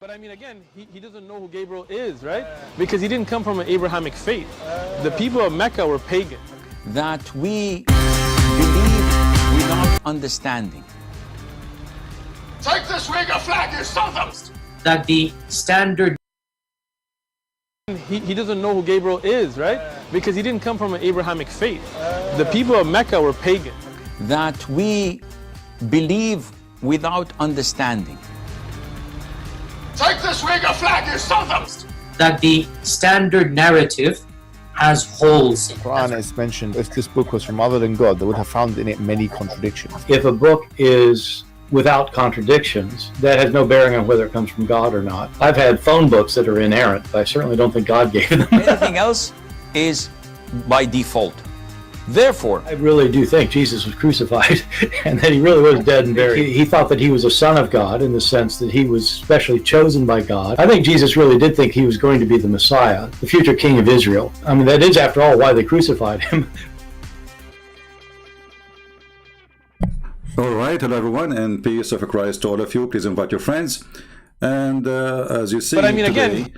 But I mean, again, he doesn't know who Gabriel is, right? Because he didn't come from an Abrahamic faith. The people of Mecca were pagan. That we believe without understanding. Take this Uyghur flag, you Southerns! That the standard... He doesn't know who Gabriel is, right? Because he didn't come from an Abrahamic faith. The people of Mecca were pagan. That we believe without understanding. Take this Uyghur flag, you Southerns! That the standard narrative has holes in it. Quran is mentioned. If this book was from other than God, they would have found in it many contradictions. If a book is without contradictions, that has no bearing on whether it comes from God or not. I've had phone books that are inerrant, but I certainly don't think God gave them. Anything else is by default. Therefore, I really do think Jesus was crucified and that he really was dead and buried. He thought that he was a son of God in the sense that he was specially chosen by God. I think Jesus really did think he was going to be the Messiah, the future king of Israel. I mean, that is, after all, why they crucified him. All right, hello everyone, and peace of Christ to all of you. Please invite your friends. And as you see, But I mean, today,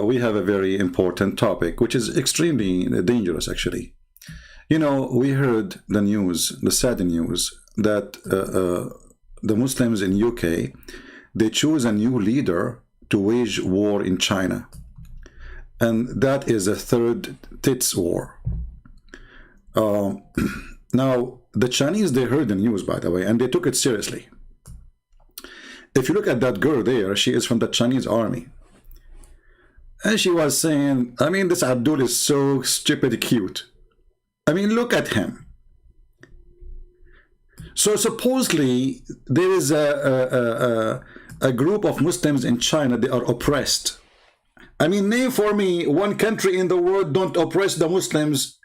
we have a very important topic, which is extremely dangerous, actually. You know, we heard the news, the sad news, that the Muslims in UK, they choose a new leader to wage war in China. And that is a third TiT war. Now, the Chinese, they heard the news, by the way, and they took it seriously. If you look at that girl there, she is from the Chinese army. And she was saying, I mean, this Abdul is so stupid cute. I mean, look at him. So supposedly there is a group of Muslims in China, they are oppressed. I mean, name for me one country in the world don't oppress the Muslims,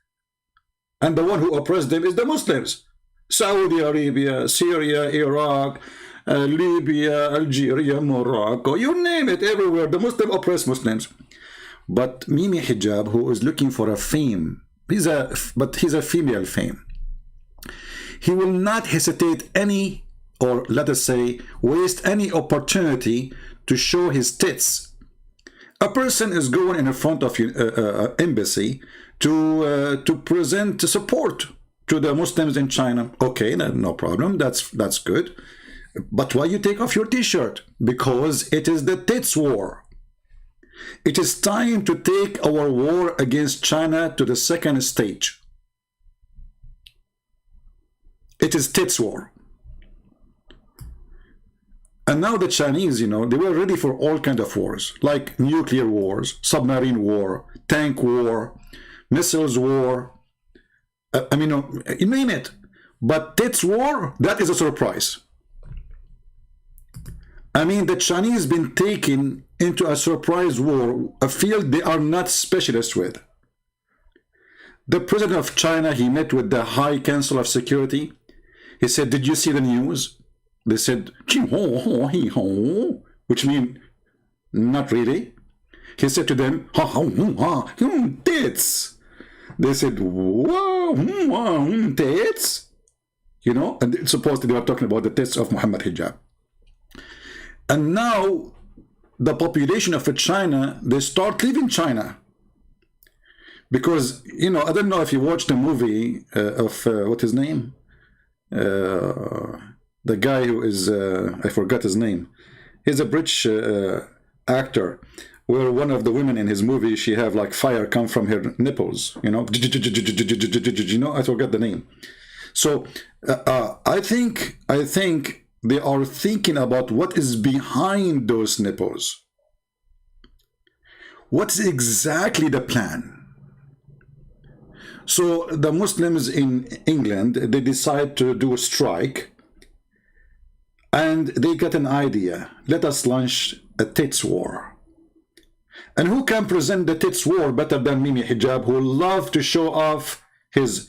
and the one who oppressed them is the Muslims. Saudi Arabia, Syria, Iraq, Libya, Algeria, Morocco, you name it, everywhere. The Muslim oppress Muslims. But Mimi Hijab, who is looking for a fame, he's a female fame. He will not hesitate any, or let us say, waste any opportunity to show his tits. A person is going in front of an embassy to present support to the Muslims in China. Okay, no problem. That's good. But why you take off your t-shirt? Because it is the tits war. It is time to take our war against China to the second stage. It is tits war. And now the Chinese, you know, they were ready for all kinds of wars, like nuclear wars, submarine war, tank war, missiles war. I mean, you name it. But tits war, that is a surprise. I mean, the Chinese been taken into a surprise war, a field they are not specialists with. The president of China, he met with the High Council of Security. He said, did you see the news? They said, which means, not really. He said to them, tits. They said, whoa, tits. You know, and supposedly they were talking about the tits of Muhammad Hijab. And now the population of China, they start leaving China. Because, you know, I don't know if you watched the movie of, what's his name? The guy who is, I forgot his name. He's a British actor, where one of the women in his movie, she have like fire come from her nipples, you know? You know, I forgot the name. So I think they are thinking about what is behind those nipples. What's exactly the plan? So the Muslims in England, they decide to do a strike, and they get an idea. Let us launch a tits war. And who can present the tits war better than Mimi Hijab, who love to show off his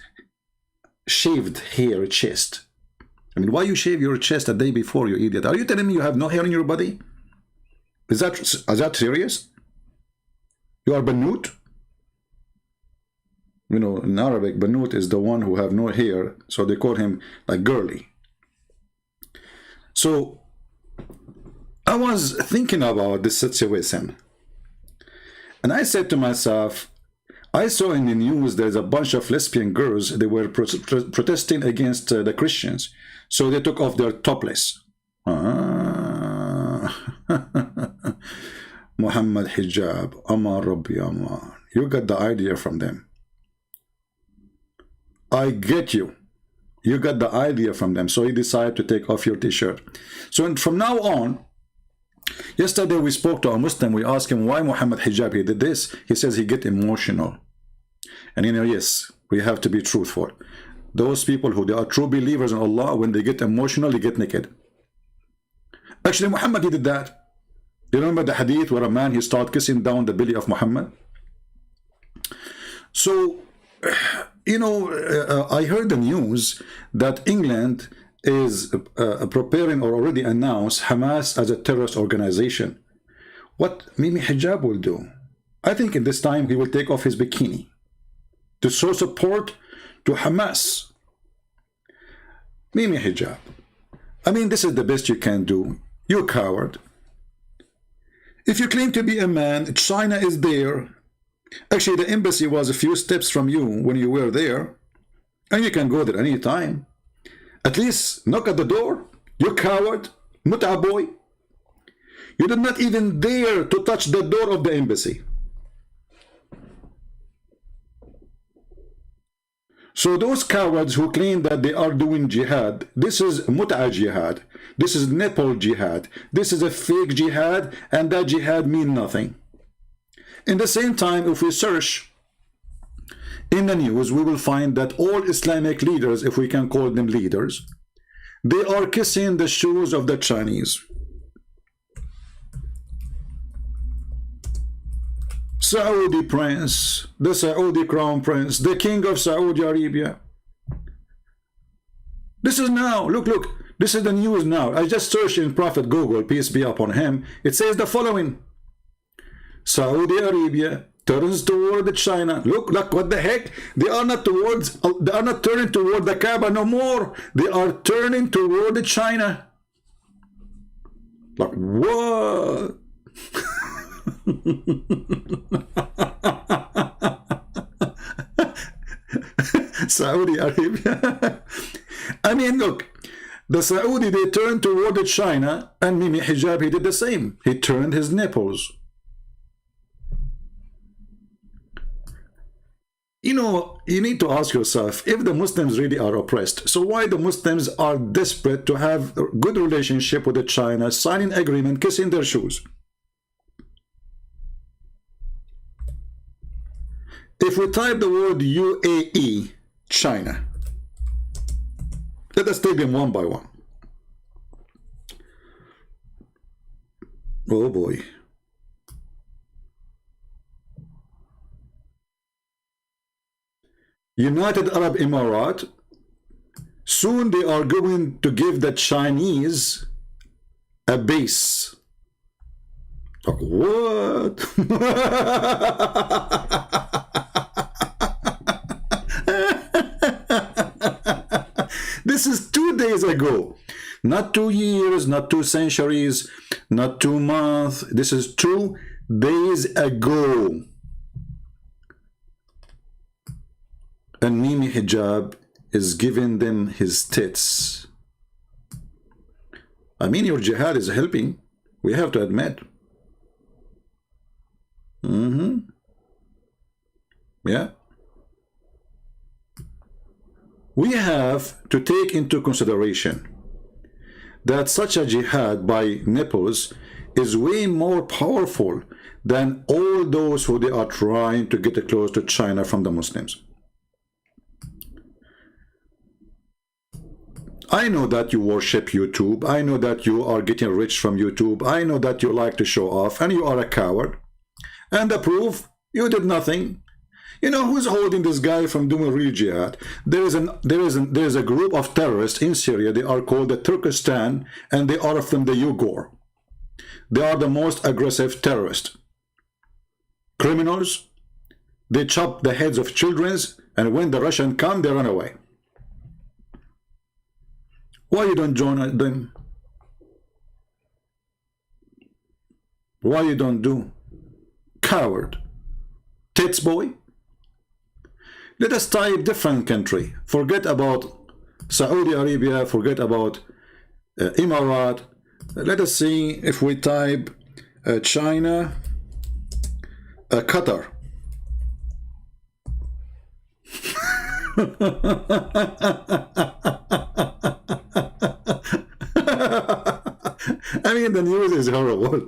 shaved hair chest? I mean, why you shave your chest a day before, you idiot? Are you telling me you have no hair in your body? Is that serious? You are Banut? You know, in Arabic, Banut is the one who have no hair, so they call him like girly. So I was thinking about this situation, and I said to myself, I saw in the news there's a bunch of lesbian girls, they were protesting against the Christians, so they took off their topless. Muhammad Hijab, Amar Rabbi Amar. You got the idea from them. I get you. You got the idea from them, so you decide to take off your t-shirt. So from now on, yesterday we spoke to a Muslim, we asked him why Muhammad Hijab, he did this. He says he get emotional. And yes, we have to be truthful. Those people who they are true believers in Allah, when they get emotional, they get naked. Actually, Muhammad, he did that. You remember the hadith where a man, he started kissing down the belly of Muhammad? So, I heard the news that England is preparing or already announced Hamas as a terrorist organization. What Mimi Hijab will do? I think in this time he will take off his bikini to show support to Hamas. Mimi Hijab. I mean, this is the best you can do. You coward. If you claim to be a man, China is there. Actually, the embassy was a few steps from you when you were there. And you can go there anytime. At least knock at the door. You coward. Mut'a boy. You did not even dare to touch the door of the embassy. So those cowards who claim that they are doing jihad, this is mut'a jihad, this is nipple jihad, this is a fake jihad, and that jihad means nothing. In the same time, if we search in the news, we will find that all Islamic leaders, if we can call them leaders, they are kissing the shoes of the Chinese. Saudi prince, the Saudi crown prince, the king of Saudi Arabia. This is now, look, this is the news now. I just searched in Prophet Google, peace be upon him. It says the following. Saudi Arabia turns toward China. Look, what the heck? They are not turning toward the Kaaba no more. They are turning toward China. Like, what? Saudi Arabia. I mean, look, the Saudi, they turned toward China, and Mimi Hijab, he did the same. He turned his nipples. You need to ask yourself, if the Muslims really are oppressed, so why the Muslims are desperate to have a good relationship with China, signing agreement, kissing their shoes? If we type the word UAE, China, let us take them one by one. Oh boy. United Arab Emirates, soon they are going to give the Chinese a base. Like, what? This is 2 days ago. Not 2 years, not 2 centuries, not 2 months. This is 2 days ago. And Mimi Hijab is giving them his tits. I mean, your jihad is helping. We have to admit. Yeah. We have to take into consideration that such a jihad by nipples is way more powerful than all those who they are trying to get close to China from the Muslims. I know that you worship YouTube. I know that you are getting rich from YouTube. I know that you like to show off, and you are a coward. And the proof, you did nothing. You know who's holding this guy from doing real jihad? There is a group of terrorists in Syria. They are called the Turkestan, and they are from the Uyghur. They are the most aggressive terrorists. Criminals. They chop the heads of children, and when the Russians come, they run away. Why you don't join them? Why you don't do? Coward. Tits boy. Let us type different country. Forget about Saudi Arabia. Forget about Emirat. Let us see if we type China, Qatar. I mean, the news is horrible.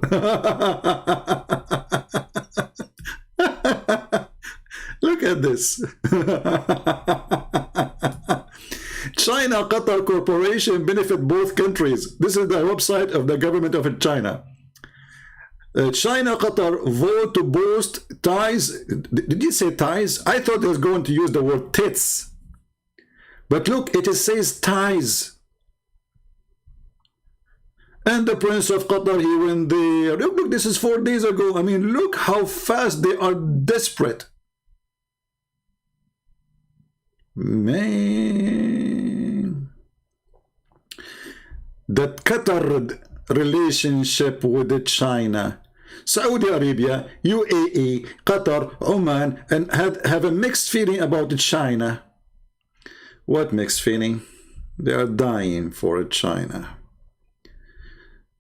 Look at this. China Qatar Corporation benefit both countries. This is the website of the government of China. China Qatar vote to boost ties. Did you say ties? I thought it was going to use the word tits. But look, it says ties. And the Prince of Qatar, he went there. Look, this is 4 days ago. I mean, look how fast they are desperate. Man. That Qatar relationship with China, Saudi Arabia, UAE, Qatar, Oman, and have a mixed feeling about China. What mixed feeling? They are dying for China.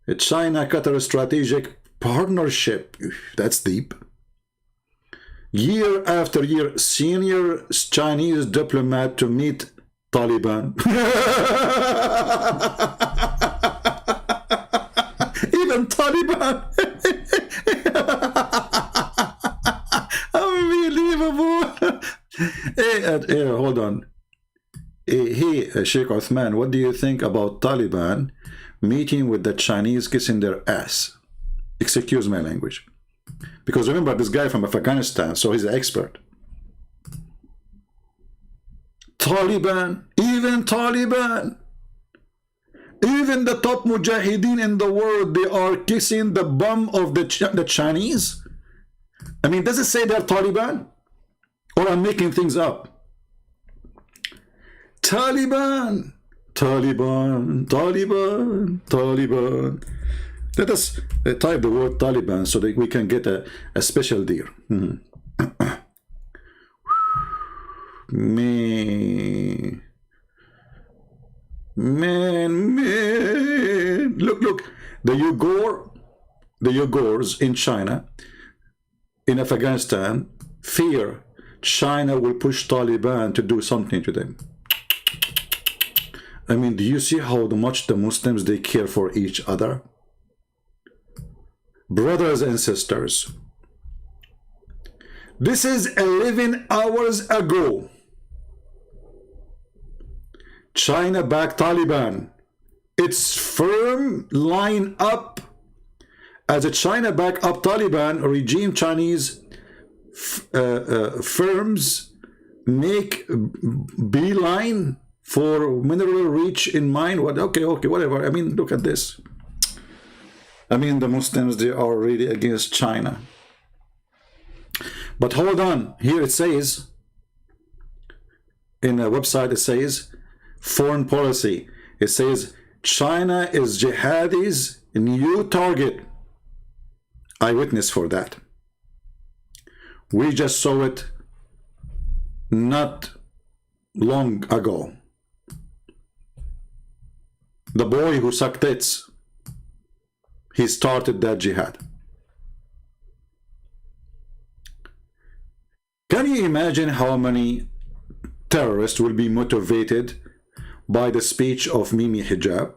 A China-Qatar strategic partnership. That's deep. Year after year, senior Chinese diplomat to meet Taliban. Even Taliban. Unbelievable. Hey, hold on. Hey, Sheikh Uthman, what do you think about Taliban meeting with the Chinese, kissing their ass? Excuse my language. Because remember, this guy from Afghanistan, so he's an expert. Taliban, even the top mujahideen in the world, they are kissing the bum of the Chinese. I mean, does it say they're Taliban? Or I'm making things up? Taliban. Let us type the word Taliban so that we can get a special deal. Man. Look. The Uyghurs in China, in Afghanistan, fear China will push Taliban to do something to them. I mean, do you see how much the Muslims, they care for each other? Brothers and sisters, this is 11 hours ago. China backed Taliban. Its firm line up as a China back up Taliban regime. Chinese firms make beeline for mineral rich in mind. What? Okay, whatever. I mean, look at this. I mean, the Muslims, they are really against China. But hold on. Here it says, in a website, it says, foreign policy. It says, China is jihadi's new target. Eyewitness for that. We just saw it not long ago. The boy who sucked tits, he started that jihad. Can you imagine how many terrorists will be motivated by the speech of Mimi Hijab?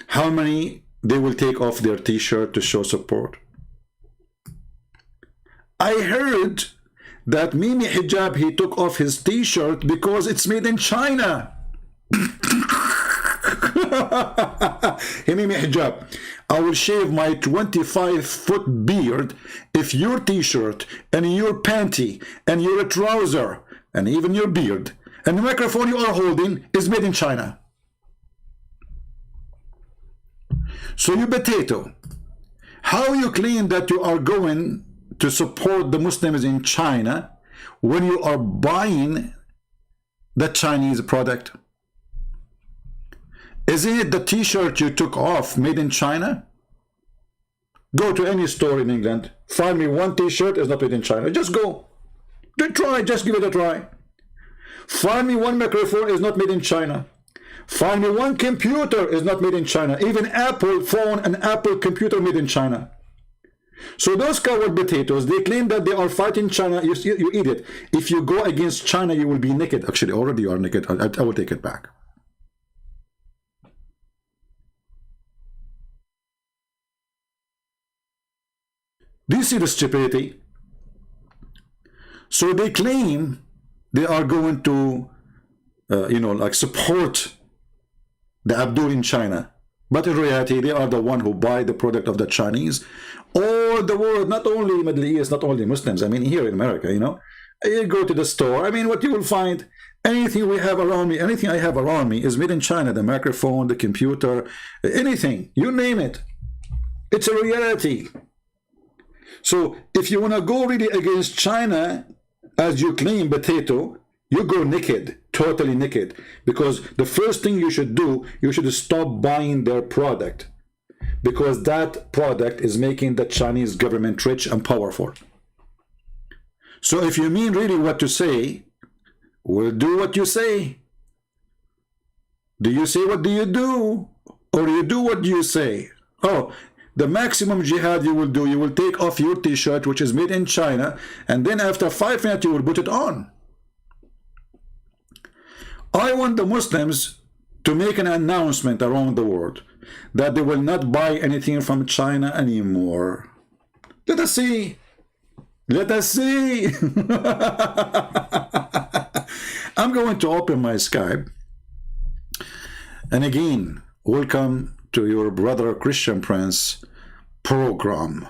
How many they will take off their t-shirt to show support? I heard that Mimi Hijab, he took off his t-shirt because it's made in China. Hey, Mimi Hijab, I will shave my 25-foot beard if your t-shirt and your panty and your trouser and even your beard and the microphone you are holding is made in China. So you potato, how you claim that you are going to support the Muslims in China when you are buying the Chinese product? Isn't it the t-shirt you took off made in China? Go to any store in England, find me one t-shirt is not made in China. Just go. Try, just give it a try. Find me one microphone is not made in China. Find me one computer is not made in China. Even Apple phone and Apple computer made in China. So those coward potatoes, they claim that they are fighting China. You eat it. If you go against China, you will be naked. Actually, already you are naked. I will take it back. Do you see the stupidity? So they claim they are going to, like support the Abdul in China. But in reality, they are the one who buy the product of the Chinese or the world, not only Middle East, not only Muslims. I mean, here in America, you go to the store. I mean, what you will find, anything we have around me, anything I have around me is made in China. The microphone, the computer, anything, you name it. It's a reality. So if you want to go really against China, as you claim, potato, you go naked, totally naked, because the first thing you should do, you should stop buying their product, because that product is making the Chinese government rich and powerful. So if you mean really what to say, we'll do what you say. Do you say what do you do? Or you do what you say? Oh, the maximum jihad you will do, you will take off your t-shirt, which is made in China, and then after 5 minutes you will put it on. I want the Muslims to make an announcement around the world that they will not buy anything from China anymore. Let us see. Let us see. I'm going to open my Skype. And again, welcome to your brother Christian Prince program.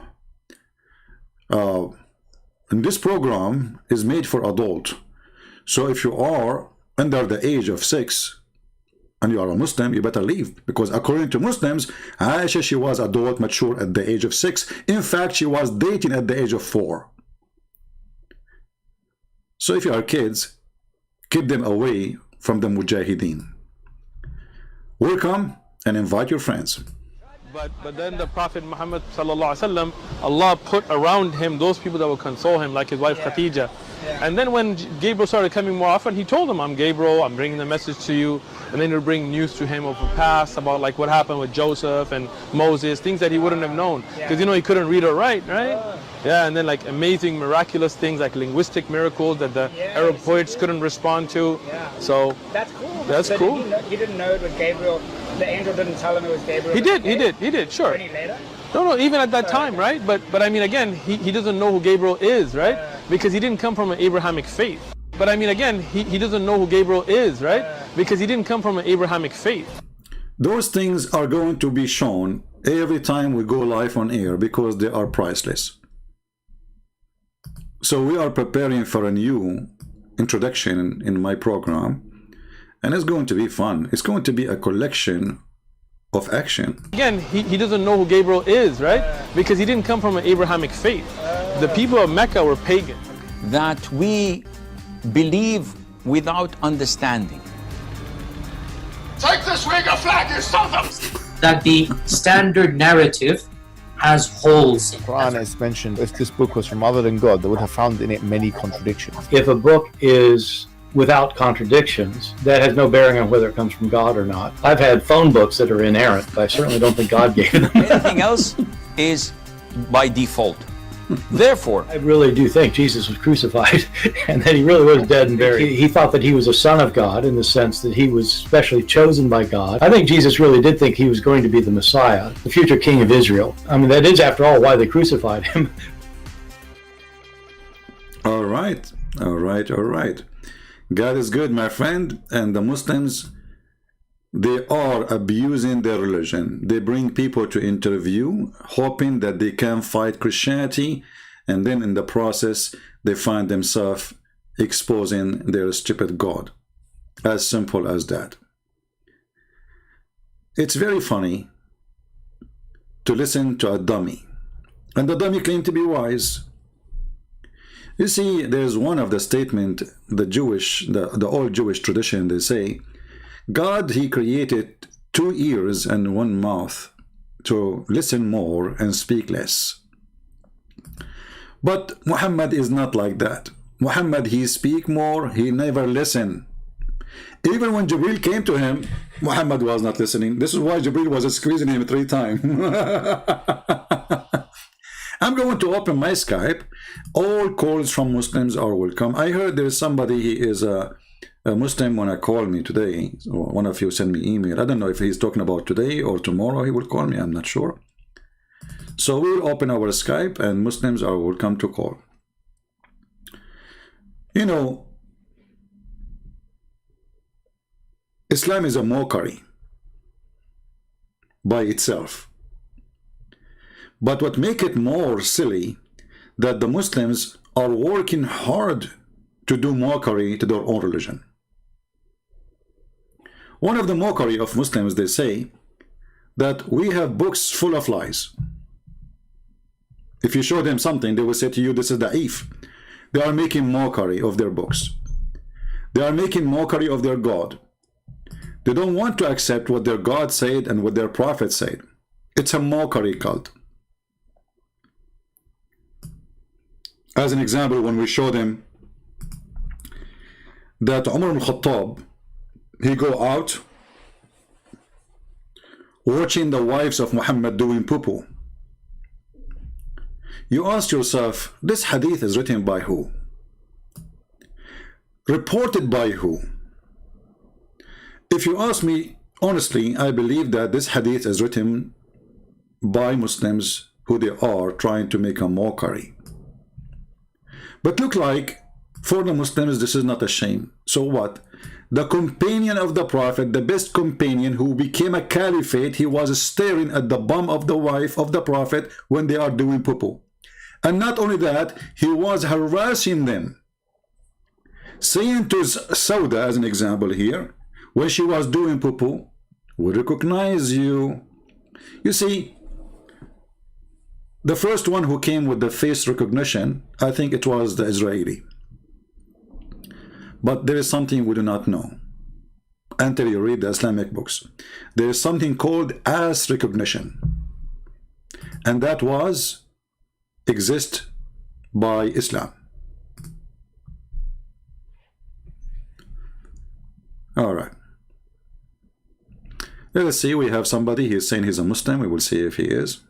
And this program is made for adult. So if you are under the age of 6 and you are a Muslim, you better leave, because according to Muslims, Aisha, she was adult, mature at the age of 6. In fact, she was dating at the age of 4. So if you are kids, keep them away from the Mujahideen. Welcome and invite your friends. But then the Prophet Muhammad sallallahu alaihi wasallam, Allah put around him those people that will console him, like his wife Khadija. And then when Gabriel started coming more often, he told him, I'm Gabriel, I'm bringing the message to you. And then he'll bring news to him of the past about like what happened with Joseph and Moses, things that he wouldn't have known, because he couldn't read or write, right? Yeah, and then like amazing, miraculous things like linguistic miracles that the Arab poets couldn't respond to. So that's cool. That's so cool. He didn't know it was Gabriel. The angel didn't tell him it was Gabriel. He did, sure. Any later? No, even at that time, right? But I mean, again, he doesn't know who Gabriel is, right? Because he didn't come from an Abrahamic faith. But I mean, again, he doesn't know who Gabriel is, right? Because he didn't come from an Abrahamic faith. Those things are going to be shown every time we go live on air, because they are priceless. So we are preparing for a new introduction in my program, and it's going to be fun. It's going to be a collection of action. Again, he doesn't know who Gabriel is, right? Because he didn't come from an Abrahamic faith. The people of Mecca were pagan. That we believe without understanding. Take this wig of flag, you son of... That the standard narrative has holes in it. Quran is mentioned. If this book was from other than God, they would have found in it many contradictions. If a book is without contradictions, that has no bearing on whether it comes from God or not. I've had phone books that are inerrant, but I certainly don't think God gave them. Anything else is by default. Therefore, I really do think Jesus was crucified and that he really was dead and buried. He thought that he was a son of God in the sense that he was specially chosen by God. I think Jesus really did think he was going to be the Messiah, the future king of Israel. I mean, that is, after all, why they crucified him. All right. God is good, my friend. And the Muslims, they are abusing their religion. They bring people to interview, hoping that they can fight Christianity, and then in the process, they find themselves exposing their stupid God. As simple as that. It's very funny to listen to a dummy. And the dummy claimed to be wise. You see, there's one of the statement, the old Jewish tradition, they say, God, he created 2 ears and 1 mouth to listen more and speak less. But Muhammad is not like that. Muhammad, he speak more, he never listen. Even when Jibril came to him, Muhammad was not listening. This is why Jibril was squeezing him 3 times. I'm going to open my Skype. All calls from Muslims are welcome. I heard there's somebody, he is a Muslim, when I call me today. So one of you send me email. I don't know if he's talking about today or tomorrow he will call me. I'm not sure. So we'll open our Skype and Muslims are welcome to call. You know, Islam is a mockery by itself. But what makes it more silly, that the Muslims are working hard to do mockery to their own religion. One of the mockery of Muslims, they say that we have books full of lies. If you show them something, they will say to you, this is da'if. They are making mockery of their books. They are making mockery of their God. They don't want to accept what their God said and what their prophet said. It's a mockery cult. As an example, when we show them that Umar al-Khattab, he go out watching the wives of Muhammad doing poo-poo. You ask yourself, this hadith is written by who? Reported by who? If you ask me, honestly, I believe that this hadith is written by Muslims who they are trying to make a mockery. But look like, for the Muslims, this is not a shame. So what? The companion of the Prophet, the best companion who became a caliphate, he was staring at the bum of the wife of the Prophet when they are doing poo-poo. And not only that, he was harassing them. Saying to Sauda, as an example here, when she was doing poo-poo, we recognize you. You see, the first one who came with the face recognition, I think it was the Israeli. But there is something we do not know until you read the Islamic books. There is something called ass recognition. And that was exist by Islam. All right. Let us see, we have somebody, he is saying he's a Muslim. We will see if he is.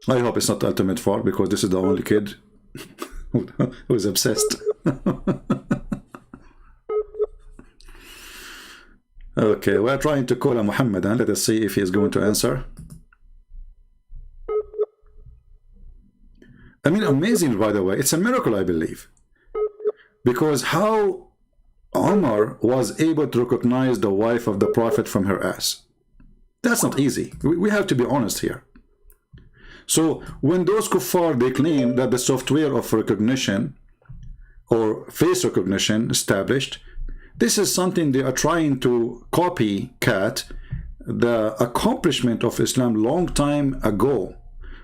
I hope it's not the ultimate fault, because this is the only kid who is obsessed. Okay, we're trying to call a Muhammad, and let us see if he is going to answer. I mean, amazing, by the way. It's a miracle, I believe. Because how Omar was able to recognize the wife of the Prophet from her ass. That's not easy. We have to be honest here. So when those kuffar, they claim that the software of recognition or face recognition established, this is something they are trying to copycat the accomplishment of Islam long time ago,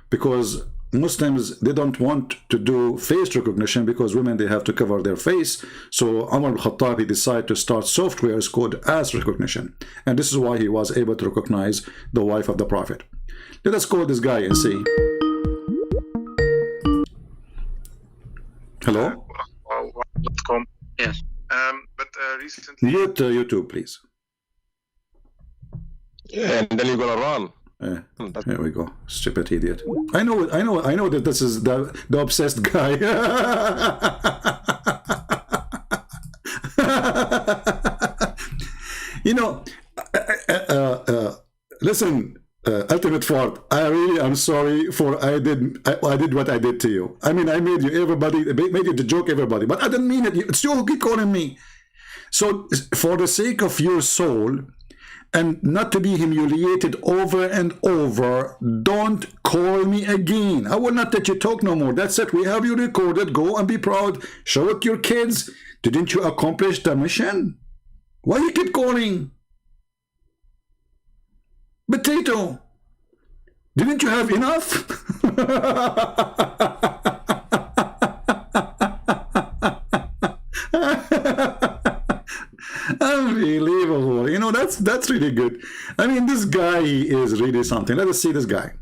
because Muslims, they don't want to do face recognition because women, they have to cover their face. So Umar al-Khattab, he decided to start softwares called ass recognition, and this is why he was able to recognize the wife of the Prophet. Let us call this guy and see. Hello? Yes. But recently... Mute YouTube, please. Yeah, and then you're gonna run. There we go. Stupid idiot. I know that this is the obsessed guy. You know, listen, Ultimate Fort, I really am sorry for I did what I did to you. I mean, I made you made you to joke everybody, but I didn't mean it. It's you who keep calling me. So for the sake of your soul, and not to be humiliated over and over, don't call me again. I will not let you talk no more. That's it. We have you recorded. Go and be proud. Show it to your kids. Didn't you accomplish the mission? Why you keep calling? Potato, didn't you have enough? That's really good. I mean, this guy is really something. Let us see this guy.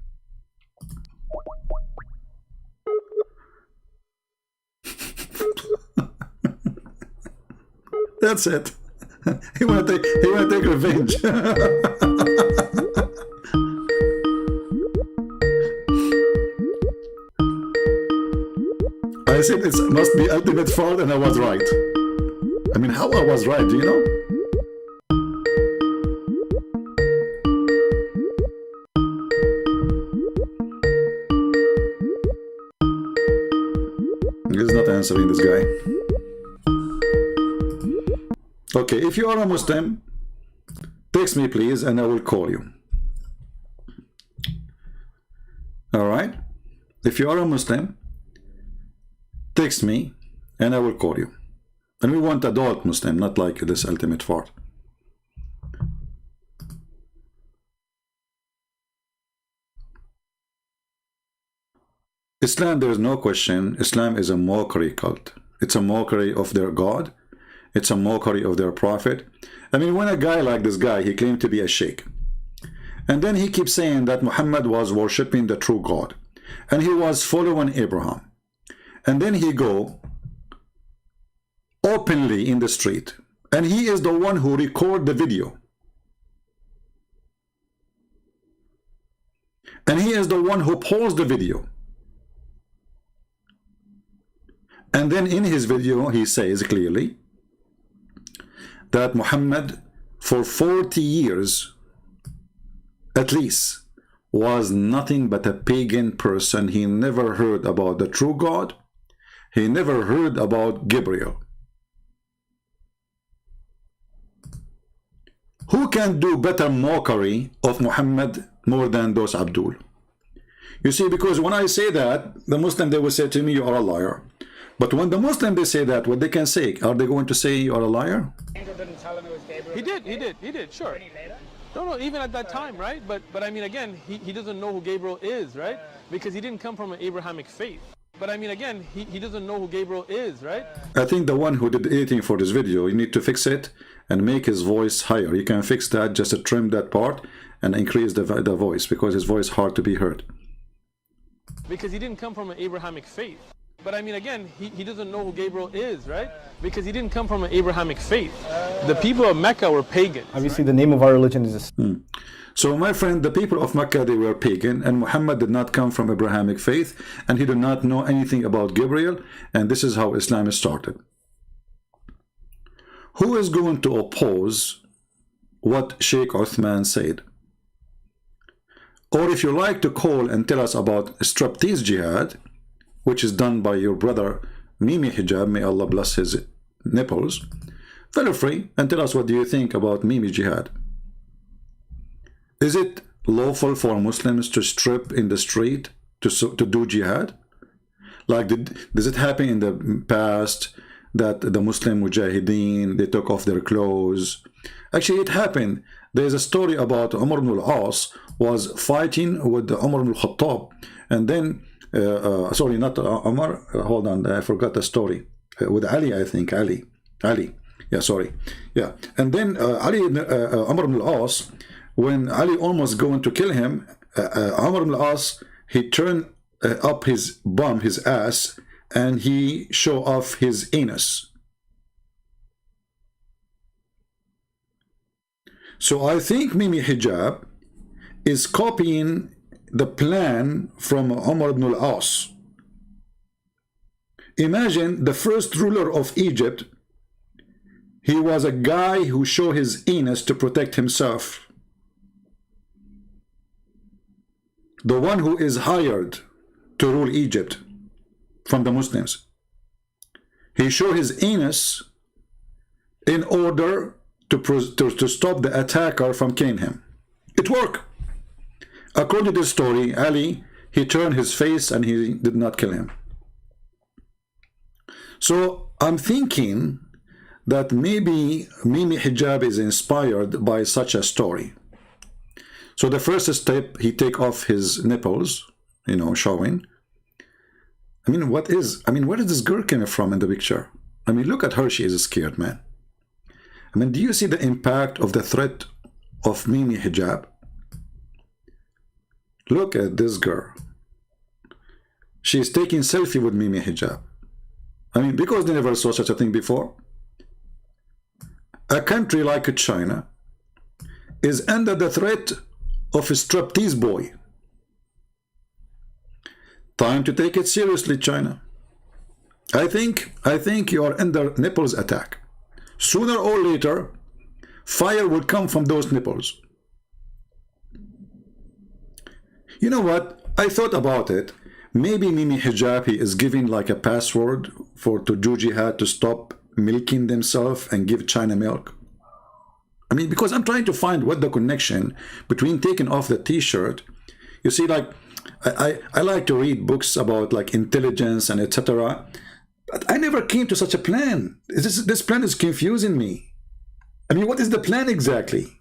That's it. He wanna take revenge. I said it must be ultimate fraud, and I was right. I mean, how I was right, do you know? He's not answering, this guy. Okay, if you are a Muslim, text me please and I will call you. Alright? If you are a Muslim, text me and I will call you. And we want adult Muslim, not like this ultimate fart. Islam, there is no question. Islam is a mockery cult. It's a mockery of their God. It's a mockery of their prophet. I mean, when a guy like this guy, he claimed to be a sheikh. And then he keeps saying that Muhammad was worshipping the true God. And he was following Abraham. And then he go openly in the street. And he is the one who record the video. And he is the one who paused the video. And then in his video, he says clearly that Muhammad, for 40 years, at least, was nothing but a pagan person. He never heard about the true God. He never heard about Gabriel. Who can do better mockery of Muhammad more than those Abdul? You see, because when I say that, the Muslim, they will say to me, you are a liar. But when the Muslim, they say that, what they can say, are they going to say you are a liar? Angel didn't tell him it was Gabriel. He did, sure. No, even at that time, right? But I mean, again, he doesn't know who Gabriel is, right? Because he didn't come from an Abrahamic faith. But I mean, again, he doesn't know who Gabriel is, right? I think the one who did editing for this video, you need to fix it and make his voice higher. You can fix that, just to trim that part and increase the voice, because his voice is hard to be heard. Because he didn't come from an Abrahamic faith. But I mean, again, he doesn't know who Gabriel is, right? Because he didn't come from an Abrahamic faith. The people of Mecca were pagans. Obviously, the name of our religion is So, my friend, the people of Mecca, they were pagan, and Muhammad did not come from Abrahamic faith, and he did not know anything about Gabriel, and this is how Islam started. Who is going to oppose what Sheikh Uthman said? Or if you like to call and tell us about striptease jihad, which is done by your brother Mimi Hijab, may Allah bless his nipples, feel free and tell us what do you think about Mimi jihad. Is it lawful for Muslims to strip in the street to do jihad? Like, does it happen in the past that the Muslim mujahideen, they took off their clothes? Actually, it happened. There's a story about Umar ibn al-As was fighting with Umar ibn al-Khattab, and then sorry, not Umar, hold on, I forgot the story, with Ali, I think, Ali, yeah, sorry, yeah, and then Umar ibn al-As, when Ali almost going to kill him, Umar ibn al-As, he turned up his bum, his ass, and he show off his anus. So I think Mimi Hijab is copying the plan from Umar ibn al-As. Imagine the first ruler of Egypt, he was a guy who showed his anus to protect himself. The one who is hired to rule Egypt from the Muslims, he showed his anus in order to stop the attacker from killing him. It worked. According to the story, Ali, he turned his face and he did not kill him. So I'm thinking that maybe Mimi Hijab is inspired by such a story. So the first step, he take off his nipples, you know, showing. I mean, where is this girl coming from in the picture? I mean, look at her, she is scared, man. I mean, do you see the impact of the threat of Mimi Hijab. Look at this girl. She's taking selfie with Mimi Hijab. I mean, because they never saw such a thing before. A country like China is under the threat of a striptease boy. Time to take it seriously, China. I think you are under nipples attack. Sooner or later, fire will come from those nipples. You know what? I thought about it. Maybe Mimi Hijabi is giving like a password to do jihad to stop milking themselves and give China milk. I mean, because I'm trying to find what the connection between taking off the t-shirt. You see, like, I like to read books about like intelligence and etc. But I never came to such a plan. This plan is confusing me. I mean, what is the plan exactly?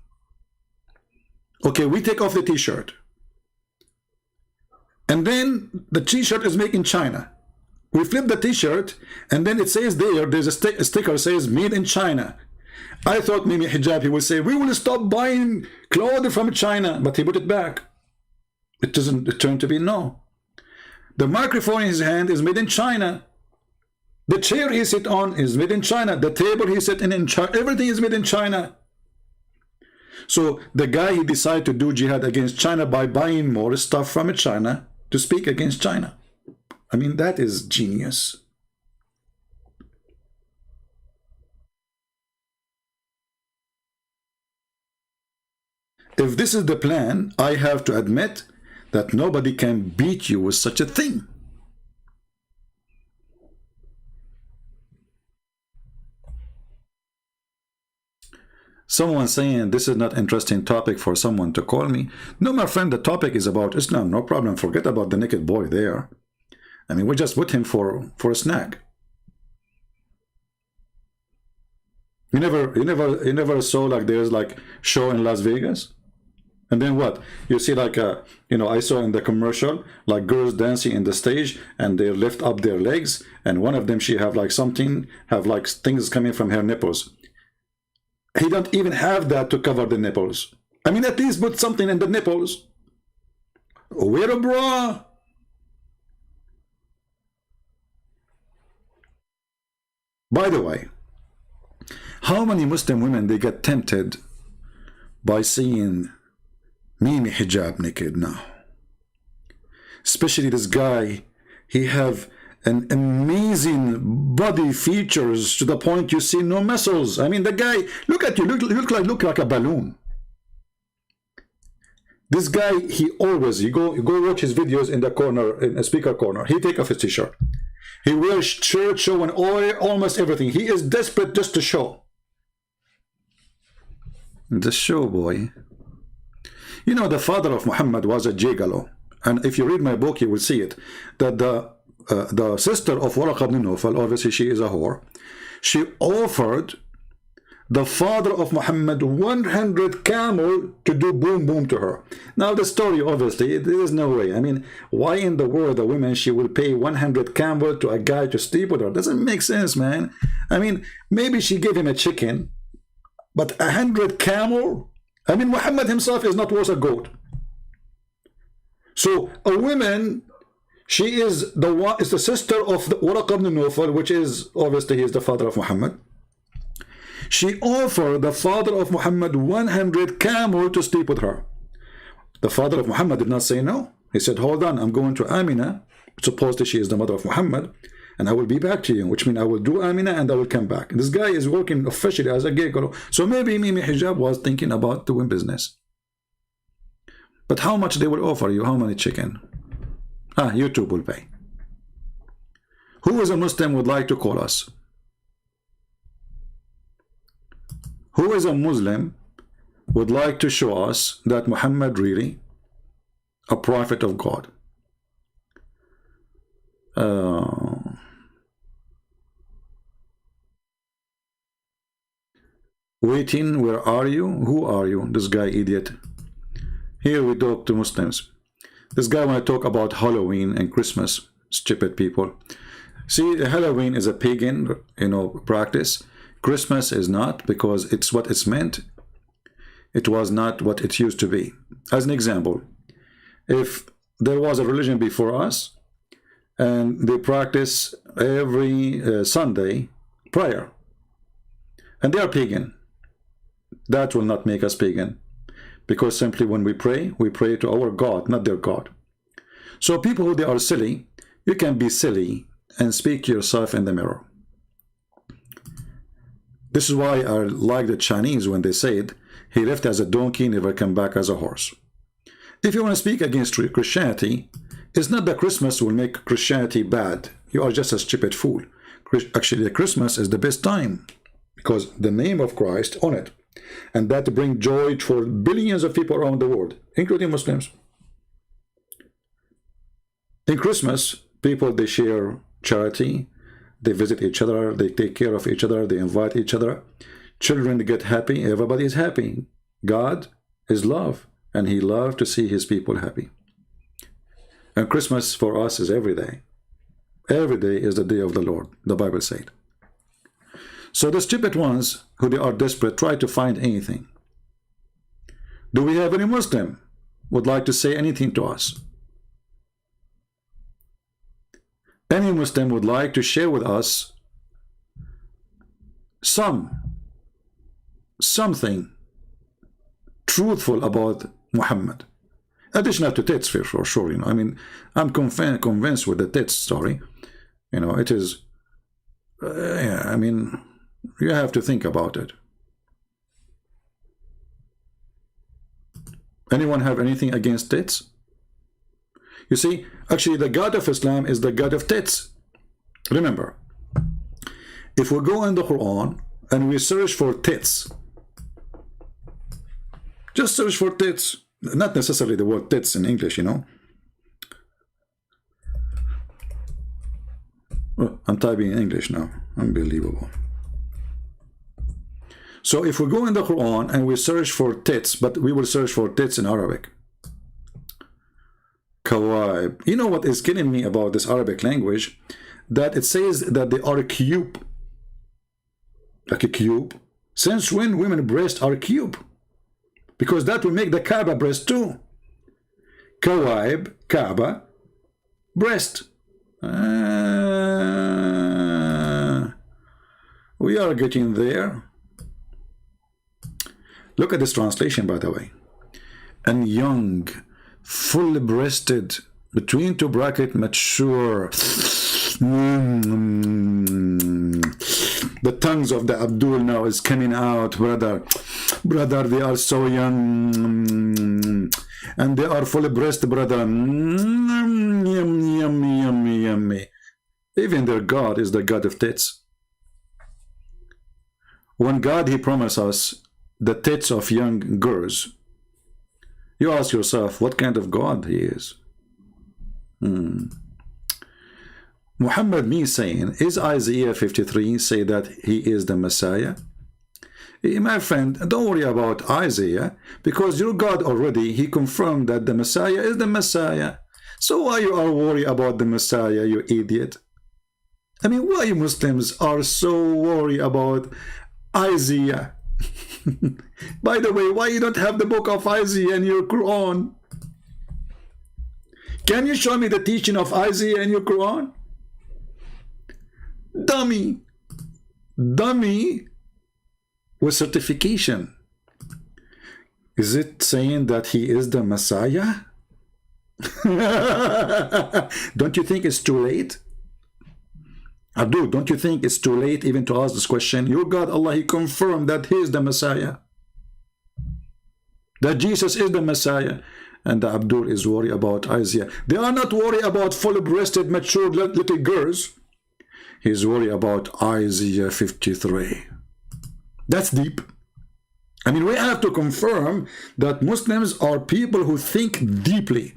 Okay, we take off the t-shirt. And then the t-shirt is made in China. We flip the t-shirt, and then it says there's a sticker says made in China. I thought Mimi Hijab, he will say, we will stop buying clothes from China, but he put it back. It turned to be no. The microphone in his hand is made in China. The chair he sit on is made in China. The table he sit in China. Everything is made in China. So the guy, he decided to do jihad against China by buying more stuff from China to speak against China. I mean, that is genius. If this is the plan, I have to admit that nobody can beat you with such a thing. Someone saying this is not interesting topic for someone to call me. No, my friend, the topic is about Islam. No problem. Forget about the naked boy there. I mean, we just put him for a snack. You never saw like there's like show in Las Vegas, and then what you see like I saw in the commercial like girls dancing in the stage and they lift up their legs, and one of them she have like things coming from her nipples. He don't even have that to cover the nipples. I mean, at least put something in the nipples. Wear a bra. By the way, how many Muslim women they get tempted by seeing Mimi Hijab naked now? Especially this guy, he have an amazing body features to the point you see no muscles. I mean, the guy, look at you, look like a balloon. This guy, he always, you go watch his videos in the corner, in a speaker corner. He take off his t-shirt. He wears shirt showing almost everything. He is desperate just to show. The show boy. You know, the father of Muhammad was a gigolo. And if you read my book, you will see it. That the sister of Waraq ibn Nawfal, obviously she is a whore, she offered the father of Muhammad 100 camel to do boom boom to her. Now the story, obviously, there is no way. I mean, why in the world a woman, she will pay 100 camel to a guy to sleep with her? Doesn't make sense, man. I mean, maybe she gave him a chicken, but 100 camel? I mean, Muhammad himself is not worth a goat. So a woman, she is the sister of Waraq ibn Nawfal, which is obviously he is the father of Muhammad. She offered the father of Muhammad 100 camel to sleep with her. The father of Muhammad did not say no. He said, hold on, I'm going to Amina, supposedly she is the mother of Muhammad, and I will be back to you, which means I will do Amina and I will come back. And this guy is working officially as a gay girl. So maybe Mimi Hijab was thinking about doing business. But how much they will offer you? How many chicken? YouTube will pay. Who is a Muslim would like to call us? Who is a Muslim would like to show us that Muhammad really a prophet of God? Waiting, where are you? Who are you? This guy idiot. Here we talk to Muslims. This guy want to talk about Halloween and Christmas. Stupid people. See, Halloween is a pagan, practice. Christmas is not, because it's what it's meant. It was not what it used to be. As an example, if there was a religion before us and they practice every Sunday prayer and they are pagan, that will not make us pagan, because simply when we pray to our God, not their God. So people who they are silly, you can be silly and speak to yourself in the mirror. This is why I like the Chinese when they said, he left as a donkey, never come back as a horse. If you want to speak against Christianity, it's not that Christmas will make Christianity bad. You are just a stupid fool. Actually, Christmas is the best time because the name of Christ on it. And that brings joy for billions of people around the world, including Muslims. In Christmas, people, they share charity, they visit each other, they take care of each other, they invite each other. Children get happy, everybody is happy. God is love, and he loves to see his people happy. And Christmas for us is every day. Every day is the day of the Lord, the Bible said. So the stupid ones, who they are desperate, try to find anything. Do we have any Muslim would like to say anything to us? Any Muslim would like to share with us something truthful about Muhammad, additional to TiT's for sure. You know, I mean, I'm convinced with the TiT's story. You know, it is. Yeah, I mean, you have to think about it. Anyone have anything against TiT's? You see, actually, the God of Islam is the God of TiT's. Remember, if we go in the Quran and we search for TiT's, just search for TiT's, not necessarily the word TiT's in English, you know. Oh, I'm typing in English now. Unbelievable. So if we go in the Quran and we search for TiT's, but we will search for TiT's in Arabic. Kawaib. You know what is killing me about this Arabic language? That it says that they are a cube. Like a cube. Since when women breasts are cube? Because that will make the Kaaba breast too. Kawaib, Kaaba, breast. We are getting there. Look at this translation, by the way. And young, full-breasted, between two brackets, mature. The tongues of the Abdul now is coming out, brother. Brother, they are so young. And they are full-breasted, brother. Yummy, yummy, yummy, yummy. Even their God is the God of tits. When God, he promised us the tits of young girls, you ask yourself, what kind of God he is? Muhammad me saying, is Isaiah 53 say that he is the Messiah? My friend, don't worry about Isaiah, because your God already, he confirmed that the Messiah is the Messiah. So why you are worried about the Messiah, you idiot? I mean, why Muslims are so worried about Isaiah? By the way, why you don't have the book of Isaiah in your Quran? Can you show me the teaching of Isaiah in your Quran? Dummy. Dummy with certification. Is it saying that he is the Messiah? Don't you think it's too late? Abdul, don't you think it's too late even to ask this question? Your God, Allah, he confirmed that he is the Messiah. That Jesus is the Messiah. And Abdul is worried about Isaiah. They are not worried about full-breasted, mature little girls. He's worried about Isaiah 53. That's deep. I mean, we have to confirm that Muslims are people who think deeply.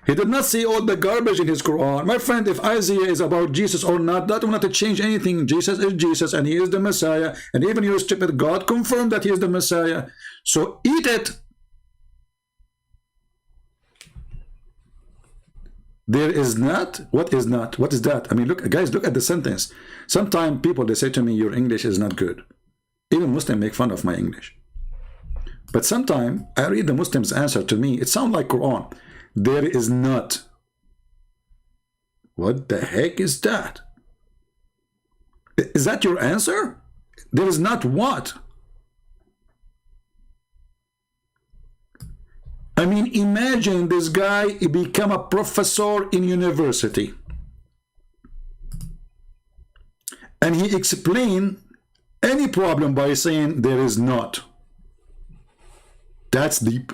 He did not say all the garbage in his Quran. My friend, if Isaiah is about Jesus or not, that will not change anything. Jesus is Jesus and he is the Messiah. And even your stupid God confirmed that he is the Messiah. So eat it. There is not. What is not? What is that? I mean, look, guys, look at the sentence. Sometimes people, they say to me, your English is not good. Even Muslims make fun of my English. But sometimes I read the Muslims' answer to me. It sounds like Quran. There is not. What the heck is that? Is that your answer? There is not what? I mean, imagine this guy become a professor in university. And he explained any problem by saying there is not. That's deep.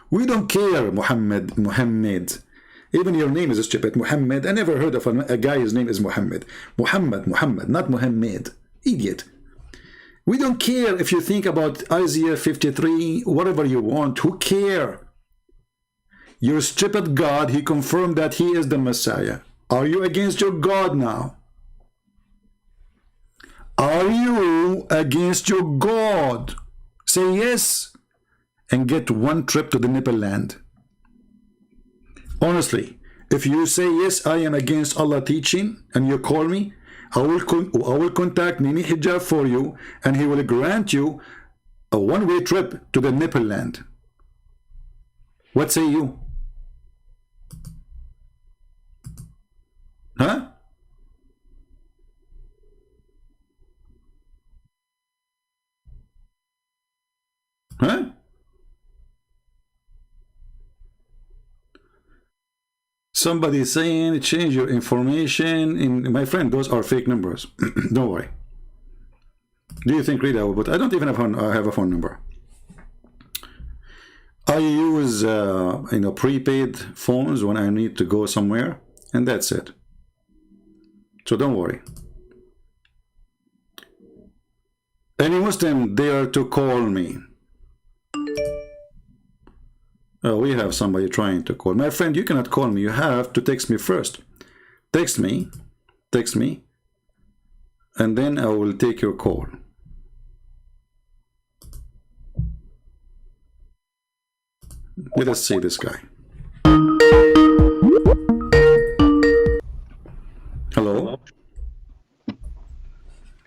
We don't care, Muhammad. Even your name is stupid, Muhammad. I never heard of a guy whose name is Muhammad. Muhammad, not Muhammad. Idiot. We don't care if you think about Isaiah 53, whatever you want. Who care? Your stupid God, he confirmed that he is the Messiah. Are you against your God now? Are you against your God? Say yes and get one trip to the nipple land. Honestly, if you say yes, I am against Allah teaching, and you call me, I will contact Nini Hijab for you, and he will grant you a one-way trip to the nipple land. What say you? Huh? Huh? Somebody saying change your information. My friend, those are fake numbers. Don't worry. Do you think Rita? But I don't even have a phone number. I use prepaid phones when I need to go somewhere, and that's it. So don't worry. Any Muslim dare to call me. Oh, we have somebody trying to call. My friend, you cannot call me. You have to text me first. Text me, and then I will take your call. Let us see this guy. Hello?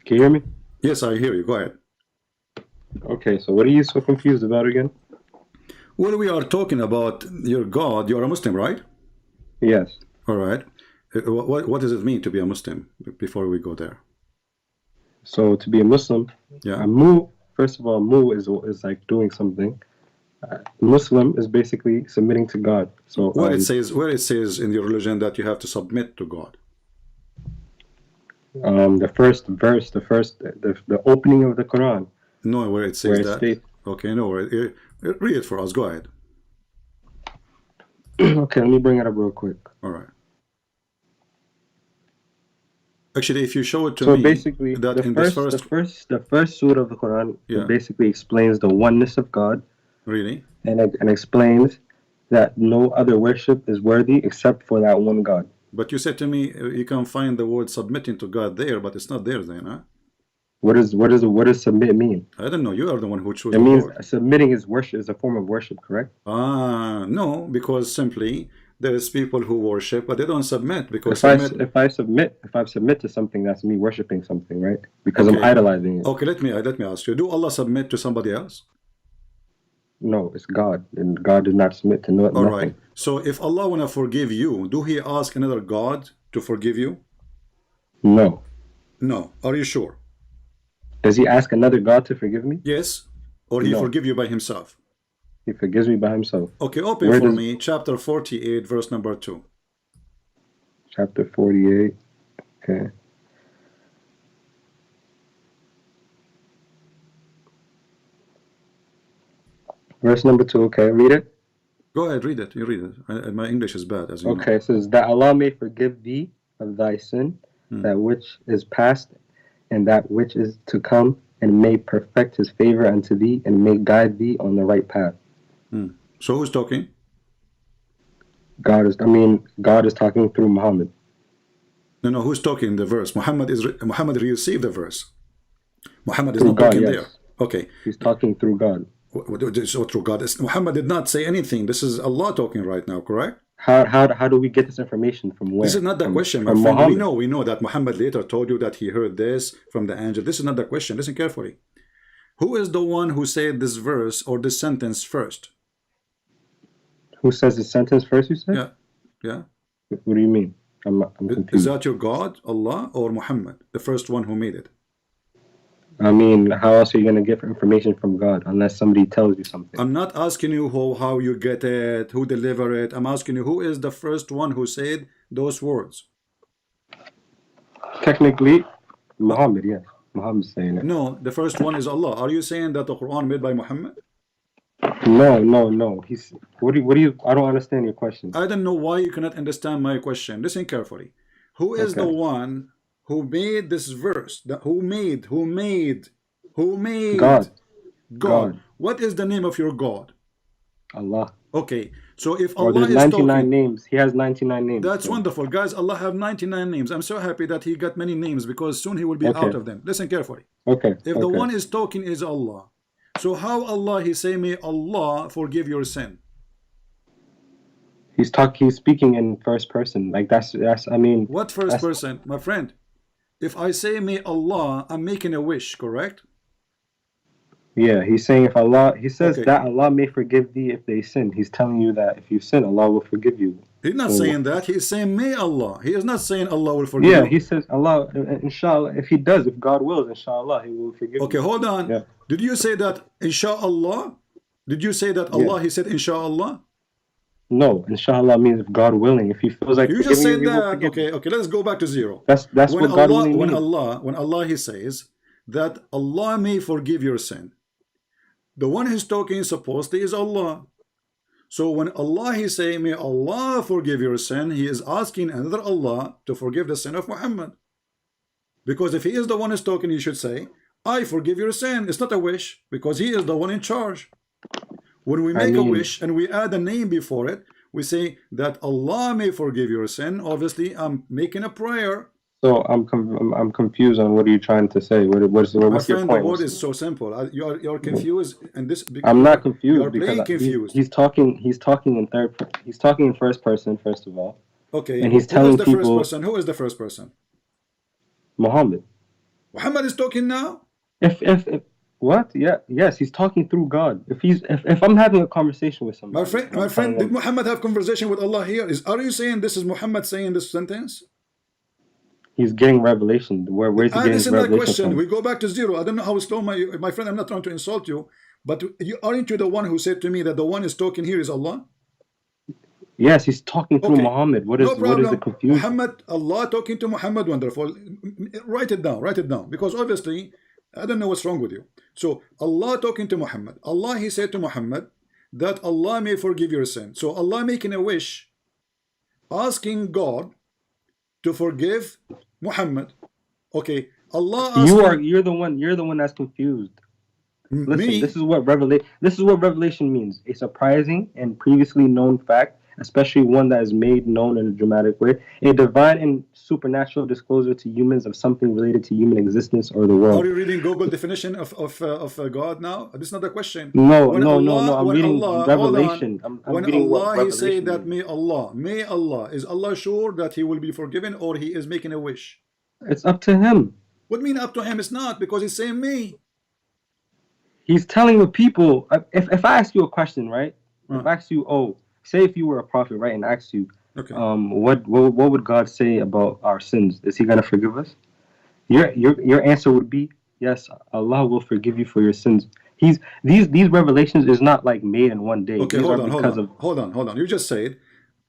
Can you hear me? Yes, I hear you. Go ahead. Okay, so what are you so confused about again? Well, we are talking about your God. You are a Muslim, right? Yes. All right. What does it mean to be a Muslim before we go there? So to be a Muslim, yeah. First of all, mu is like doing something. Muslim is basically submitting to God. So where it says in your religion that you have to submit to God. The first verse, the opening of the Quran. No, where it says that. Okay, no, read it for us. Go ahead. Okay, let me bring it up real quick. All right. Actually, if you show it to me. So basically, that the first surah of the Quran basically explains the oneness of God. Really? And explains that no other worship is worthy except for that one God. But you said to me you can find the word submitting to God there, but it's not there then, huh? What does submit mean? I don't know. You are the one who chose. It means submitting is worship, is a form of worship, correct? No, because simply there is people who worship, but they don't submit because if I submit to something, that's me worshiping something, right? Because I'm idolizing it. Okay, let me ask you: do Allah submit to somebody else? No, it's God, and God does not submit to nothing. All right. So if Allah wanna forgive you, do He ask another God to forgive you? No. No. Are you sure? Does He ask another God to forgive me? Yes. Or He forgive you by Himself? He forgives me by Himself. Okay, open for me chapter 48, verse number 2. Chapter 48. Okay. Verse number 2, okay, read it. Go ahead, read it. You read it. My English is bad, as you know. Okay, it says that Allah may forgive thee of thy sin, that which is past, and that which is to come, and may perfect His favor unto thee, and may guide thee on the right path. So who's talking? God is talking through Muhammad. No, who's talking in the verse? Muhammad received the verse. Muhammad is not talking there. Okay. He's talking through God. So through God. Muhammad did not say anything. This is Allah talking right now, correct? How do we get this information from where? This is not the question, my friend. We know that Muhammad later told you that he heard this from the angel. This is not the question. Listen carefully. Who is the one who said this verse or this sentence first? Who says the sentence first, you said? Yeah. Yeah. What do you mean? I'm Is confused. that your God, Allah, or Muhammad, the first one who made it? I mean, how else are you going to get information from God unless somebody tells you something? I'm not asking you how you get it, who deliver it. I'm asking you who is the first one who said those words? Technically, Muhammad, yes. Muhammad's saying it. No, the first one is Allah. Are you saying that the Quran made by Muhammad? No. What do you, I don't understand your question. I don't know why you cannot understand my question. Listen carefully. Who is the one who made this verse? Who made God. What is the name of your God? Allah. Okay, so if Or Allah there's is 99 talking, names. He has 99 names. that's so. wonderful, guys. Allah have 99 names. I'm so happy that he got many names because soon he will be out of them. Listen carefully. Okay. If the one is talking is Allah, so how Allah he say, may Allah forgive your sin? He's speaking in first person. Like that's I mean. What first person, my friend? If I say may Allah, I'm making a wish, correct? Yeah, he's saying if Allah, he says that Allah may forgive thee if they sin. He's telling you that if you sin, Allah will forgive you. He's not saying that. He's saying may Allah. He is not saying Allah will forgive you. Yeah, he says Allah, inshallah, if he does, if God wills, inshallah, he will forgive you. Okay, hold on. Yeah. Did you say that inshallah? Did you say that Allah, he said inshallah? No, inshallah means if God willing. If he feels like you just said that. Okay, let's go back to zero. That's when what God Allah, willing when means. when Allah he says that Allah may forgive your sin. The one who's talking supposedly is Allah. So when Allah he say may Allah forgive your sin, he is asking another Allah to forgive the sin of Muhammad. Because if he is the one who's talking, he should say, I forgive your sin. It's not a wish because he is the one in charge. When we make a wish and we add a name before it, we say that Allah may forgive your sin. Obviously, I'm making a prayer. So I'm confused on what are you trying to say? What's your point? The word is so simple. You're confused, and this. I'm not confused. You're playing confused. He's talking in third. He's talking in first person first of all. Okay. And he's telling people. First person? Who is the first person? Muhammad. Muhammad is talking now. If what? Yeah. Yes, he's talking through God. If I'm having a conversation with somebody. My friend, did Muhammad have conversation with Allah here? Are you saying this is Muhammad saying this sentence? He's getting revelation. Where's he getting listen revelation to that question. from? We go back to zero. I don't know how slow my friend. I'm not trying to insult you, but aren't you the one who said to me that the one is talking here is Allah? Yes, he's talking through Muhammad. What is the confusion? Muhammad, Allah talking to Muhammad. Wonderful. Write it down. Write it down. Because obviously, I don't know what's wrong with you. So Allah talking to Muhammad. Allah he said to Muhammad that Allah may forgive your sin. So Allah making a wish, asking God to forgive Muhammad. Okay, Allah asking, you're the one that's confused. Listen, me? this is what revelation means. A surprising and previously known fact, especially one that is made known in a dramatic way. A divine and supernatural disclosure to humans of something related to human existence or the world. Are you reading Google definition of God now? This is not a question. No. I'm reading Revelation. When Allah he say that may Allah, is Allah sure that he will be forgiven or he is making a wish? It's up to him. What mean up to him? It's not, because he's saying me. He's telling the people. If I ask you a question, right? If I ask you, say if you were a prophet, right, and asked you, what would God say about our sins? Is he gonna forgive us? Your answer would be yes. Allah will forgive you for your sins. These revelations is not like made in one day. Okay, hold on. You just said,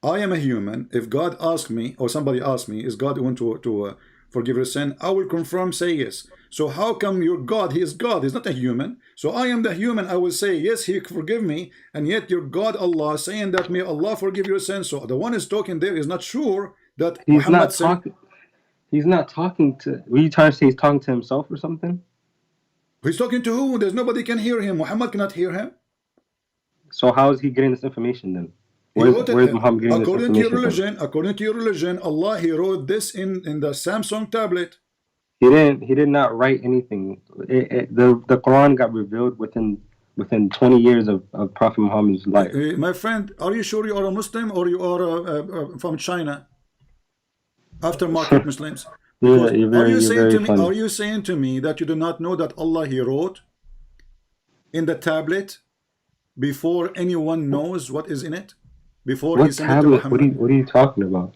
I am a human. If God asked me or somebody asked me, is God going to forgive your sin? I will confirm, say yes. So how come your God, he is God, he's not a human. So I am the human, I will say yes, he forgive me, and yet your God Allah saying that may Allah forgive your sin. So the one is talking there is not sure that Muhammad said. He's not talking to, were you trying to say he's talking to himself or something? He's talking to who? There's nobody can hear him. Muhammad cannot hear him. So how is he getting this information then? Where's Muhammad getting this information According to your religion, Allah he wrote this in the Samsung tablet. He did not write anything. The Quran got revealed within 20 years of Prophet Muhammad's life. My friend, are you sure you are a Muslim or you are from China? Aftermarket Muslims. Are you saying to me that you do not know that Allah he wrote in the tablet before anyone knows what is in it? Before he What sent it to tablet? Muhammad? What are you talking about?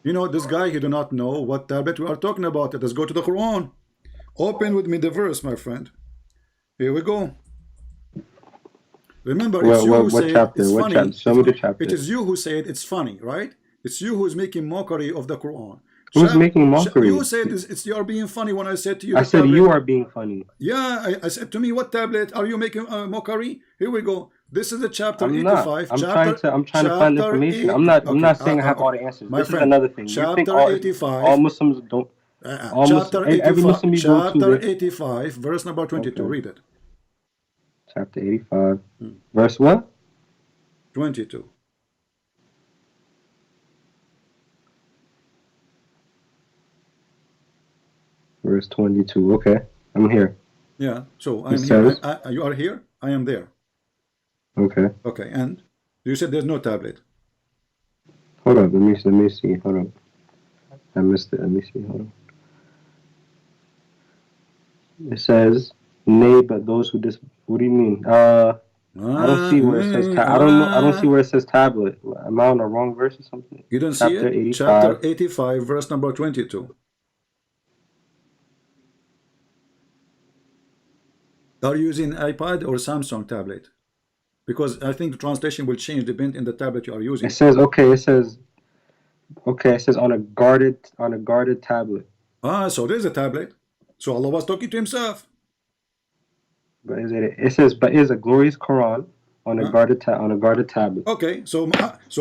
You know, this guy, he do not know what tablet we are talking about. Let us go to the Quran. Open with me the verse, my friend. Here we go. Remember, it's you who What say chapter? it's What funny. chapter? Show me the chapter. It is you who said it's funny, right? It's you who is making mockery of the Quran. Who's making mockery? You said it's you are being funny when I said to you. I said tablet. you are being funny. Yeah, I said to me, what tablet are you making mockery? Here we go. This is the chapter I'm 85. not. I'm trying to find information. I'm not saying I have all the answers. My This friend, is another thing. You think chapter 85. all Muslims don't. Chapter 85. Every Muslim you go to. Chapter 85, verse number 22. Okay. Read it. Chapter 85, verse what? 22. Verse 22. Okay, I'm here. Yeah, so I'm It here. says- You are here. I am there. Okay. Okay, and you said there's no tablet. Hold up. Let me see. Hold up. I missed it. Let me see. Hold on. It says, "Nay, but those who What do you mean? I don't see where it says. I don't know. I don't see where it says tablet. Am I on the wrong verse or something? You don't Chapter see it? 85. Chapter 85, verse number 22. Are you using iPad or Samsung tablet? Because I think the translation will change depending on the tablet you are using. It says okay. It says okay. It says on a guarded tablet. So there's a tablet. So Allah was talking to himself. But it says but is a glorious Quran on a guarded tablet. Okay, so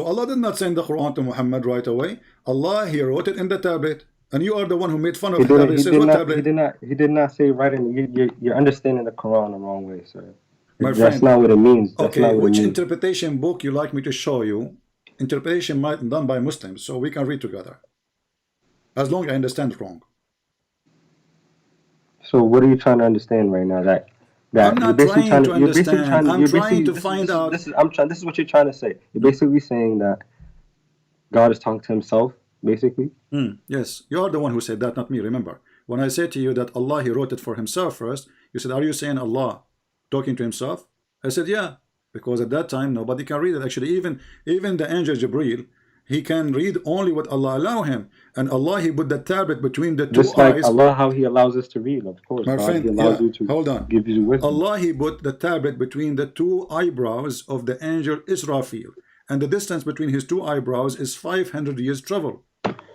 Allah did not send the Quran to Muhammad right away. Allah, he wrote it in the tablet, and you are the one who made fun of the tablet. He did not say right in. You're understanding the Quran the wrong way, sir. My That's friend, not what it means. That's okay, not what which it means. interpretation book you like me to show you? Interpretation might done by Muslims, so we can read together. As long as I understand wrong. So what are you trying to understand right now? That I'm not trying to understand. I'm trying to find out. This is what you're trying to say. You're basically saying that God is talking to himself, basically. Yes, you are the one who said that, not me. Remember, when I said to you that Allah, he wrote it for himself first, you said, are you saying Allah talking to himself? I said, yeah, because at that time nobody can read it. Actually, even the angel Jibreel, he can read only what Allah allow him, and Allah, he put the tablet between the two Just like eyes. Allah, how he allows us to read, of course. My God, friend, he allows yeah, you to hold on. give you wisdom. Allah, he put the tablet between the two eyebrows of the angel Israfil, and the distance between his two eyebrows is 500 years travel.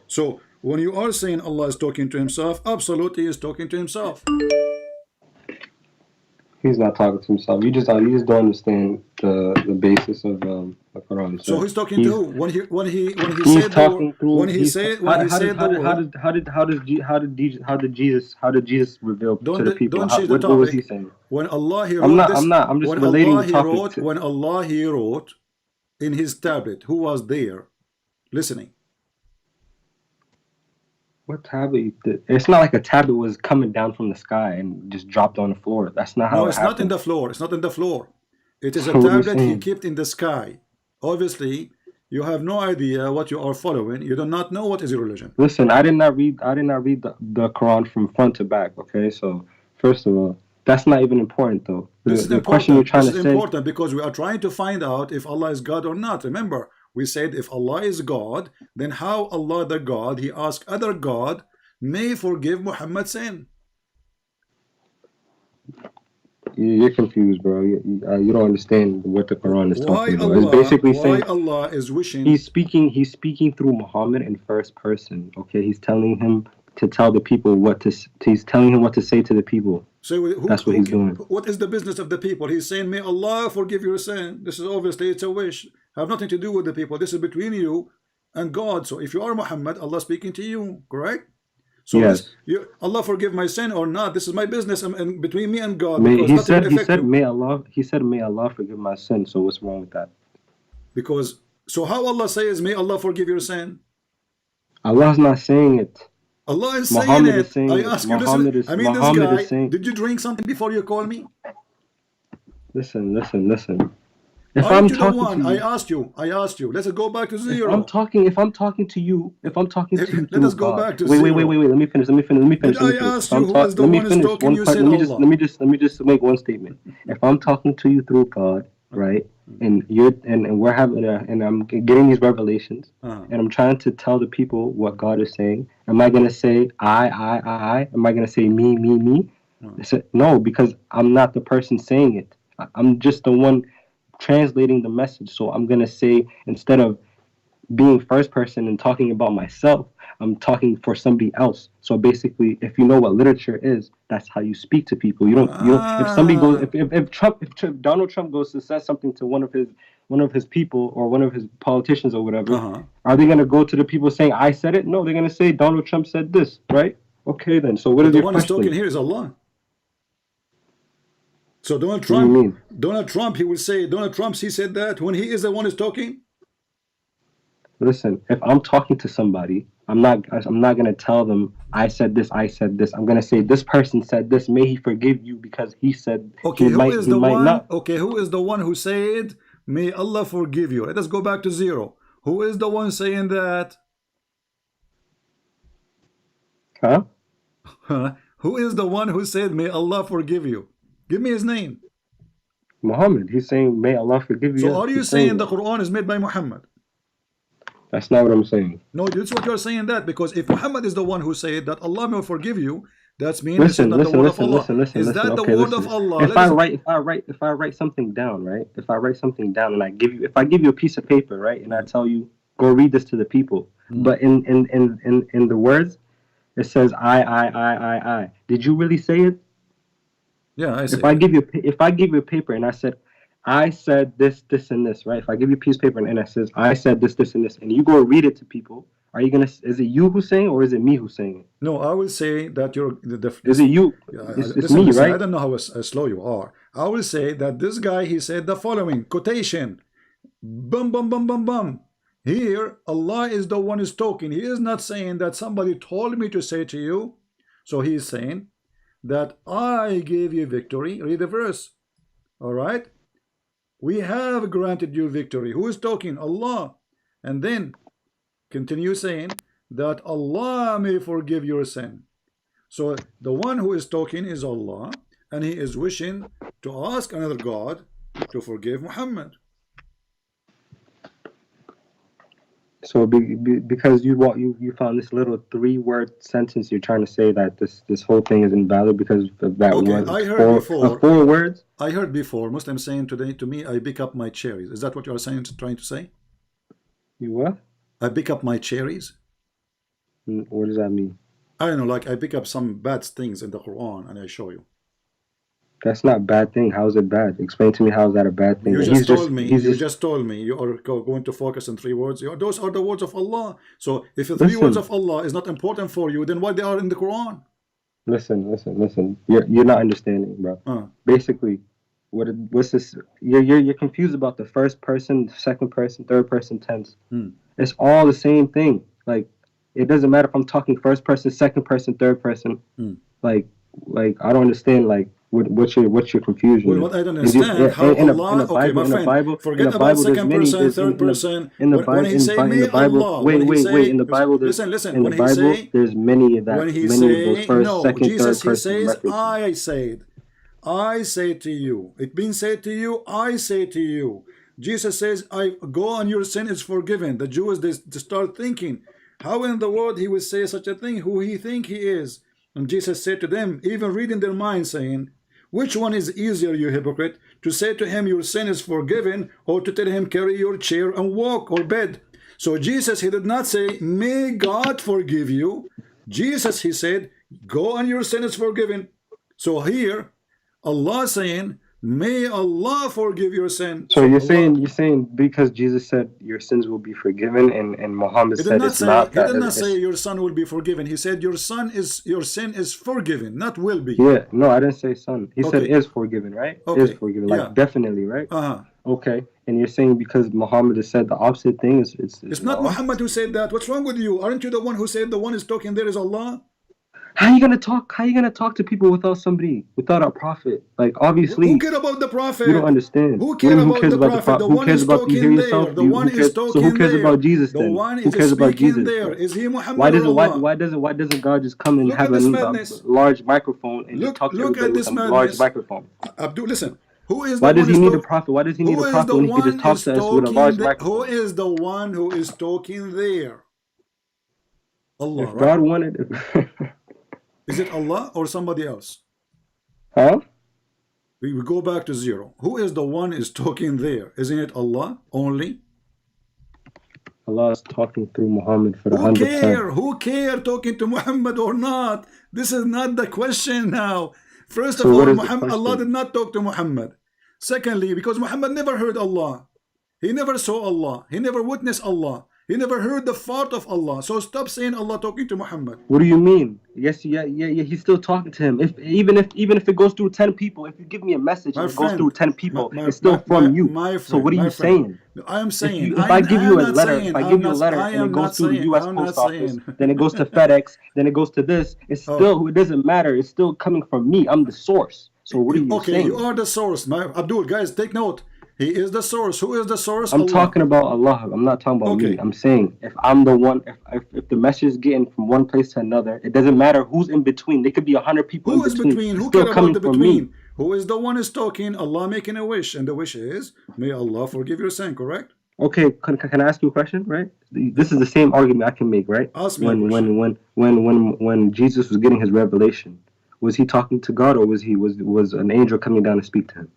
So when you are saying Allah is talking to himself, absolutely he is talking to himself. He's not talking to himself. You just don't understand the basis of the Quran. So he's talking to who? When he He's said talking through. when he said How did Jesus reveal to the people? Don't change the what was he topic. saying? When Allah he wrote I'm just relating the topic. When Allah he wrote in his tablet, who was there listening? What tablet? It's not like a tablet was coming down from the sky and just dropped on the floor. That's not how No, it it's happened. not in the floor. It's not in the floor. It is a So what are you tablet he saying? kept in the sky. Obviously, you have no idea what you are following. You do not know what is your religion. Listen, I did not read the Quran from front to back. Okay, so first of all, that's not even important though. The question you're trying to say. This is important because we are trying to find out if Allah is God or not. Remember, we said if Allah is God, then how Allah the God, he asked other God, may forgive Muhammad's sin. You're confused, bro. You don't understand what the Quran is talking about. Allah, It's basically saying Allah is wishing. He's speaking through Muhammad in first person. Okay, he's telling him to tell the people he's telling him what to say to the people. So that's what he's doing. What is the business of the people? He's saying, may Allah forgive your sin. This is obviously, it's a wish. Have nothing to do with the people. This is between you and God. So if you are Muhammad, Allah speaking to you, correct? So yes. Allah forgive my sin or not, this is my business and between me and God. He said, may Allah forgive my sin. So what's wrong with that? Because, so how Allah says, may Allah forgive your sin? Allah's not saying it. Allah is Muhammad saying it. I ask you, this guy, did you drink something before you call me? Listen. If Aren't I'm you the talking one? to you, I asked you. Let's go back to zero. if I'm talking to you Let through us go God. back to Wait, zero. Let me finish. Did I ask you who is the one who's talking? You said Allah. Let me just make one statement. If I'm talking to you through God, right, and we're having and I'm getting these revelations, and I'm trying to tell the people what God is saying, am I gonna say I? Am I gonna say me? No, because I'm not the person saying it. I'm just the one translating the message. So I'm gonna say, instead of being first person and talking about myself, I'm talking for somebody else. So basically, if you know what literature is, that's how you speak to people. You don't. If somebody goes, if Donald Trump goes to say something to one of his people or one of his politicians or whatever, are they gonna go to the people saying I said it? No, they're gonna say Donald Trump said this, right? Okay, then. So what is the your one who's question? talking here is Allah. So Donald What do you mean? Trump, he will say, Donald Trump, he said that when he is the one who's talking. Listen, if I'm talking to somebody, I'm not gonna tell them I said this. I'm gonna say this person said this. May he forgive you because he said. Okay, who is the one who said, may Allah forgive you? Let us go back to zero. Who is the one saying that? Huh? Who is the one who said, may Allah forgive you? Give me his name. Muhammad. He's saying, may Allah forgive you. So are you saying the Quran is made by Muhammad? That's not what I'm saying. No, that's what you're saying, that because if Muhammad is the one who said that Allah will forgive you, that's mean listen, this is not the word of Allah. Is that the word of Allah? If I write something down, right? If I write something down and I give you a piece of paper, right, and I tell you, go read this to the people, but in the words, it says I. Did you really say it? Yeah, I see. If I give you a paper and I said this, and this, right? If I give you a piece of paper and it says I said this, and this, and you go read it to people, is it you who's saying it or is it me who's saying it? No, I will say that is it you? It's me, right? I don't know how slow you are. I will say that this guy, he said the following quotation. Bum, bum, bum, bum, bum. Here, Allah is the one who's talking. He is not saying that somebody told me to say to you. So he is saying that I gave you victory. Read the verse. All right. We have granted you victory. Who is talking? Allah. And then continue saying that Allah may forgive your sin. So the one who is talking is Allah, and he is wishing to ask another God to forgive Muhammad. So because you found this little 3-word sentence, you're trying to say that this whole thing is invalid because of that one. I heard before. 4 words. I heard before Muslims saying today to me, I pick up my cherries. Is that what you are saying? Trying to say? You what? I pick up my cherries. What does that mean? I don't know. Like I pick up some bad things in the Quran and I show you. That's not a bad thing. How is it bad? Explain to me how is that a bad thing? You just told me. You just told me you are going to focus on 3 words. Those are the words of Allah. So if the 3 words of Allah is not important for you, then why they are in the Quran? Listen. You're not understanding, bro. Basically, what's this? You're confused about the first person, second person, third person tense. It's all the same thing. Like it doesn't matter if I'm talking first person, second person, third person. Like I don't understand. Like. What's your confusion? Well, what I don't understand how Allah. Okay, my friend. Forget about second person, third person. When he say may Allah. Wait. In the Bible, listen. When he say there's many of that. When he say no, Jesus he says I say to you. It been said to you. I say to you. Jesus says I go and your sin is forgiven. The Jews they start thinking, how in the world he would say such a thing? Who he think he is? And Jesus said to them, even reading their mind, saying, which one is easier, you hypocrite, to say to him your sin is forgiven, or to tell him carry your chair and walk or bed? So Jesus, he did not say, may God forgive you. Jesus, he said, go and your sin is forgiven. So here, Allah saying, may Allah forgive your sin. So you're saying because Jesus said your sins will be forgiven, and Muhammad said it's not that. He did not say your son will be forgiven. He said your sin is forgiven, not will be. Yeah, no, I didn't say son. He said is forgiven, right? Is forgiven, like definitely, right? Okay, and you're saying because Muhammad has said the opposite thing it's not Muhammad who said that. What's wrong with you? Aren't you the one who said the one is talking there is Allah? How you gonna talk? How you gonna talk to people without a prophet? Like obviously, Who cares about the prophet? you don't understand. Who cares Who about cares the about prophet? The Who one cares is about you? Hear talking yourself. there. The one is talking So who cares there. about Jesus The then? one Who is cares about speaking Jesus? there. Bro? Is he Muhammad Why or doesn't Allah? why doesn't God just come and Look have at this a madness. large microphone and just talk to Look everybody at with this a large madness. microphone? Abdul, listen. Who is the Why one does he is need a talking? prophet? Why does he need Who a is prophet the when he could just one talk is to us with a talking? large Who microphone? is the one who is talking there? Allah, If right? God wanted, Is it Allah or somebody else? huh? We go back to zero. Who is the one is talking there? Isn't it Allah only? Allah is talking through Muhammad for the Who 100th time. care? Who care talking to Muhammad or not? This is not the question now. First of So what all, is the Muhammad, Allah question? did not talk to Muhammad. Secondly, because Muhammad never heard Allah. He never saw Allah. He never witnessed Allah. He never heard the thought of Allah. So stop saying Allah talking to Muhammad. What do you mean? Yes, yeah. He's still talking to him. Even if it goes through 10 people, if you give me a message My and it goes through friend, 10 people, it's still from you. So what are you saying? I am saying, If I give you a not letter, saying, if I give you a letter I and it am goes not through the saying, U.S. I'm Post not Office, saying. then it goes to FedEx, then it goes to this, it's still, it doesn't matter. It's still coming from me. I'm the source. So what are you Okay, saying? you are the source. Abdul, guys, take note. He is the source. Who is the source? I'm Allah. talking about Allah. I'm not talking about Okay. me. I'm saying if I'm the one, if the message is getting from one place to another, it doesn't matter who's in between. There could be 100 people Who in is between. between? It's Who still care about coming the from between? me. Who is the one is talking? Allah making a wish, and the wish is, may Allah forgive your sin, correct? Okay, can I ask you a question? Right, this is the same argument I can make. Right, Ask me a question. when Jesus was getting his revelation, was he talking to God or was an angel coming down to speak to him?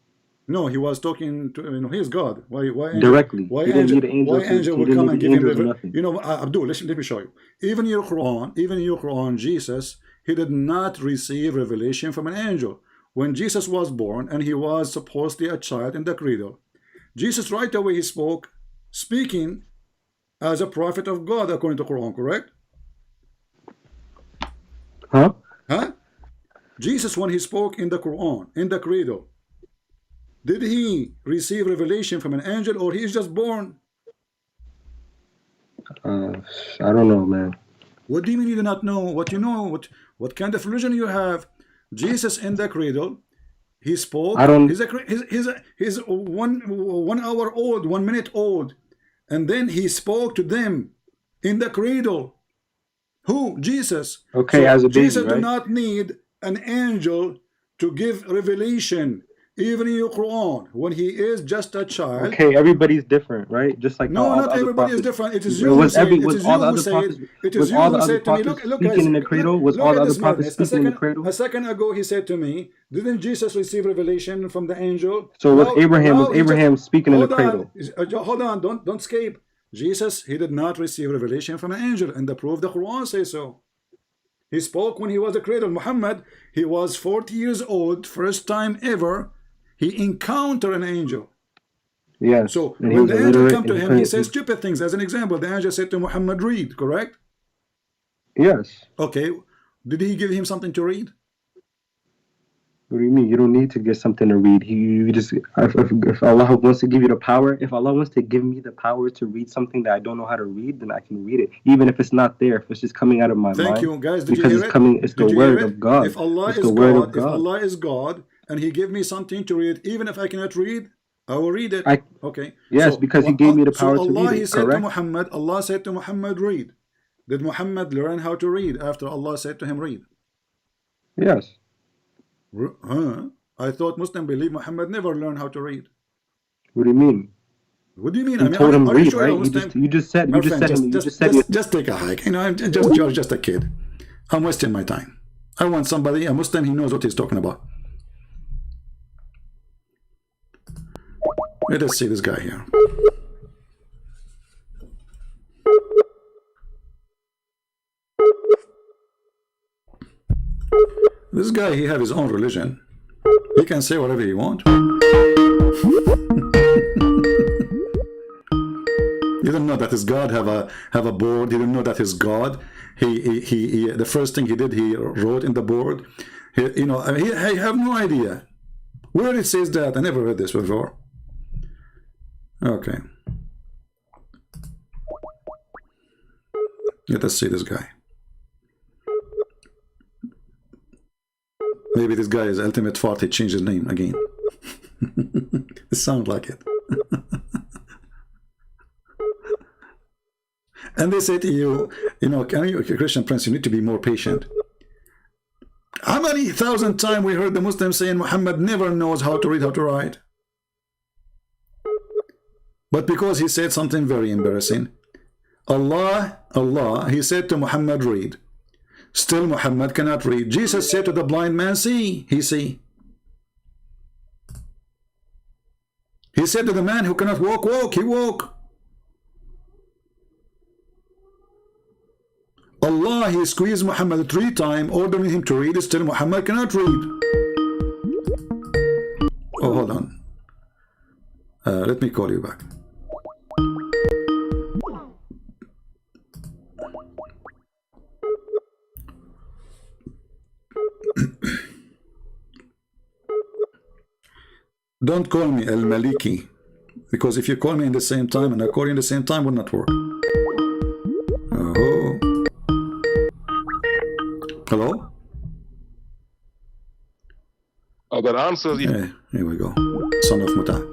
No, he was talking to, he is God. Why angel? Directly. Why He didn't angel? need an angel. Why angel He will didn't come need and the give him angels or nothing. You know, Abdul, listen, let me show you. Even in your Quran, Jesus, he did not receive revelation from an angel. When Jesus was born and he was supposedly a child in the cradle, Jesus right away he spoke, speaking as a prophet of God according to Quran, correct? Huh? Huh? Jesus, when he spoke in the Quran, in the cradle, did he receive revelation from an angel or he is just born? I don't know, man. What do you mean you do not know? What you know? What kind of religion you have? Jesus in the cradle, he spoke. I don't. He's 1 hour old, 1 minute old, and then he spoke to them in the cradle. Who? Jesus. Okay, so as a baby, Jesus right? do not need an angel to give revelation. Even in your Quran, when he is just a child. Okay, everybody's different, right? Just like no, all not the other everybody prophets. is different. It is you who said. It is you who said. It is you who said to me. Look, speaking guys. in the cradle? Was Look all at the other this prophets madness. speaking in the cradle? A second ago, he said to me, "Didn't Jesus receive revelation from the angel?" So was Abraham speaking in the cradle? Hold on, don't escape. Jesus, he did not receive revelation from an angel, and the proof the Quran says so. He spoke when he was a cradle. Muhammad, he was 40 years old, first time ever, he encountered an angel. Yes. So when the angel come to him, he says stupid things. As an example, the angel said to Muhammad, read, correct? Yes. Okay. Did he give him something to read? What do you mean? You don't need to get something to read. You just if Allah wants to give you the power, if Allah wants to give me the power to read something that I don't know how to read, then I can read it, even if it's not there. If it's just coming out of my mind. Thank you, guys. Did because you hear it's coming. It's the word of God. If Allah it's is the word God, of God. if Allah is God, and He gave me something to read, even if I cannot read, I will read it. Okay. Yes, so, because He gave me the power to read it. He said to Muhammad. Allah said to Muhammad, read. Did Muhammad learn how to read after Allah said to him, read? Yes. Huh? I thought Muslims believe Muhammad never learned how to read. What do you mean? What do you mean? You told him read, right? You just said just take a hike. You know, you're just a kid. I'm wasting my time. I want somebody, a Muslim, he knows what he's talking about. Let us see this guy here. This guy, he have his own religion. He can say whatever he wants. You don't know that his God have a board. You don't know that his God. He the first thing he did, he wrote in the board. I have no idea where it says that. I never read this before. Okay, let us see this guy. Maybe this guy is Ultimate Fart. He changed his name again. It sounds like it. And they say to you, you know, can you, Christian Prince, you need to be more patient. How many thousand times we heard the Muslims saying Muhammad never knows how to read, how to write? But because he said something very embarrassing, Allah, he said to Muhammad, read. Still Muhammad cannot read. Jesus said to the blind man, see, he see. He said to the man who cannot walk, walk, he walk. Allah, he squeezed Muhammad 3 times, ordering him to read. Still Muhammad cannot read. Oh, hold on. Let me call you back. Don't call me El Maliki, because if you call me in the same time and I call you in the same time, it will not work. Oh. Hello? I got answers. Yeah, here we go. Son of Muta.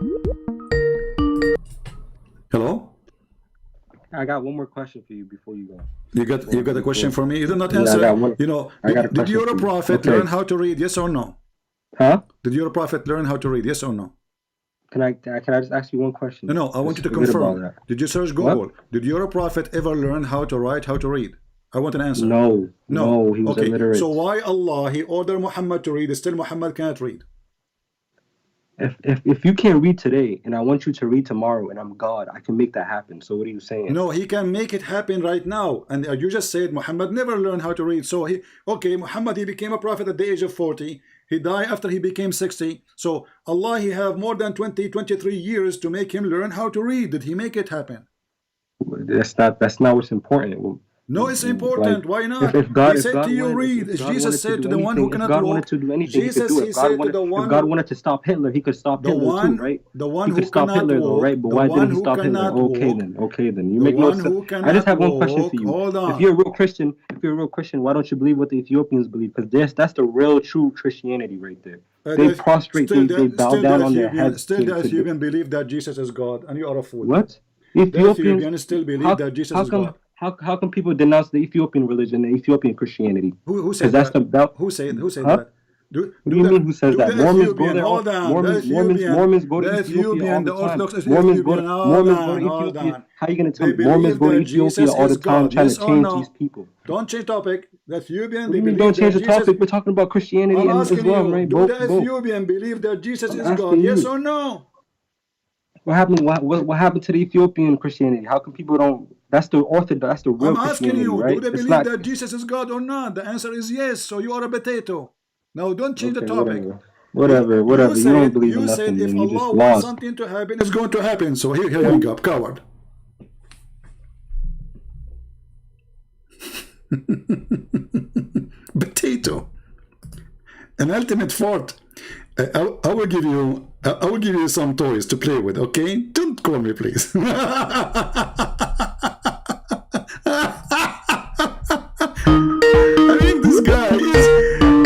Hello? I got one more question for you before you go. You got a question for me? You did not answer. You know, did your prophet learn how to read? Yes or no? Huh? Did your prophet learn how to read? Yes or no? Can I just ask you one question? No, I want you to confirm. Did you search Google? What? Did your prophet ever learn how to write, how to read? I want an answer. No, he was illiterate. So why Allah, he ordered Muhammad to read, still Muhammad can't read? If you can't read today and I want you to read tomorrow and I'm God, I can make that happen. So what are you saying? No, he can make it happen right now. And you just said Muhammad never learned how to read. So Muhammad, he became a prophet at the age of 40. He died after he became 60. So Allah, he have more than 23 years to make him learn how to read. Did he make it happen? That's not what's important. No, it's important. Why not? If God, he said to you, read. Jesus said to the one who cannot walk. If God wanted to do anything, Jesus, he could do it. If God wanted to stop Hitler, he could stop Hitler too, right? The one he could who stop cannot Hitler, walk, though, right? But why didn't he stop Hitler? Okay, then. You make no sense. I just have one question for you. Hold on. If you're a real Christian, why don't you believe what the Ethiopians believe? Because that's the real, true Christianity right there. They prostrate, they bow down on their heads. Still, the Ethiopian believe that Jesus is God, and you are a fool. What? Ethiopians still believe that Jesus is God. How can people denounce the Ethiopian religion, the Ethiopian Christianity? Who said that? Who said that? What do you mean who says that? Mormons go there. Mormons go to Ethiopia all the time. Mormons go to Ethiopia. How are you going to tell me Mormons go to Ethiopia all the time trying to change these people? Don't change topic. The Ethiopian, what do you mean don't change the topic? We're talking about Christianity and Islam, right? Do the Ethiopian believe that Jesus is God? Yes or no? What happened? What happened to the Ethiopian Christianity? How come people don't? That's the Orthodox. That's the real Christianity, right? Do they believe that Jesus is God or not? The answer is yes. So you are a potato. Now don't change the topic. Whatever. You don't believe in nothing. You said if Allah wants something to happen, it's going to happen. So here you go, coward. Potato. An ultimate fort. I will give you some toys to play with, okay? Don't call me, please. I mean, this guy is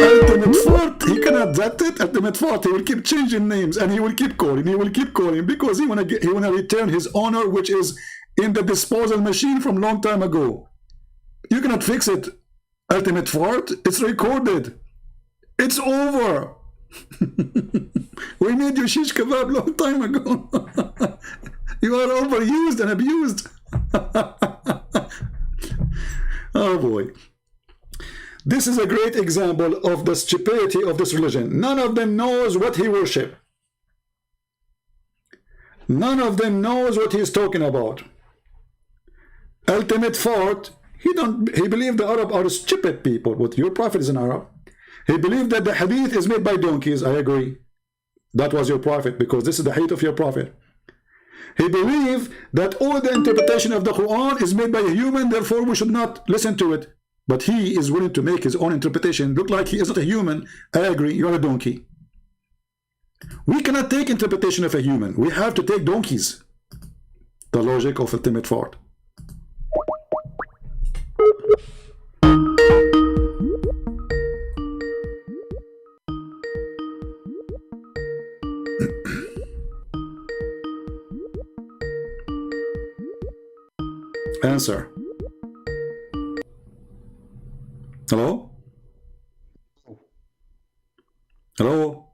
ultimate fort. He cannot that it. Ultimate fort. He will keep changing names and he will keep calling. He will keep calling because he wanna return his honor, which is in the disposal machine from long time ago. You cannot fix it, ultimate fort. It's recorded. It's over. We made you shish kebab long time ago. You are overused and abused. Oh boy. This is a great example of the stupidity of this religion. None of them knows what he worship. None of them knows what he's talking about. Ultimate fort, he believed the Arab are stupid people. But your prophet is an Arab. He believed that the hadith is made by donkeys. I agree. That was your prophet, because this is the hadith of your prophet. He believed that all the interpretation of the Quran is made by a human, therefore we should not listen to it. But he is willing to make his own interpretation. Look like he is not a human. I agree, you are a donkey. We cannot take interpretation of a human. We have to take donkeys. The logic of ultimate fort. Answer. Hello? Hello?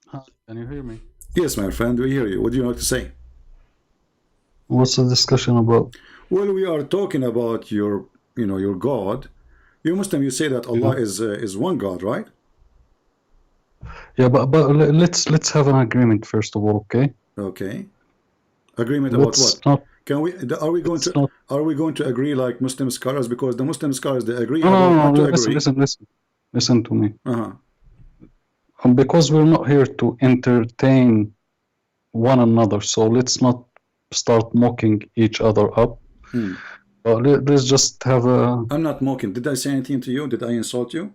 Hi, can you hear me? Yes, my friend, we hear you. What do you like to say? What's the discussion about? Well, we are talking about your, your God. You Muslim, you say that Allah is one God, right? Yeah, but let's have an agreement first of all, okay? Okay. Agreement about what? Can we? Are we going to agree like Muslim scholars? Because the Muslim scholars they agree about not to agree. Listen to me. Uh-huh. Because we're not here to entertain one another, so let's not start mocking each other up. Let's just have a. I'm not mocking. Did I say anything to you? Did I insult you?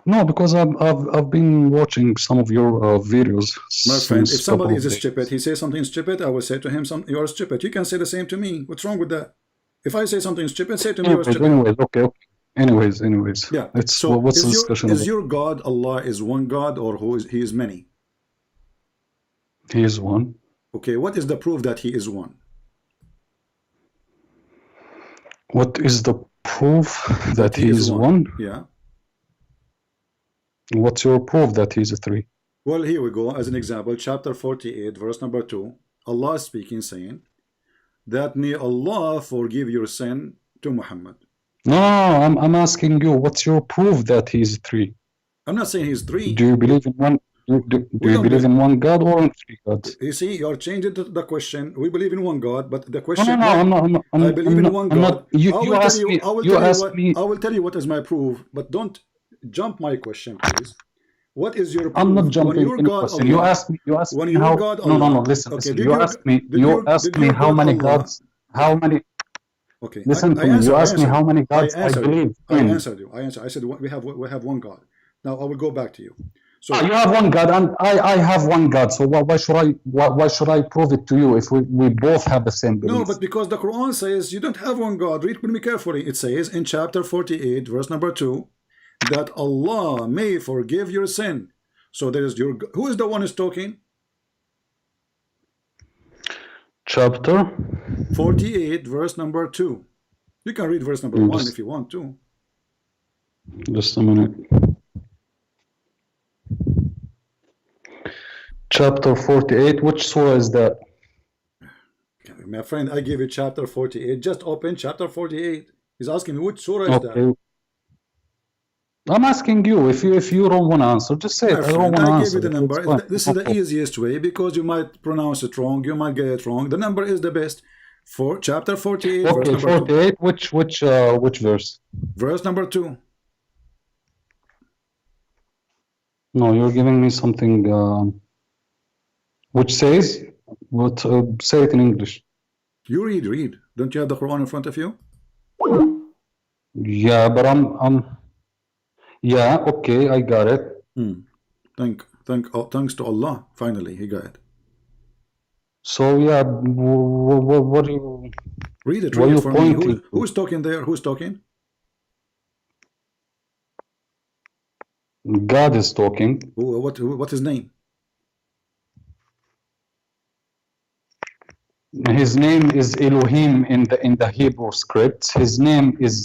No, because I've been watching some of your videos. My friend, if somebody is stupid, he says something stupid, I will say to him, "You are stupid." You can say the same to me. What's wrong with that? If I say something stupid, say to me, "You are stupid." Anyways, okay. Anyways. Yeah. So what's the discussion is your God Allah is one God or he is many? He is one. Okay. What is the proof that he is one? What is the proof that he is one? Yeah. What's your proof that he's a three? Well, here we go. As an example, chapter 48, verse number 2. Allah is speaking, saying that may Allah forgive your sin to Muhammad. No, I'm asking you, what's your proof that he's three? I'm not saying he's three. Do you believe in one? Do you believe in one God or in three gods? You see, you're changing the question. We believe in one God, but the question. No, I'm not. I believe in one God. You asked me. I will tell you what is my proof, but don't jump my question, please. What is your proof? I'm not jumping in question. You asked me how. No. Listen. You asked me how many gods. How many? Okay. Listen to me. You asked me how many gods I believe in. I answered you. I said we have one God. Now I will go back to you. So you have one God and I have one God. So why should I prove it to you if we both have the same belief? No, but because the Quran says you don't have one God. Read with me carefully. It says in chapter 48, verse number 2, that Allah may forgive your sin. So there is who is the one who's talking? Chapter 48, verse number 2. You can read verse number 1 if you want to. Just a minute. Chapter 48, which surah is that? My friend, I give you chapter 48. Just open chapter 48. He's asking me which surah is that. I'm asking you. If you don't want to answer, just say it. I don't want to answer. I gave you the number. This is the easiest way because you might pronounce it wrong. You might get it wrong. The number is the best. For chapter 48. Okay, verse number 48. 2. Which verse? Verse number 2. No, you're giving me something. Which says what? Say it in English. You read. Don't you have the Quran in front of you? Yeah, but I'm. Yeah, okay, I got it. Thanks to Allah. Finally, he got it. So yeah, what do you read it? Read it for me. Who's talking there? Who's talking? God is talking. What's his name? His name is Elohim in the Hebrew script. His name is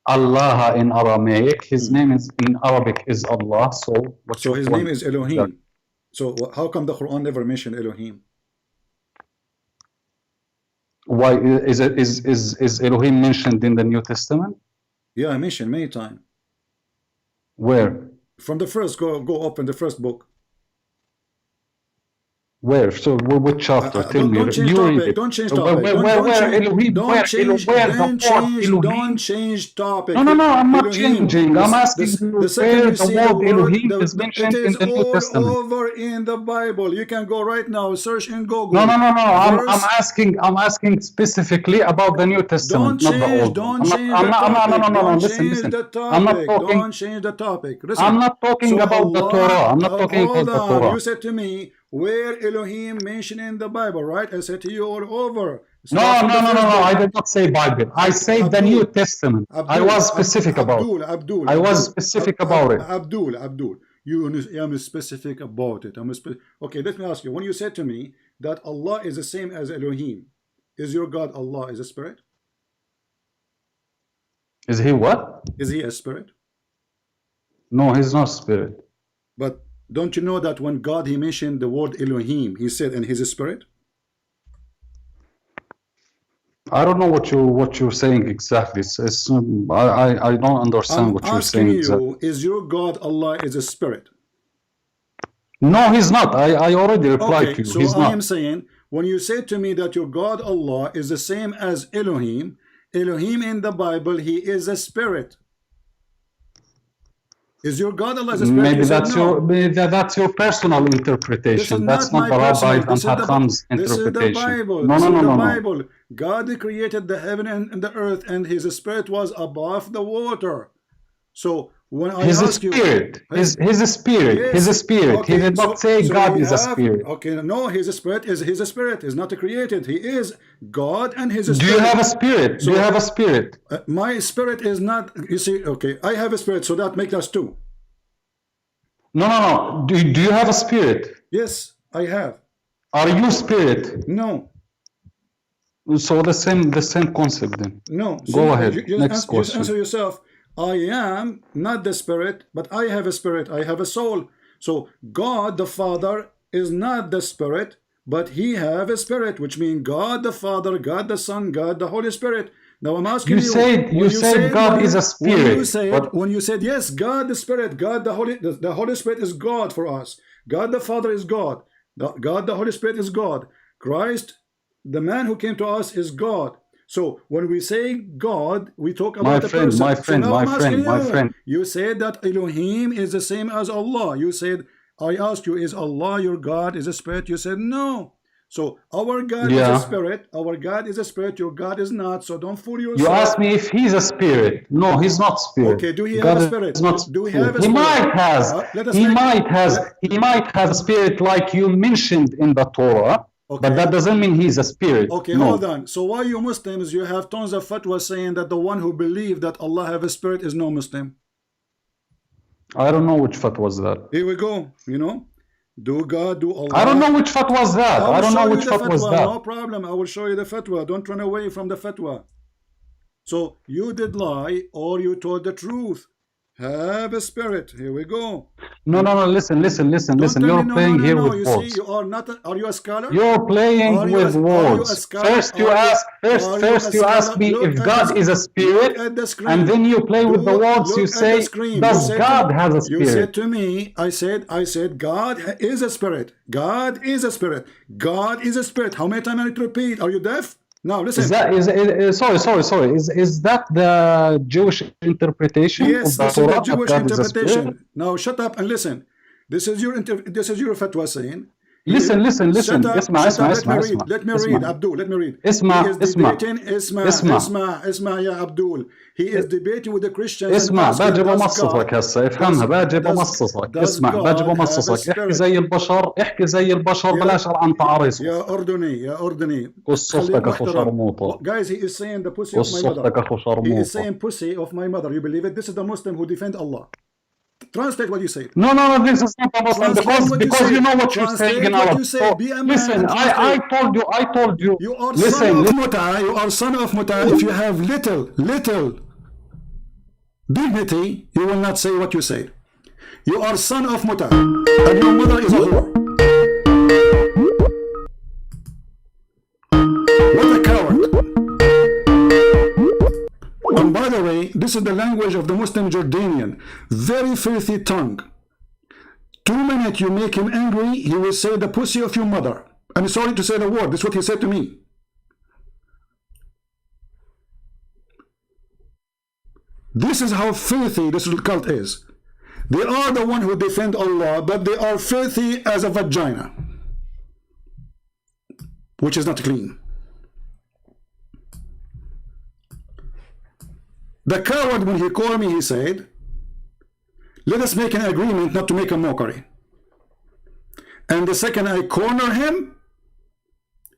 Allah in Aramaic. His name is in Arabic is Allah. So his name is Elohim. So how come the Quran never mentioned Elohim? Why is Elohim mentioned in the New Testament? Yeah, I mentioned many times. Where? From the first, go open the first book. Where? So which chapter? Tell me. Don't change topic. Don't change topic. Don't change topic. No, I'm not changing. I'm asking you where the word Elohim is mentioned in the New Testament. It is all over in the Bible. You can go right now, search in Google. No. I'm asking specifically about the New Testament, not the Old. Don't change the topic. No. Listen. I'm not talking. Don't change the topic. Listen. I'm not talking about the Torah. I'm not talking about the Torah. You said to me, where Elohim mentioned in the Bible, right? I said to you all over. No. I did not say Bible. I say the New Testament. I was specific about it. I was specific about it. Abdul. I'm specific about it. Okay, let me ask you. When you said to me that Allah is the same as Elohim, is your God Allah is a spirit? Is he what? Is he a spirit? No, he's not spirit. But don't you know that when God he mentioned the word Elohim, he said, and he's a spirit? I don't know what you're saying exactly. I don't understand what you're saying exactly. Is your God Allah is a spirit? No, he's not. I already replied to you. So He's I not. am saying, when you say to me that your God Allah is the same as Elohim, Elohim in the Bible, he is a spirit. Is your God Allah is a spirit? Maybe that's your personal interpretation. That's not the Rabbi and Hakam's interpretation. This is the Bible. No. Bible. God created the heaven and the earth, and his spirit was above the water. So when I ask you, his spirit, yes, his spirit. Okay, he did not say God is a spirit. Okay, no, his spirit is not created. He is God and his spirit. Do you have a spirit? Do you have a spirit? My spirit is not. You see, okay, I have a spirit, so that makes us two. No. Do you have a spirit? Yes, I have. Are you spirit? No. So the same concept then. No. Go ahead. Next question. Just answer yourself. I am not the spirit, but I have a spirit. I have a soul. So God the Father is not the spirit, but he have a spirit, which means God the Father, God the Son, God the Holy Spirit. Now I'm asking you. You said God is a spirit. When you said yes, God the Spirit, God the Holy Spirit is God for us. God the Father is God. God the Holy Spirit is God. Christ, the man who came to us, is God. So when we say God, we talk about the person. My friend. You said that Elohim is the same as Allah. You said, I asked you, is Allah your God, is a spirit? You said no. So our God is a spirit. Our God is a spirit. Your God is not. So don't fool yourself. You asked me if he's a spirit. No, he's not spirit. Okay, do he have a spirit? Do we have a spirit? He might have. He might have a spirit like you mentioned in the Torah. Okay. But that doesn't mean he's a spirit. Okay, hold on. So why you Muslims, you have tons of fatwas saying that the one who believes that Allah have a spirit is no Muslim? I don't know which fatwa was that. Here we go. You know, do God, do Allah. I don't know which fatwa was that. I don't know which fatwa was that. No problem. I will show you the fatwa. Don't run away from the fatwa. So you did lie or you told the truth. Have a spirit. Here we go. No. Listen. You're playing here with words. See, you are not. Are you a scholar? You're playing with words. First you ask me if God is a spirit, and then you play with the words. You say, does God has a spirit? You said to me, I said, God is a spirit. God is a spirit. God is a spirit. How many times I need to repeat? Are you deaf? Now listen. Sorry. Is that the Jewish interpretation? Yes, this is the Jewish interpretation. Now shut up and listen. This is your fatwa saying. Listen. Let me read, Abdul. Let me read. اسمع يا Abdul. He is debating with the Christians. اسمع باجي بمصصك هسه افهمها باجي بمصصك اسمع باجي بمصصك احكي زي البشر بلاش عن تعريص يا أردني قصتك اخو شرموطه. Guys, he is saying the pussy of my mother. He is saying pussy of my mother. You believe it? This is the Muslim who defend Allah. Translate what you say. No, this is not a Muslim because you know what you're saying in Arabic. So, listen, I told you. You are son of Muta. You are son of Muta. If you have little dignity, you will not say what you say. You are son of Muta, and your mother is a whore. What a coward. And by the way, this is the language of the Muslim Jordanian. Very filthy tongue. 2 minutes you make him angry, he will say the pussy of your mother. I'm sorry to say the word. This is what he said to me. This is how filthy this cult is. They are the one who defend Allah, but they are filthy as a vagina, which is not clean. The coward, when he called me, he said, let us make an agreement not to make a mockery. And the second I corner him,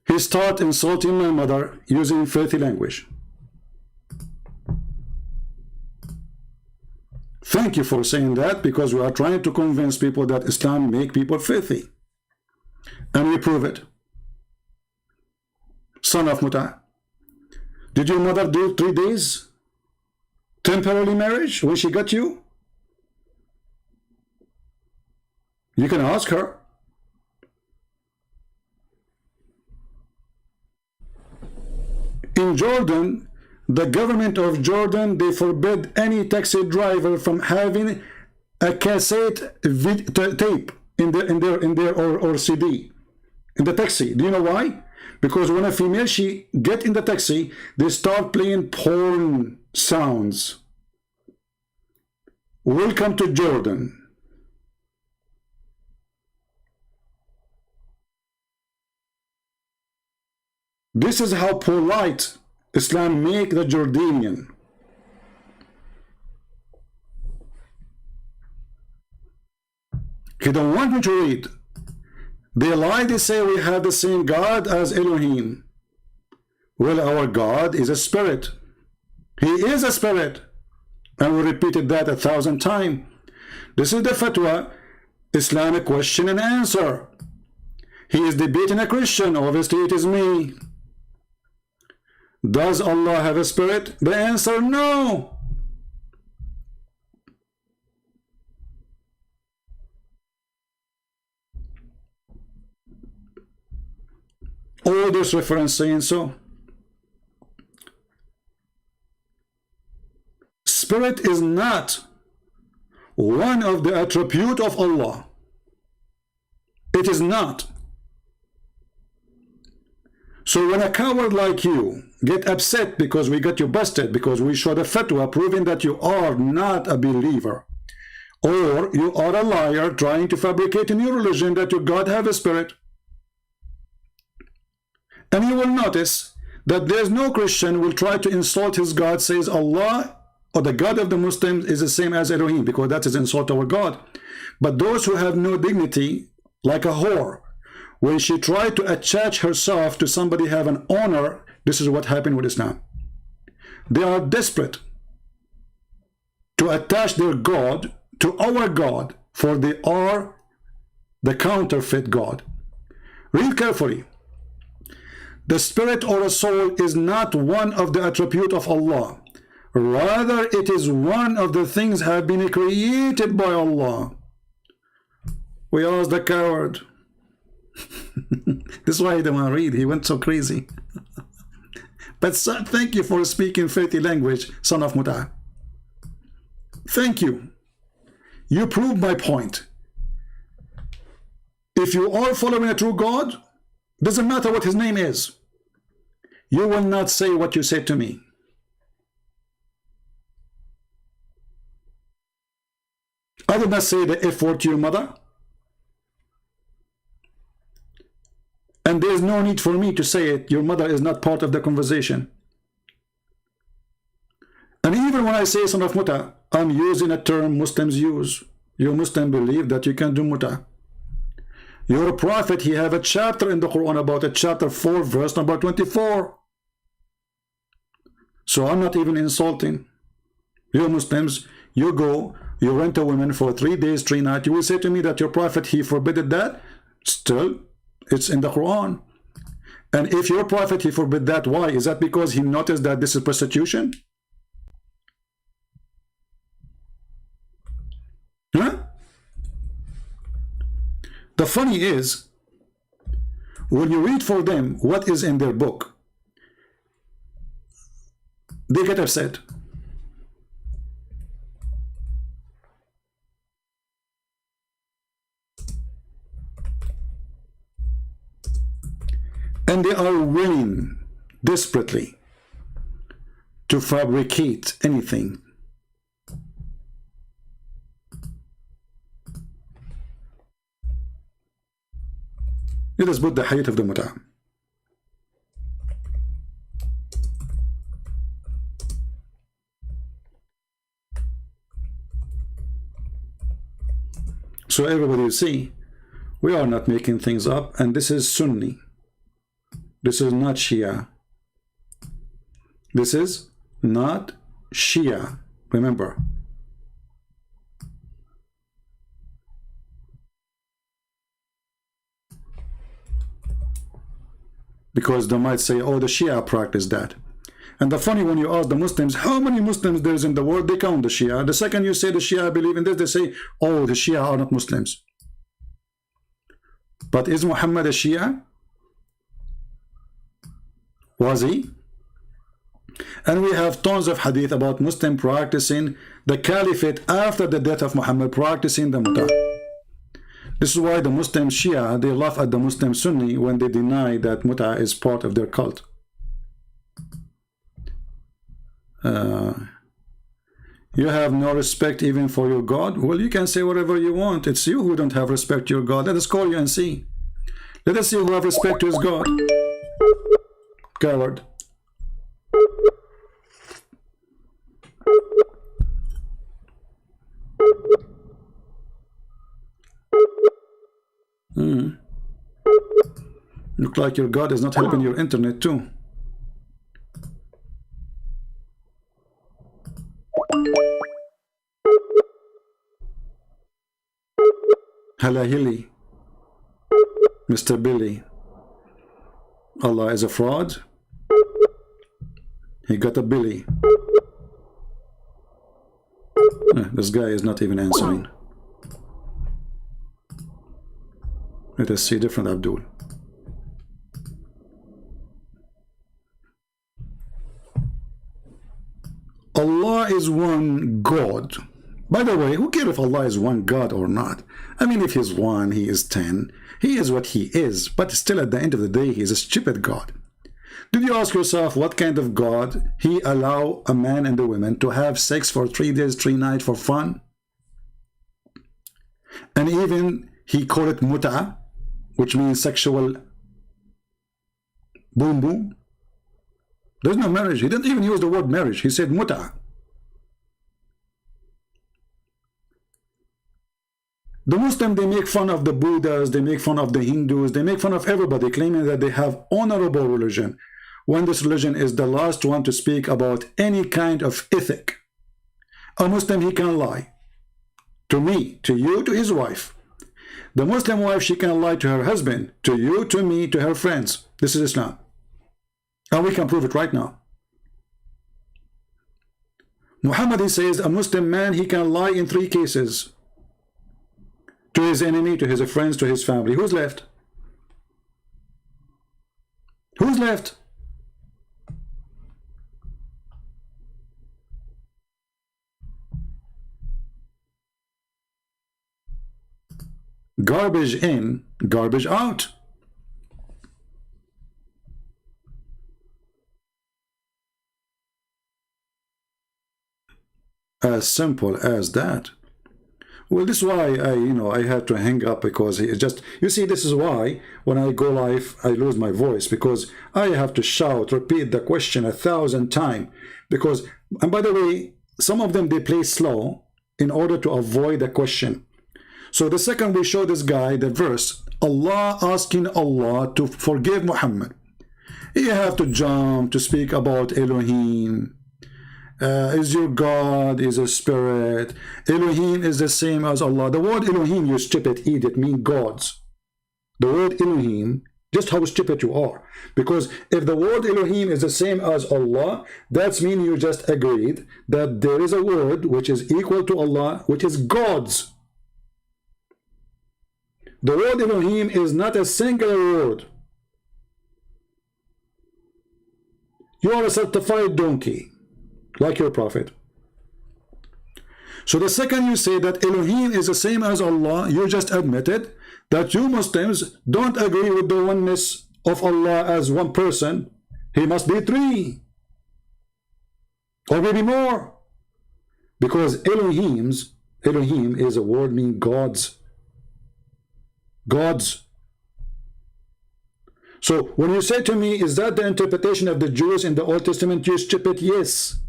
he started insulting my mother using filthy language. Thank you for saying that, because we are trying to convince people that Islam make people filthy. And we prove it. son of Muta? Did your mother do 3 days temporary marriage when she got you? You can ask her. In Jordan, the government of Jordan, they forbid any taxi driver from having a cassette tape in their or CD in the taxi. Do you know why? Because when a female she get in the taxi, they start playing porn sounds. Welcome to Jordan. This is how polite Islam make the Jordanian. You don't want me to read. They lie, they say we have the same God as Elohim. Well, our God is a spirit. He is a spirit. And we repeated that 1,000 times. This is the fatwa, Islamic question and answer. He is debating a Christian. Obviously, it is me. Does Allah have a spirit? The answer, no. All this reference saying so. Spirit is not one of the attributes of Allah. It is not. So when a coward like you get upset because we got you busted, because we showed a fatwa proving that you are not a believer, or you are a liar trying to fabricate a new religion that your God have a spirit, and you will notice that there's no Christian will try to insult his God, says Allah or the God of the Muslims is the same as Elohim, because that is insult to our God. But those who have no dignity, like a whore, when she tried to attach herself to somebody have an honor, this is what happened with Islam. They are desperate to attach their God to our God, for they are the counterfeit God. Read carefully. The spirit or a soul is not one of the attributes of Allah. Rather, it is one of the things have been created by Allah. We asked the coward. This is why he didn't want to read. He went so crazy. But thank you for speaking filthy language, son of Muta. Thank you. You proved my point. If you are following a true God, doesn't matter what his name is, you will not say what you said to me. I did not say the F word to your mother. And there is no need for me to say it. Your mother is not part of the conversation. And even when I say son of Muta, I'm using a term Muslims use. You Muslim believe that you can do Muta. Your prophet, he have a chapter in the Quran about it, chapter 4, verse number 24. So I'm not even insulting. You Muslims, you go, you rent a woman for 3 days, 3 nights. You will say to me that your prophet, he forbidden that? Still, it's in the Quran. And if your prophet, he forbid that, why? Is that because he noticed that this is prostitution? Huh? The funny is, when you read for them what is in their book, they get upset. And they are willing desperately to fabricate anything. Let us put the hadith of the Muta. So everybody will see, we are not making things up, and this is Sunni. This is not Shia. This is not Shia. Remember. because they might say, oh, the Shia practice that. And the funny, when you ask the Muslims, how many Muslims there is in the world, they count the Shia. The second you say the Shia believe in this, they say, oh, the Shia are not Muslims. But is Muhammad a Shia? Was he? And we have tons of hadith about Muslim practicing the caliphate after the death of Muhammad, practicing the Mut'ah. This is why the Muslim Shia, they laugh at the Muslim Sunni when they deny that Mut'ah is part of their cult. You have no respect even for your God? Well, you can say whatever you want. It's you who don't have respect to your God. Let us call you and see. Let us see who have respect to his God. Coward. Look like your God is not helping your internet too. Halahili, Mr. Billy. Allah is a fraud. He got a Billy. This guy is not even answering. Let us see different Abdul. Allah is one God. By the way, who cares if Allah is one God or not? I mean, if he's one, he is 10. He is what he is, but still at the end of the day, he is a stupid God. Did you ask yourself what kind of God he allow a man and a woman to have sex for 3 days, 3 nights for fun? And even he called it mut'ah, which means sexual boom boom. There's no marriage. He didn't even use the word marriage. He said mut'ah. The Muslims, they make fun of the Buddhas, they make fun of the Hindus, they make fun of everybody, claiming that they have honorable religion, when this religion is the last one to speak about any kind of ethic. A Muslim, he can lie. To me, to you, to his wife. The Muslim wife, she can lie to her husband, to you, to me, to her friends. This is Islam. And we can prove it right now. Muhammad, he says, a Muslim man, he can lie in 3 cases. To his enemy, to his friends, to his family. Who's left? Who's left? Garbage in, garbage out. As simple as that. Well, this is why I had to hang up, because it just, you see, this is why when I go live, I lose my voice, because I have to shout, repeat the question 1,000 times. Because, and by the way, some of them, they play slow in order to avoid the question. So the second we show this guy the verse, Allah asking Allah to forgive Muhammad, you have to jump to speak about Elohim. Is your God is a spirit. Elohim is the same as Allah. The word Elohim, you stupid idiot, means gods. The word Elohim, just how stupid you are. Because if the word Elohim is the same as Allah, that means you just agreed that there is a word which is equal to Allah, which is gods. The word Elohim is not a singular word. You are a certified donkey, like your prophet. So the second you say that Elohim is the same as Allah, you just admitted that you Muslims don't agree with the oneness of Allah as one person. He must be 3 or maybe more, because Elohim is a word meaning gods. Gods. So when you say to me, is that the interpretation of the Jews in the Old Testament, you stupid? Yes.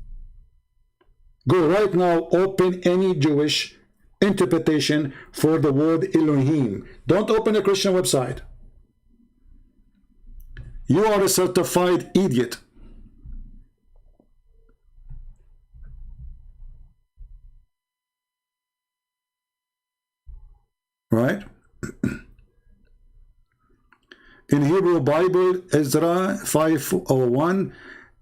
Go right now, open any Jewish interpretation for the word Elohim. Don't open a Christian website. You are a certified idiot. Right? In Hebrew Bible, Ezra 5:01,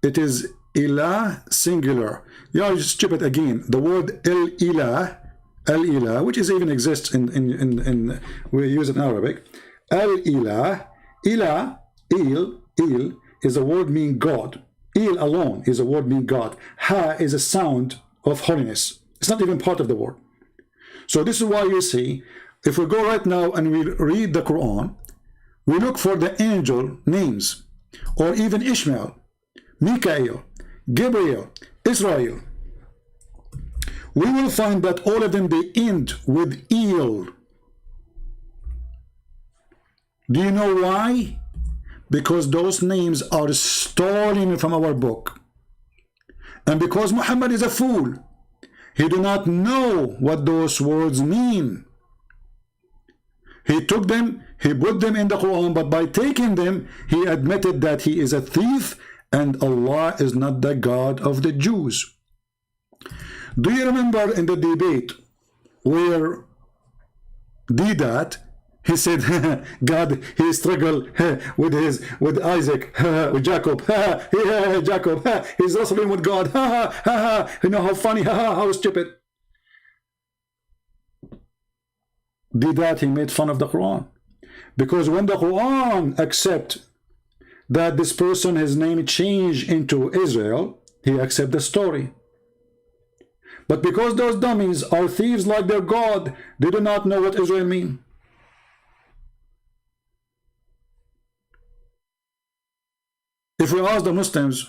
it is ilah singular. Yeah, just skip it again. The word el ilah, which is even exists in we use it in Arabic. El ilah, il is a word meaning God. Il alone is a word meaning God. Ha is a sound of holiness. It's not even part of the word. So this is why you see, if we go right now and we read the Quran, we look for the angel names, or even Ishmael, Mikael, Gabriel, Israel. We will find that all of them, they end with il. Do you know why? Because those names are stolen from our book. And because Muhammad is a fool, he do not know what those words mean. He took them, he put them in the Quran, but by taking them, he admitted that he is a thief and Allah is not the God of the Jews. Do you remember in the debate where TiT, he said, God, he struggled with Isaac, with Jacob, Jacob, he's wrestling with God, you know how funny, how stupid. TiT, he made fun of the Quran. Because when the Quran accept that this person, his name changed into Israel, he accept the story. But because those dummies are thieves like their God, they do not know what Israel means. If we ask the Muslims,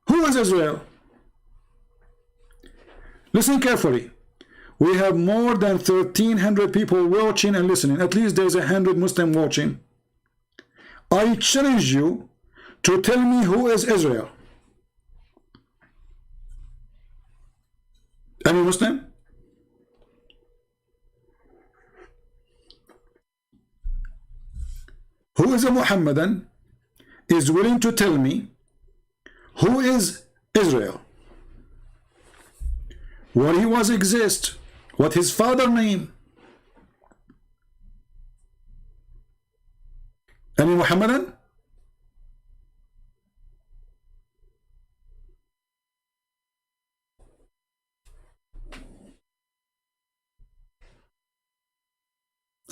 who is Israel? Listen carefully. We have more than 1,300 people watching and listening. At least there's 100 Muslims watching. I challenge you to tell me who is Israel. Any Muslim? Who is a Muhammadan is willing to tell me who is Israel? What he was exist? What his father name? Any Muhammadan?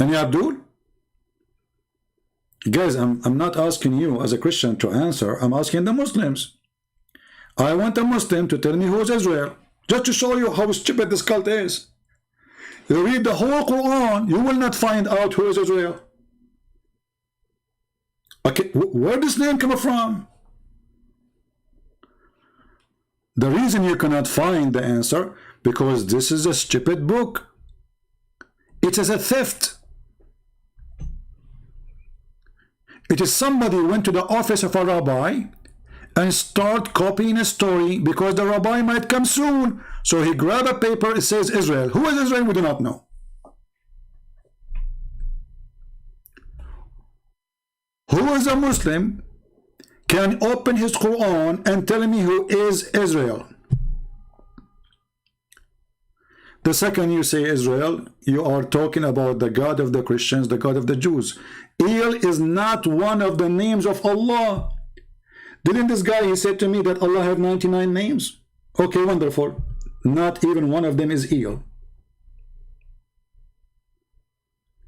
Any Abdul? Guys, I'm not asking you as a Christian to answer. I'm asking the Muslims. I want a Muslim to tell me who is Israel. Just to show you how stupid this cult is. You read the whole Quran, you will not find out who is Israel. Okay, where does this name come from? The reason you cannot find the answer, because this is a stupid book. It is a theft. It is somebody went to the office of a rabbi and start copying a story because the rabbi might come soon. So he grabbed a paper, it says Israel. Who is Israel? We do not know. Who is a Muslim can open his Quran and tell me who is Israel? The second you say Israel, you are talking about the God of the Christians, the God of the Jews. El is not one of the names of Allah. Didn't this guy, he said to me that Allah have 99 names? Okay, wonderful. Not even one of them is El.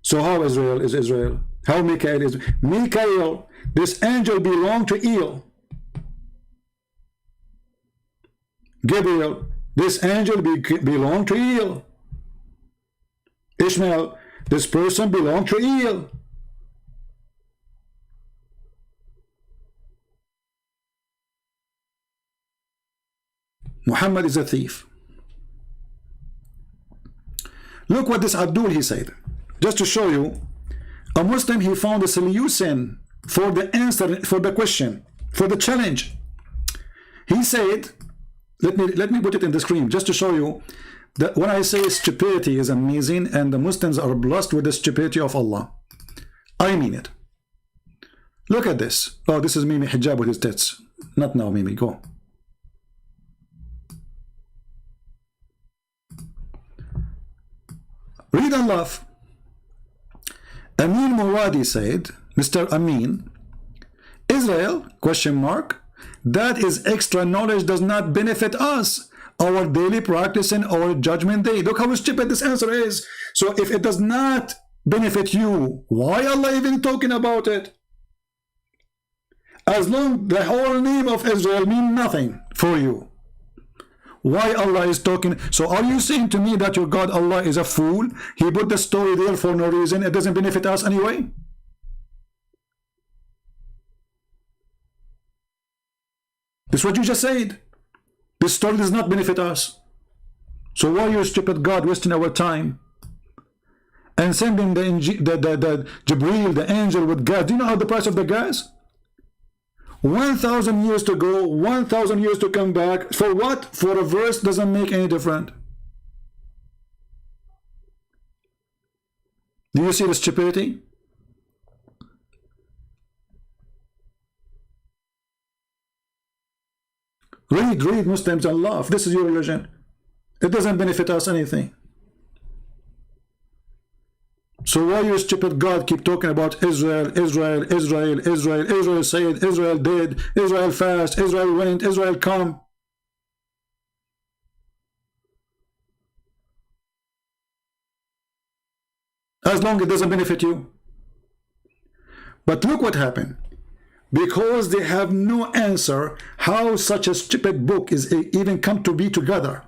So how Israel is Israel? How Mikael is? Mikael, this angel belonged to El. Gabriel, this angel belonged to El. Ishmael, this person belonged to El. Muhammad is a thief. Look what this Abdul he said. Just to show you, a Muslim, he found a solution for the answer, for the question, for the challenge. He said, let me put it in the screen just to show you that when I say stupidity is amazing and the Muslims are blessed with the stupidity of Allah, I mean it. Look at this. Oh, this is Mimi Hijab with his tits. Not now, Mimi. Go. Read and laugh. Amin Muradi said, Mr. Amin, Israel, question mark, that is extra knowledge does not benefit us, our daily practice and our judgment day. Look how stupid this answer is. So if it does not benefit you, why Allah even talking about it? As long the whole name of Israel mean nothing for you, why Allah is talking? So are you saying to me that your God Allah is a fool? He put the story there for no reason. It doesn't benefit us anyway. This is what you just said. This story does not benefit us. So why your stupid God wasting our time and sending the Jibreel, the angel with gas? Do you know how the price of the gas? 1,000 years to go, 1,000 years to come back. For what? For a verse doesn't make any difference. Do you see the stupidity? Read Muslims and laugh. This is your religion. It doesn't benefit us anything. So why your stupid God keep talking about Israel, Israel, Israel, Israel, Israel said, Israel did, Israel fast, Israel went, Israel come? As long as it doesn't benefit you. But look what happened. Because they have no answer how such a stupid book is even come to be together.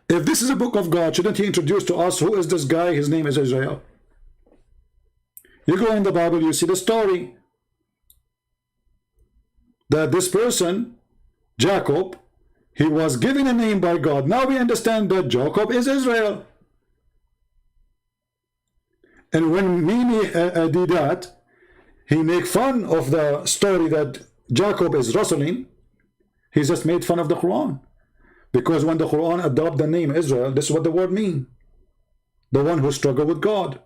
If this is a book of God, shouldn't he introduce to us who is this guy? His name is Israel. You go in the Bible, you see the story that this person, Jacob, he was given a name by God. Now we understand that Jacob is Israel. And when Mimi did that, he made fun of the story that Jacob is wrestling. He just made fun of the Quran. Because when the Quran adopted the name Israel, this is what the word means. The one who struggled with God.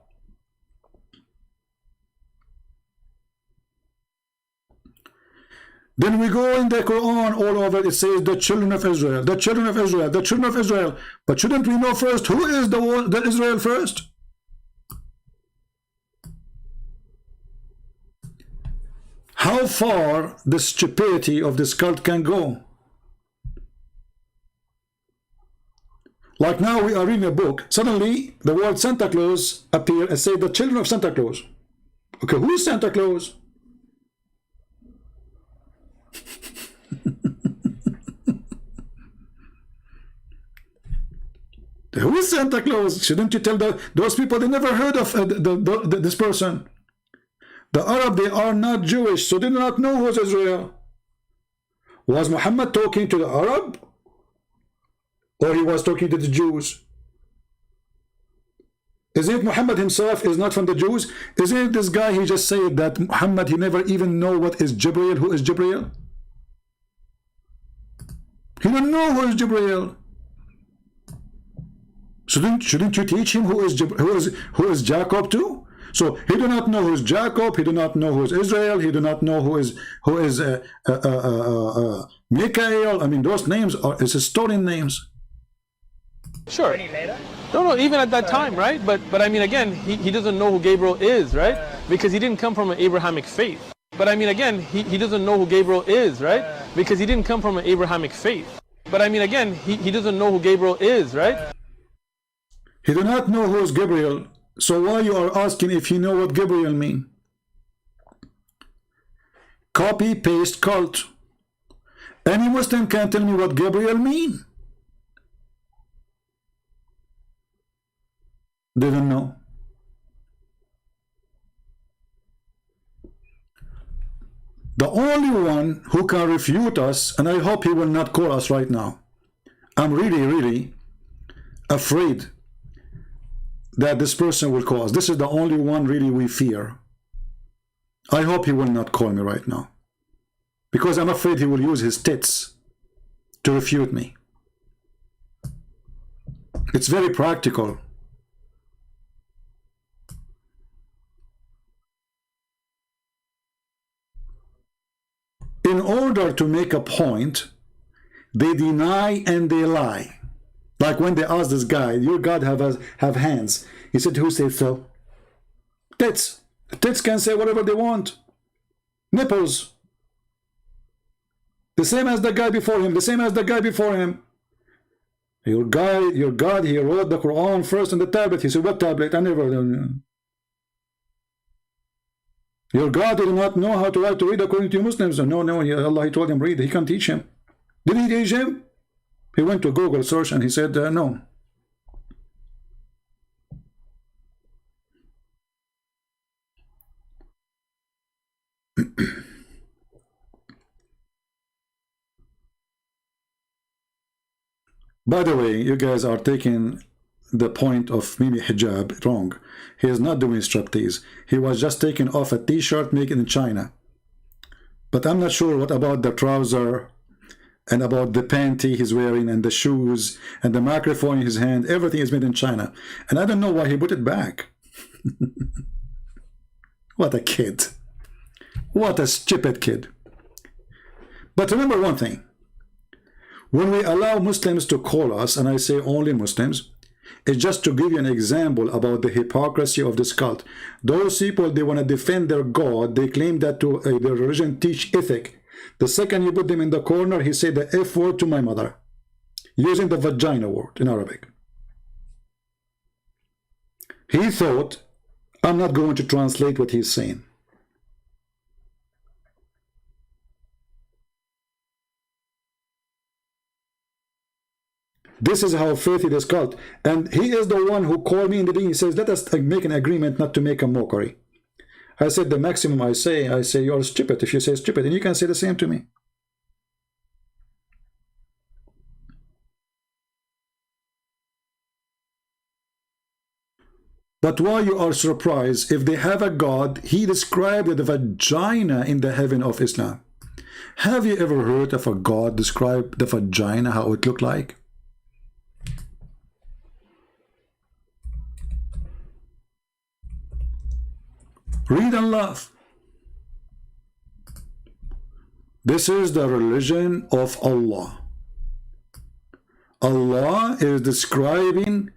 Then we go in the Quran all over, it says the children of Israel, the children of Israel, the children of Israel. But shouldn't we know first who is the Israel first? How far the stupidity of this cult can go? Like now we are reading a book, suddenly the word Santa Claus appear and say the children of Santa Claus. Okay, who is Santa Claus? Who is Santa Claus? Shouldn't you tell those people? They never heard of this person. The Arab, they are not Jewish, so they do not know who is Israel. Was Muhammad talking to the Arab? Or he was talking to the Jews? Isn't it Muhammad himself is not from the Jews? Isn't it this guy, he just said that Muhammad, he never even know what is Jibreel, who is Jibreel? He don't know who is Jibreel. Shouldn't you teach him who is Jacob too? So he do not know who is Jacob, he do not know who is Israel, he do not know who is Michael. I mean, those names are historian names. Sure. No, even at that time, right? But I mean, again, he doesn't know who Gabriel is, right? Because he didn't come from an Abrahamic faith. But I mean, again, he doesn't know who Gabriel is, right? Because he didn't come from an Abrahamic faith. But I mean, again, he doesn't know who Gabriel is, right? He do not know who is Gabriel. So why you are asking if you know what Gabriel mean? Copy, paste, cult. Any Muslim can tell me what Gabriel mean. They don't know. The only one who can refute us, and I hope he will not call us right now. I'm really afraid that this person will call us. This is the only one really we fear. I hope he will not call me right now, because I'm afraid he will use his tits to refute me. It's very practical. In order to make a point, they deny and they lie. Like when they asked this guy, your God have hands. He said, who said so? Tits. Tits can say whatever they want. Nipples. The same as the guy before him. The same as the guy before him. Your God, he wrote the Quran first on the tablet. He said, what tablet? I never. Your God did not know how to write to read according to Muslims. No, Allah, he told him read. He can't teach him. Did he teach him? He went to Google search and he said, no. By the way, you guys are taking the point of Mimi Hijab wrong. He is not doing striptease. He was just taking off a t-shirt made in China. But I'm not sure what about the trouser and about the panty he's wearing and the shoes and the microphone in his hand. Everything is made in China. And I don't know why he put it back. What a kid. What a stupid kid. But remember one thing. When we allow Muslims to call us, and I say only Muslims, it's just to give you an example about the hypocrisy of this cult. Those people, they want to defend their God. They claim that their religion teach ethic. The second you put them in the corner, he said the F word to my mother, using the vagina word in Arabic. He thought, I'm not going to translate what he's saying. This is how filthy this cult. And he is the one who called me in the beginning. He says, let us make an agreement not to make a mockery. I said, the maximum I say, you're stupid if you say stupid. And you can say the same to me. But why you are surprised? If they have a God, he described the vagina in the heaven of Islam. Have you ever heard of a God describe the vagina, how it looked like? Read and laugh. This is the religion of Allah. Allah is describing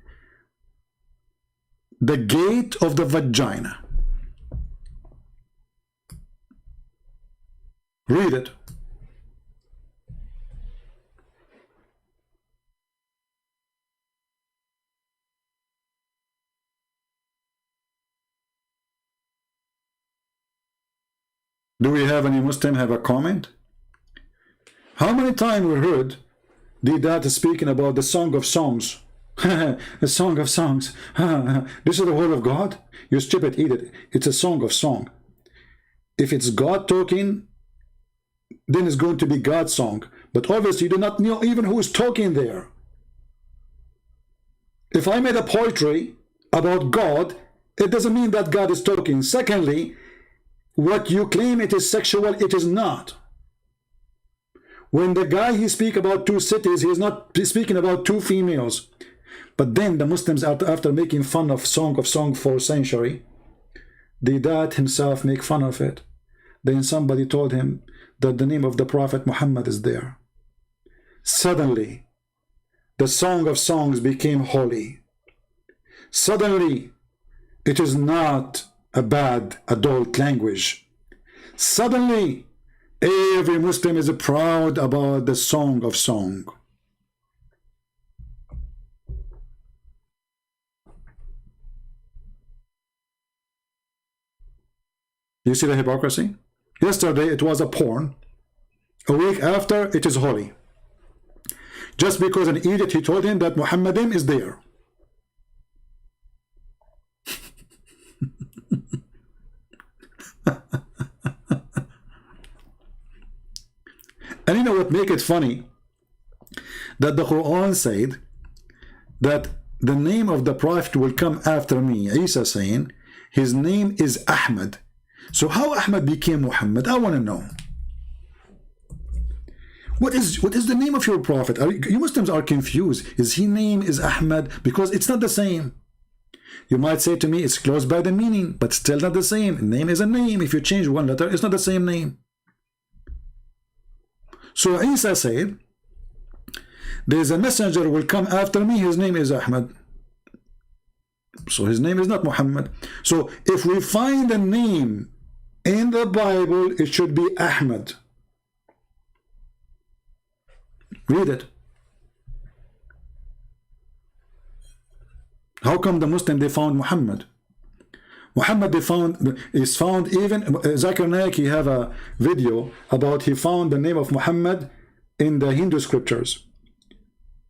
the gate of the vagina. Read it. Do we have any Muslim have a comment? How many times we heard the dad speaking about the Song of Songs? The Song of Songs. This is the word of God? You stupid idiot. It's a song of song. If it's God talking, then it's going to be God's song. But obviously you do not know even who is talking there. If I made a poetry about God, it doesn't mean that God is talking. Secondly, what you claim it is sexual, it is not. When the guy he speak about two cities, he is not speaking about two females. But then the Muslims, after making fun of Song for a century, the dad himself make fun of it. Then somebody told him that the name of the Prophet Muhammad is there. Suddenly, the Song of Songs became holy. Suddenly, it is not a bad adult language. Suddenly, every Muslim is proud about the Song of Song. You see the hypocrisy? Yesterday it was a porn. A week after it is holy. Just because an idiot he told him that Muhammadim is there. And you know what make it funny? That the Quran said that the name of the Prophet will come after me. Isa saying his name is Ahmad. So how Ahmad became Muhammad? I want to know. What is the name of your Prophet? You Muslims are confused. His name is Ahmad because it's not the same. You might say to me it's close by the meaning, but still not the same. Name is a name. If you change one letter, it's not the same name. So Isa said, there is a messenger will come after me, his name is Ahmad. So his name is not Muhammad. So if we find a name in the Bible, it should be Ahmad. Read it. How come the Muslim they found Muhammad? Muhammad is found even Zakir Naik, he have a video about he found the name of Muhammad in the Hindu scriptures.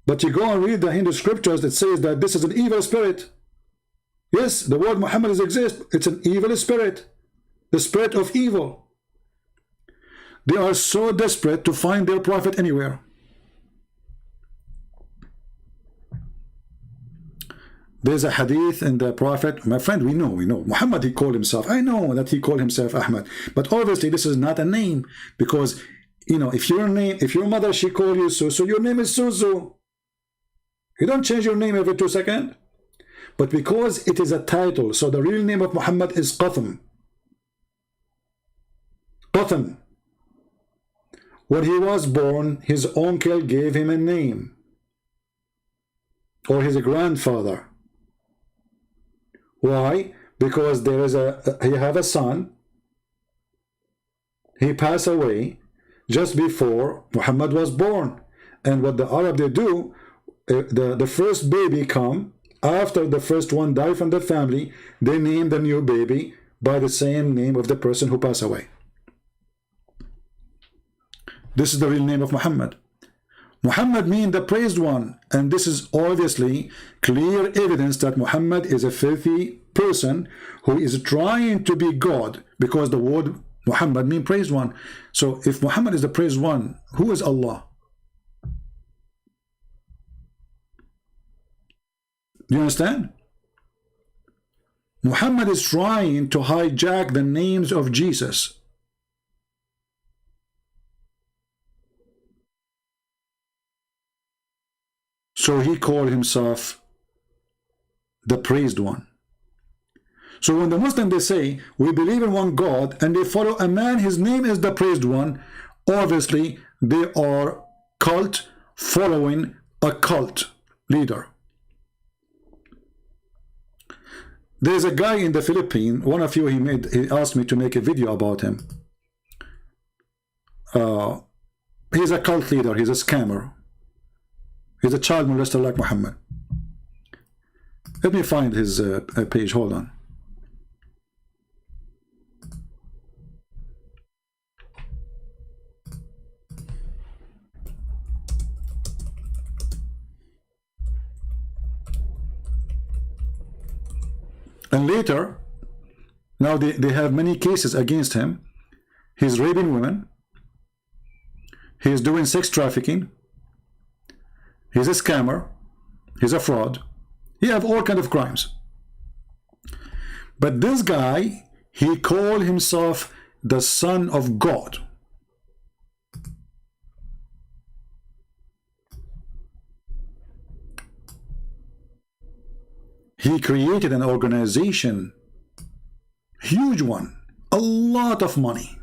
But you go and read the Hindu scriptures that says that this is an evil spirit. Yes, the word Muhammad exists. It's an evil spirit. The spirit of evil. They are so desperate to find their prophet anywhere. There's a hadith in the prophet, my friend, we know. Muhammad, he called himself. I know that he called himself Ahmad. But obviously this is not a name, because, you know, if your mother, she called you Susu, your name is Susu. You don't change your name every 2 seconds. But because it is a title, so the real name of Muhammad is Qatham. Qatham. When he was born, his uncle gave him a name. Or his grandfather. Why? Because there is he have a son. He passed away just before Muhammad was born. And what the Arab they do, the first baby come, after the first one died from the family, they name the new baby by the same name of the person who passed away. This is the real name of Muhammad. Muhammad means the praised one, and this is obviously clear evidence that Muhammad is a filthy person who is trying to be God, because the word Muhammad means praised one. So if Muhammad is the praised one, who is Allah? Do you understand? Muhammad is trying to hijack the names of Jesus. So he called himself the praised one. So when the Muslims, they say, we believe in one God, and they follow a man, his name is the praised one, obviously they are cult following a cult leader. There's a guy in the Philippines, one of you, he asked me to make a video about him. He's a cult leader, he's a scammer. He's a child molester like Muhammad. Let me find his page, hold on. And later, now they have many cases against him. He's raping women. He's doing sex trafficking. He's a scammer. He's a fraud. He have all kinds of crimes. But this guy, he called himself the Son of God. He created an organization, huge one, a lot of money.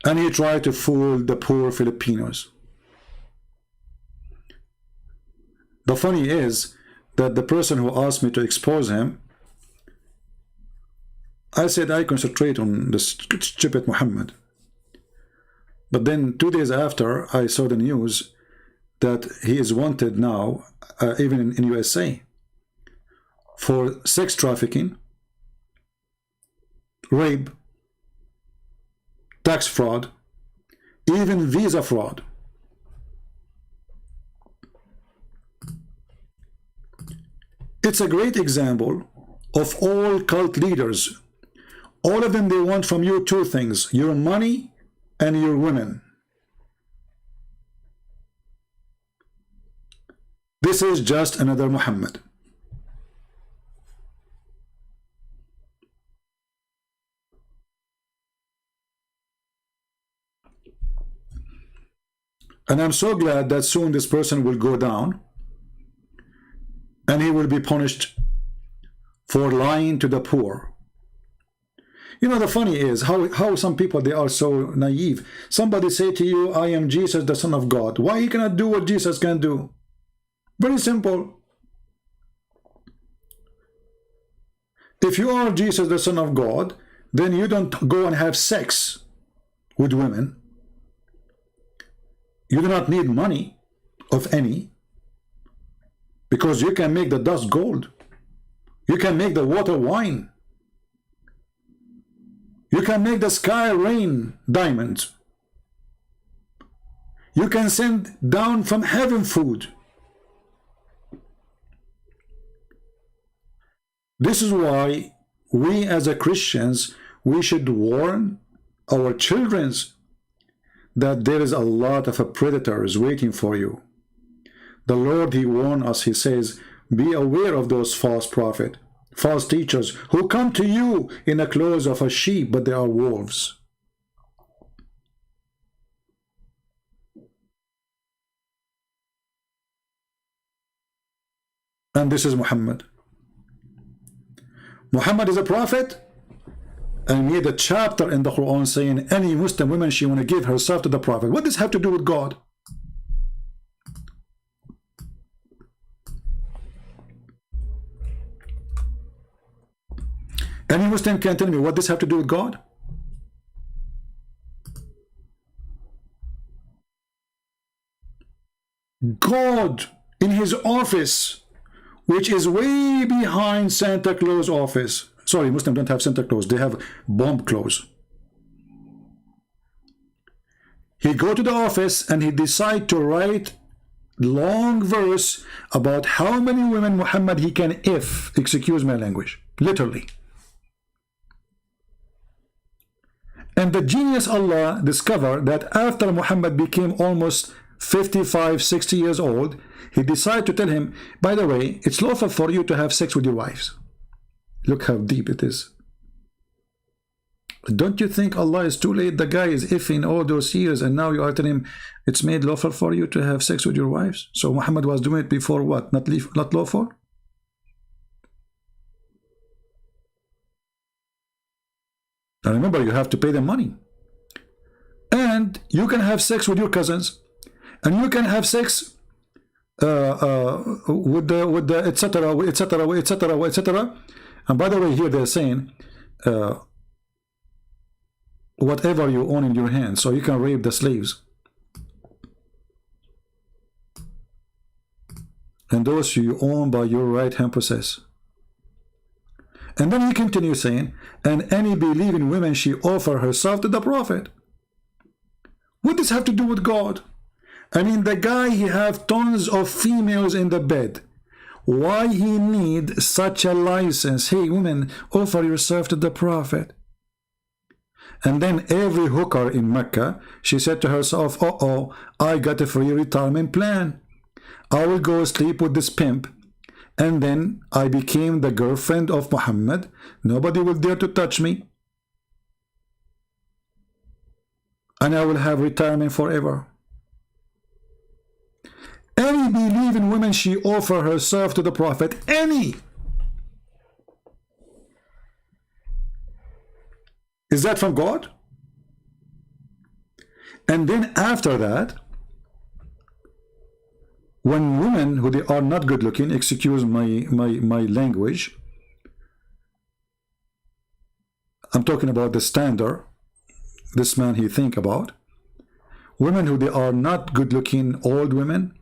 And he tried to fool the poor Filipinos. The funny is that the person who asked me to expose him, I said I concentrate on the stupid Muhammad. But then 2 days after, I saw the news that he is wanted now, even in USA, for sex trafficking, rape, tax fraud, even visa fraud. It's a great example of all cult leaders. All of them, they want from you 2 things, your money and your women. This is just another Muhammad. And I'm so glad that soon this person will go down and he will be punished for lying to the poor. You know, the funny is how some people, they are so naive. Somebody say to you, I am Jesus, the Son of God. Why he cannot do what Jesus can do? Very simple. if you are Jesus, the Son of God, then you don't go and have sex with women. You do not need money of any, because you can make the dust gold. You can make the water wine. You can make the sky rain diamonds. You can send down from heaven food. This is why we as a Christians, we should warn our children that there is a lot of predators waiting for you. The Lord, he warned us, he says, be aware of those false prophets, false teachers who come to you in the clothes of a sheep, but they are wolves. And this is Muhammad. Muhammad is a prophet, and made a chapter in the Quran saying any Muslim woman, she want to give herself to the prophet. What does this have to do with God? Any Muslim can tell me what this have to do with God? God in his office, which is way behind Santa Claus office. Sorry, Muslims don't have Santa Claus, they have bomb clothes. He go to the office and he decide to write long verse about how many women Muhammad he can excuse my language, literally. And the genius Allah discovered that after Muhammad became almost 55, 60 years old, he decided to tell him, by the way, it's lawful for you to have sex with your wives. Look how deep it is. Don't you think Allah is too late? The guy is in all those years, and now you are telling him it's made lawful for you to have sex with your wives. So Muhammad was doing it before what? Not lawful? Now remember, you have to pay them money. And you can have sex with your cousins, and you can have sex with the etc., etc., etc., etc. And by the way, here they're saying whatever you own in your hands, so you can rape the slaves. And those you own by your right hand possess. And then he continues saying, and any believing woman, she offer herself to the prophet. What does this have to do with God? I mean, the guy, he have tons of females in the bed. Why he need such a license? Hey, women, offer yourself to the prophet. And then every hooker in Mecca, she said to herself, uh-oh, I got a free retirement plan. I will go sleep with this pimp. And then I became the girlfriend of Muhammad. Nobody will dare to touch me. And I will have retirement forever. Any believing woman, she offer herself to the prophet. Any. Is that from God? And then after that, when women who they are not good looking, excuse my language, I'm talking about the standard this man he think about, women who they are not good looking, old women,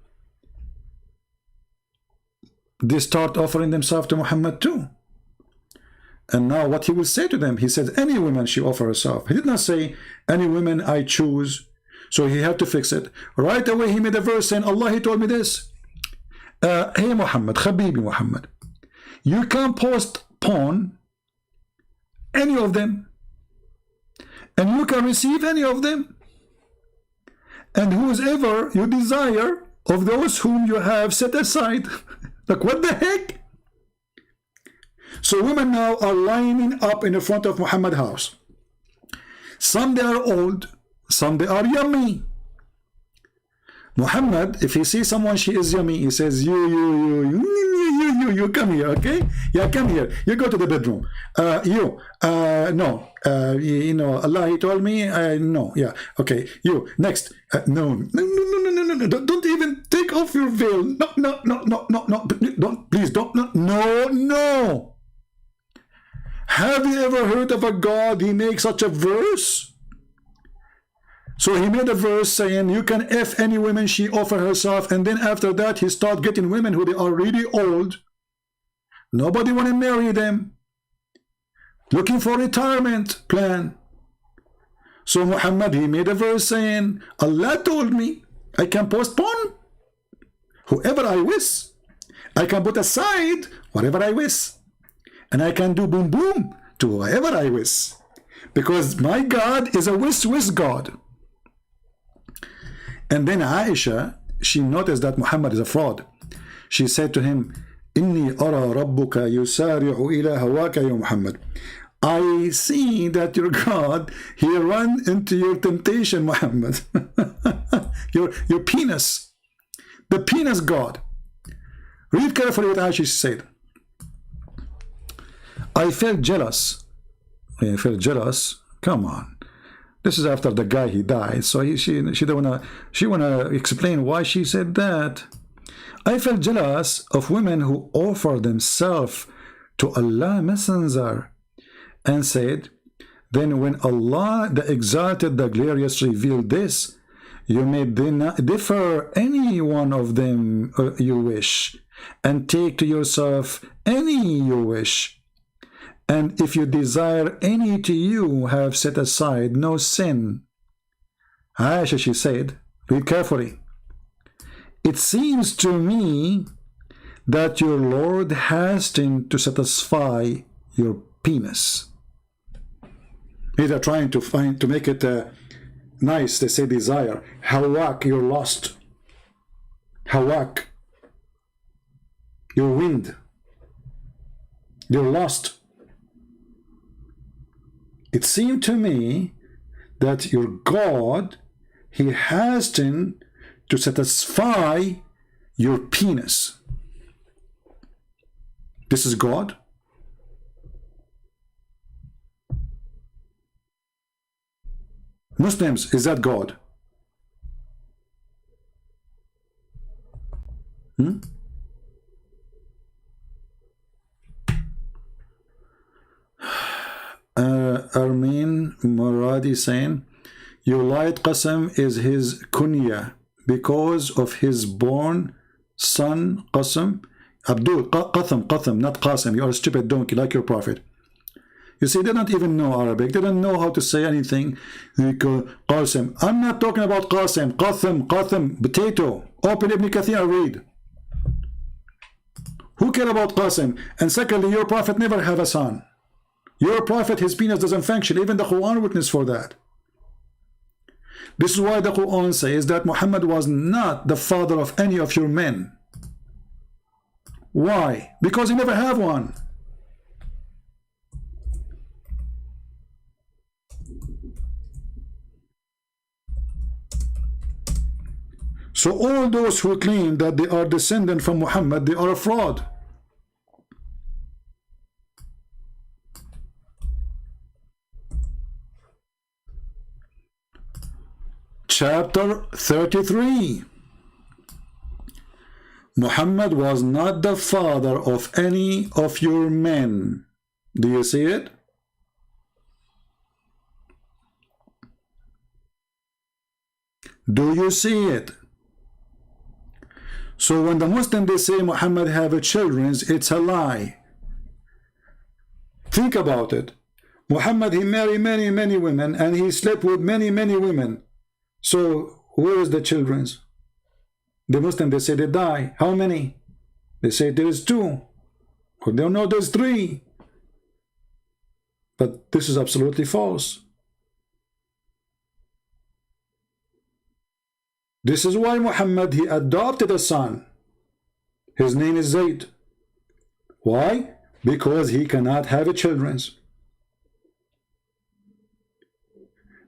they start offering themselves to Muhammad too. And now what he will say to them, he says any woman she offer herself. He did not say any women I choose. So he had to fix it. Right away he made a verse saying, Allah, he told me this. Hey Muhammad, Habibi Muhammad, you can post porn, any of them, and you can receive any of them. And whosoever you desire of those whom you have set aside. Like, what the heck? So women now are lining up in the front of Muhammad's house. Some they are old, some they are yummy. Muhammad, if he sees someone she is yummy, he says, you come here, okay? Yeah, come here. You go to the bedroom. No. You know, Allah, he told me, no, yeah, okay. You, next. No. Don't even take off your veil. No. Don't, please, don't, no. Have you ever heard of a God, he makes such a verse? So he made a verse saying, you can F any woman she offer herself, and then after that he start getting women who they are really old. Nobody want to marry them. Looking for retirement plan. So Muhammad, he made a verse saying, Allah told me I can postpone whoever I wish. I can put aside whatever I wish. And I can do boom boom to whoever I wish. Because my God is a wish God. And then Aisha, she noticed that Muhammad is a fraud. She said to him, Inni ara rabbuka yusari'u ila hawaka ya Muhammad. I see that your God, he ran into your temptation, Muhammad. your penis. The penis God. Read carefully what Aisha said. I felt jealous. I felt jealous. Come on. This is after the guy he died. So she wanna explain why she said that. I felt jealous of women who offer themselves to Allah Messenger and said, then when Allah the Exalted, the Glorious revealed this, you may differ any one of them you wish, and take to yourself any you wish. And if you desire any to you, have set aside no sin. Aisha, she said, read carefully. It seems to me that your Lord hastened to satisfy your penis. They're trying to make it nice. They say desire. Hawak, you're lost. Hawak, your wind. You're lost. It seemed to me that your God, he hastened to satisfy your penis. This is God. Muslims, is that God? Armin Muradi saying, your light Qasam is his kunya because of his born son Qasam. Abdul, Qatham, not Qasim. You are a stupid donkey like your prophet. You see, they don't even know Arabic. They don't know how to say anything. Qasim. I'm not talking about Qasim. Qatham, potato. Open Ibn Kathir and read. Who care about Qasim? And secondly, your prophet never have a son. Your prophet, his penis doesn't function. Even the Quran witness for that. This is why the Quran says that Muhammad was not the father of any of your men. Why? Because he never have one. So all those who claim that they are descendant from Muhammad, they are a fraud. Chapter 33. Muhammad was not the father of any of your men. Do you see it? Do you see it? So when the Muslims, they say Muhammad have children, it's a lie. Think about it. Muhammad, he married many women, and he slept with many women. So where is the children's? The Muslims, they say they die. How many? They say there is 2. Or they don't know there's 3. But this is absolutely false. This is why Muhammad, he adopted a son. His name is Zayd. Why? Because he cannot have children.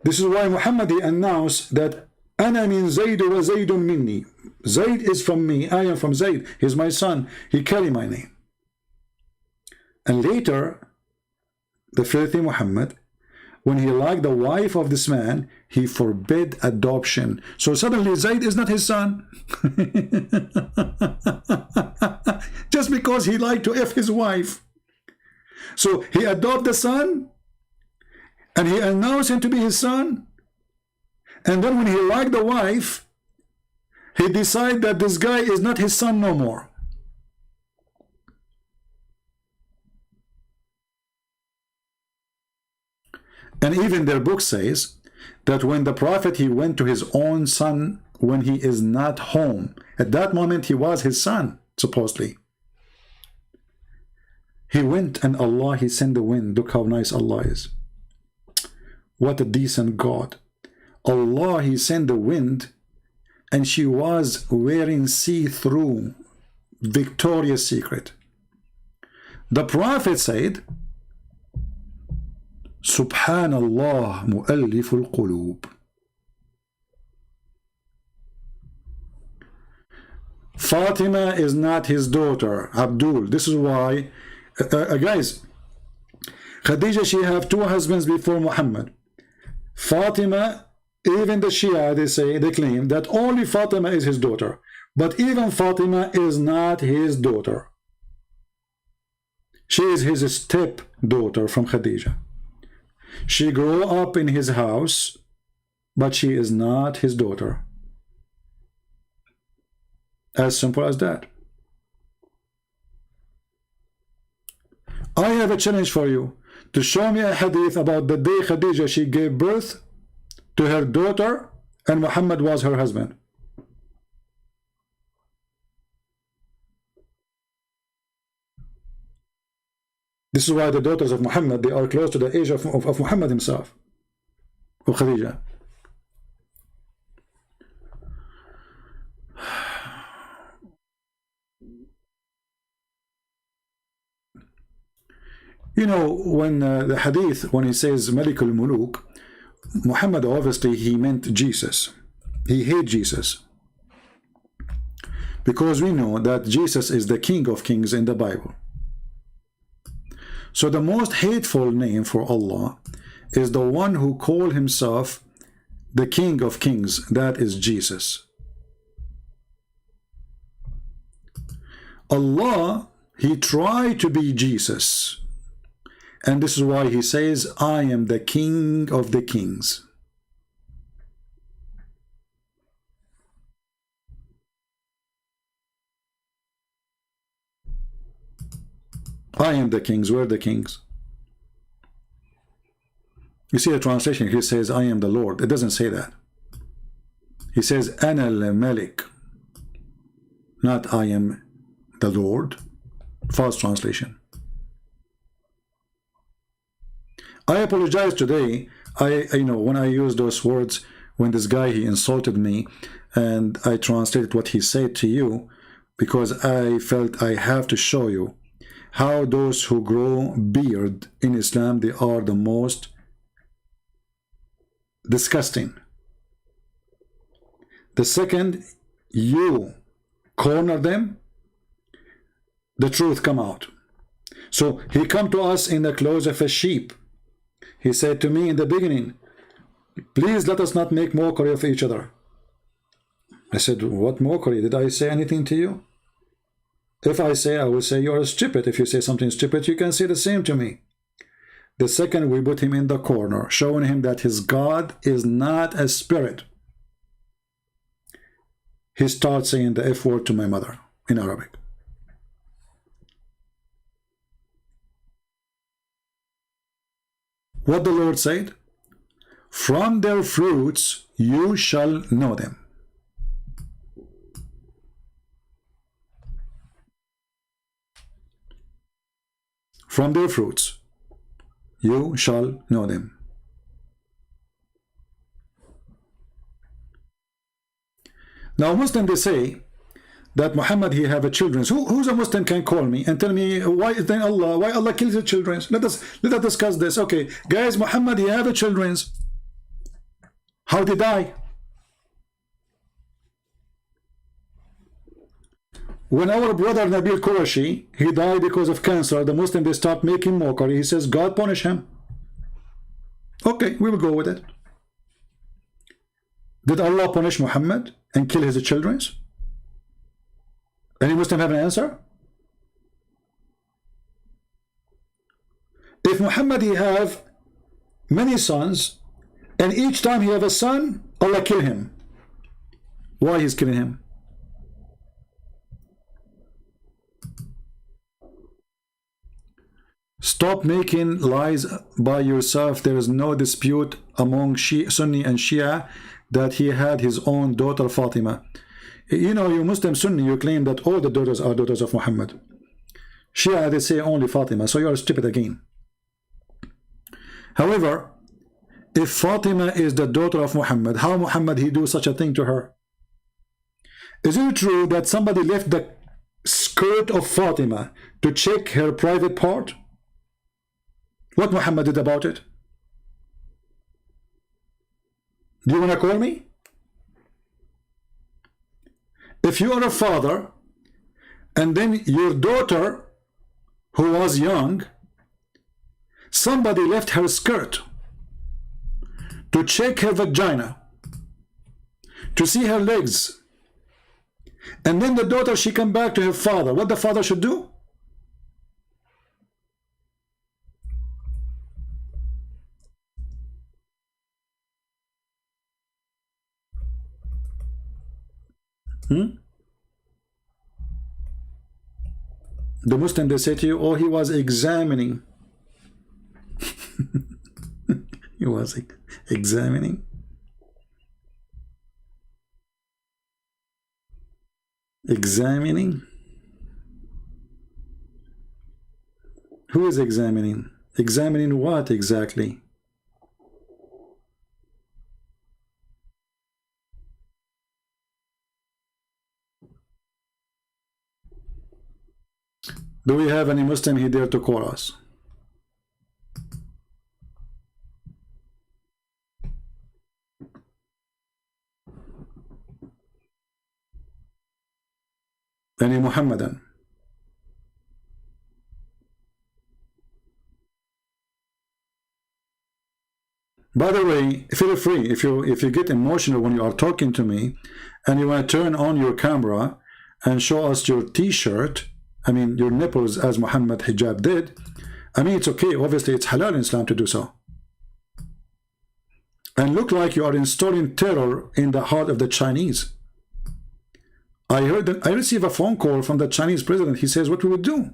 This is why Muhammad, he announced that Ana min Zayd wa Zaydun minni. Zayd is from me, I am from Zayd. He's my son. He carry my name. And later, the filthy Muhammad, when he liked the wife of this man, he forbid adoption. So suddenly Zayd is not his son. Just because he liked to F his wife. So he adopted the son, and he announced him to be his son. And then when he liked the wife, he decided that this guy is not his son no more. And even their book says that when the prophet, he went to his own son when he is not home. At that moment, he was his son, supposedly. He went, and Allah, he sent the wind. Look how nice Allah is. What a decent God. Allah, he sent the wind, and she was wearing see-through Victoria's Secret. The prophet said, Subhanallah mu'alliful qulub. Fatima is not his daughter, Abdul. This is why, guys, Khadija, she have two husbands before Muhammad. Fatima, even the Shia, they say, they claim that only Fatima is his daughter. But even Fatima is not his daughter. She is his stepdaughter from Khadija. She grew up in his house, but she is not his daughter. As simple as that. I have a challenge for you to show me a hadith about the day Khadija, she gave birth to her daughter and Muhammad was her husband. This is why the daughters of Muhammad, they are close to the age of Muhammad himself, of Khadija. You know, when the hadith, when he says Malik al-Muluk, Muhammad, obviously he meant Jesus. He hated Jesus. Because we know that Jesus is the King of Kings in the Bible. So the most hateful name for Allah is the one who called himself the King of Kings. That is Jesus. Allah, he tried to be Jesus. And this is why he says, I am the King of the Kings. I am the kings. We're the kings. You see the translation, he says, I am the Lord. It doesn't say that. He says, Ana al-Malik. Not I am the Lord. False translation. I apologize today. You know, when I use those words, when this guy, he insulted me, and I translated what he said to you, because I felt I have to show you how those who grow beard in Islam, they are the most disgusting. The second you corner them, the truth come out. So he come to us in the clothes of a sheep. He said to me in the beginning, please let us not make mockery of each other. I said, what mockery? Did I say anything to you? If I say, I will say you're stupid. If you say something stupid, you can say the same to me. The second, we put him in the corner, showing him that his God is not a spirit. He starts saying the F word to my mother in Arabic. What the Lord said? From their fruits you shall know them. From their fruits you shall know them. Now Muslims, they say that Muhammad, he have a children. Who's a Muslim can call me and tell me why Allah kills the children? Let us discuss this. Okay, guys, Muhammad, he have a children. How did he die? When our brother Nabil Qurashi, he died because of cancer, the Muslim, they start making mockery. He says, God punish him. Okay, we will go with it. Did Allah punish Muhammad and kill his children? Any Muslim have an answer? If Muhammad he have many sons, and each time he have a son, Allah kill him. Why he's killing him? Stop making lies by yourself. There is no dispute among Sunni and Shia that he had his own daughter Fatima. You know, you Muslim Sunni, you claim that all the daughters are daughters of Muhammad. Shia, they say only Fatima, so you are stupid again. However, if Fatima is the daughter of Muhammad, how Muhammad he do such a thing to her? Is it true that somebody left the skirt of Fatima to check her private part? What Muhammad did about it? Do you want to call me? If you are a father and then your daughter who was young, somebody left her skirt to check her vagina, to see her legs, and then the daughter, she come back to her father, what the father should do? The Muslim, they say to you, oh, he was examining. He was examining. Examining? Who is examining? Examining what exactly? Do we have any Muslim here dare to call us? Any Muhammadan? By the way, feel free, if you get emotional when you are talking to me and you want to turn on your camera and show us your t-shirt, I mean your nipples as Muhammad Hijab did, I mean it's okay, obviously it's halal in Islam to do so. And look like you are installing terror in the heart of the Chinese. I received a phone call from the Chinese president. He says, what we would do?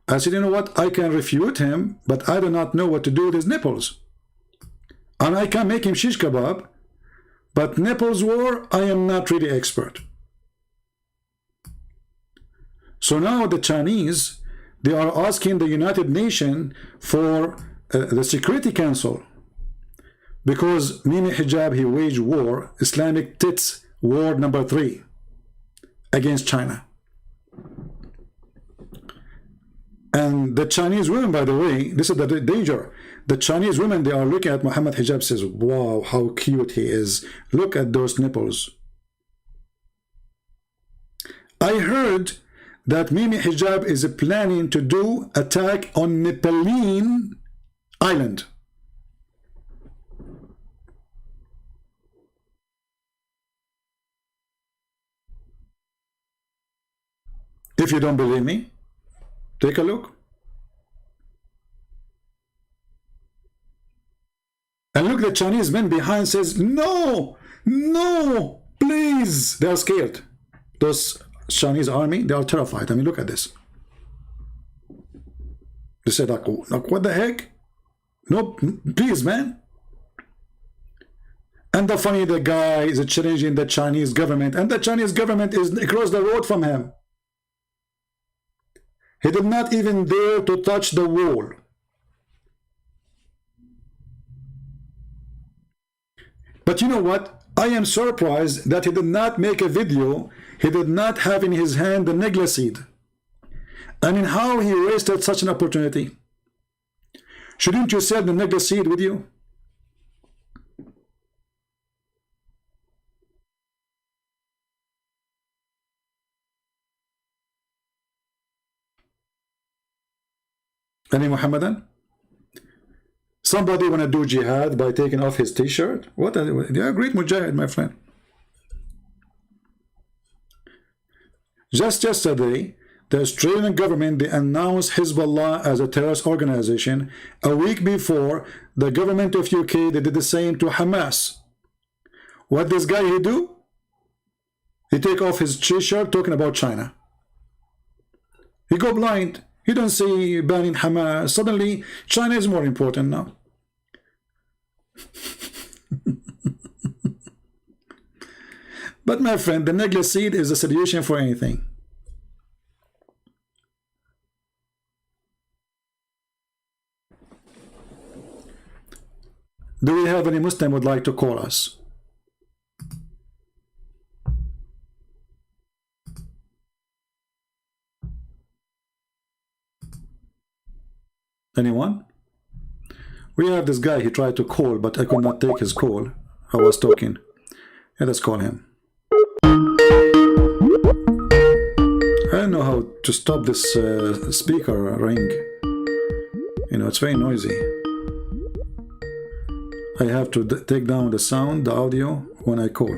I said, you know what? I can refute him, but I do not know what to do with his nipples. And I can make him shish kebab, but nipples war, I am not really expert. So now the Chinese, they are asking the United Nations for the Security Council, because Mimi Hijab, he waged war, Islamic TiT war number 3 against China. And the Chinese women, by the way, this is the danger. The Chinese women, they are looking at Muhammad Hijab, says, wow, how cute he is. Look at those nipples. I heard that Mimi Hijab is planning to do attack on Nepaline Island. If you don't believe me, take a look. And look, the Chinese men behind says, no, no, please. They are scared. Those Chinese army, they are terrified. I mean, look at this. They said, like, what the heck? No, please, man. And the funny, the guy is challenging the Chinese government, and the Chinese government is across the road from him. He did not even dare to touch the wall. But you know what? I am surprised that he did not make a video. He did not have in his hand the negla seed. I mean, how he wasted such an opportunity? Shouldn't you sell the negla seed with you? Any Muhammadan? Somebody want to do jihad by taking off his t-shirt? What? They are great mujahid, my friend. Just yesterday, The Australian government, they announced Hezbollah as a terrorist organization. A week before, the government of UK, they did the same to Hamas. What this guy he do? He take off his t-shirt talking about China. He go blind. He don't see banning Hamas. Suddenly, China is more important now. But my friend, the necklace seed is a solution for anything. Do we have any Muslim would like to call us? Anyone? We have this guy, he tried to call, but I could not take his call. I was talking. Yeah, let's call him. I don't know how to stop this speaker ring. You know, it's very noisy. I have to take down the sound, the audio, when I call.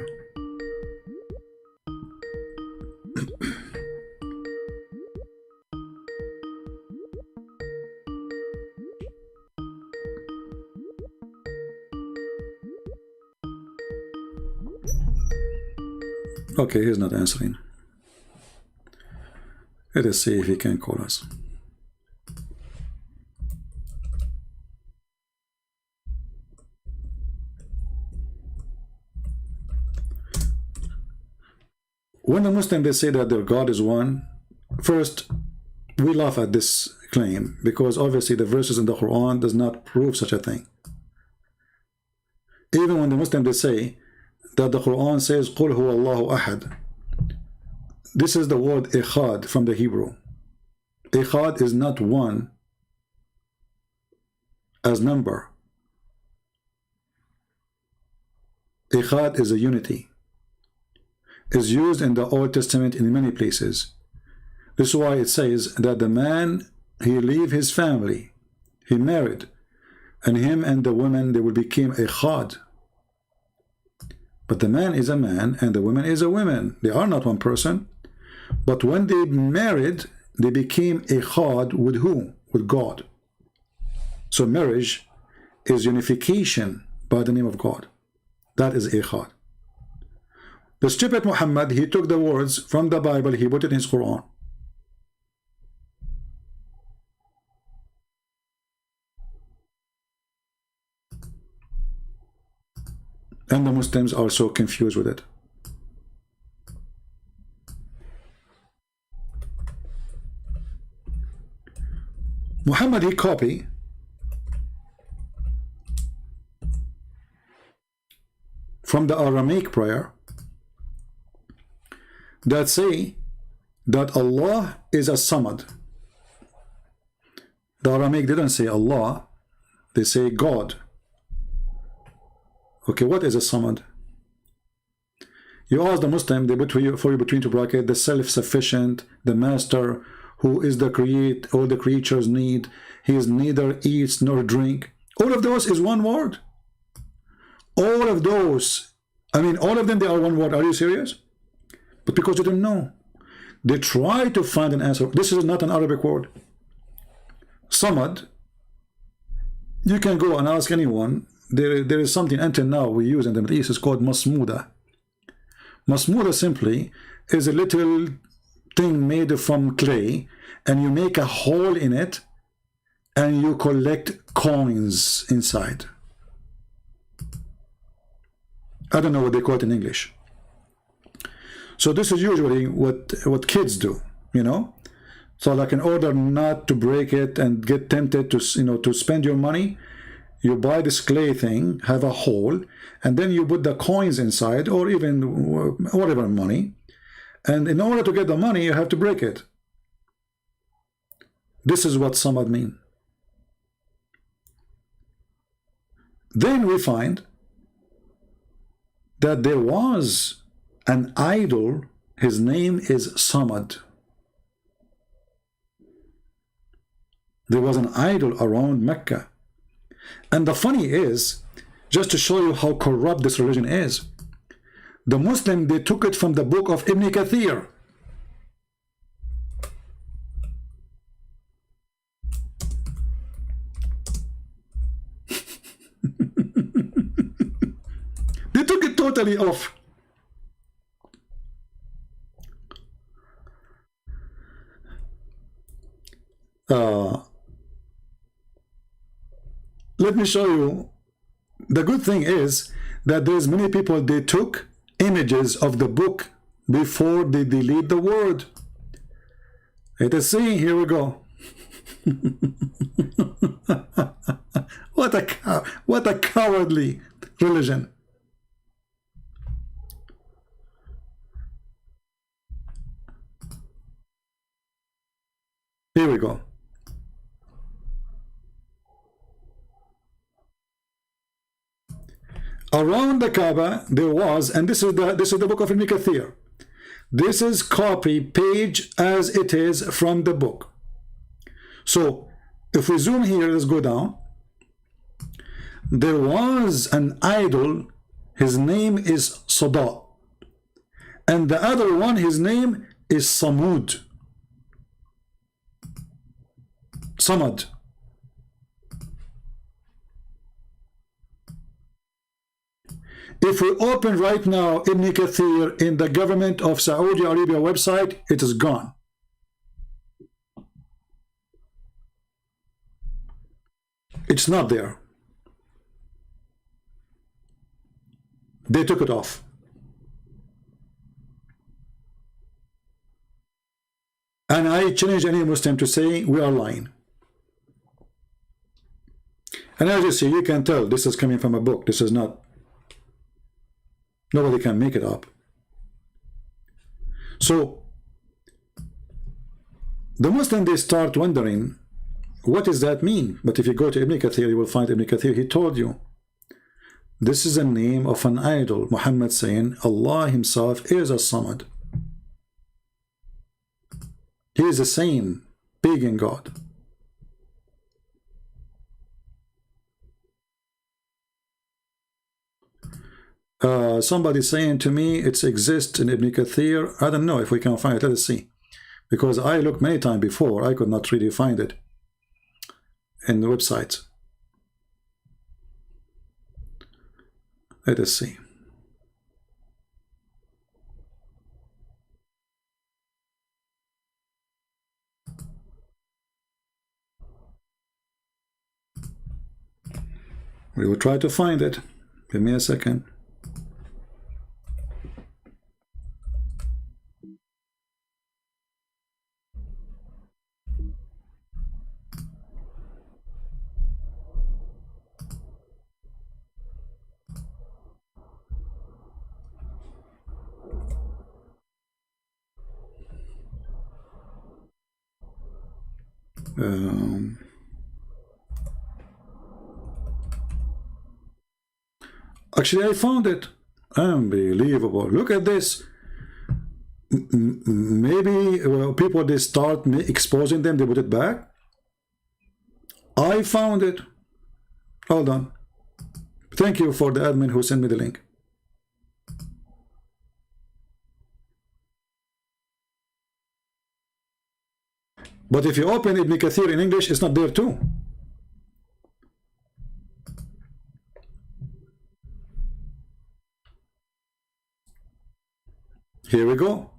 Okay, he's not answering. Let us see if he can call us. When the Muslims they say that their God is one, first we laugh at this claim because obviously the verses in the Quran does not prove such a thing. Even when the Muslims they say that the Quran says قُلْ هُوَ اللَّهُ أَحَدٌ, this is the word ikhad from the Hebrew. Ikhad is not one as number. Ikhad is a unity. Is used in the Old Testament in many places. This is why it says that the man, he leave his family, he married, and him and the woman, they will become ikhad. But the man is a man and the woman is a woman. They are not one person. But when they married, they became ikhad with who? With God. So marriage is unification by the name of God. That is ikhad. The stupid Muhammad, he took the words from the Bible, he put it in his Quran. And the Muslims are so confused with it. Muhammad, he copied from the Aramaic prayer that say that Allah is a Samad. The Aramaic didn't say Allah, they say God. Okay, what is a Samad? You ask the Muslim, they put for you between two brackets, the self-sufficient, the master, who is the create, all the creatures need. He is neither eats nor drink. All of those is one word. All of those, I mean, all of them, they are one word. Are you serious? But because they don't know, they try to find an answer. This is not an Arabic word. Samad, you can go and ask anyone. There is something until now we use in the Middle East, it's called masmuda. Masmuda simply is a little thing made from clay, and you make a hole in it and you collect coins inside. I don't know what they call it in English. So this is usually what kids do, you know. So like in order not to break it and get tempted to, you know, to spend your money, you buy this clay thing, have a hole, and then you put the coins inside, or even whatever money. And in order to get the money, you have to break it. This is what Samad mean. Then we find that there was an idol, his name is Samad. There was an idol around Mecca. And the funny is, just to show you how corrupt this religion is, the Muslim, they took it from the book of Ibn Kathir. totally off. Let me show you. The good thing is that there's many people, they took images of the book before they delete the word. Let us see. Here we go. What a cowardly religion. Here we go. Around the Kaaba there was, and this is the book of Ibn Kathir. This is copy page as it is from the book. So if we zoom here, let's go down. There was an idol, his name is Sada, and the other one, his name is Samud. Samad. If we open right now Ibn Kathir in the government of Saudi Arabia website, it is gone. It's not there. They took it off. And I challenge any Muslim to say we are lying. And as you see, you can tell this is coming from a book. This is not. Nobody can make it up. So the Muslim, they start wondering, what does that mean? But if you go to Ibn Kathir, you will find Ibn Kathir, he told you, this is a name of an idol. Muhammad saying Allah himself is a Samad. He is the same pagan god. Somebody saying to me it exists in Ibn Kathir. I don't know if we can find it. Let us see, because I looked many times before, I could not really find it in the website. Let us see. We will try to find it. Give me a second. Actually, I found it. Unbelievable. Look at this. Maybe people, they start exposing them, they put it back. I found it. Hold on. Thank you for the admin who sent me the link. But if you open Ibn Kathir in English, it's not there too. Here we go.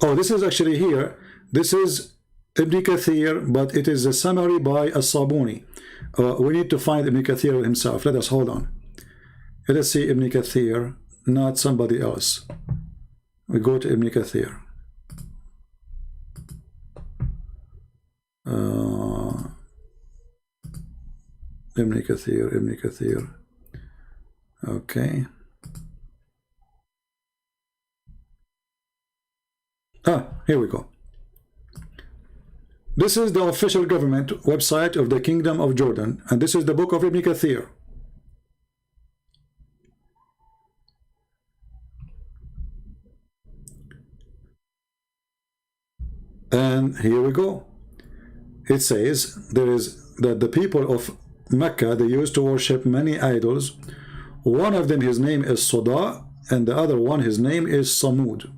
Oh, this is actually here. This is Ibn Kathir, but it is a summary by As-Sabuni. We need to find Ibn Kathir himself. Let us hold on. Let us see Ibn Kathir, not somebody else. We go to Ibn Kathir. Ibn Kathir, Ibn Kathir. Okay. Here we go. This is the official government website of the Kingdom of Jordan, and this is the book of Ibn Kathir. And here we go. It says there is that the people of Mecca, they used to worship many idols. One of them, his name is Sada, and the other one, his name is Samud.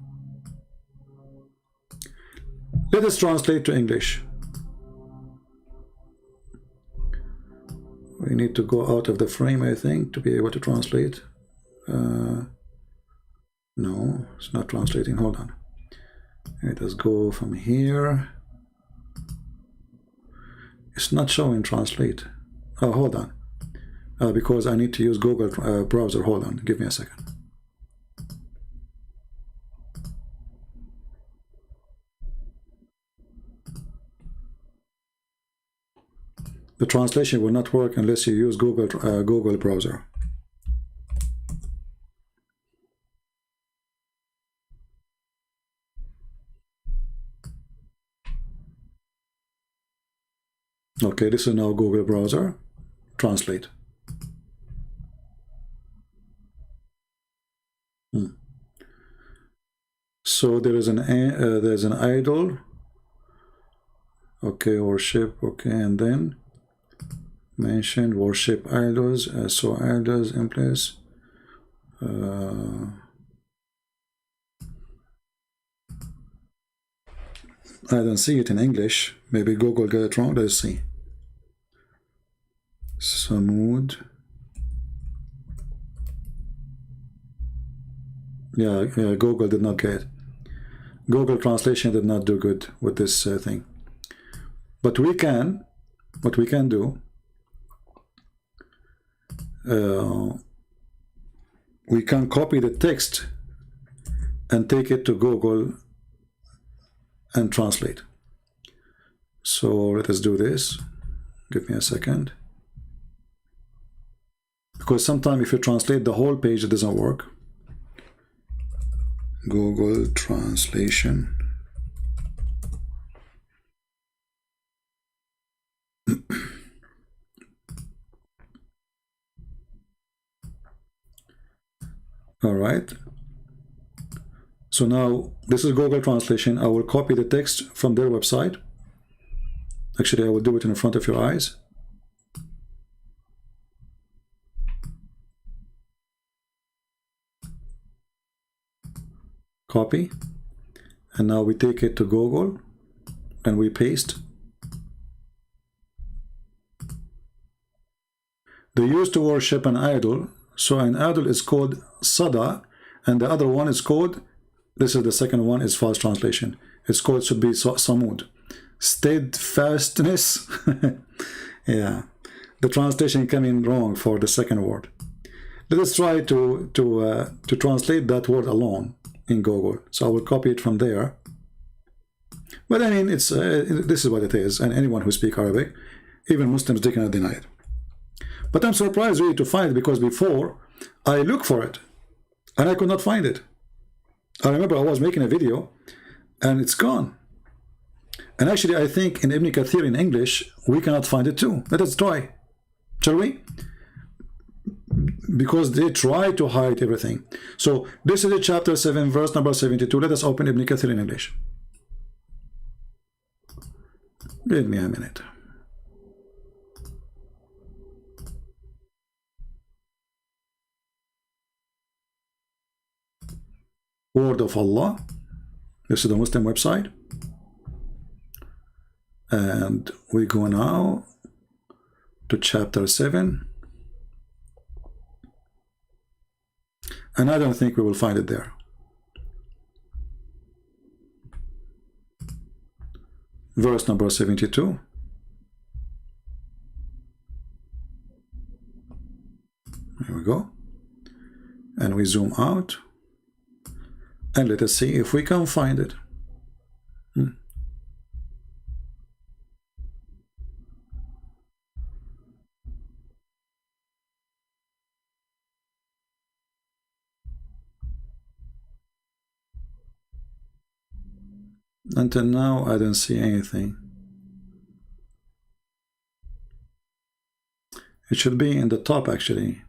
Let us translate to English. we need to go out of the frame, I think, to be able to translate. No, it's not translating. Hold on. Let us go from here. It's not showing translate. Oh, hold on. Because I need to use Google browser. Hold on. Give me a second. The translation will not work unless you use Google browser. Okay, this is now Google browser. Translate. So there's an idol. Okay, worship. Okay, and then mentioned worship idols. So idols in place. I don't see it in English. Maybe Google got it wrong. Let's see. Samud. Yeah, Google did not get it. Google translation did not do good with this thing. But what we can do, we can copy the text and take it to Google and translate. So let us do this. Give me a second. Because sometimes if you translate the whole page, it doesn't work. Google translation. All right. So now this is Google translation. I will copy the text from their website. Actually, I will do it in front of your eyes. Copy. And now we take it to Google and we paste. They used to worship an idol. So an idol is called Sada, and the other one is called, this is the second one, is false translation. It's called, should be Samud. Steadfastness. Yeah. The translation came in wrong for the second word. Let us try to translate that word alone in Google. So I will copy it from there. But I mean, it's this is what it is, and anyone who speaks Arabic, even Muslims, they cannot deny it. But I'm surprised really to find it, because before I looked for it and I could not find it. I remember I was making a video and it's gone. And actually, I think in Ibn Kathir in English, we cannot find it too. Let us try, shall we? Because they try to hide everything. So this is chapter 7, verse number 72. Let us open Ibn Kathir in English. Give me a minute. Word of Allah. This is the Muslim website. And we go now to chapter 7. And I don't think we will find it there. Verse number 72. Here we go. And we zoom out. And let us see if we can find it. Until now, I don't see anything. It should be in the top, actually.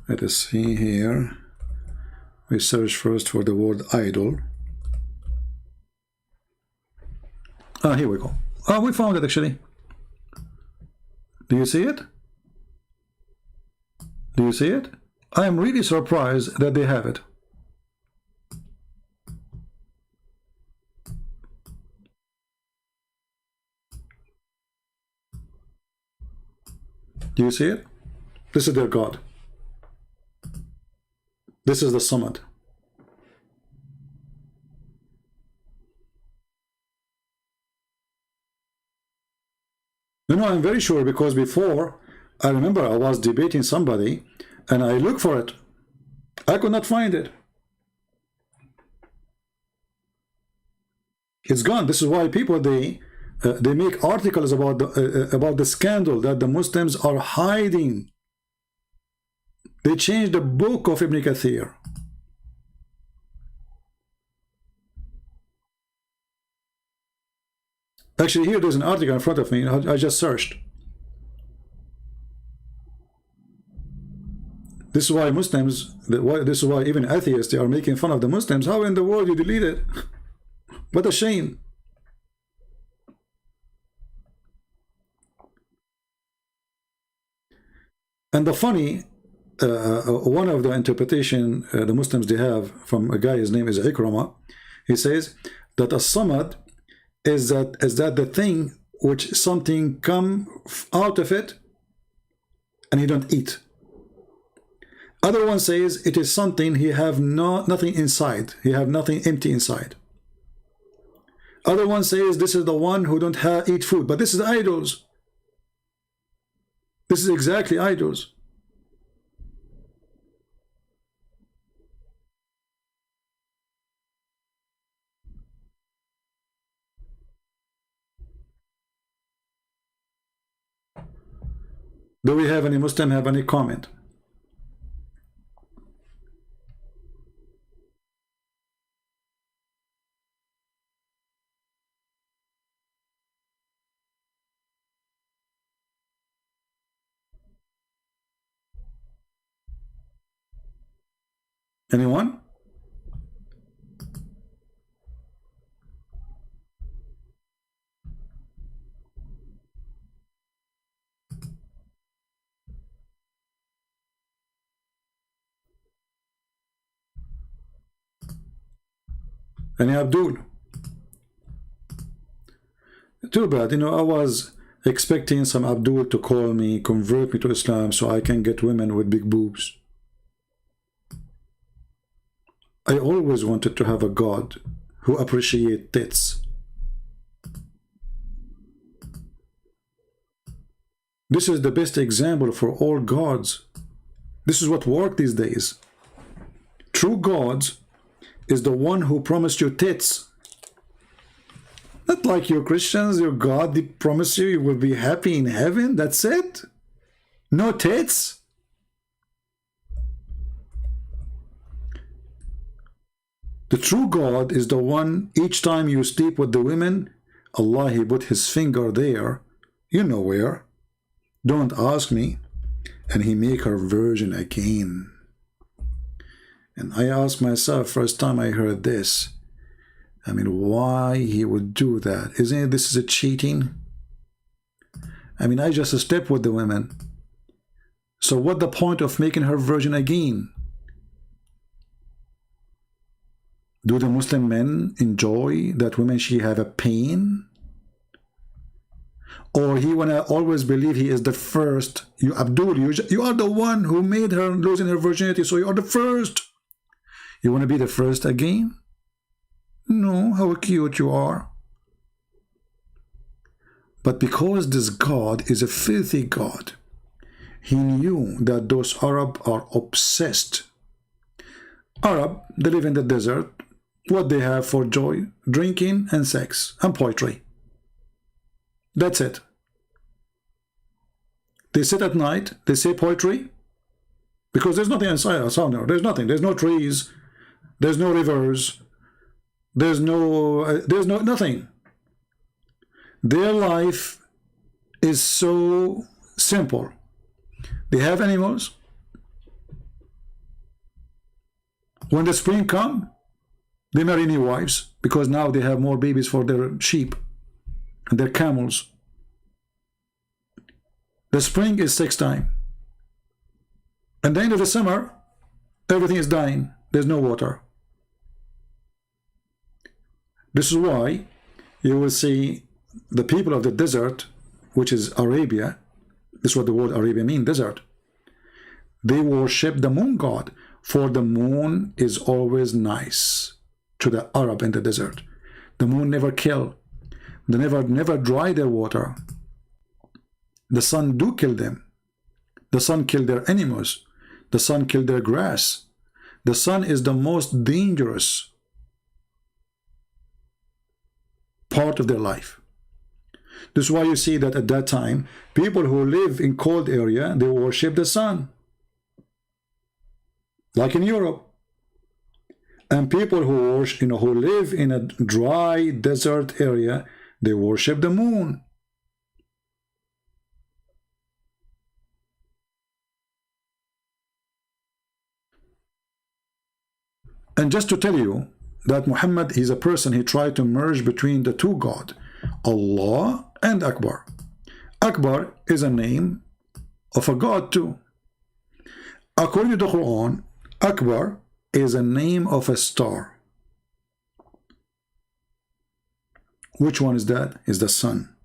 Let us see here. We search first for the word idol. Ah, here we go. Oh, we found it, actually. Do you see it? Do you see it? I am really surprised that they have it. Do you see it? This is their God. This is the Samad. No, I'm very sure, because before, I remember I was debating somebody and I looked for it. I could not find it. It's gone. This is why people, they make articles about the scandal that the Muslims are hiding. They changed the book of Ibn Kathir. Actually, here there's an article in front of me. I just searched. This is why Muslims, this is why even atheists, they are making fun of the Muslims. How in the world you delete it? What a shame. And the funny, one of the interpretation the Muslims they have from a guy, his name is Ikrama, he says that a samad is that the thing which something come out of it and he don't eat. Other one says it is something he have nothing inside, he have nothing empty inside. Other one says this is the one who don't eat food, but this is idols. This is exactly idols. Do we have any Muslim have any comment? Anyone? Any Abdul? Too bad, you know, I was expecting some Abdul to call me, convert me to Islam so I can get women with big boobs. I always wanted to have a God who appreciates tits. This is the best example for all gods. This is what works these days. True gods is the one who promised you tits. Not like you Christians, your God, they promise you will be happy in heaven. That's it? No tits? The true God is the one, each time you sleep with the women, Allah, He put His finger there, you know where. Don't ask me. And He make her virgin again. And I asked myself, first time I heard this, I mean, why He would do that? Isn't it, this is a cheating? I mean, I just slept with the women. So what the point of making her virgin again? Do the Muslim men enjoy that women she have a pain? Or he wanna always believe he is the first? You Abdul, you are the one who made her losing her virginity, so you are the first. You want to be the first again? No, how cute you are. But because this God is a filthy God, he knew that those Arab are obsessed. Arab, they live in the desert. What they have for joy? Drinking and sex and poetry. That's it. They sit at night, they say poetry, because there's nothing inside us. There's nothing. There's no trees. There's no rivers. There's no nothing. Their life is so simple. They have animals. When the spring comes, they marry new wives because now they have more babies for their sheep and their camels. The spring is sex time. And the end of the summer, everything is dying. There's no water. This is why you will see the people of the desert, which is Arabia, This is what the word Arabia means, desert. They worship the moon god, for the moon is always nice to the Arab in the desert. The moon never kill. They never dry their water. The sun do kill them. The sun kill their animals. The sun kill their grass. The sun is the most dangerous part of their life. This is why you see that at that time, people who live in cold area, they worship the sun. Like in Europe. And people who worship, who live in a dry desert area, they worship the moon. And just to tell you that Muhammad, he's a person, he tried to merge between the two God, Allah and Akbar. Akbar is a name of a God too. According to the Quran, Akbar is a name of a star. Which one is that? Is the sun.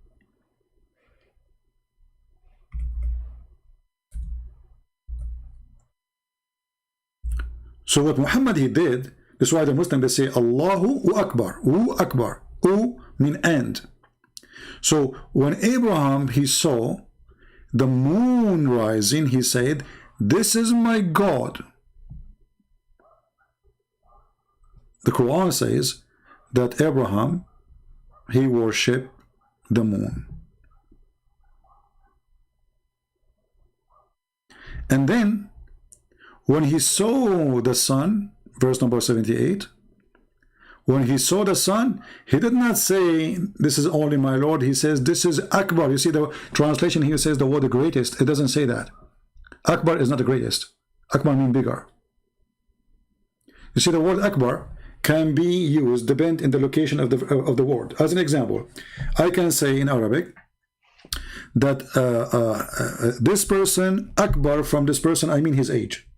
So what Muhammad he did, this is why the Muslims they say Allahu Akbar, Akbar, mean and. So when Abraham he saw the moon rising, he said, "This is my God." The Quran says that Abraham he worshipped the moon. And then when he saw the sun, verse number 78, when he saw the sun, he did not say, "This is only my Lord." He says, "This is Akbar." You see the translation here says the word the greatest. It doesn't say that. Akbar is not the greatest. Akbar means bigger. You see the word Akbar can be used depending on the location of the word. As an example, I can say in Arabic that this person, Akbar from this person, I mean his age.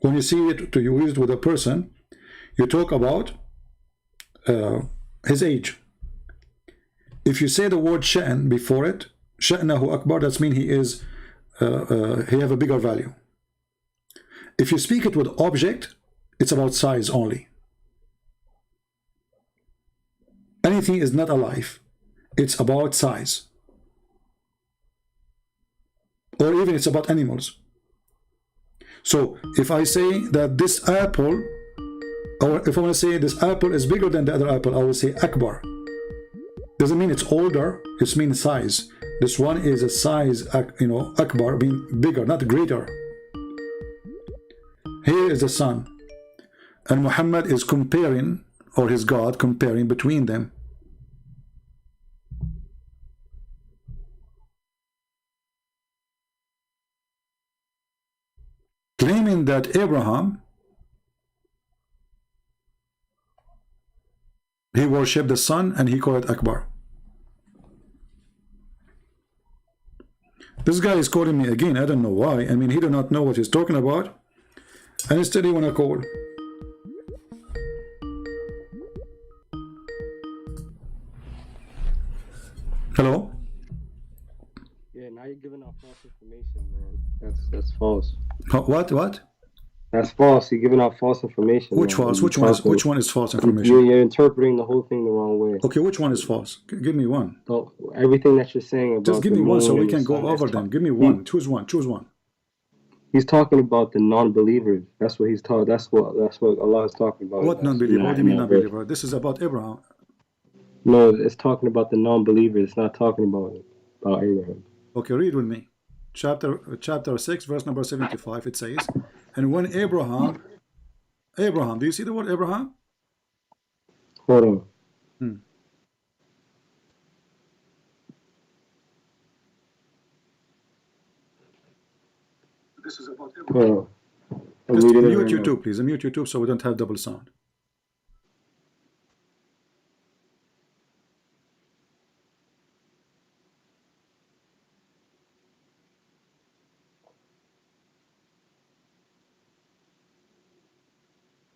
When you see it to use it with a person, you talk about his age. If you say the word sha'n before it, sha'nahu akbar, that means he is he have a bigger value. If you speak it with object, it's about size only. Anything is not alive, it's about size. Or even it's about animals. So if I say that this apple, or if I want to say this apple is bigger than the other apple, I will say Akbar. Doesn't mean it's older, it means size. This one is a size, Akbar, being bigger, not greater. Here is the sun. And Muhammad is comparing, or his God comparing between them. Claiming that Abraham, he worshipped the sun and he called it Akbar. This guy is calling me again. I don't know why. I mean, he do not know what he's talking about. And instead he want to call. Hello? Yeah, now you're giving out false information, man. That's false. What? That's false. You're giving out false information. Which false? Which one is false information? You're interpreting the whole thing the wrong way. Okay, which one is false? Give me one. So everything that you're saying about just give me one so we can go over them. Give me one. Choose one. Choose one. He's talking about the non-believers. That's what he's talking. That's what Allah is talking about. What non-believer? What do you mean non-believer? This is about Abraham. No, it's talking about the non-believers. It's not talking about Abraham. Okay, read with me. Chapter 6, verse number 75. It says, and when Abraham, do you see the word Abraham? Hold on. This is about Just mute YouTube, please. Mute YouTube so we don't have double sound.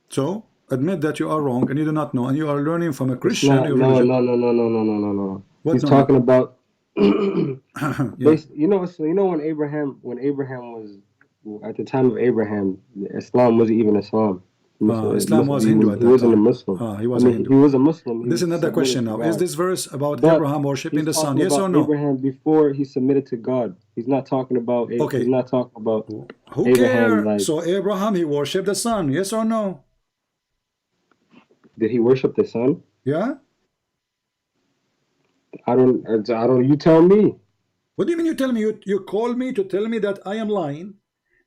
So admit that you are wrong and you do not know, and you are learning from a Christian. No. What He's talking about You know, so you know when Abraham was at the time of Abraham, Islam wasn't even Islam. Islam was Hindu at He that wasn't a time. Muslim. He was I a mean, Hindu. he was a Muslim. This is another question now. Is this verse about But Abraham worshipping the sun? He's Yes or talking no? about Abraham before he submitted to God. He's not talking about. Okay. He's not talking about. Who Abraham, cares? So Abraham, he worshipped the sun. Yes or no? Did he worship the sun? Yeah. I don't. You tell me. What do you mean you tell me? You call me to tell me that I am lying,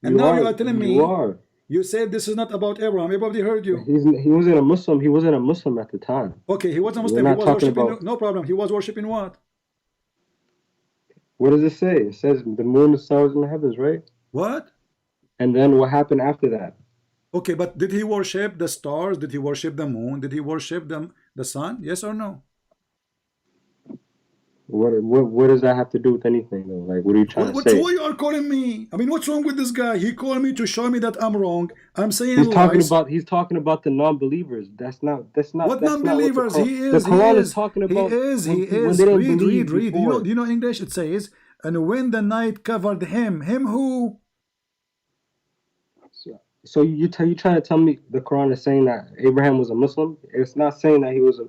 and You now are, you are telling me. You are. You said this is not about Abraham. Everybody heard you. He wasn't a Muslim. He wasn't a Muslim at the time. Okay, he wasn't a Muslim. He was worshiping. No problem. He was worshiping what? What does it say? It says the moon, the stars, and the heavens, right? What? And then what happened after that? Okay, but did he worship the stars? Did he worship the moon? Did he worship the sun? Yes or no? What does that have to do with anything though? Like, what are you trying to say? Why you are calling me? I mean, what's wrong with this guy? He called me to show me that I'm wrong. I'm saying he's lies. He's talking about the non-believers. That's not what non-believers? The Quran is talking about. He is. Read. Do you know English? It says, and when the night covered him who? So you trying to tell me the Quran is saying that Abraham was a Muslim? It's not saying that he was a.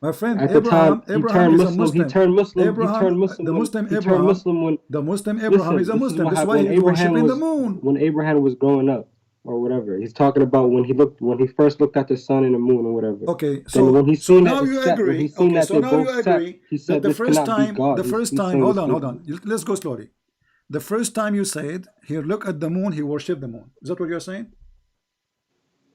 My friend, at the Abraham, time, Abraham is a Muslim. He turned Muslim. Abraham, he turned Muslim. The Muslim when, Abraham. When, the Muslim Abraham is a Muslim. That's why he's worshiping the moon. When Abraham was growing up, or whatever, he's talking about when he first looked at the sun and the moon or whatever. Okay, so when he's seen now you agree. Okay, so now you agree he said that the first time, hold on. Let's go slowly. The first time you said, here, look at the moon, he worshipped the moon. Is that what you're saying?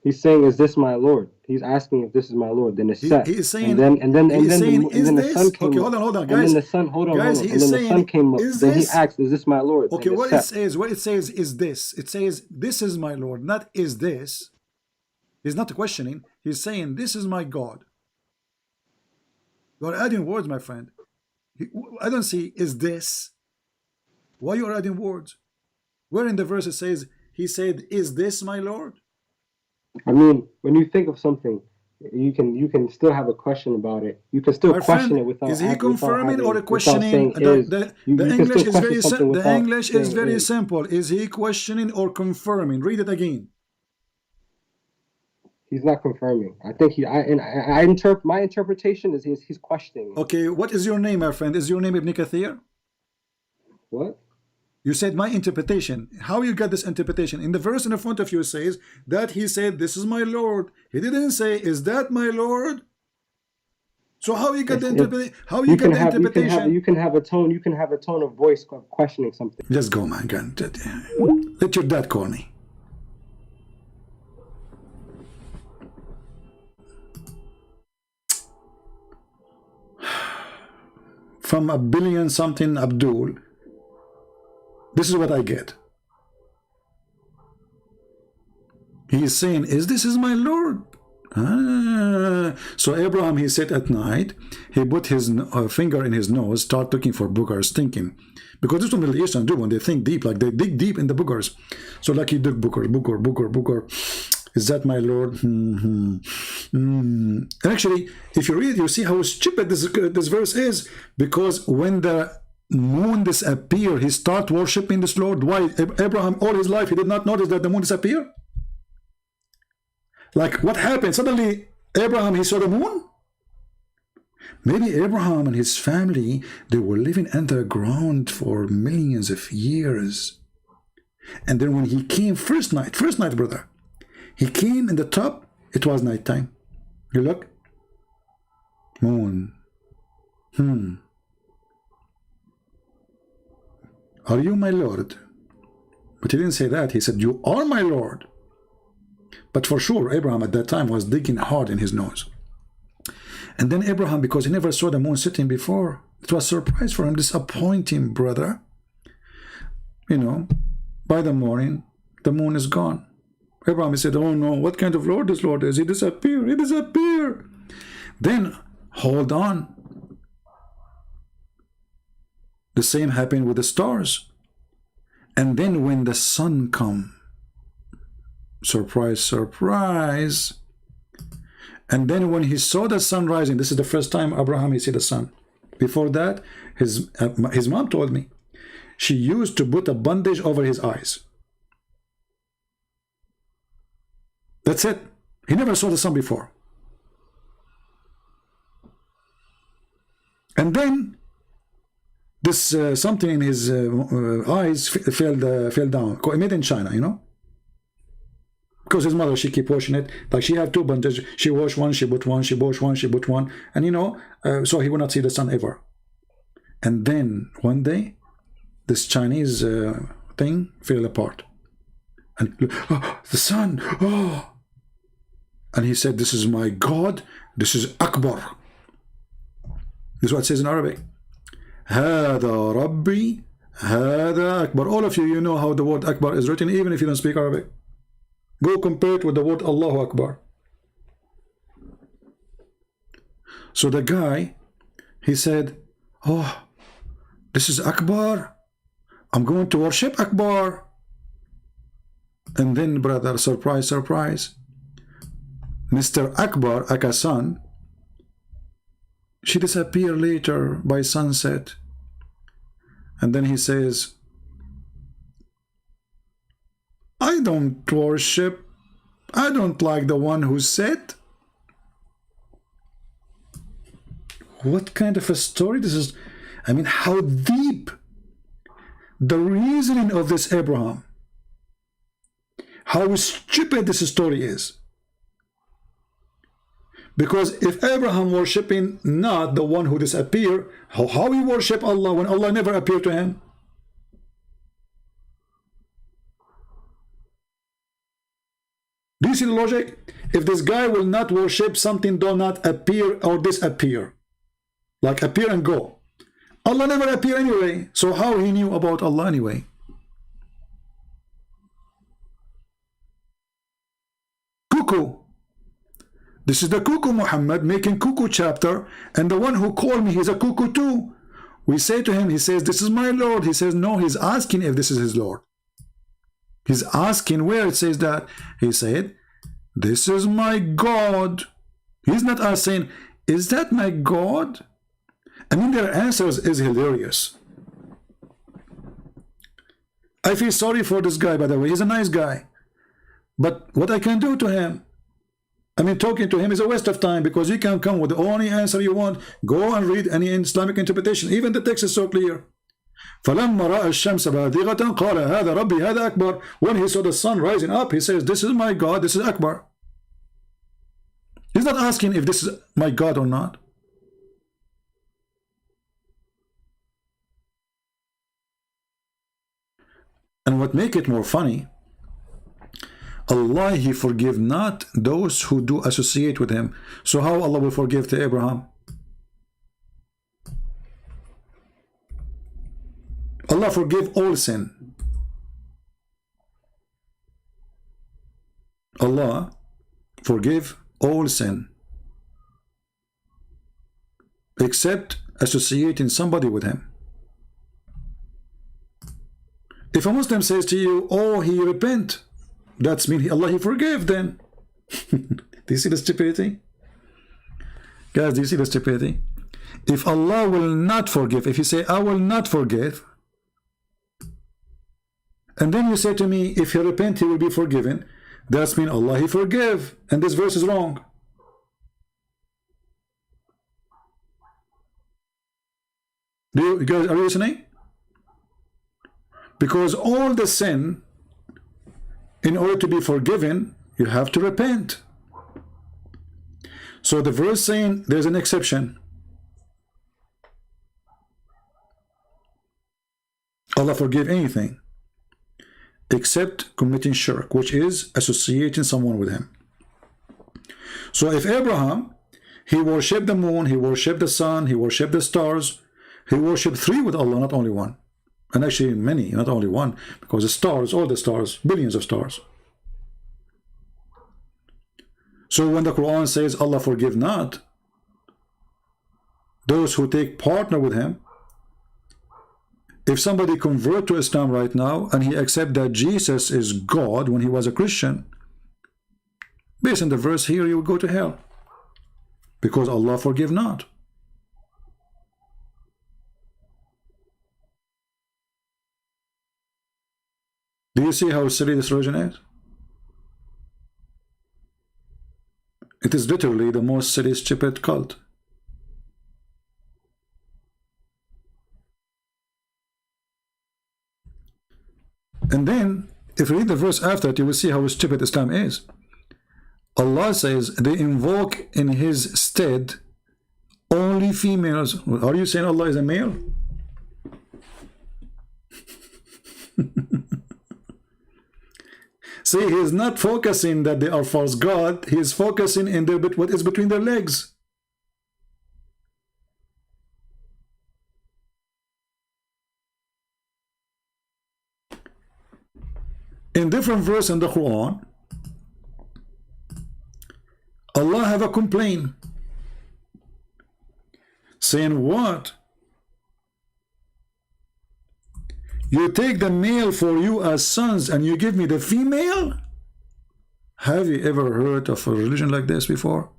He's saying, "Is this my Lord?" He's asking if this is my Lord. Then it's set. He is saying, and then the sun came okay, up. hold on, guys. And then the sun, guys, and then the sun came up. Then he asked, "Is this my Lord?" Okay, what it says is this. It says, "This is my Lord," not "is this." He's not questioning. He's saying, "This is my God." You are adding words, my friend. I don't see "is this." Why you are adding words? Where in the verse it says he said, "Is this my Lord?" I mean, when you think of something, you can still have a question about it. You can still question it without. Is he confirming or questioning? The English is very simple. The English is very simple. Is he questioning or confirming? Read it again. He's not confirming. I think my interpretation is he's questioning. Okay, what is your name, my friend? Is your name Ibn Kathir? What? You said my interpretation. How you got this interpretation? In the verse in front of you says that he said, "This is my Lord." He didn't say, "Is that my Lord?" So how you got the interpretation? How you got the interpretation? You can have a tone. You can have a tone of voice of questioning something. Just go, man. Let your dad call me. From a billion something Abdul. This is what I get. He is saying, "Is this is my Lord?" So Abraham, he sat at night, he put his finger in his nose, start looking for boogers, thinking, because this is what Middle Eastern do when they think deep, like they dig deep in the boogers. So like he dug booger. Is that my Lord? And actually, if you read, you see how stupid this verse is, because when the moon disappear, he start worshiping this Lord. Why? Abraham all his life he did not notice that the moon disappear. Like what happened? Suddenly Abraham he saw the moon. Maybe Abraham and his family, they were living underground for millions of years, and then when he came first night brother, he came in the top, it was nighttime. You look, moon. Are you my Lord? But he didn't say that. He said, "You are my Lord." But for sure, Abraham at that time was digging hard in his nose. And then Abraham, because he never saw the moon sitting before, it was a surprise for him, disappointing, brother. You know, by the morning, the moon is gone. Abraham said, "Oh no, what kind of Lord this Lord is? He disappeared. He disappeared." Then, hold on. The same happened with the stars. And then when the sun come, surprise, surprise. And then when he saw the sun rising, this is the first time Abraham he see the sun. Before that, his mom told me she used to put a bandage over his eyes. That's it. He never saw the sun before. And then this something in his eyes fell down. Made in China, you know. Because his mother, she keep washing it. Like she have two bandages. She wash one, she put one, she wash one, she put one. And you know, so he will not see the sun ever. And then one day, this Chinese thing fell apart. And oh, the sun, oh. And he said, this is my God, this is Akbar. This is what it says in Arabic. هذا ربي هذا أكبر. All of you, you know how the word Akbar is written, even if you don't speak Arabic. Go compare it with the word Allahu Akbar. So the guy, he said, oh, this is Akbar. I'm going to worship Akbar. And then, brother, surprise, surprise, Mr. Akbar, Aka's son, she disappeared later by sunset. And then he says, I don't worship, I don't like the one who said. What kind of a story this is? I mean, how deep the reasoning of this Abraham, how stupid this story is. Because if Abraham worshipping not the one who disappeared, how he worship Allah when Allah never appeared to him? Do you see the logic? If this guy will not worship, something do not appear or disappear. Like appear and go. Allah never appear anyway. So how he knew about Allah anyway? Cuckoo. This is the cuckoo Muhammad making cuckoo chapter, and the one who called me, he's a cuckoo too. We say to him, he says, this is my Lord. He says, no, he's asking if this is his Lord. He's asking where it says that. He said, this is my God. He's not asking, is that my God? I mean, their answers is hilarious. I feel sorry for this guy, by the way. He's a nice guy. But what I can do to him, I mean, talking to him is a waste of time, because you can come with the only answer you want. Go and read any Islamic interpretation. Even the text is so clear. فَلَمَّا رَأَى الشَّمْسَ بَازِغَةً قَالَ هَذَا رَبِّي هَذَا أَكْبَرُ. When he saw the sun rising up, he says, this is my God, this is Akbar. He's not asking if this is my God or not. And what make it more funny, Allah, he forgive not those who do associate with him. So how Allah will forgive to Abraham? Allah forgive all sin. Allah forgive all sin, except associating somebody with him. If a Muslim says to you, oh, he repent, that's mean Allah he forgave then. Do you see the stupidity? Guys, do you see the stupidity? If Allah will not forgive, if you say, I will not forgive, and then you say to me, if he repent, he will be forgiven, that's mean Allah he forgive, and this verse is wrong. You guys, are you listening? Because all the sin, in order to be forgiven, you have to repent. So the verse saying there's an exception. Allah forgive anything except committing shirk, which is associating someone with him. So if Abraham, he worshipped the moon, he worshipped the sun, he worshipped the stars, he worshipped three with Allah, not only one. And actually many, not only one, because the stars, all the stars, billions of stars. So when the Quran says Allah forgive not those who take partner with him, if somebody convert to Islam right now and he accept that Jesus is God when he was a Christian, based on the verse here, you will go to hell, because Allah forgive not. Do you see how silly this religion is? It is literally the most silly, stupid cult. And then, if you read the verse after it, you will see how stupid Islam is. Allah says they invoke in His stead only females. Are you saying Allah is a male? See, He is not focusing that they are false God. He is focusing in their what is between their legs. In different verse in the Quran, Allah have a complaint saying what? You take the male for you as sons and you give me the female? Have you ever heard of a religion like this before?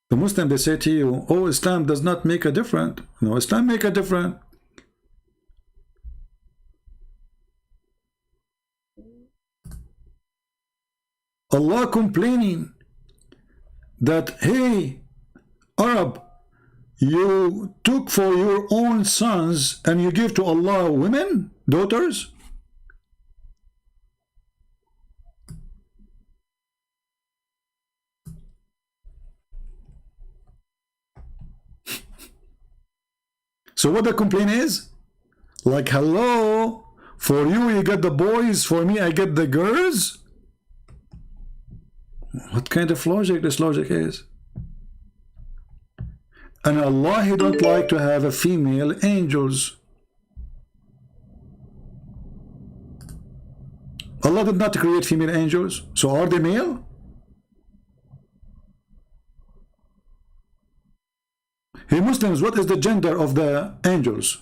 The Muslim, they say to you, oh, Islam does not make a difference. No, Islam make a difference. Allah complaining that, hey, Arab, you took for your own sons and you give to Allah women, daughters? So what the complaint is? Like, hello, for you get the boys, for me I get the girls? What kind of logic this logic is? And Allah, He don't like to have a female angels. Allah did not create female angels, so are they male? Hey Muslims, what is the gender of the angels?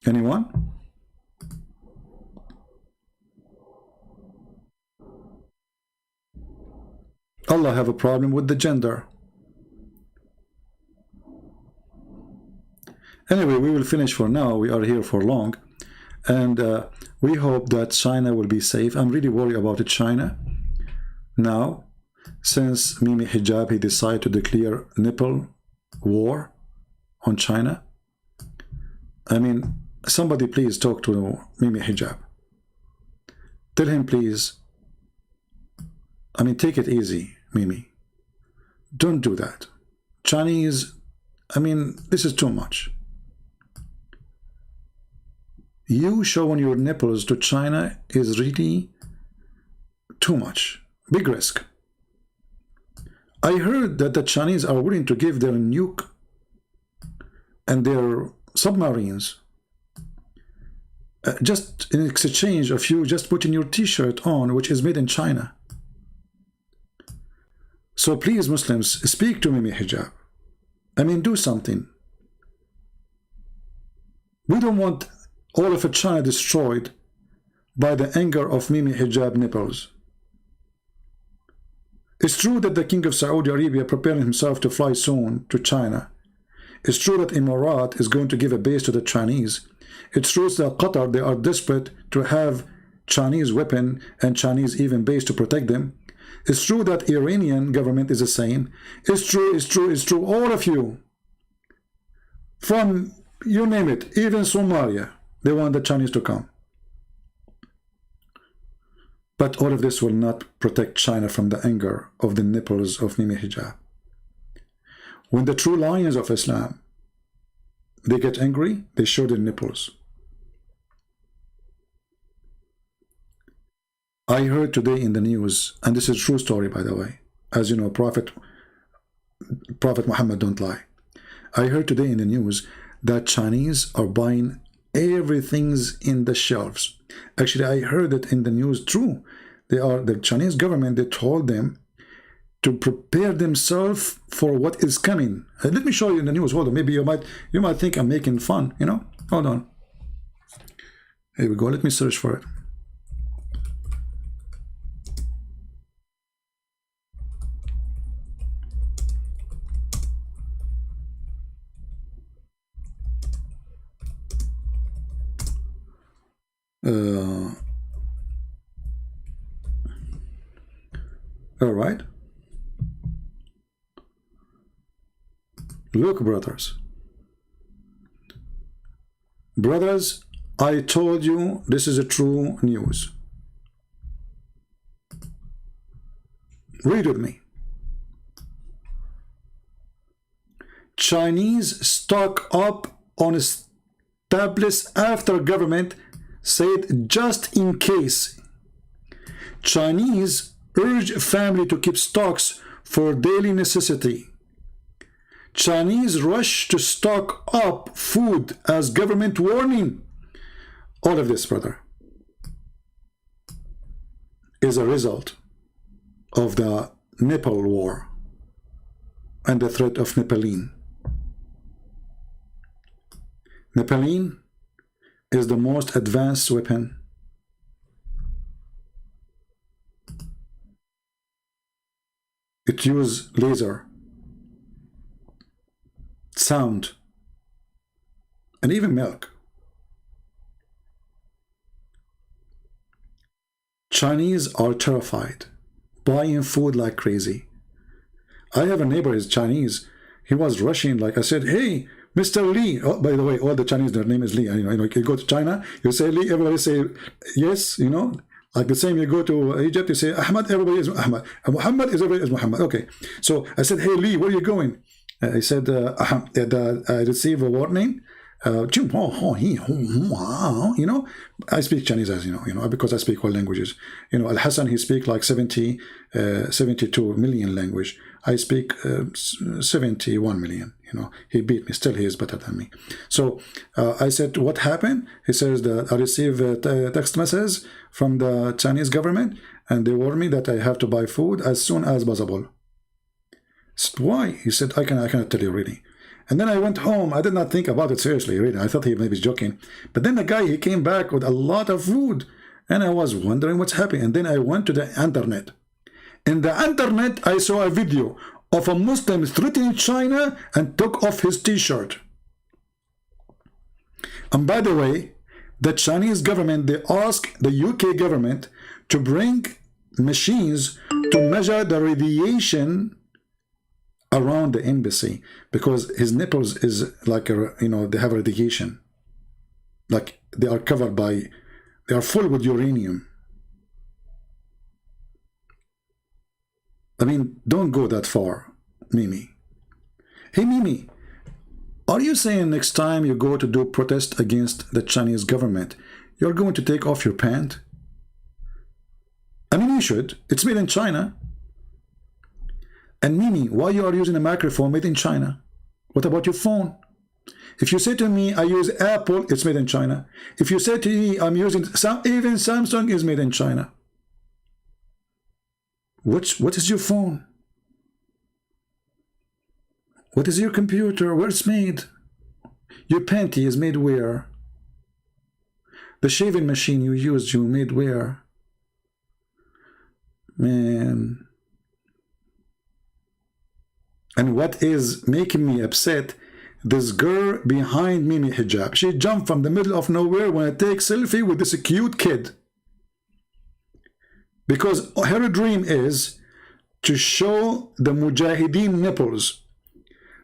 Anyone? Allah have a problem with the gender. Anyway, we will finish for now. We are here for long. And we hope that China will be safe. I'm really worried about China. Now, since Mimi Hijab, he decided to declare nipple war on China. I mean, somebody please talk to Mimi Hijab. Tell him please, I mean, take it easy, Mimi. Don't do that. Chinese, I mean, this is too much. You showing your nipples to China is really too much. Big risk. I heard that the Chinese are willing to give their nuke and their submarines just in exchange of you just putting your t-shirt on, which is made in China. So please, Muslims, speak to Mimi Hijab. I mean, do something. We don't want all of China destroyed by the anger of Mimi Hijab nipples. It's true that the King of Saudi Arabia preparing himself to fly soon to China. It's true that Emirat is going to give a base to the Chinese. It's true that Qatar, they are desperate to have Chinese weapon and Chinese even base to protect them. It's true that Iranian government is the same. It's true, it's true, it's true. All of you, from you name it, even Somalia, they want the Chinese to come. But all of this will not protect China from the anger of the nipples of Mimi Hijab. When the true lions of Islam, they get angry, they show their nipples. I heard today in the news, and this is a true story by the way, as you know, Prophet Muhammad don't lie. I heard today in the news that Chinese are buying everything's in the shelves. Actually, I heard it in the news true, the Chinese government, they told them to prepare themselves for what is coming. Let me show you in the news. Hold on, maybe you might think I'm making fun, you know. Hold on. Here we go. Let me search for it. All right. Look, brothers. Brothers, I told you this is a true news. Read with me. Chinese stock up on established after government said just in case. Chinese urge family to keep stocks for daily necessity. Chinese rush to stock up food as government warning. All of this, brother, is a result of the Nepal war and the threat of Nepalene. Nepalene is the most advanced weapon it uses laser, sound, and even milk. Chinese are terrified, buying food like crazy. I have a neighbor, he's Chinese. He was rushing, like I said, hey, Mr. Lee. Oh, by the way, all the Chinese, their name is Lee. You know, you go to China, you say Lee, everybody say yes, you know. Like the same, you go to Egypt, you say Ahmad, everybody is Ahmad. Muhammad is everybody is Muhammad. Okay. So I said, hey Lee, where are you going? He said, I received a warning. You know, I speak Chinese, as you know, because I speak all languages. You know, Al Hassan, he speaks like 72 million language. I speak 71 million. You know, he beat me. Still, he is better than me. So I said, what happened? He says that I received a text message from the Chinese government, and they warned me that I have to buy food as soon as possible. Said, why? He said, I cannot tell you really. And then I went home. I did not think about it seriously, really. I thought he maybe was joking. But then the guy, he came back with a lot of food. And I was wondering what's happening. And then I went to the internet. In the internet, I saw a video of a Muslim threatening China and took off his t-shirt. And by the way, the Chinese government, they asked the UK government to bring machines to measure the radiation around the embassy, because his nipples is like a, you know, they have radiation, like they are covered by, they are full with uranium. I mean, don't go that far, Mimi. Hey Mimi, are you saying next time you go to do protest against the Chinese government, you're going to take off your pant? I mean, you should. It's made in China. And Mimi, why you are using a microphone made in China? What about your phone? If you say to me, I use Apple, it's made in China. If you say to me, I'm using even Samsung is made in China. What is your phone? What is your computer? Where it's made? Your panty is made where? The shaving machine you used, you made where? Man. And what is making me upset, this girl behind Mimi Hijab, she jumped from the middle of nowhere when I take selfie with this cute kid. Because her dream is to show the Mujahideen nipples.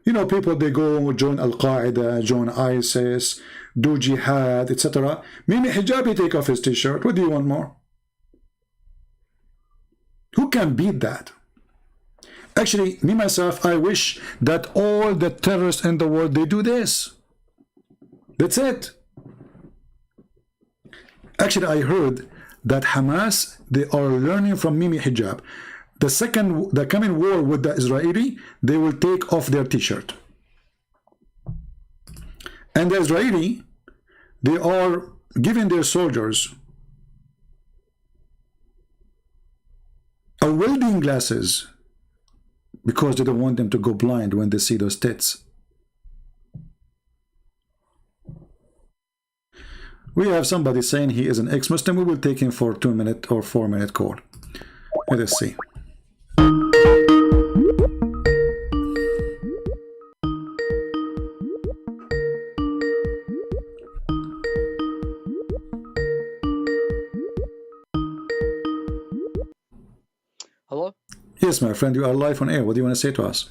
You know, people, they go join Al-Qaeda, join ISIS, do jihad, etc. Mimi Hijab, he take off his t-shirt. What do you want more? Who can beat that? Actually, me myself, I wish that all the terrorists in the world, they do this. That's it. Actually, I heard that Hamas, they are learning from Mimi Hijab. The coming war with the Israeli, they will take off their t-shirt. And the Israeli, they are giving their soldiers are welding glasses because they don't want them to go blind when they see those tits. We have somebody saying he is an ex-Muslim. We will take him for a 2-minute or 4-minute call. Let us see. Hello? Yes, my friend, you are live on air. What do you want to say to us?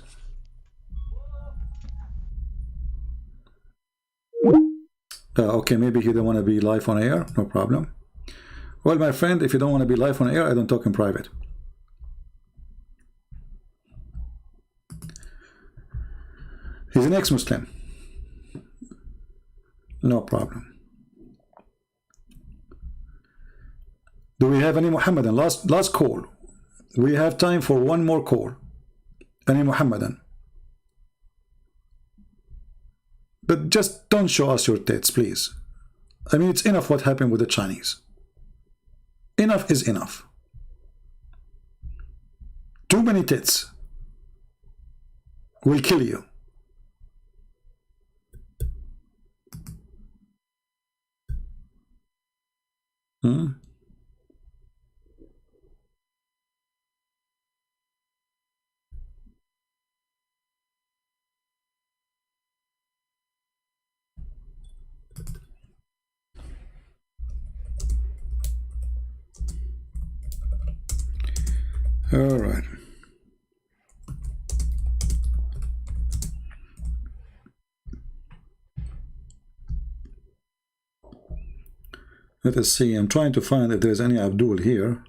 Okay, maybe you don't want to be live on air. No problem. Well, my friend, if you don't want to be live on air, I don't talk in private. He's an ex-Muslim. No problem. Do we have any Muhammadan? Last call. We have time for one more call. Any Muhammadan? But just don't show us your tits, please. I mean, it's enough what happened with the Chinese. Enough is enough. Too many tits will kill you. All right. Let us see. I'm trying to find if there's any Abdul here.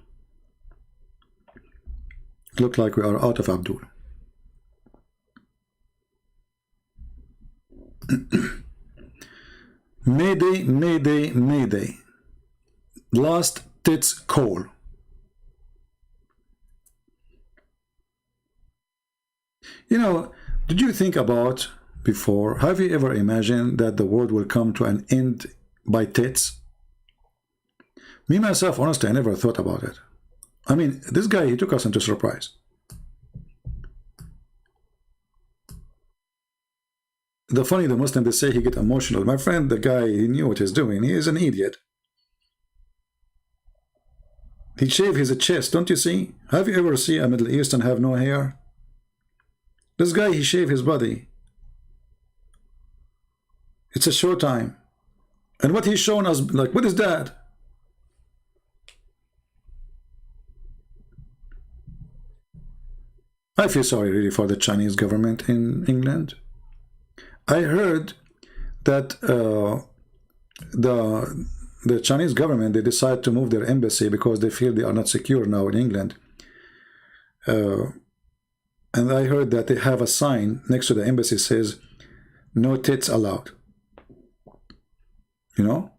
Look like we are out of Abdul. Mayday, Mayday, Mayday. Last tits call. You know, did you think about before, have you ever imagined that the world will come to an end by tits? Me, myself, honestly, I never thought about it. I mean, this guy, he took us into surprise. The funny, the Muslim, they say he get emotional. My friend, the guy, he knew what he's doing. He is an idiot. He shaved his chest, don't you see? Have you ever seen a Middle Eastern have no hair? This guy, he shaved his body. It's a show time. And what he's showing us, like, what is that? I feel sorry really for the Chinese government in England. I heard that the Chinese government, they decide to move their embassy because they feel they are not secure now in England. And I heard that they have a sign next to the embassy says, no tits allowed. You know?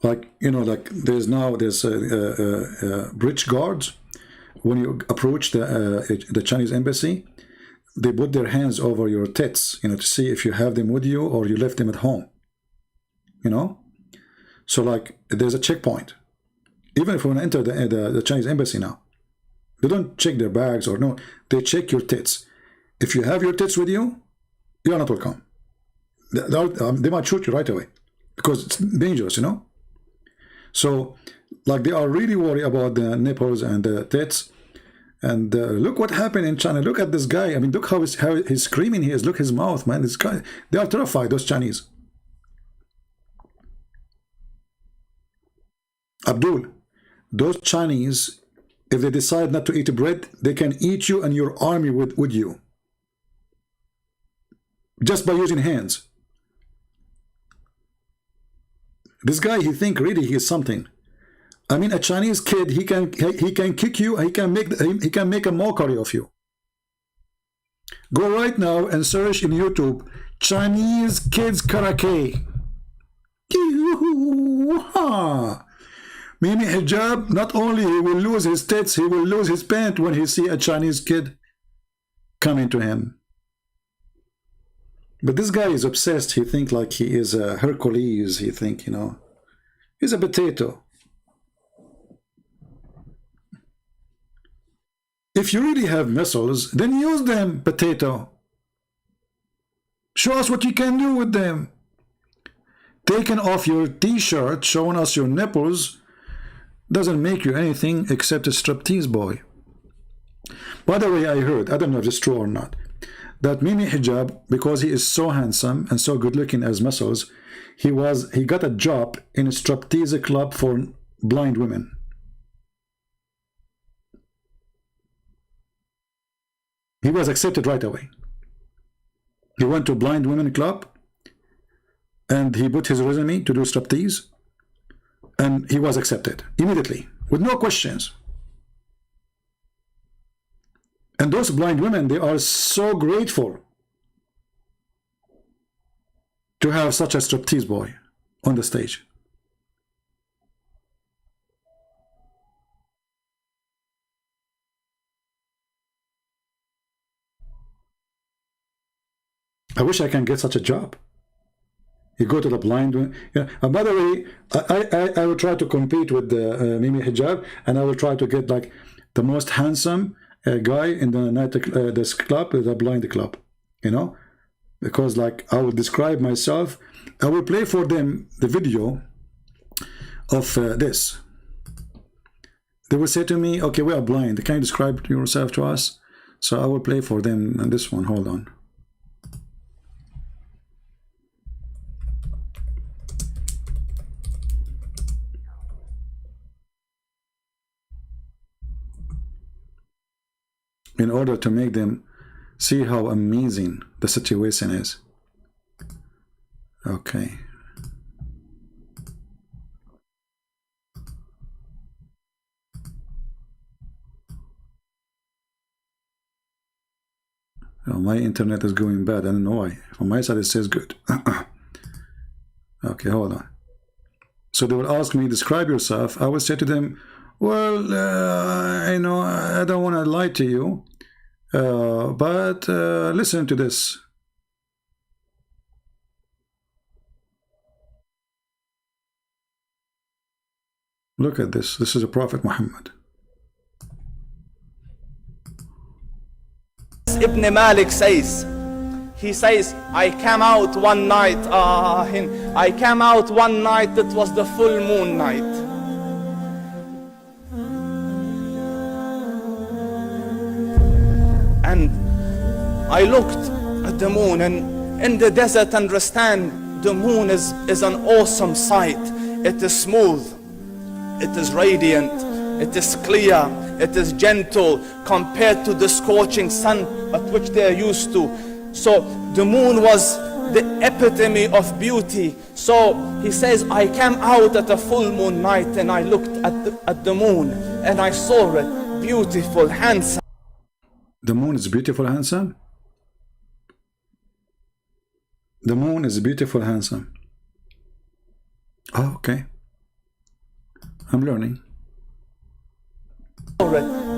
Like, you know, like there's bridge guards. When you approach the Chinese embassy, they put their hands over your tits, you know, to see if you have them with you or you left them at home. You know? So like, there's a checkpoint. Even if you want to enter the Chinese embassy now, they don't check their bags or no, they check your tits. If you have your tits with you, you are not welcome. They might shoot you right away because it's dangerous, you know? So, like, they are really worried about the nipples and the tits. And look what happened in China. Look at this guy. I mean, look how he's screaming he is. Look his mouth, man. This guy, they are terrified, those Chinese. Abdul, those Chinese, if they decide not to eat bread, they can eat you and your army with you. Just by using hands. This guy, he think really he is something. I mean, a Chinese kid, he can kick you, he can make a mockery of you. Go right now and search in YouTube, Chinese kids karate. Mimi Hijab, not only he will lose his tits, he will lose his pant when he see a Chinese kid coming to him. But this guy is obsessed. He think like he is a Hercules. He think, you know, he's a potato. If you really have missiles, then use them, potato. Show us what you can do with them. Taking off your t-shirt, showing us your nipples, doesn't make you anything except a striptease boy. By the way, I heard, I don't know if it's true or not, that Mimi Hijab, because he is so handsome and so good looking as missiles, he got a job in a striptease club for blind women. He was accepted right away. He went to a blind women club and he put his resume to do striptease, and he was accepted immediately with no questions. And those blind women, they are so grateful to have such a striptease boy on the stage. I wish I can get such a job. You go to the blind one. Yeah. And by the way, I will try to compete with the Mimi Hijab, and I will try to get like the most handsome guy in the night this club, the blind club, you know, because like I will describe myself. I will play for them the video of this. They will say to me, okay, we are blind, can you describe yourself to us? So I will play for them this one. Hold on. In order to make them see how amazing the situation is. Okay. Oh, my internet is going bad. I don't know why. From my side it says good. Okay, hold on. So they will ask me, describe yourself. I will say to them, well, you know, I don't want to lie to you, but listen to this. Look at this. This is the Prophet Muhammad. Ibn Malik says, he says, I came out one night, I came out one night, it was the full moon night. And I looked at the moon, and in the desert, understand, the moon is an awesome sight. It is smooth, it is radiant, it is clear, it is gentle compared to the scorching sun at which they are used to. So the moon was the epitome of beauty. So he says, I came out at a full moon night and I looked at the moon and I saw it beautiful, handsome. The moon is beautiful, handsome? The moon is beautiful, handsome. Oh, okay. I'm learning.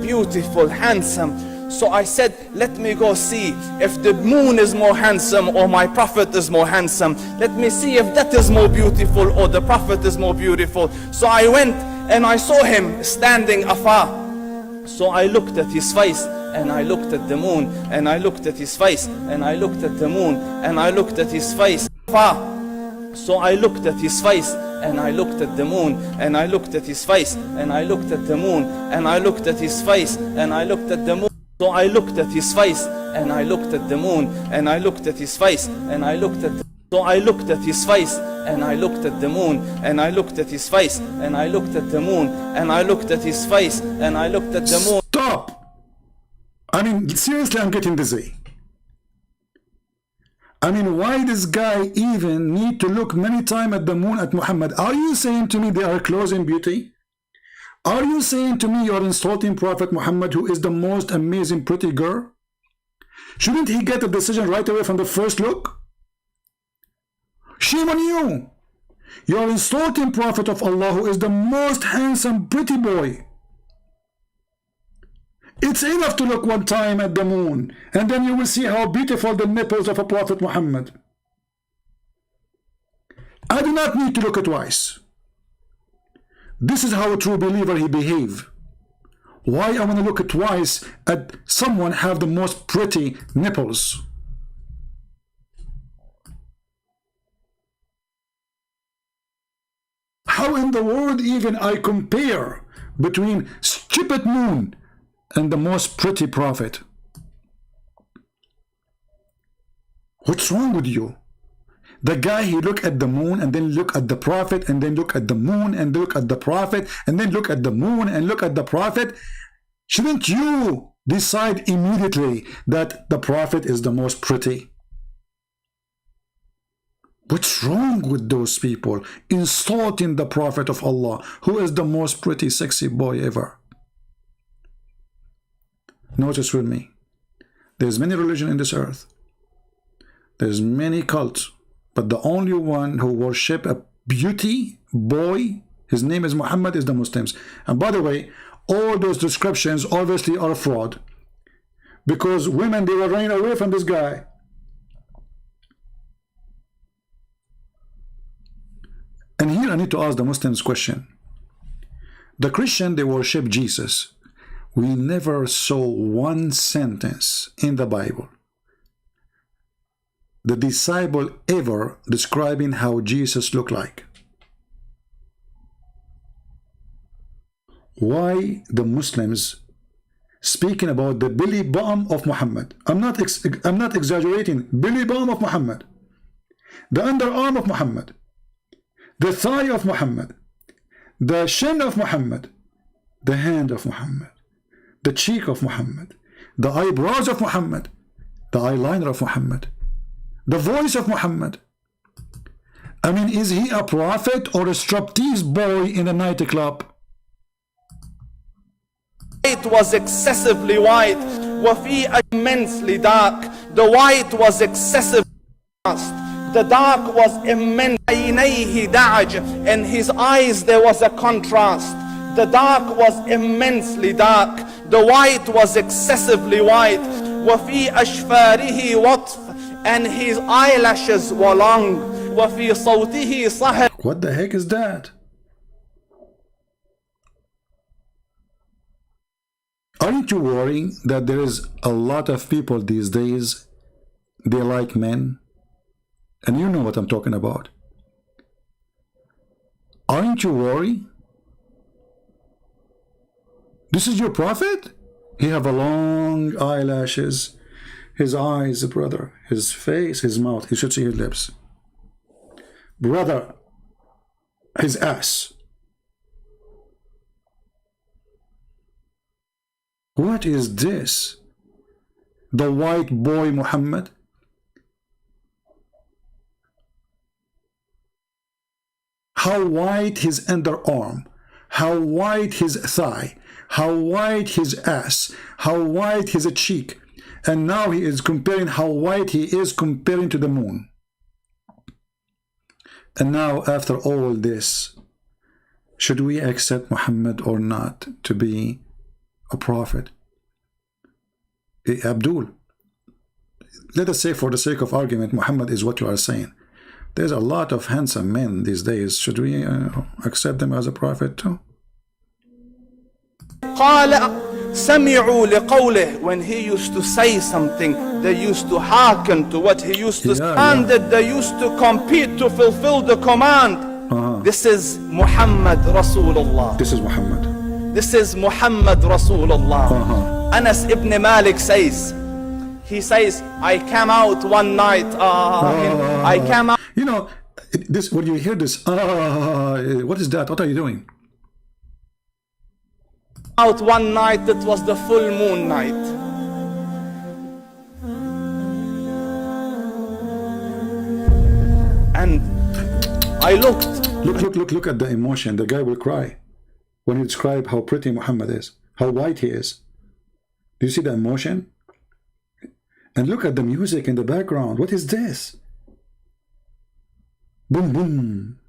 Beautiful, handsome. So I said, let me go see if the moon is more handsome or my prophet is more handsome. Let me see if that is more beautiful or the prophet is more beautiful. So I went and I saw him standing afar. So I looked at his face and I looked at the moon and I looked at his face and I looked at the moon and I looked at his face afar. So I looked at his face and I looked at the moon and I looked at his face and I looked at the moon and I looked at his face and I looked at the moon. So I looked at his face and I looked at the moon and I looked at his face and I looked at so I looked at his face and I looked at the moon and I looked at his face and I looked at the moon and I looked at his face and I looked at the moon. Stop! I mean, seriously, I'm getting dizzy. I mean, why this guy even need to look many times at the moon at Muhammad? Are you saying to me they are close in beauty? Are you saying to me you're insulting Prophet Muhammad, who is the most amazing pretty girl? Shouldn't he get a decision right away from the first look? Shame on you! You're insulting Prophet of Allah, who is the most handsome pretty boy. It's enough to look one time at the moon, and then you will see how beautiful the nipples of a Prophet Muhammad. I do not need to look twice. This is how a true believer he behave. Why I want to look twice at someone have the most pretty nipples? How in the world even I compare between stupid moon and the most pretty prophet? What's wrong with you? The guy, he look at the moon and then look at the prophet and then look at the moon and look at the prophet and then look at the moon and look at the prophet. Shouldn't you decide immediately that the prophet is the most pretty? What's wrong with those people insulting the prophet of Allah, who is the most pretty sexy boy ever? Notice with me, there's many religion in this earth, there's many cults, but the only one who worship a beauty boy, his name is Muhammad, is the Muslims. And by the way, all those descriptions obviously are a fraud, because women, they were running away from this guy. And here I need to ask the Muslims question. The Christian, they worship Jesus. We never saw one sentence in the Bible, the disciple ever describing how Jesus looked like. Why the Muslims speaking about the belly button of Muhammad? I'm not exaggerating. Belly button of Muhammad, the underarm of Muhammad, the thigh of Muhammad, the shin of Muhammad, the hand of Muhammad, the cheek of Muhammad, the eyebrows of Muhammad, the eyeliner of Muhammad, the voice of Muhammad. I mean, is he a prophet or a striptease boy in a nightclub? It was excessively white, وَفِي immensely dark. The white was excessively vast. The dark was immense. In his eyes there was a contrast. The dark was immensely dark. The white was excessively white. وَفِي أَشْفَارِهِ وَطْفٌ, and his eyelashes were long. وَفِي صَوْتِهِ صَهْرٌ. What the heck is that? Aren't you worrying that there is a lot of people these days, they like men? And you know what I'm talking about. Aren't you worried? This is your prophet? He have a long eyelashes, his eyes, brother, his face, his mouth, you should see his lips. Brother, his ass. What is this? The white boy Muhammad? How white his underarm, how white his thigh, how white his ass, how white his cheek. And now he is comparing how white he is comparing to the moon. And now after all this, should we accept Muhammad or not to be a prophet? Abdul, let us say for the sake of argument, Muhammad is what you are saying. There's a lot of handsome men these days. Should we accept them as a prophet too? قال سمعوا لقوله. When he used to say something, they used to hearken to what he used to say, and they used to compete to fulfill the command. This is Muhammad Rasulullah. This is Muhammad. This is Muhammad Rasulullah. Anas ibn Malik says, he says, I came out one night. I came out. You know, this, when you hear this, what is that? What are you doing? Out one night, it was the full moon night. And I looked. Look at the emotion. The guy will cry when he describes how pretty Muhammad is, how white he is. Do you see the emotion? And look at the music in the background. What is this? Boom, boom.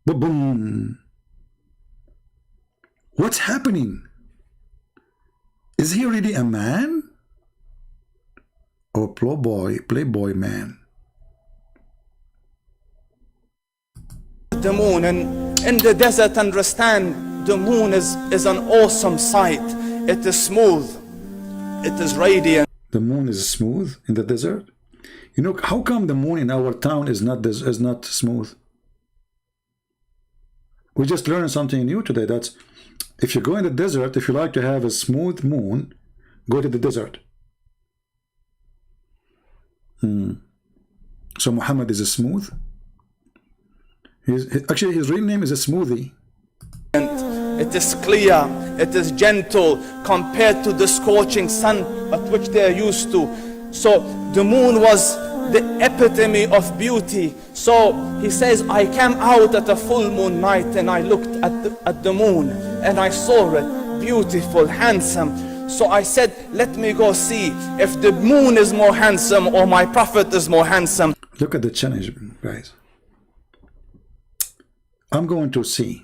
Boom, boom. What's happening? Is he really a man? Or playboy man? The moon, and in the desert, understand, the moon is an awesome sight. It is smooth. It is radiant. The moon is smooth in the desert. You know, how come the moon in our town is not smooth? We just learned something new today. That's if you go in the desert, if you like to have a smooth moon, go to the desert. So Muhammad is a smooth. Actually, his real name is a smoothie. It is clear, it is gentle compared to the scorching sun at which they are used to. So the moon was the epitome of beauty. So he says, I came out at a full moon night and I looked at the moon and I saw it beautiful, handsome. So I said, let me go see if the moon is more handsome or my prophet is more handsome. Look at the challenge, guys. I'm going to see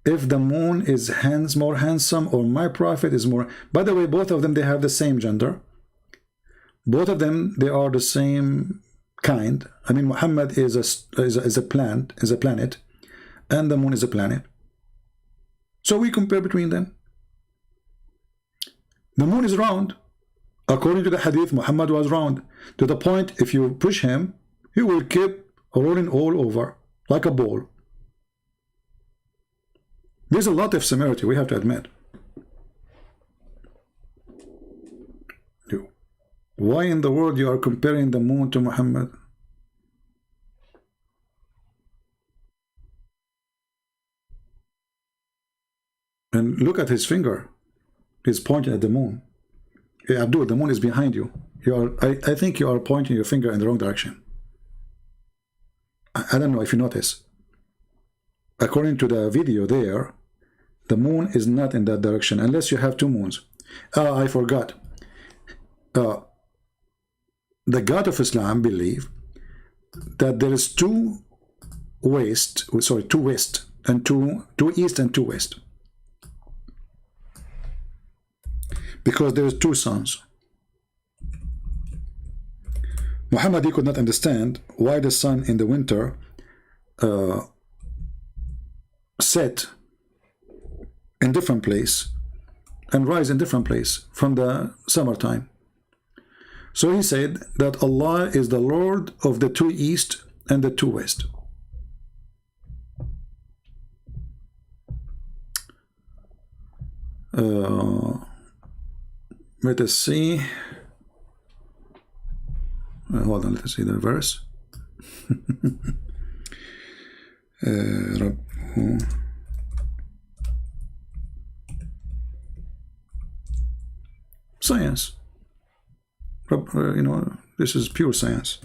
if the moon is more handsome or my prophet is more. By the way, both of them, they have the same gender. Both of them, they are the same kind. I mean, Muhammad is a planet, and the moon is a planet. So we compare between them. The moon is round. According to the hadith, Muhammad was round. To the point, if you push him, he will keep rolling all over like a ball. There's a lot of similarity, we have to admit. Why in the world you are comparing the moon to Muhammad? And look at his finger. He's pointing at the moon. Hey, Abdul, the moon is behind you. I think you are pointing your finger in the wrong direction. I don't know if you notice. According to the video there, the moon is not in that direction unless you have two moons. I forgot. The God of Islam believe that there is two west and two east and two west, because there is two suns. Muhammad, he could not understand why the sun in the winter set in different place and rise in different place from the summertime. So he said that Allah is the Lord of the two east and the two west. Let us see. Hold on, let us see the verse. Science. You know, this is pure science.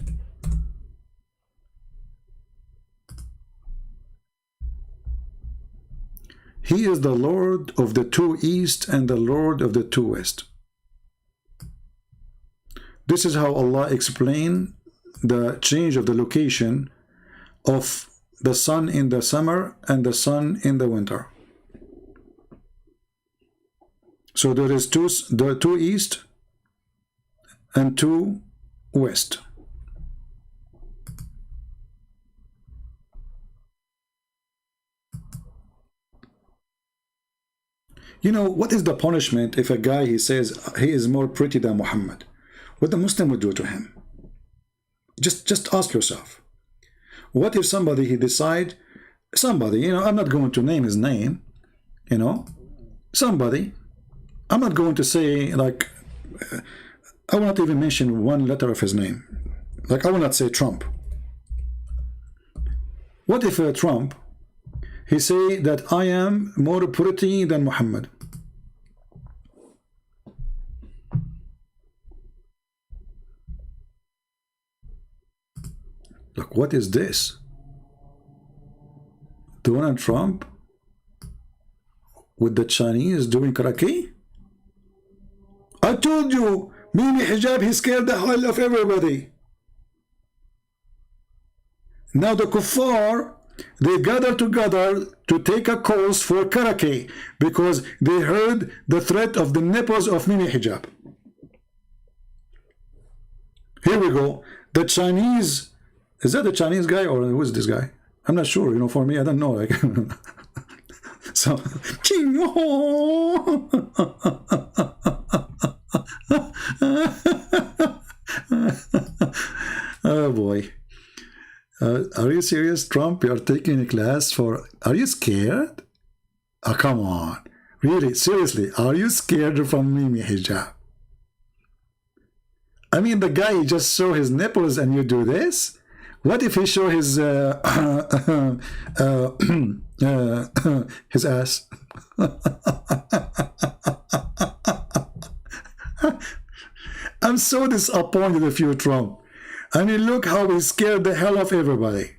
He is the Lord of the two east and the Lord of the two west. This is how Allah explained the change of the location of the sun in the summer and the sun in the winter. So there is two east and two west. You know, what is the punishment if a guy, he says he is more pretty than Muhammad? What the Muslim would do to him? Just ask yourself. What if somebody, he decide, somebody, you know, I'm not going to name his name, you know, somebody, I'm not going to say, like, I will not even mention one letter of his name. Like, I will not say Trump. What if Trump, he say that I am more pretty than Muhammad? Look, what is this? Donald Trump with the Chinese doing karaoke? I told you, Mimi Hijab, he scared the hell of everybody. Now the kuffar, they gather together to take a course for karaoke because they heard the threat of the nipples of Mimi Hijab. Here we go. The Chinese, is that the Chinese guy or who is this guy? I'm not sure. You know, for me, I don't know. Like, So, oh boy. Are you serious, Trump? You're taking a class for... Are you scared? Oh, come on. Really, seriously, are you scared from Mimi Hijab? I mean, the guy, he just show his nipples and you do this? What if he show his his ass? I'm so disappointed with you, Trump. I mean, look how he scared the hell of everybody.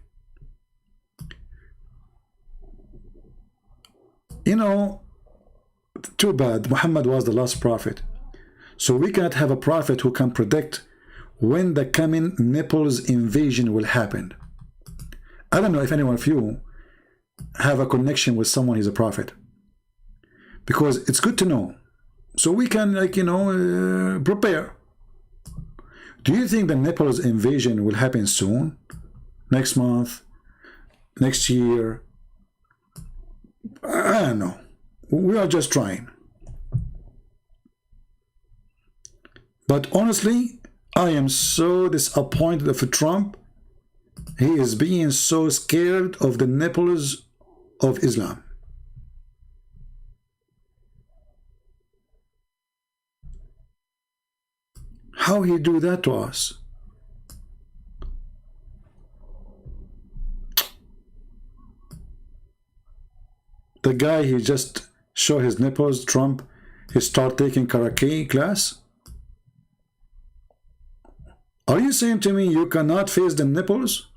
You know, too bad. Muhammad was the last prophet. So we cannot have a prophet who can predict when the coming nipples invasion will happen. I don't know if anyone of you have a connection with someone who's a prophet. Because it's good to know. So we can, like, you know, prepare. Do you think the nipples invasion will happen soon? Next month? Next year? I don't know. We are just trying. But honestly, I am so disappointed of Trump. He is being so scared of the nipples of Islam. How he do that to us? The guy, he just show his nipples, Trump, he start taking karate class. Are you saying to me you cannot face the nipples?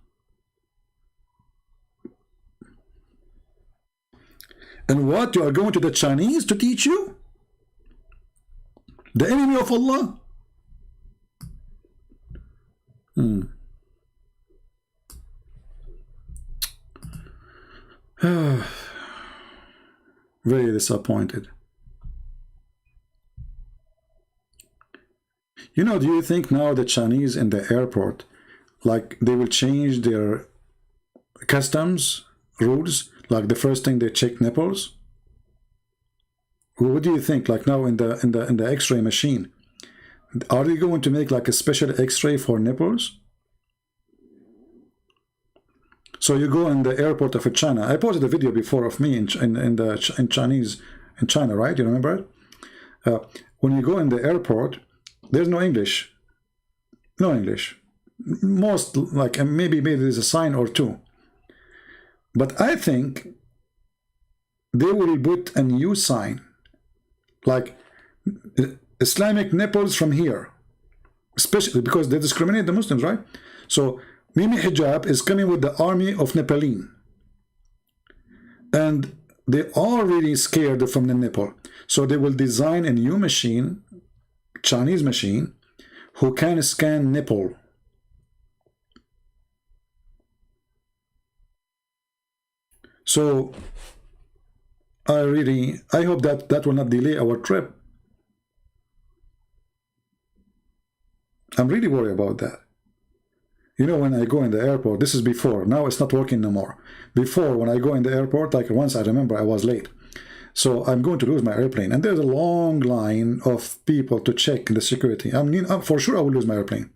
And what, you are going to the Chinese to teach you? The enemy of Allah? Very disappointed. You know, do you think now the Chinese in the airport, like, they will change their customs rules? Like, the first thing they check nipples? What do you think? Like, now in the X-ray machine, are they going to make like a special X-ray for nipples? So you go in the airport of China. I posted a video before of me in China, right? You remember it? When you go in the airport, there's no English. No English. Most, like, maybe there's a sign or two. But I think they will put a new sign, like Islamic nipples from here, especially because they discriminate the Muslims, right? So Mimi Hijab is coming with the army of Nepalese, and they are really scared from the nipple. So they will design a new machine, Chinese machine, who can scan nipple. So I hope that will not delay our trip. I'm really worried about that. You know, when I go in the airport, this is before, now it's not working no more. Before, when I go in the airport, like once I remember I was late. So I'm going to lose my airplane. And there's a long line of people to check the security. I mean, for sure I will lose my airplane.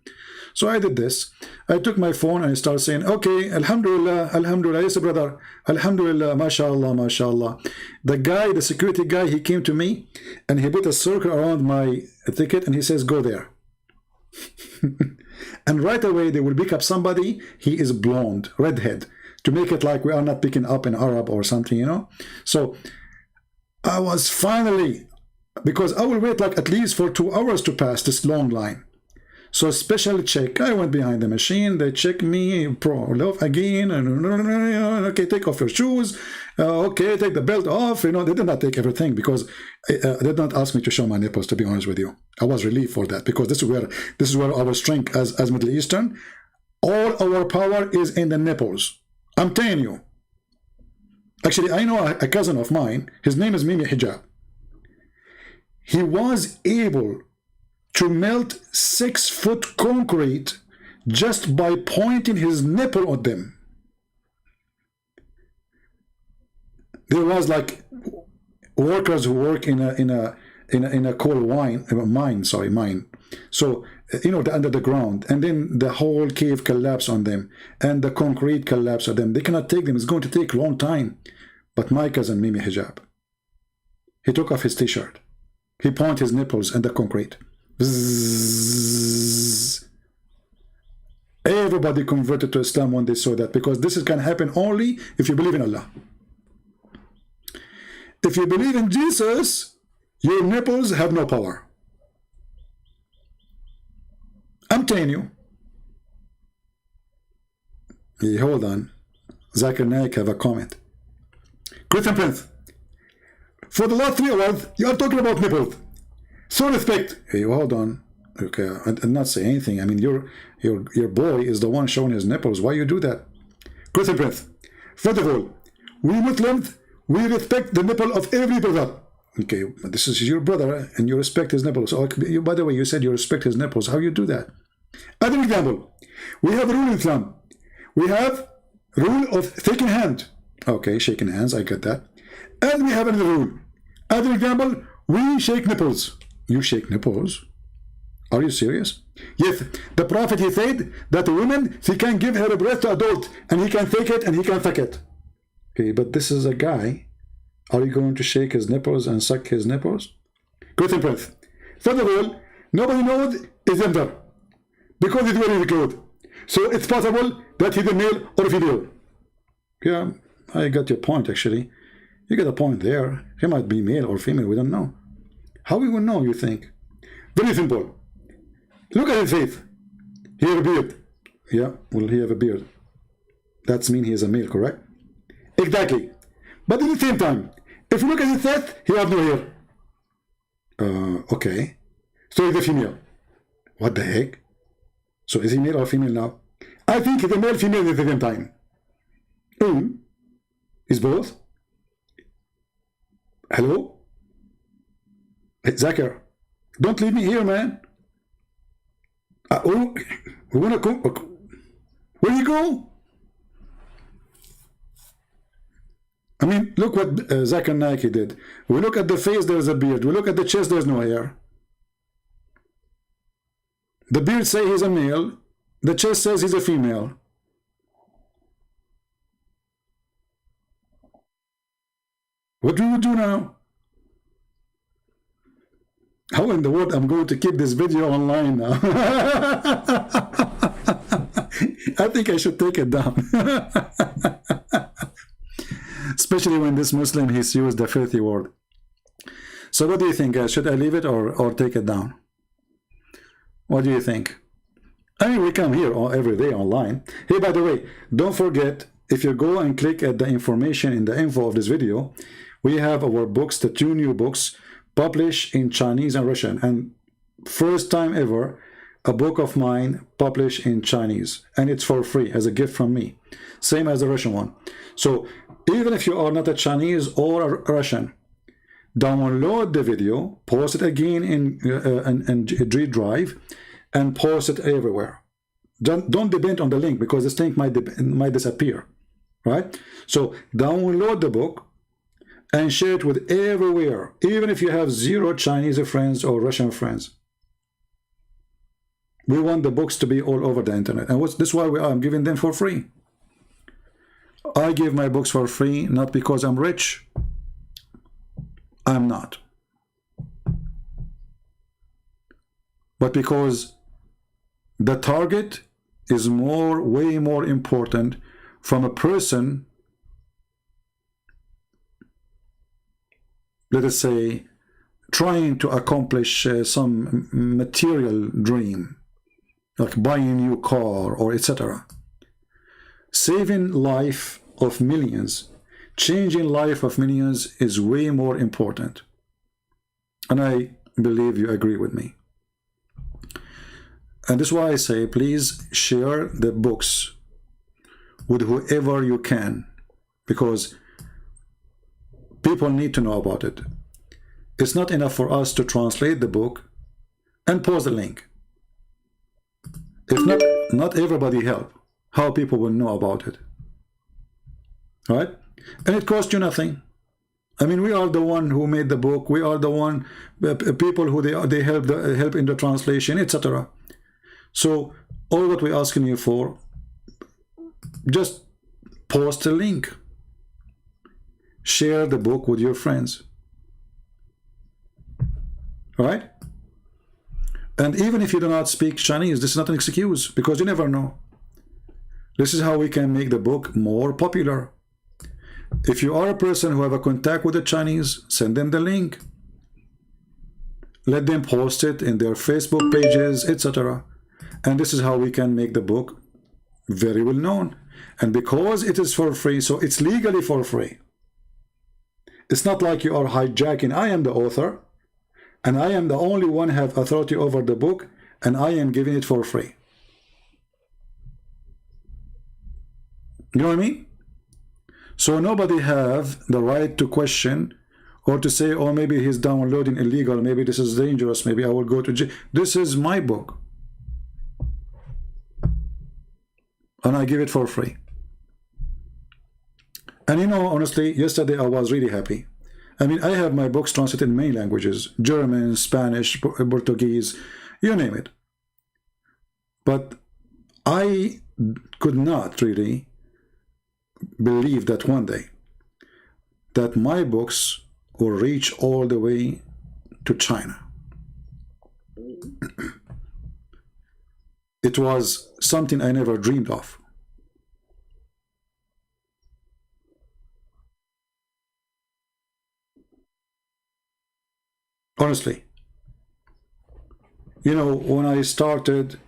So I did this. I took my phone and I started saying, okay, Alhamdulillah, Alhamdulillah, yes, brother, Alhamdulillah, MashaAllah, MashaAllah. The guy, the security guy, he came to me and he put a circle around my ticket and he says, go there. And right away they will pick up somebody, he is blonde, redhead, to make it like we are not picking up an Arab or something, you know. So I was finally, because I will wait like at least for 2 hours to pass this long line. So special check, I went behind the machine, they check me, love again, okay, take off your shoes, okay, take the belt off, you know. They did not take everything because they did not ask me to show my nipples, to be honest with you. I was relieved for that, because this is where our strength as Middle Eastern, all our power is in the nipples. I'm telling you. Actually, I know a cousin of mine, his name is Mimi Hijab. He was able to melt 6-foot concrete just by pointing his nipple at them. There was like workers who work in a coal mine. So under the ground, and then the whole cave collapsed on them, and the concrete collapsed on them. They cannot take them. It's going to take a long time. But my cousin Mimi Hijab, he took off his t-shirt. He pointed his nipples in the concrete. Bzzz. Everybody converted to Islam when they saw that, because this can happen only if you believe in Allah. If you believe in Jesus, your nipples have no power. I'm telling you. Hey, hold on. Zakir Naik have a comment. Christian Prince, for the last 3 hours, you are talking about nipples. So respect. Hey, hold on. Okay, I'm not saying anything. I mean, your boy is the one showing his nipples. Why you do that? Christian Prince, first of all, we Muslims, we respect the nipple of every brother. Okay, this is your brother, and you respect his nipples. Oh, by the way, you said you respect his nipples. How you do that? As an example, we have a rule in Islam. We have rule of shaking hand. Okay, shaking hands, I get that. And we have another rule. As an example, we shake nipples. You shake nipples? Are you serious? Yes, the Prophet, he said that a woman, she can give her breast to adult, and he can take it and he can suck it. Okay, but this is a guy. Are you going to shake his nipples and suck his nipples? Christian Prince, first of all, nobody knows his gender because he's wearing the clothes. So it's possible that he's a male or a female. Yeah, I got your point actually. You got a point there. He might be male or female, we don't know. How we will know, you think? Very simple. Look at his face. He has a beard. Yeah, well, he have a beard. That means he is a male, correct? Exactly. But at the same time, if you look at his face, he has no hair. Okay. So he's a female. What the heck? So is he male or female now? I think he's a male, female at the same time. Is both? Hello? Hey, Zakir, don't leave me here, man. We wanna go. Where you go? I mean, look what Zakir Naik did. We look at the face, there's a beard. We look at the chest, there's no hair. The beard says he's a male. The chest says he's a female. What do we do now? How in the world I'm going to keep this video online now? I think I should take it down. Especially when this Muslim, he's used the filthy word. So what do you think? Should I leave it or take it down? What do you think? I mean, we come here every day online. Hey, by the way, don't forget, if you go and click at the information in the info of this video, we have our books, the 2 new books, published in Chinese and Russian. And first time ever, a book of mine published in Chinese. And it's for free, as a gift from me. Same as the Russian one. So, even if you are not a Chinese or a Russian, download the video, post it again in G Drive, and post it everywhere. Don't depend on the link, because this link might disappear, right? So download the book and share it with everywhere, even if you have 0 Chinese friends or Russian friends. We want the books to be all over the internet, and this is why I'm giving them for free. I give my books for free, not because I'm rich. I'm not. But because the target is way more important from a person, let us say, trying to accomplish some material dream, like buying a new car or etc. Saving life of millions, changing life of millions is way more important. And I believe you agree with me. And this is why I say, please share the books with whoever you can, because people need to know about it. It's not enough for us to translate the book and post the link. If not everybody help, how people will know about it, right? And it costs you nothing. I mean, we are the one who made the book. We are the one people who they help in the translation, etc. So all what we're asking you for, just post a link, share the book with your friends, right? And even if you do not speak Chinese, this is not an excuse, because you never know. This is how we can make the book more popular. If you are a person who have a contact with the Chinese, send them the link. Let them post it in their Facebook pages, etc. And this is how we can make the book very well known. And because it is for free, so it's legally for free. It's not like you are hijacking. I am the author, and I am the only one who have authority over the book, and I am giving it for free. You know what I mean? So nobody have the right to question or to say, oh, maybe he's downloading illegal, maybe this is dangerous, maybe I will go to jail. This is my book, and I give it for free. And you know, honestly, yesterday I was really happy. I mean, I have my books translated in many languages: German, Spanish, Portuguese, you name it. But I could not really believe that one day that my books will reach all the way to China. It was something I never dreamed of. Honestly, you know, when I started,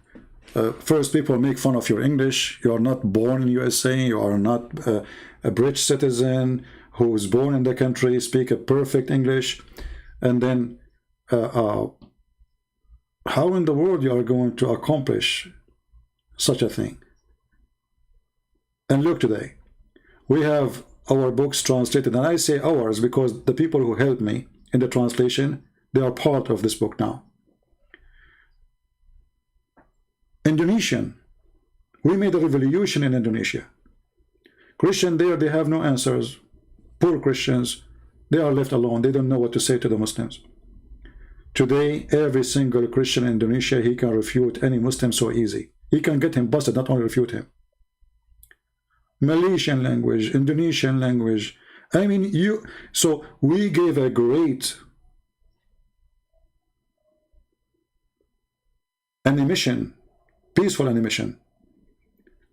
first people make fun of your English. You are not born in USA. You are not a British citizen who was born in the country, speak a perfect English. And then how in the world you are going to accomplish such a thing? And look today, we have our books translated, and I say ours because the people who helped me in the translation, they are part of this book now. Indonesian, we made a revolution in Indonesia. Christian there, they have no answers. Poor Christians, they are left alone. They don't know what to say to the Muslims. Today, every single Christian in Indonesia, he can refute any Muslim so easy. He can get him busted, not only refute him. Malaysian language, Indonesian language. I mean, so we gave a great animation, peaceful animation,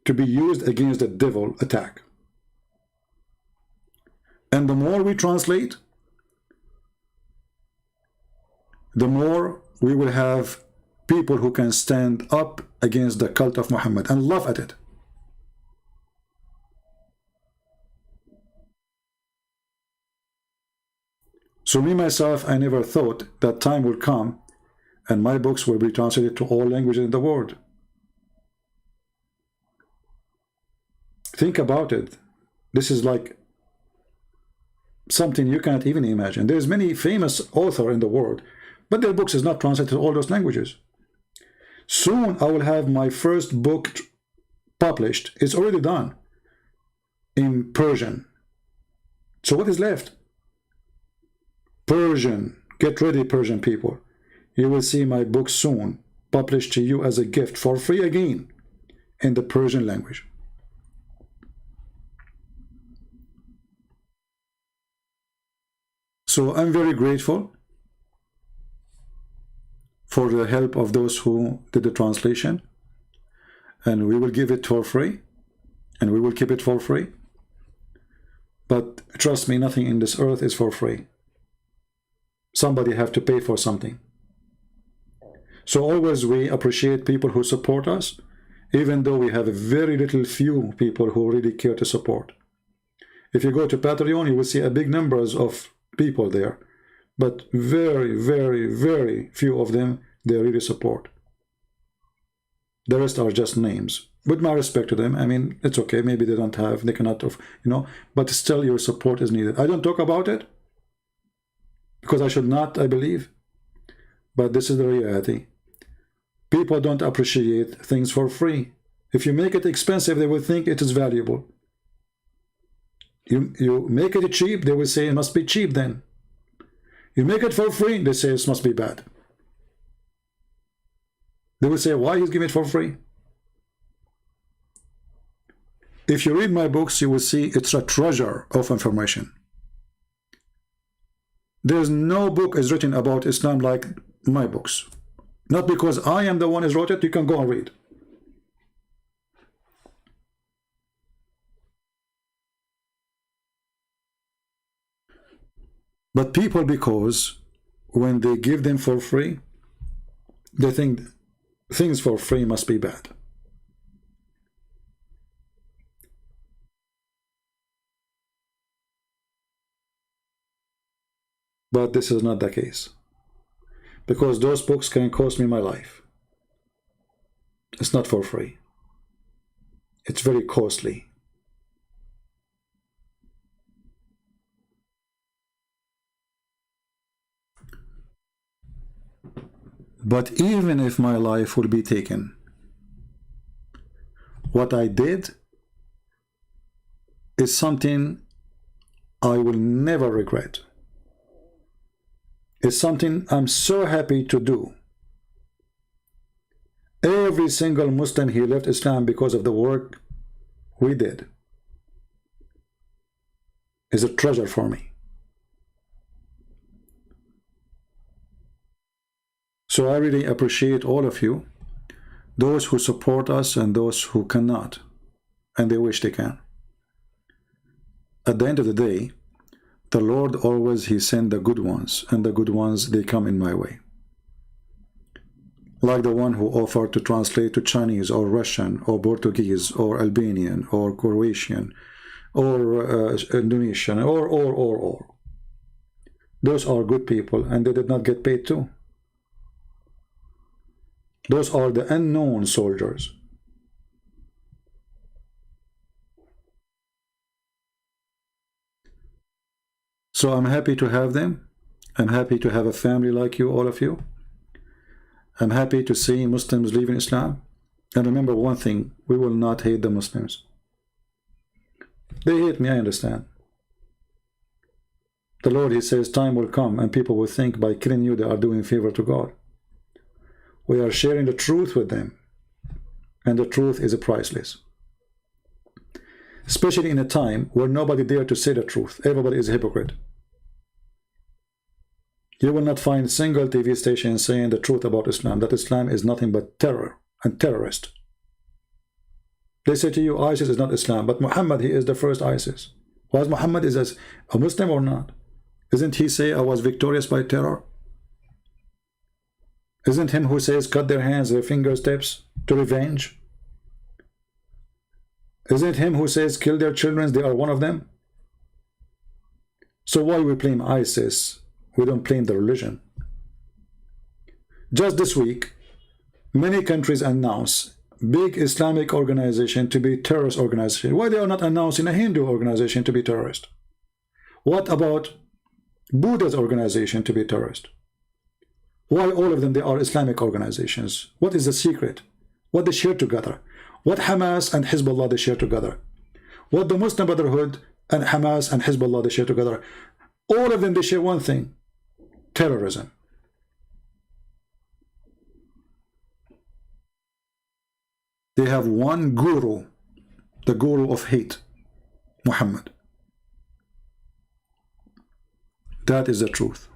to be used against the devil attack. And the more we translate, the more we will have people who can stand up against the cult of Muhammad and laugh at it. So me, myself, I never thought that time will come and my books will be translated to all languages in the world. Think about it. This is like something you cannot even imagine. There's many famous authors in the world, but their books is not translated to all those languages. Soon I will have my first book published. It's already done in Persian. So what is left? Persian. Get ready, Persian people. You will see my book soon published to you as a gift for free again in the Persian language. So I'm very grateful for the help of those who did the translation, and we will give it for free, and we will keep it for free. But trust me, nothing in this earth is for free. Somebody have to pay for something. So always we appreciate people who support us, even though we have a very little few people who really care to support. If you go to Patreon, you will see a big numbers of people there, but very, very, very few of them, they really support. The rest are just names. With my respect to them, I mean, it's okay, maybe they don't have, they cannot, you know, but still your support is needed. I don't talk about it, because I should not, I believe, but this is the reality. People don't appreciate things for free. If you make it expensive, they will think it is valuable. You make it cheap, they will say it must be cheap then. You make it for free, they say it must be bad. They will say, why he's giving it for free? If you read my books, you will see it's a treasure of information. There's no book is written about Islam like my books. Not because I am the one who wrote it, you can go and read. But people, because when they give them for free, they think things for free must be bad. But this is not the case, because those books can cost me my life. It's not for free. It's very costly. But even if my life will be taken, what I did is something I will never regret. It's something I'm so happy to do. Every single Muslim, he left Islam because of the work we did, is a treasure for me. So I really appreciate all of you, those who support us and those who cannot, and they wish they can. At the end of the day, the Lord always, he sent the good ones, and the good ones, they come in my way. Like the one who offered to translate to Chinese or Russian or Portuguese or Albanian or Croatian or Indonesian or. Those are good people, and they did not get paid too. Those are the unknown soldiers. So I'm happy to have them. I'm happy to have a family like you, all of you. I'm happy to see Muslims leaving Islam. And remember one thing, we will not hate the Muslims. They hate me, I understand. The Lord, he says, time will come and people will think by killing you they are doing favor to God. We are sharing the truth with them, and the truth is priceless. Especially in a time where nobody dare to say the truth. Everybody is a hypocrite. You will not find a single TV station saying the truth about Islam, that Islam is nothing but terror and terrorist. They say to you, ISIS is not Islam, but Muhammad, he is the first ISIS. Was Muhammad is a Muslim or not? Isn't he say I was victorious by terror? Isn't him who says cut their hands, their fingertips to revenge? Isn't him who says kill their children, they are one of them? So why we blame ISIS? We don't blame the religion. Just this week, many countries announce big Islamic organization to be terrorist organization. Why they are not announcing a Hindu organization to be terrorist? What about Buddha's organization to be terrorist? Why all of them, they are Islamic organizations? What is the secret? What they share together? What Hamas and Hezbollah they share together? What the Muslim Brotherhood and Hamas and Hezbollah they share together? All of them, they share one thing: terrorism. They have one guru, the guru of hate, Muhammad. That is the truth.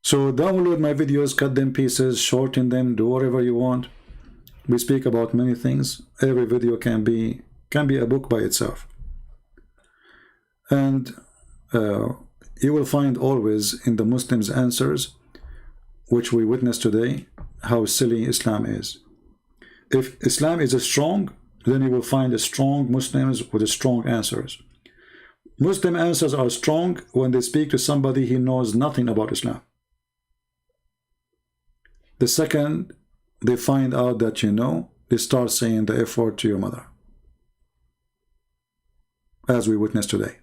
So download my videos, cut them pieces, shorten them, do whatever you want. We speak about many things. Every video can be a book by itself. And you will find always in the Muslims' answers, which we witness today, how silly Islam is. If Islam is strong, then you will find strong Muslims with strong answers. Muslim answers are strong when they speak to somebody who knows nothing about Islam. The second they find out that you know, they start saying the F word to your mother, as we witness today.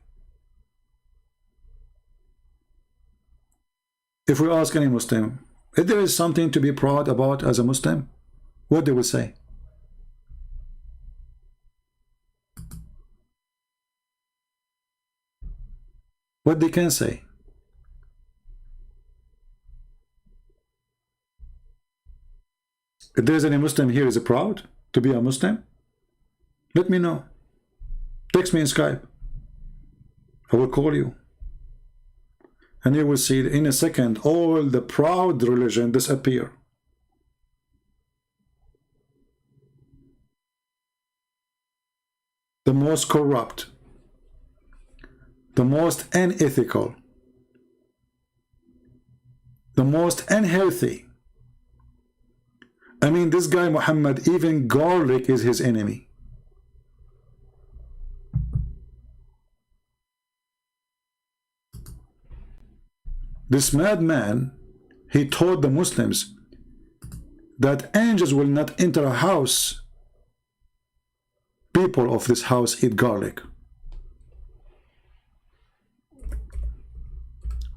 If we ask any Muslim, If there is something to be proud about as a Muslim, what they will say? What they can say? If there is any Muslim here is proud to be a Muslim, let me know. Text me in Skype. I will call you. And you will see in a second all the proud religion disappear. The most corrupt, the most unethical, the most unhealthy. I mean, this guy Muhammad, even garlic is his enemy. This madman, he told the Muslims that angels will not enter a house. People of this house eat garlic.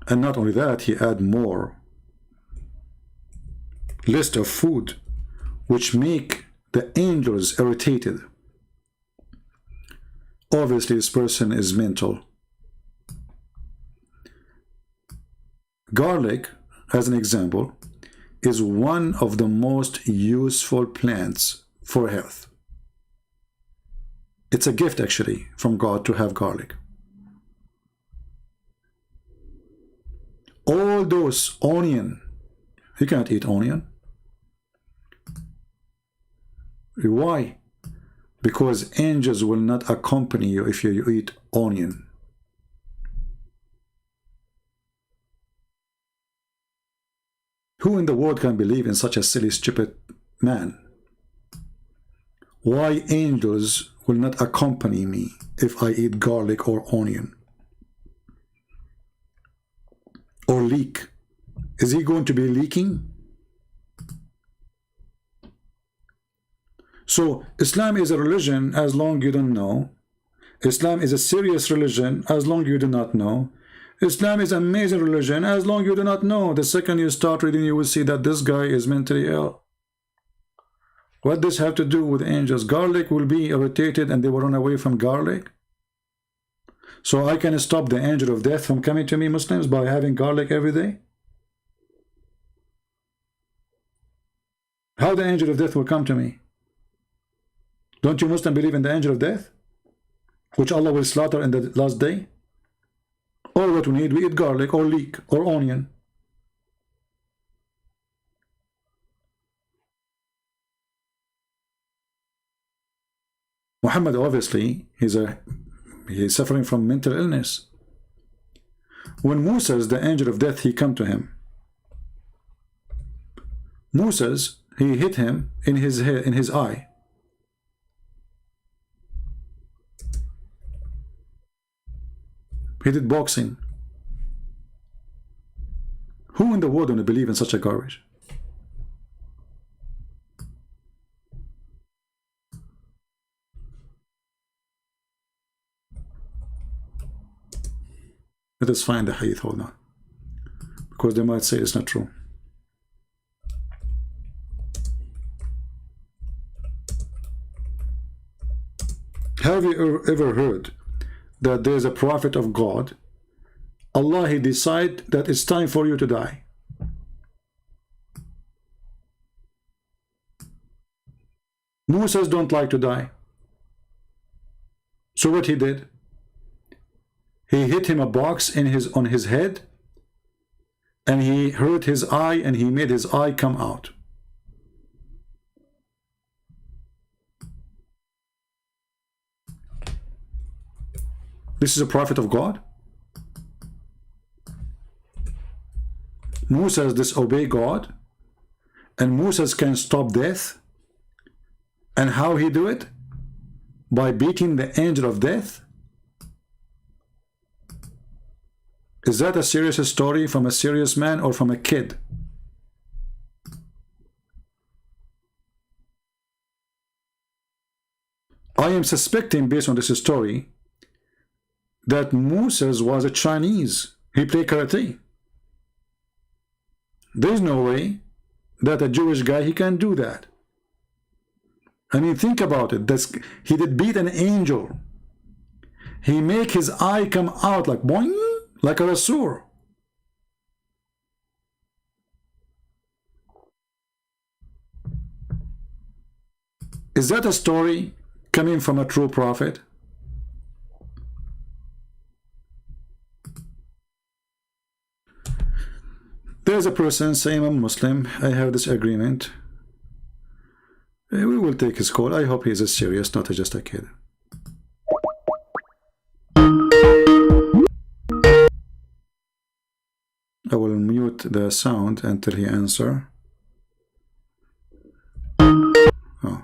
And not only that, he add more list of food which make the angels irritated. Obviously, this person is mental. Garlic, as an example, is one of the most useful plants for health. It's a gift, actually, from God to have garlic. All those onion, you can't eat onion. Why? Because angels will not accompany you if you eat onion. Who in the world can believe in such a silly, stupid man? Why angels will not accompany me if I eat garlic or onion? Or leak? Is he going to be leaking? So Islam is a religion as long you don't know. Islam is a serious religion as long you do not know. Islam is an amazing religion as long you do not know. The second you start reading, you will see that this guy is mentally ill. What does this have to do with angels? Garlic will be irritated and they will run away from garlic. So I can stop the angel of death from coming to me, Muslims, by having garlic every day? How the angel of death will come to me? Don't you Muslims believe in the angel of death, which Allah will slaughter in the last day? All what we need, we eat garlic or leek or onion. Muhammad, obviously, he's suffering from mental illness. When Moses, the angel of death, he come to him. Moses, he hit him in his head, in his eye. He did boxing. Who in the world don't believe in such a garbage? Let us find the hadith, hold on. Because they might say it's not true. Have you ever heard that there is a prophet of God? Allah, he decide that it's time for you to die. Moses don't like to die. So what he did? He hit him a box on his head, and he hurt his eye, and he made his eye come out. This is a prophet of God. Moses disobey God, and Moses can stop death. And how he do it? By beating the angel of death. Is that a serious story from a serious man or from a kid? I am suspecting, based on this story, that Moses was a Chinese. He played karate. There's no way that a Jewish guy, he can do that. I mean, think about it. He did beat an angel. He make his eye come out like boing, like a rasur. Is that a story coming from a true prophet? There's a person saying, I'm Muslim, I have this agreement. We will take his call. I hope he's serious, not just a kid. I will mute the sound until he answers. Oh.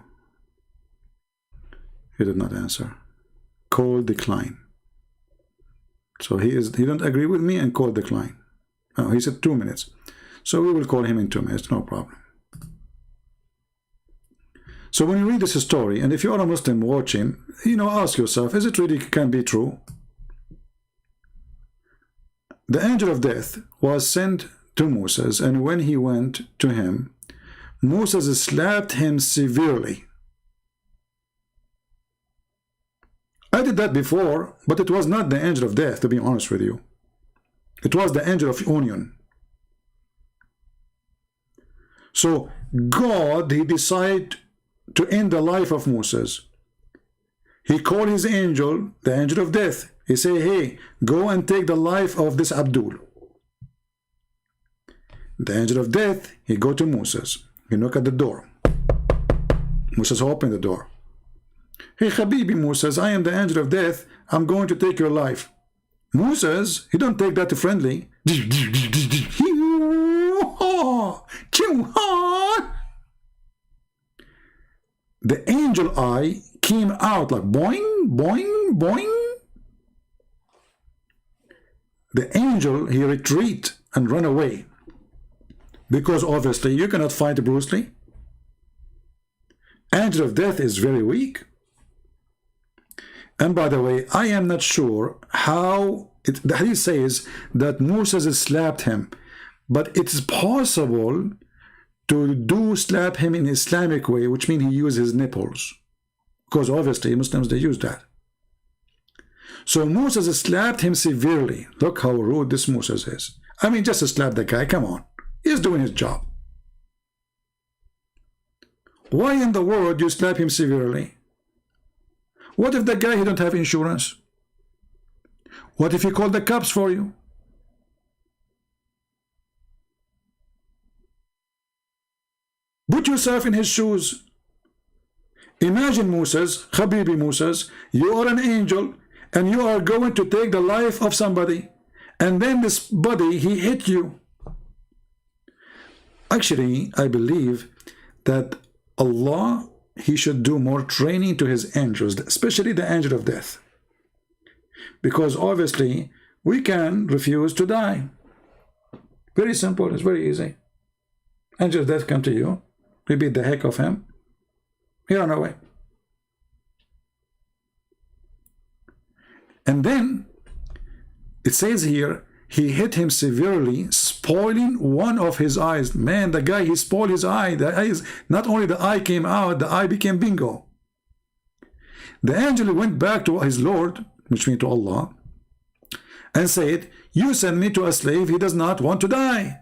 He did not answer. Call decline. So he don't agree with me and call decline. Oh, he said 2 minutes. So we will call him in 2 minutes, no problem. So when you read this story, and if you are a Muslim watching, ask yourself, is it really can be true? The angel of death was sent to Moses, and when he went to him, Moses slapped him severely. I did that before, but it was not the angel of death, to be honest with you. It was the angel of union. So God, he decided to end the life of Moses. He called his angel, the angel of death. He said, hey, go and take the life of this Abdul. The angel of death, he go to Moses. He knock at the door. Moses opened the door. Hey, Habibi Moses, I am the angel of death. I'm going to take your life. Moses, he don't take that friendly. The angel eye came out like boing, boing, boing. The angel, he retreat and run away. Because obviously you cannot fight Bruce Lee. Angel of death is very weak. And by the way, I am not sure how the hadith says that Moses slapped him, but it's possible to slap him in Islamic way, which means he used his nipples, because obviously Muslims, they use that. So Moses slapped him severely. Look how rude this Moses is. I mean, just to slap the guy, come on, he's doing his job. Why in the world you slap him severely? What if the guy, he don't have insurance? What if he called the cops for you? Put yourself in his shoes. Imagine Moses, Habibi Moses, you are an angel and you are going to take the life of somebody, and then this body, he hit you. Actually, I believe that Allah, he should do more training to his angels, especially the angel of death. Because obviously, we can refuse to die. Very simple, it's very easy. Angel of death come to you, we beat the heck of him, he run away. And then, it says here, he hit him severely, spoiling one of his eyes. Man, the guy, he spoiled his eye. The eyes, not only the eye came out, the eye became bingo. The angel went back to his Lord, which means to Allah, and said, you send me to a slave, he does not want to die.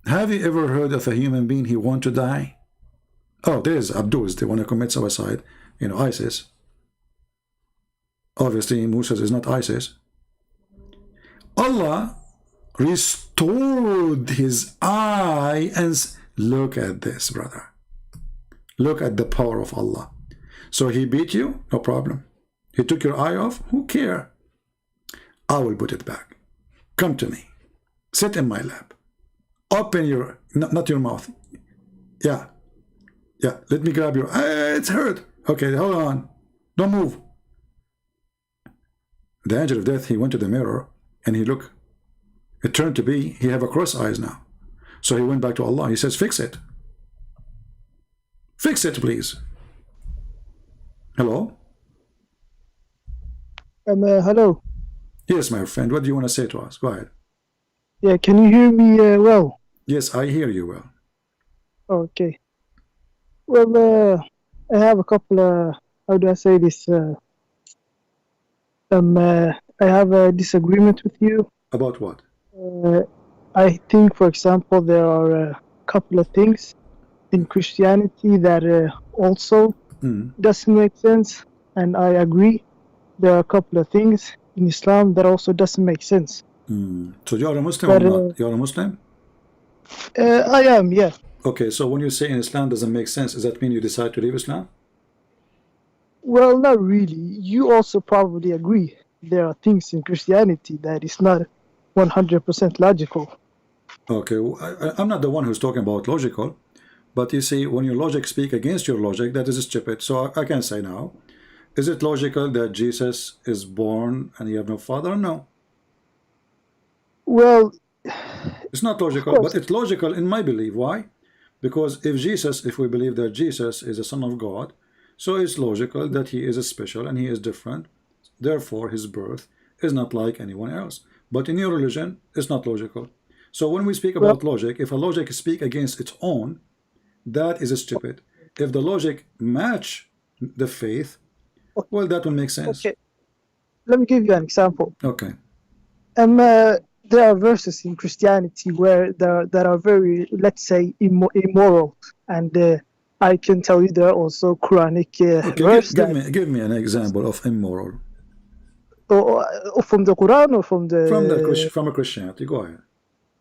Have you ever heard of a human being, he want to die? Oh, there's Abdus, they want to commit suicide, ISIS. Obviously, Moses is not ISIS. Allah restored his eye, and look at this, brother. Look at the power of Allah. So he beat you, no problem. He took your eye off, who care? I will put it back. Come to me. Sit in my lap. Open your, not your mouth. Yeah. Yeah, let me grab your, it's hurt. Okay, hold on. Don't move. The angel of death, he went to the mirror and he looked. It turned to be, he have a cross eyes now. So he went back to Allah. He says, fix it. Fix it, please. Hello? Hello. Yes, my friend, what do you want to say to us? Go ahead. Yeah, can you hear me well? Yes, I hear you well. Okay. Well, I have a couple of, how do I say this? I have a disagreement with you. About what? I think, for example, there are a couple of things in Christianity that also doesn't make sense, and I agree. There are a couple of things in Islam that also doesn't make sense. So you're a Muslim But, or not? You're a Muslim? I am, yeah. Okay, so when you say in Islam doesn't make sense, does that mean you decide to leave Islam? Well, not really. You also probably agree. There are things in Christianity that is not 100% logical. Okay, I'm not the one who's talking about logical, but you see, when your logic speak against your logic, that is stupid. So I can say now, is it logical that Jesus is born and he have no father? No. Well, it's not logical, but it's logical in my belief. Why? Because if we believe that Jesus is the Son of God, so it's logical that he is special and he is different. Therefore, his birth is not like anyone else. But in your religion, it's not logical. So when we speak about logic, if a logic speak against its own, that is stupid. If the logic match the faith, well, that will make sense. Okay. Let me give you an example. Okay. There are verses in Christianity where that are very, let's say, immoral, and I can tell you there are also Quranic verses. Give me an example of immoral. Or from the Quran or from the from a Christianity. Go ahead.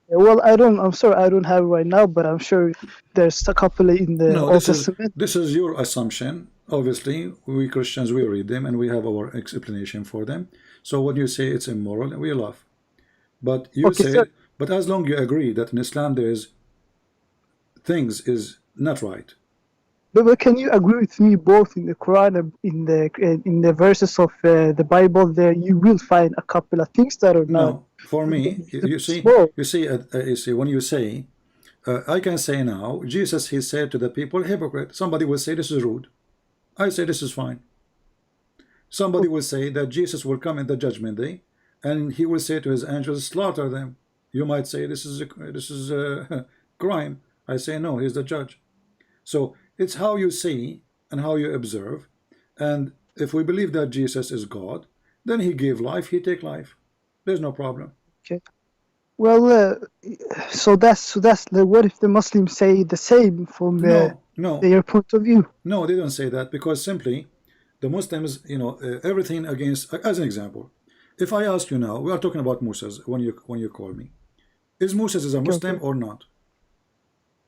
Well, I'm sorry, I don't have it right now, but I'm sure there's a couple in the Old Testament. This is your assumption. Obviously, we Christians, we read them and we have our explanation for them. So when you say it's immoral, we laugh. But you but as long you agree that in Islam there is things is not right. But can you agree with me both in the Quran and in the verses of the Bible? There you will find a couple of things that are not. No, for me, you see, when you say, I can say now, Jesus, he said to the people, hypocrite. Somebody will say this is rude. I say this is fine. Somebody will say that Jesus will come in the judgment day, and he will say to his angels, slaughter them. You might say this is a crime. I say no, he's the judge. So it's how you see and how you observe. And if we believe that Jesus is God, then he gave life, he take life. There's no problem. Okay. Well, so that's what if the Muslims say the same from their point of view? No, they don't say that, because simply the Muslims, everything against. As an example, if I ask you now, we are talking about Moses when you call me, is Moses a Muslim or not?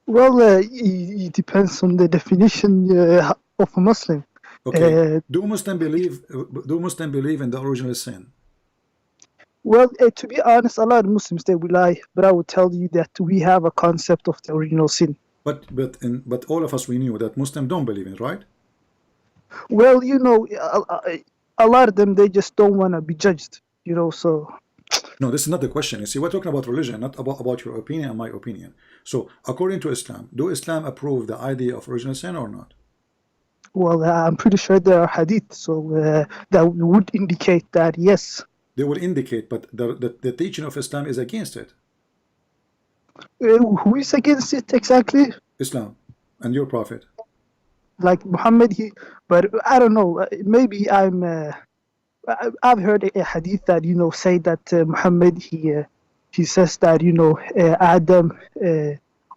Well, it depends on the definition of a Muslim. Okay. Do Muslims believe in the original sin? Well, to be honest, a lot of Muslims they will lie, but I would tell you that we have a concept of the original sin. But all of us, we knew that Muslims don't believe in it, right? Well, a lot of them they just don't want to be judged, so. No, this is not the question. You see, we're talking about religion, not about your opinion and my opinion. So, according to Islam, do Islam approve the idea of original sin or not? Well, I'm pretty sure there are hadith, so that would indicate that yes. They will indicate, but the teaching of Islam is against it. Who is against it exactly? Islam and your prophet. Like Muhammad, but I don't know. Maybe I've heard a hadith that say that Muhammad he says that Adam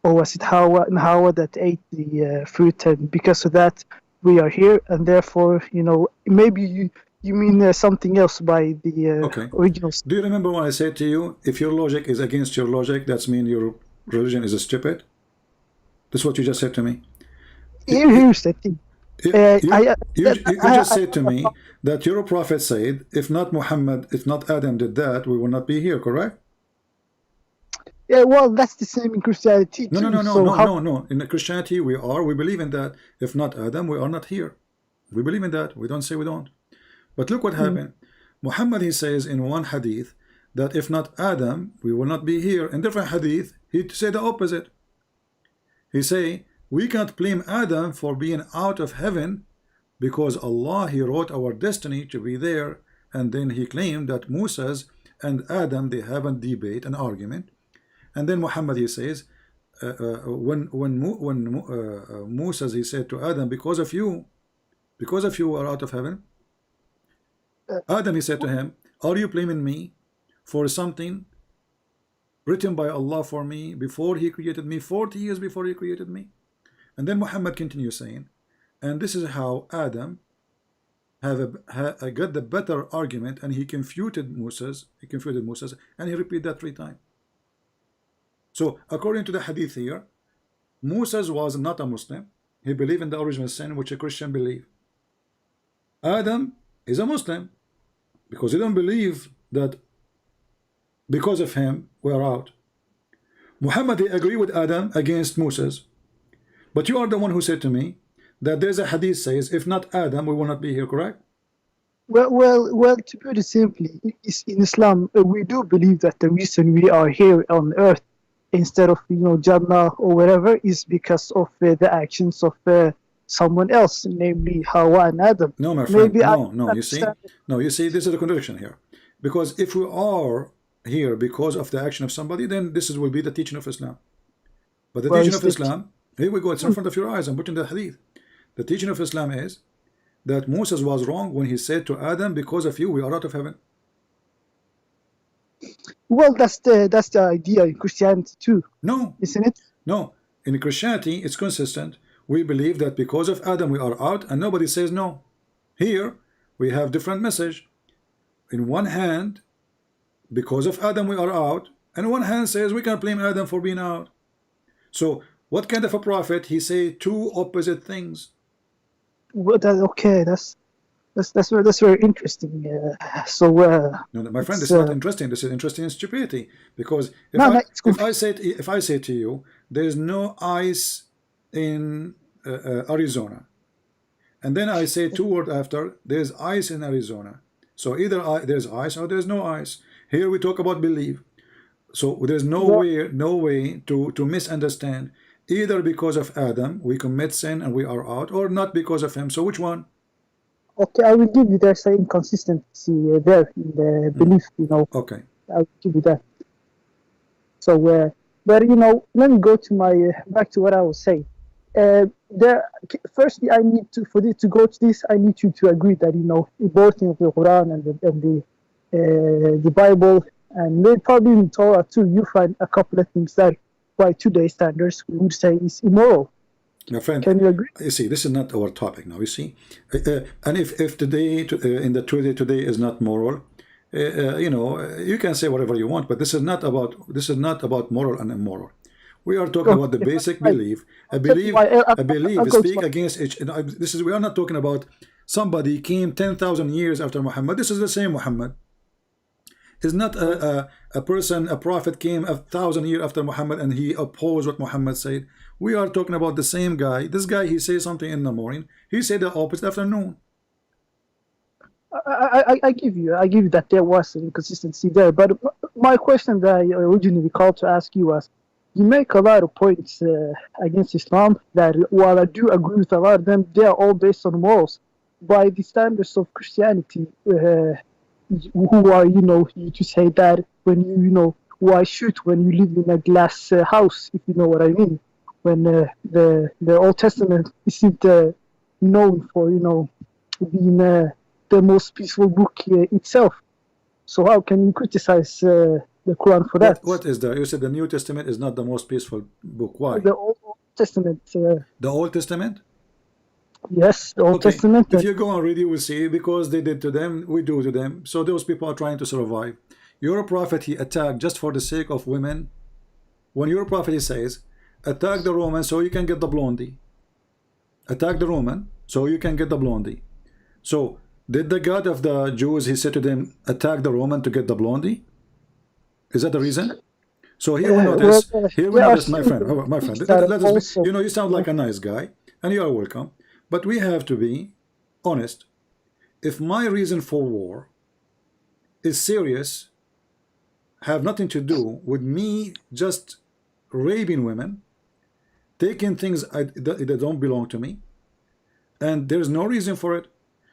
or was it Hawa that ate the fruit, and because of that we are here, and therefore maybe you mean something else by the original. Do you remember when I said to you, if your logic is against your logic, that's mean your religion is stupid? That's what you just said to me. Here's the thing. You just said to me that your prophet said, if not Muhammad, if not Adam did that, we will not be here, correct? Yeah, well, that's the same in Christianity too. No. In Christianity, we believe in that. If not Adam, we are not here. We believe in that. We don't say we don't. But look what happened. Muhammad, he says in one hadith that if not Adam, we will not be here. In different hadith, he said the opposite. He say, we can't blame Adam for being out of heaven because Allah, he wrote our destiny to be there and then he claimed that Moses and Adam, they have a debate, an argument, and then Muhammad, he says, when Moses, he said to Adam, because of you are out of heaven. Adam, he said to him, are you blaming me for something written by Allah for me before he created me, 40 years before he created me? And then Muhammad continues saying, and this is how Adam got the better argument, and he confuted Moses, and he repeated that 3 times. So according to the hadith here, Moses was not a Muslim. He believed in the original sin, which a Christian believe. Adam is a Muslim because he don't believe that because of him we are out. Muhammad, he agree with Adam against Moses, but you are the one who said to me that there's a hadith says, if not Adam, we will not be here, correct? Well, to put it simply, in Islam, we do believe that the reason we are here on earth instead of, Jannah or whatever, is because of the actions of someone else, namely Hawa and Adam. No, my friend, no, you see, this is a contradiction here. Because if we are here because of the action of somebody, then this will be the teaching of Islam. But the teaching of Islam, here we go, it's in front of your eyes, I'm putting the hadith. The teaching of Islam is that Moses was wrong when he said to Adam, because of you we are out of heaven. Well, that's the idea in Christianity too. No, isn't it? No, in Christianity it's consistent. We believe that because of Adam we are out, and nobody says no. Here we have different message. In one hand, because of Adam we are out, and one hand says we can blame Adam for being out. So what kind of a prophet? He say 2 opposite things. Well, okay, that's very interesting. No, my friend, this is not interesting. This is interesting in stupidity. Because if I say to you, there is no ice in Arizona, and then I say 2 words after, there's ice in Arizona. So either there's ice or there's no ice. Here we talk about belief. So there's no way to misunderstand. Either because of Adam we commit sin and we are out, or not because of him. So which one? Okay, I will give you there's an inconsistency there in the belief, Okay. I will give you that. So, but let me go to back to what I was saying. Firstly, I need to, for this to go to this, I need you to agree that both in the Quran and the Bible, and maybe probably in Torah too, you find a couple of things that by today's standards we would say is immoral. My friend, can you agree? You see, this is not our topic now. You see, and if today in the today is not moral, you can say whatever you want, but this is not about moral and immoral. We are talking about the basic belief. A belief speak against each. We are not talking about somebody came 10,000 years after Muhammad. This is the same Muhammad. Is not a prophet came 1,000 years after Muhammad and he opposed what Muhammad said. We are talking about the same guy. This guy, he says something in the morning, he said the opposite afternoon. I give you that there was an inconsistency there, but my question that I originally called to ask you was, you make a lot of points against Islam that, while I do agree with a lot of them, they are all based on morals. By the standards of Christianity, who are you to say that when why shoot when you live in a glass house, if you know what I mean, when the Old Testament isn't known for being the most peaceful book itself. So how can you criticize the Quran for that? What is that? You said the New Testament is not the most peaceful book. Why? The Old Testament. The Old Testament? Yes, the Old Testament. If you go and read, you will see, because they did to them, we do to them. So those people are trying to survive. Your prophet, he attacked just for the sake of women. When your prophet, he says, attack the Roman so you can get the blondie. Attack the Roman so you can get the blondie. So did the God of the Jews, he said to them, attack the Roman to get the blondie? Is that the reason? So here we notice, my friend, let us be, you sound like a nice guy, and you are welcome. But we have to be honest. If my reason for war is serious, have nothing to do with me just raping women, taking things that don't belong to me, and there's no reason for it.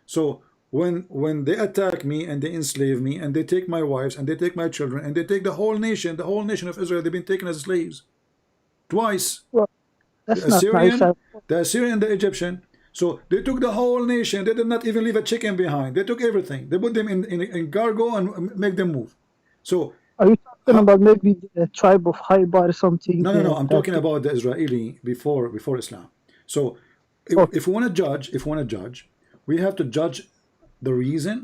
So when they attack me and they enslave me and they take my wives and they take my children and they take the whole nation of Israel, they've been taken as slaves twice. Well, that's The not nice. Assyrian and the Egyptian. So they took the whole nation. They did not even leave a chicken behind. They took everything. They put them in cargo and make them move. So are you talking about maybe the tribe of Haibar or something? no. I'm talking about the Israeli before Islam. So if we want to judge, we have to judge the reason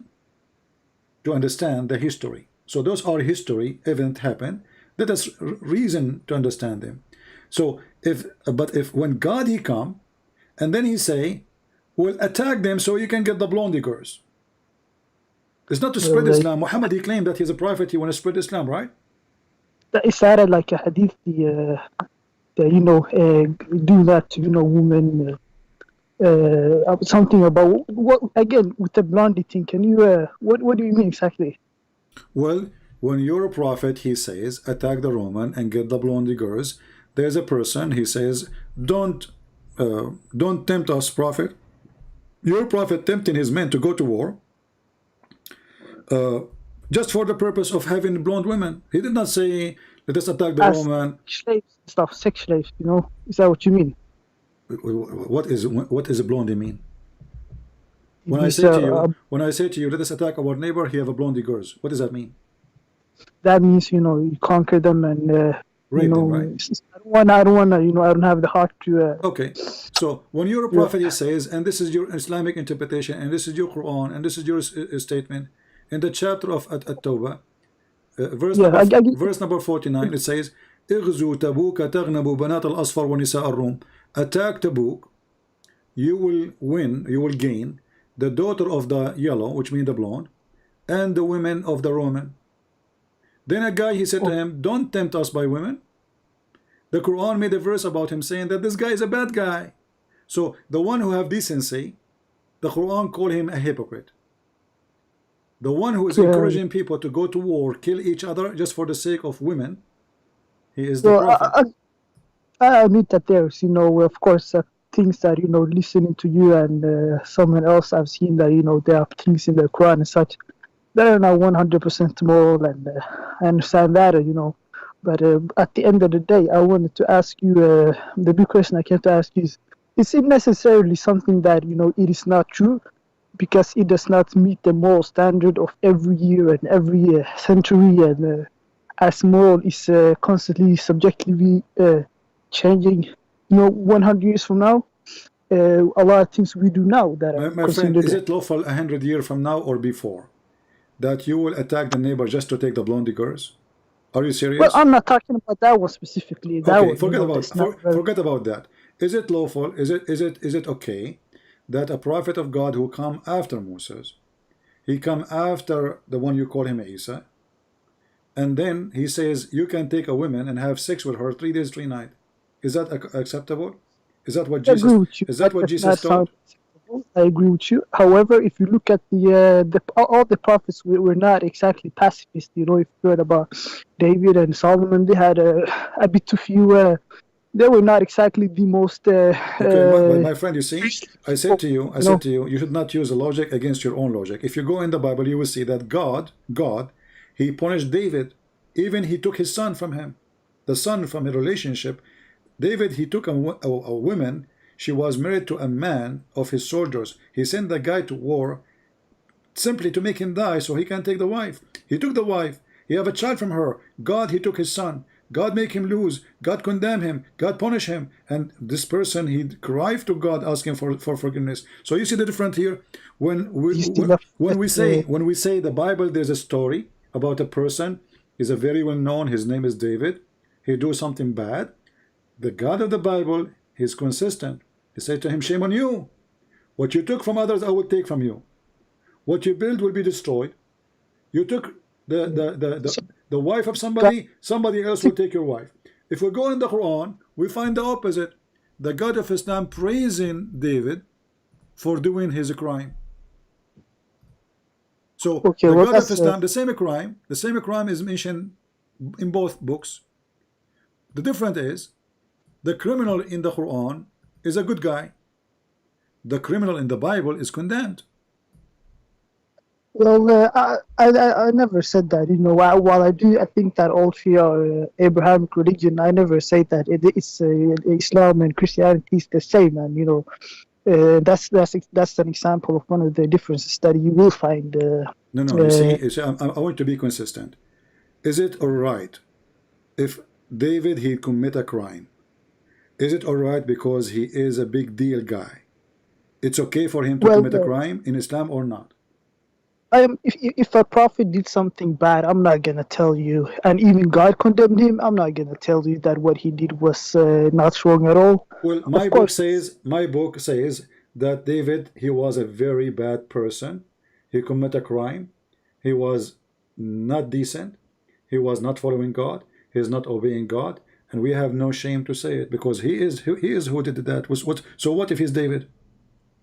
to understand the history. So those are history event happened. Let us reason to understand them. So if when God he come and then he say, we'll attack them so you can get the blondie girls. It's not to spread Islam. Muhammad he claimed that he's a prophet. He want to spread Islam, right? Is that like a hadith? Do that to women. Something about what again with the blondie thing? Can you what do you mean exactly? Well, when you're a prophet, he says attack the Roman and get the blondie girls. There's a person he says don't tempt us, prophet. Your prophet tempting his men to go to war just for the purpose of having blonde women. He did not say let us attack the Roman. Slaves stuff, sex slaves. Is that what you mean? What is a blondie mean? When I say to you, let us attack our neighbor, he have a blondie girls. What does that mean? That means you conquer them and rape them, right? I don't wanna. I don't have the heart to. Okay, so when you're a prophet, he says, and this is your Islamic interpretation, and this is your Quran, and this is your statement in the chapter of At-Tawbah, verse number 49. It says, "Ighzu Tabuk taghnabu banat al-asfar wa nisa ar-rum." Attack Tabuk, you will win, you will gain the daughter of the yellow, which means the blonde, and the women of the Roman. Then a guy, he said to him, don't tempt us by women. The Quran made a verse about him saying that this guy is a bad guy. So the one who have decency, the Quran call him a hypocrite. The one who is encouraging people to go to war, kill each other just for the sake of women, he is the prophet. I admit that there's, of course, things that, listening to you and someone else, I've seen that, there are things in the Quran and such that are not 100% moral, and I understand that, But at the end of the day, I wanted to ask you, the big question I came to ask you is it necessarily something that, it is not true because it does not meet the moral standard of every year and every century, and as moral is constantly subjectively changing, 100 years from now, a lot of things we do now that are my friend, is it lawful 100 years from now or before that you will attack the neighbor just to take the blondie girls? Are you serious? Well, I'm not talking about that one specifically. That one, forget about that. Is it lawful? Is it okay that a prophet of God who come after Moses, he come after the one you call him Isa, and then he says you can take a woman and have sex with her 3 days 3 nights? Is that acceptable? Is that what Jesus? Is that what Jesus taught? I agree with you. However, if you look at all the prophets were not exactly pacifist. If you heard about David and Solomon, they had a bit too few. They were not exactly the most. My friend, you see, I said to you, you should not use a logic against your own logic. If you go in the Bible, you will see that God, he punished David. Even he took his son from him, the son from a relationship. David, he took a woman. She was married to a man of his soldiers. He sent the guy to war simply to make him die so he can take the wife. He took the wife. He have a child from her. God, he took his son. God make him lose. God condemn him. God punish him. And this person, he cried to God asking for forgiveness. So you see the difference here. When we say the Bible, there's a story about a person. He's a very well known. His name is David. He do something bad. The God of the Bible, he's consistent. He said to him, shame on you. What you took from others, I will take from you. What you build will be destroyed. You took the wife of somebody else will take your wife. If we go in the Quran, we find the opposite. The God of Islam praising David for doing his crime. So the God of Islam, the same crime is mentioned in both books. The difference is the criminal in the Quran is a good guy. The criminal in the Bible is condemned. Well, I never said that. You know, while I think that all three are Abrahamic religion, I never say that it's Islam and Christianity is the same. And you know, that's an example of one of the differences that you will find. No, I want to be consistent. Is it all right if David he commit a crime? Is it all right because he is a big deal guy? It's okay for him to commit a crime in Islam or not? If a prophet did something bad, I'm not gonna tell you, and even God condemned him. I'm not gonna tell you that what he did was not wrong at all. Well, my book says that David he was a very bad person. He committed a crime. He was not decent. He was not following God. He is not obeying God, and we have no shame to say it because he is who did that. So what if he's David?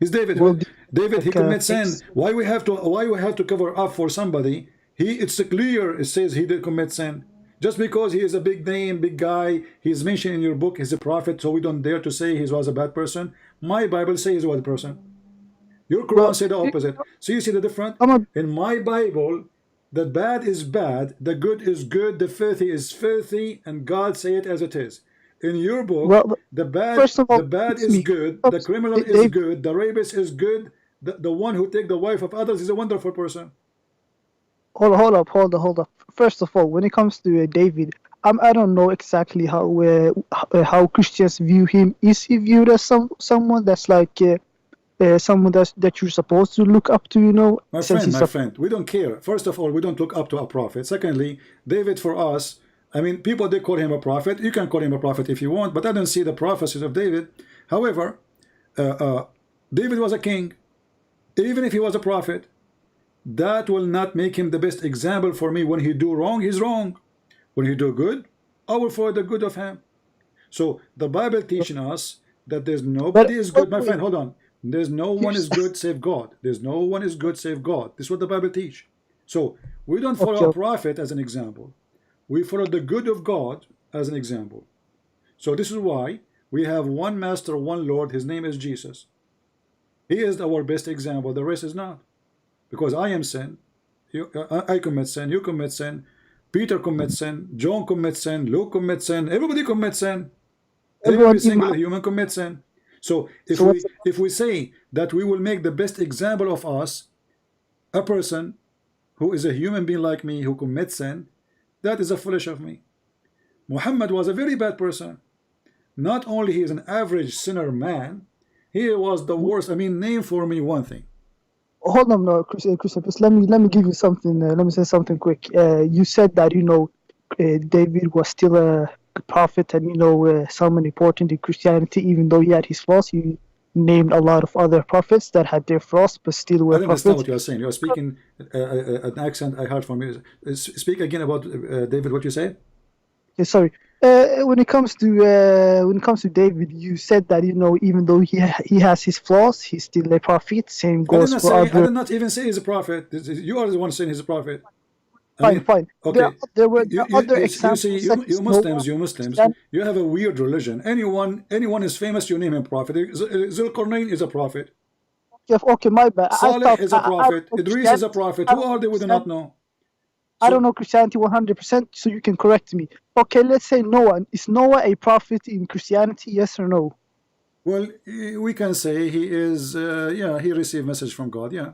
He's David. Well, David he commits sin. Why we have to cover up for somebody? It's clear. It says he did commit sin. Just because he is a big name, big guy, he's mentioned in your book, he's a prophet, so we don't dare to say he was a bad person. My Bible says he was a person. Your Quran said the opposite. So you see the difference? In my Bible, the bad is bad, the good is good, the filthy is filthy, and God say it as it is. In your book, the bad is good, the criminal is good, the rapist is good, the one who take the wife of others is a wonderful person. Hold up. First of all, when it comes to David, I don't know exactly how Christians view him. Is he viewed as someone that's like someone that you're supposed to look up to? You know, my friend, we don't care. First of all, we don't look up to a prophet. Secondly, David for us, I mean, people they call him a prophet. You can call him a prophet if you want, but I don't see the prophecies of David. However, David was a king. Even if he was a prophet, that will not make him the best example for me. When he do wrong, he's wrong. When he do good, I will follow the good of him. So the Bible teaching us that there's nobody is good. My friend, hold on. There's no one is good save God. There's no one is good save God. This is what the Bible teach. So we don't follow a prophet as an example. We follow the good of God as an example. So this is why we have one master, one Lord. His name is Jesus. He is our best example. The rest is not. Because I am sin. I commit sin. You commit sin. Peter commits sin. John commits sin. Luke commits sin. Everybody commits sin. Every single human commits sin. So if we say that we will make the best example of us, a person who is a human being like me who commits sin, that is a foolish of me. Muhammad was a very bad person. Not only he is an average sinner man, he was the worst. I mean, name for me one thing. Hold on, no, Chris, let me give you something. Let me say something quick. You said that David was still a prophet and someone important in Christianity, even though he had his flaws. You named a lot of other prophets that had their flaws, but still were prophets. I understand what you are saying. You are speaking an accent I heard from you. Speak again about David. What you say? Yeah, sorry. When it comes to David, you said that even though he has his flaws, he's still a prophet. Same goes for other. I did not even say he's a prophet. You are the one saying he's a prophet. Fine. Okay. There were other examples. You Muslims, you have a weird religion. Anyone is famous, you name him prophet. Zulkarnain is a prophet. Okay, my bad. Saleh is a prophet. Idris is a prophet. Who are they? We do not know. I don't know Christianity 100%, so you can correct me. Okay, let's say Noah. Is Noah a prophet in Christianity? Yes or no? Well, we can say he is. He received message from God. Yeah.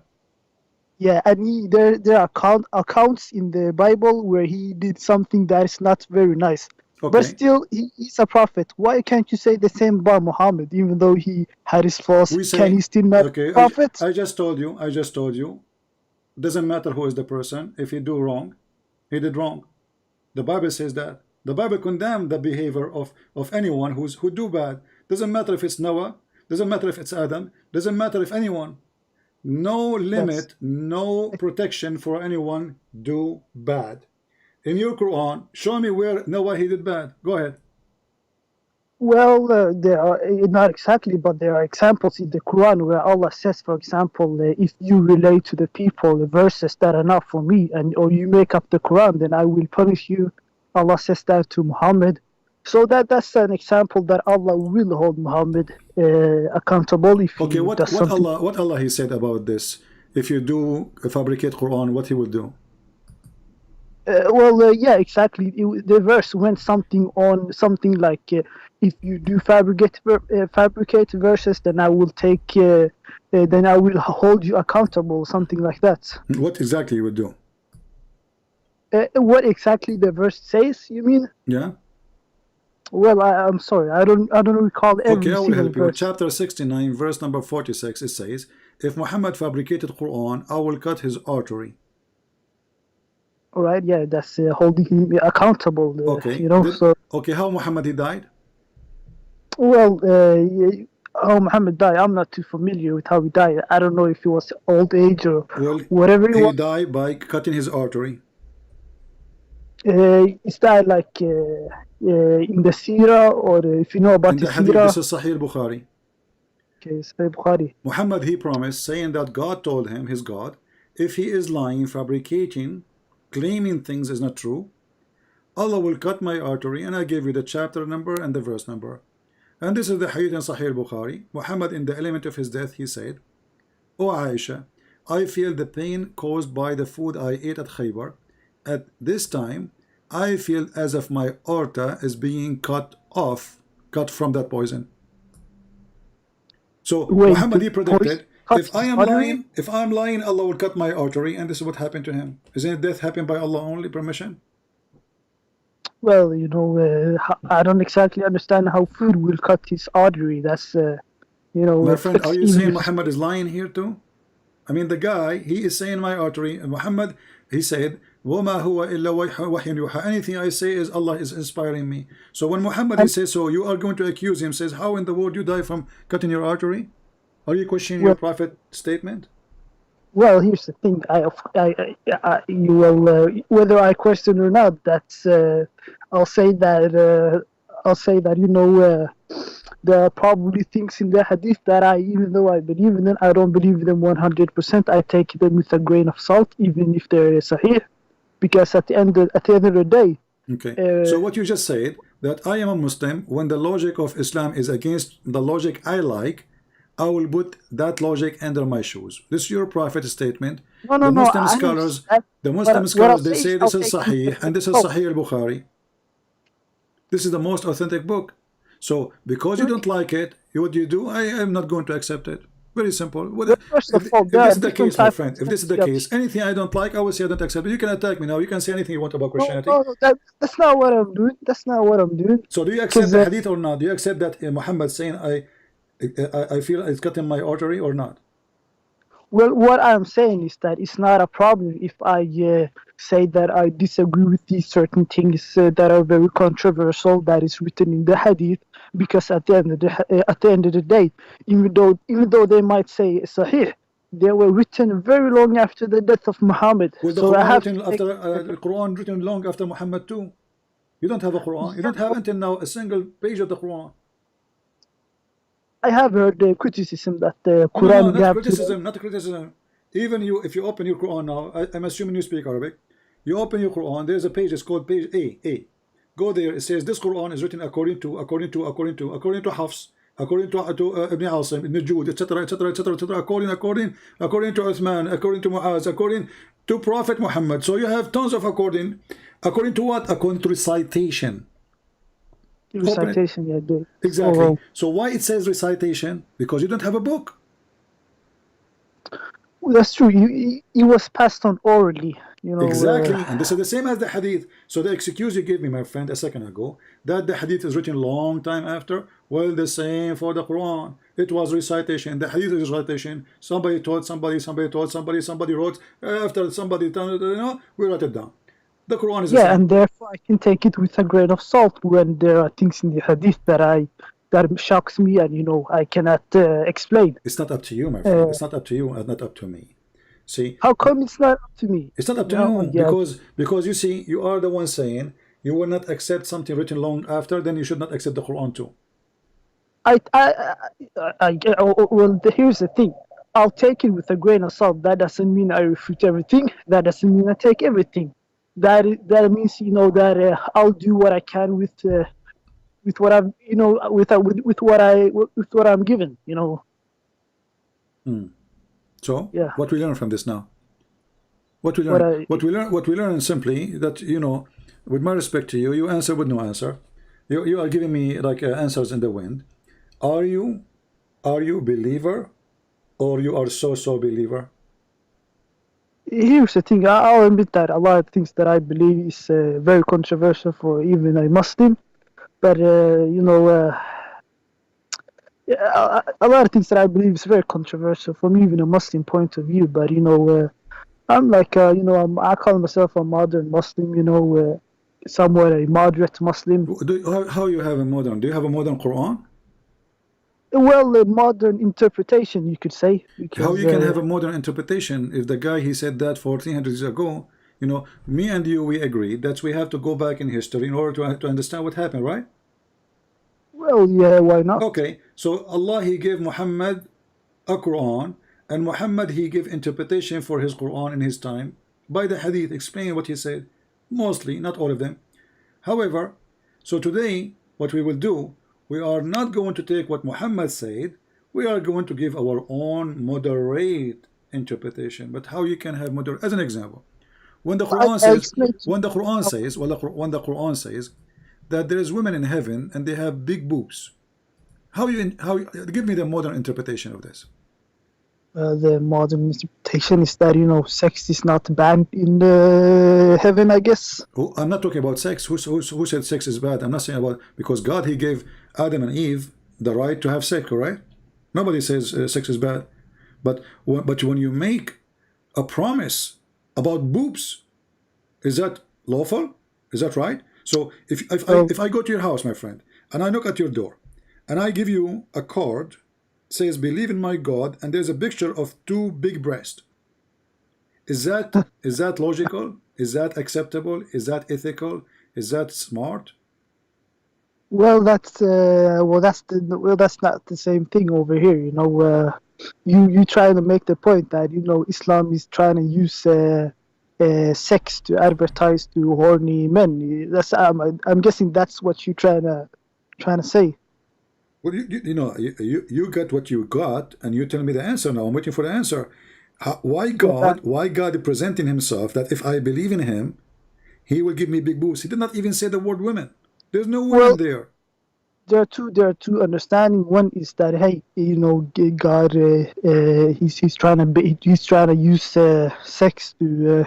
Yeah, and there are accounts in the Bible where he did something that is not very nice. Okay. But still, he's a prophet. Why can't you say the same about Muhammad, even though he had his flaws? Can he still not be a prophet? I just told you. Doesn't matter who is the person. If he do wrong, he did wrong. The Bible says that. The Bible condemned the behavior of anyone who do bad. Doesn't matter if it's Noah. Doesn't matter if it's Adam. Doesn't matter if anyone. No limit, no protection for anyone do bad. In your Quran, show me where Noah he did bad. Go ahead. Well, there are not exactly, but there are examples in the Quran where Allah says, for example, if you relate to the people the verses that are not for me, or you make up the Quran, then I will punish you. Allah says that to Muhammad. So that's an example that Allah will hold Muhammad accountable if he does something. What Allah he said about this? if you do fabricate Quran, what he will do? Yeah, exactly. The verse went something like, if you do fabricate verses, then I will then I will hold you accountable, something like that. What exactly you would do? What exactly the verse says, you mean? Yeah. Well, I'm sorry, I don't recall every Okay, I will single help you. verse. Chapter 69, verse number 46, it says, if Muhammad fabricated Quran, I will cut his artery. All right, yeah, that's holding him accountable. Okay. You know, okay, how Muhammad he died? Well, how Muhammad died, I'm not too familiar with how he died. I don't know if he was old age or whatever he died by cutting his artery. Is that like in the Sirah, or if you know about the Hadith? Sirah? This is Sahih Bukhari. Okay, Sahih Bukhari. Muhammad, he promised, saying that God told him, his God, if he is lying, fabricating, claiming things is not true, Allah will cut my artery, and I gave you the chapter number and the verse number. And this is the hadith in Sahih Bukhari. Muhammad, in the element of his death, he said, O Aisha, I feel the pain caused by the food I ate at Khaybar. At this time, I feel as if my aorta is being cut from that poison. So Muhammad, he predicted, if I am lying, Allah will cut my artery, and this is what happened to him. Isn't death happened by Allah only permission? Well, you know, I don't exactly understand how food will cut his artery. That's, you know. My friend, are you saying Muhammad is lying here too? I mean, the guy, he is saying my artery. And Muhammad, he said, وَمَا هُوَ إِلَّا وَحْيٌ يُوحَى. Anything I say is Allah is inspiring me. So when Muhammad, he says so, you are going to accuse him, says, how in the world you die from cutting your artery? Are you questioning your prophet statement? Well, here's the thing. You will, whether I question or not, that's, I'll say that, you know, there are probably things in the hadith that even though I believe in them, I don't believe them 100%. I take them with a grain of salt, even if they're sahih, because at the end of the day. Okay. So what you just said, that I am a Muslim, when the logic of Islam is against the logic I like, I will put that logic under my shoes. This is your prophet statement. The Muslim scholars, they say this is Sahih, and this is Sahih al-Bukhari. This is the most authentic book. So because you don't like it, what do you do? I am not going to accept it. Very simple. If this is the case, my friend, if this is the case, anything I don't like, I will say I don't accept it. You can attack me now. You can say anything you want about Christianity. No, that's not what I'm doing. That's not what I'm doing. So do you accept the hadith or not? Do you accept that Muhammad saying I feel it's cutting my artery or not? Well, what I'm saying is that it's not a problem if I say that I disagree with these certain things that are very controversial that is written in the hadith, because at the end of the day, even though they might say sahih, they were written very long after the death of Muhammad. Well, the Quran written long after Muhammad too. You don't have a Quran. You don't have until now a single page of the Quran. I have heard the criticism that the Quran... No, not criticism. Even you, if you open your Quran now, I'm assuming you speak Arabic. You open your Quran, there's a page, it's called page A. Go there, it says this Quran is written according to Hafs, according to Ibn Asim, Ibn Jude, etc., according to Uthman, according to Muaz, according to Prophet Muhammad. So you have tons of according to what? According to recitation. Recitation, yeah, do. Exactly. So why it says recitation? Because you don't have a book. Well, that's true. It was passed on orally. You know, exactly, and this is the same as the hadith. So the excuse you gave me, my friend, a second ago, that the hadith is written long time after, well, the same for the Quran. It was recitation. The hadith is recitation. Somebody taught somebody, somebody taught somebody, somebody wrote, after somebody, we wrote it down. The Quran is the same. And therefore I can take it with a grain of salt when there are things in the hadith that shocks me and, you know, I cannot explain. It's not up to you, my friend. It's not up to you and not up to me. See, how come it's not up to me? It's not up to you because you see, you are the one saying you will not accept something written long after, then you should not accept the Quran too. Well, here's the thing. I'll take it with a grain of salt. That doesn't mean I refute everything. That doesn't mean I take everything. That means, you know, that I'll do what I can with what I'm, you know, with what I'm given, you know. So Yeah. what we learn from this now? What we What learn? I- What we learn is simply that, you know, with my respect to you, you answer with no answer. You are giving me like answers in the wind. Are you believer, or you are so believer? Here's the thing. I'll admit that a lot of things that I believe is very controversial for even a Muslim. But yeah, a lot of things that I believe is very controversial from even a Muslim point of view. But I'm like I call myself a modern Muslim. Somewhat a moderate Muslim. How you have a modern? Do you have a modern Quran? Well, a modern interpretation, you could say. Because, How you can have a modern interpretation if the guy he said that 1400 years ago? You know, me and you, we agreed that we have to go back in history in order to understand what happened, right? Well, yeah, why not? Okay, so Allah he gave Muhammad a Quran, and Muhammad he gave interpretation for his Quran in his time by the hadith, explaining what he said, mostly, not all of them. However, so today what we will do, we are not going to take what Muhammad said, we are going to give our own moderate interpretation. But how you can have moderate? As an example, when the Quran says, when the Quran says that there is women in heaven and they have big boobs, how give me the modern interpretation of this? The modern interpretation is that sex is not banned in heaven, I guess. Oh, I'm not talking about sex. Who said sex is bad? I'm not saying about, because God he gave Adam and Eve the right to have sex, right? Nobody says sex is bad. But when you make a promise about boobs, is that lawful? Is that right? So if I go to your house, my friend, and I knock at your door, and I give you a card, says believe in my God, and there's a picture of two big breasts, is that logical? Is that acceptable? Is that ethical? Is that smart? Well, that's not the same thing over here. You trying to make the point that Islam is trying to use sex to advertise to horny men. I'm guessing that's what you're trying to say. Well, you got what you got, and you tell me the answer now. I'm waiting for the answer. Why God presenting himself that if I believe in him, he will give me big boobs? He did not even say the word women. There's no women there. There are two understanding. One is that hey, God, he's trying to use sex to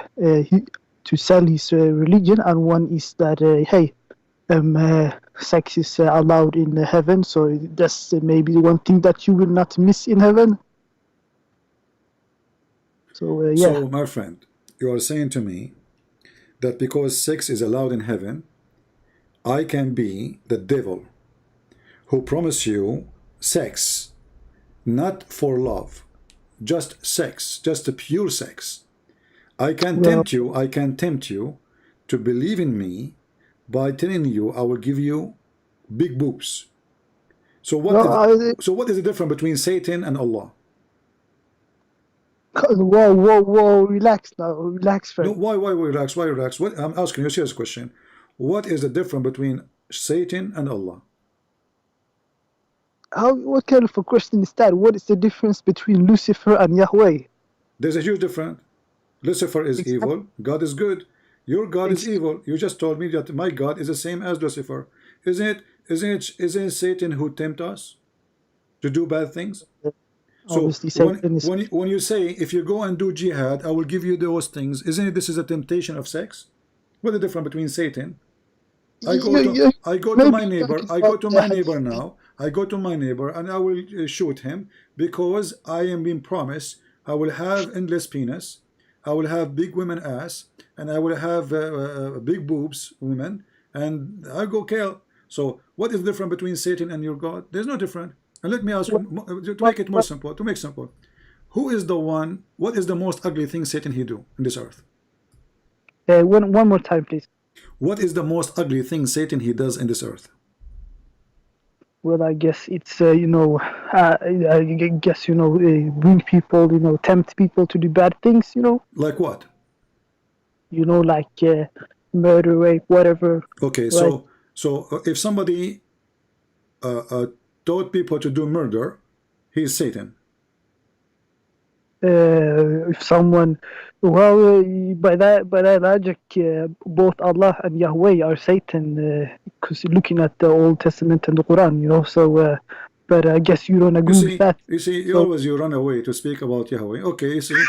sell his religion, and one is that hey, sex is allowed in heaven, so that's maybe one thing that you will not miss in heaven. So yeah. So my friend, you are saying to me that because sex is allowed in heaven, I can be the devil who promise you sex, not for love, just sex, just a pure sex. I can tempt you to believe in me by telling you I will give you big boobs. So what is the difference between Satan and Allah? Whoa, relax now, relax, friend. No, why relax? Why relax? What I'm asking you a serious question. What is the difference between Satan and Allah? What kind of a question is that? What is the difference between Lucifer and Yahweh? There's a huge difference. Lucifer is evil, God is good. Your God is evil. You just told me that my God is the same as Lucifer. Isn't it Satan who tempt us to do bad things? So when you say if you go and do jihad, I will give you those things, isn't it this is a temptation of sex? What's the difference between Satan? I go to my neighbor now. I go to my neighbor and I will shoot him because I am being promised I will have endless penis, I will have big women ass, and I will have big boobs women, and I go kill. So what is the difference between Satan and your God? There's no difference. And let me ask you, to make it more simple, who is the one, what is the most ugly thing Satan he do in this earth? One more time, please. What is the most ugly thing Satan he does in this earth? Well, I guess it's I guess bring people, tempt people to do bad things. Like what? Like murder, rape, whatever. Okay, right? So if somebody taught people to do murder, he is Satan. if someone, well, by that logic, both Allah and Yahweh are Satan, because looking at the Old Testament and the Quran, you know. So, but I guess you don't agree with that. You run away to speak about Yahweh. Okay, you see,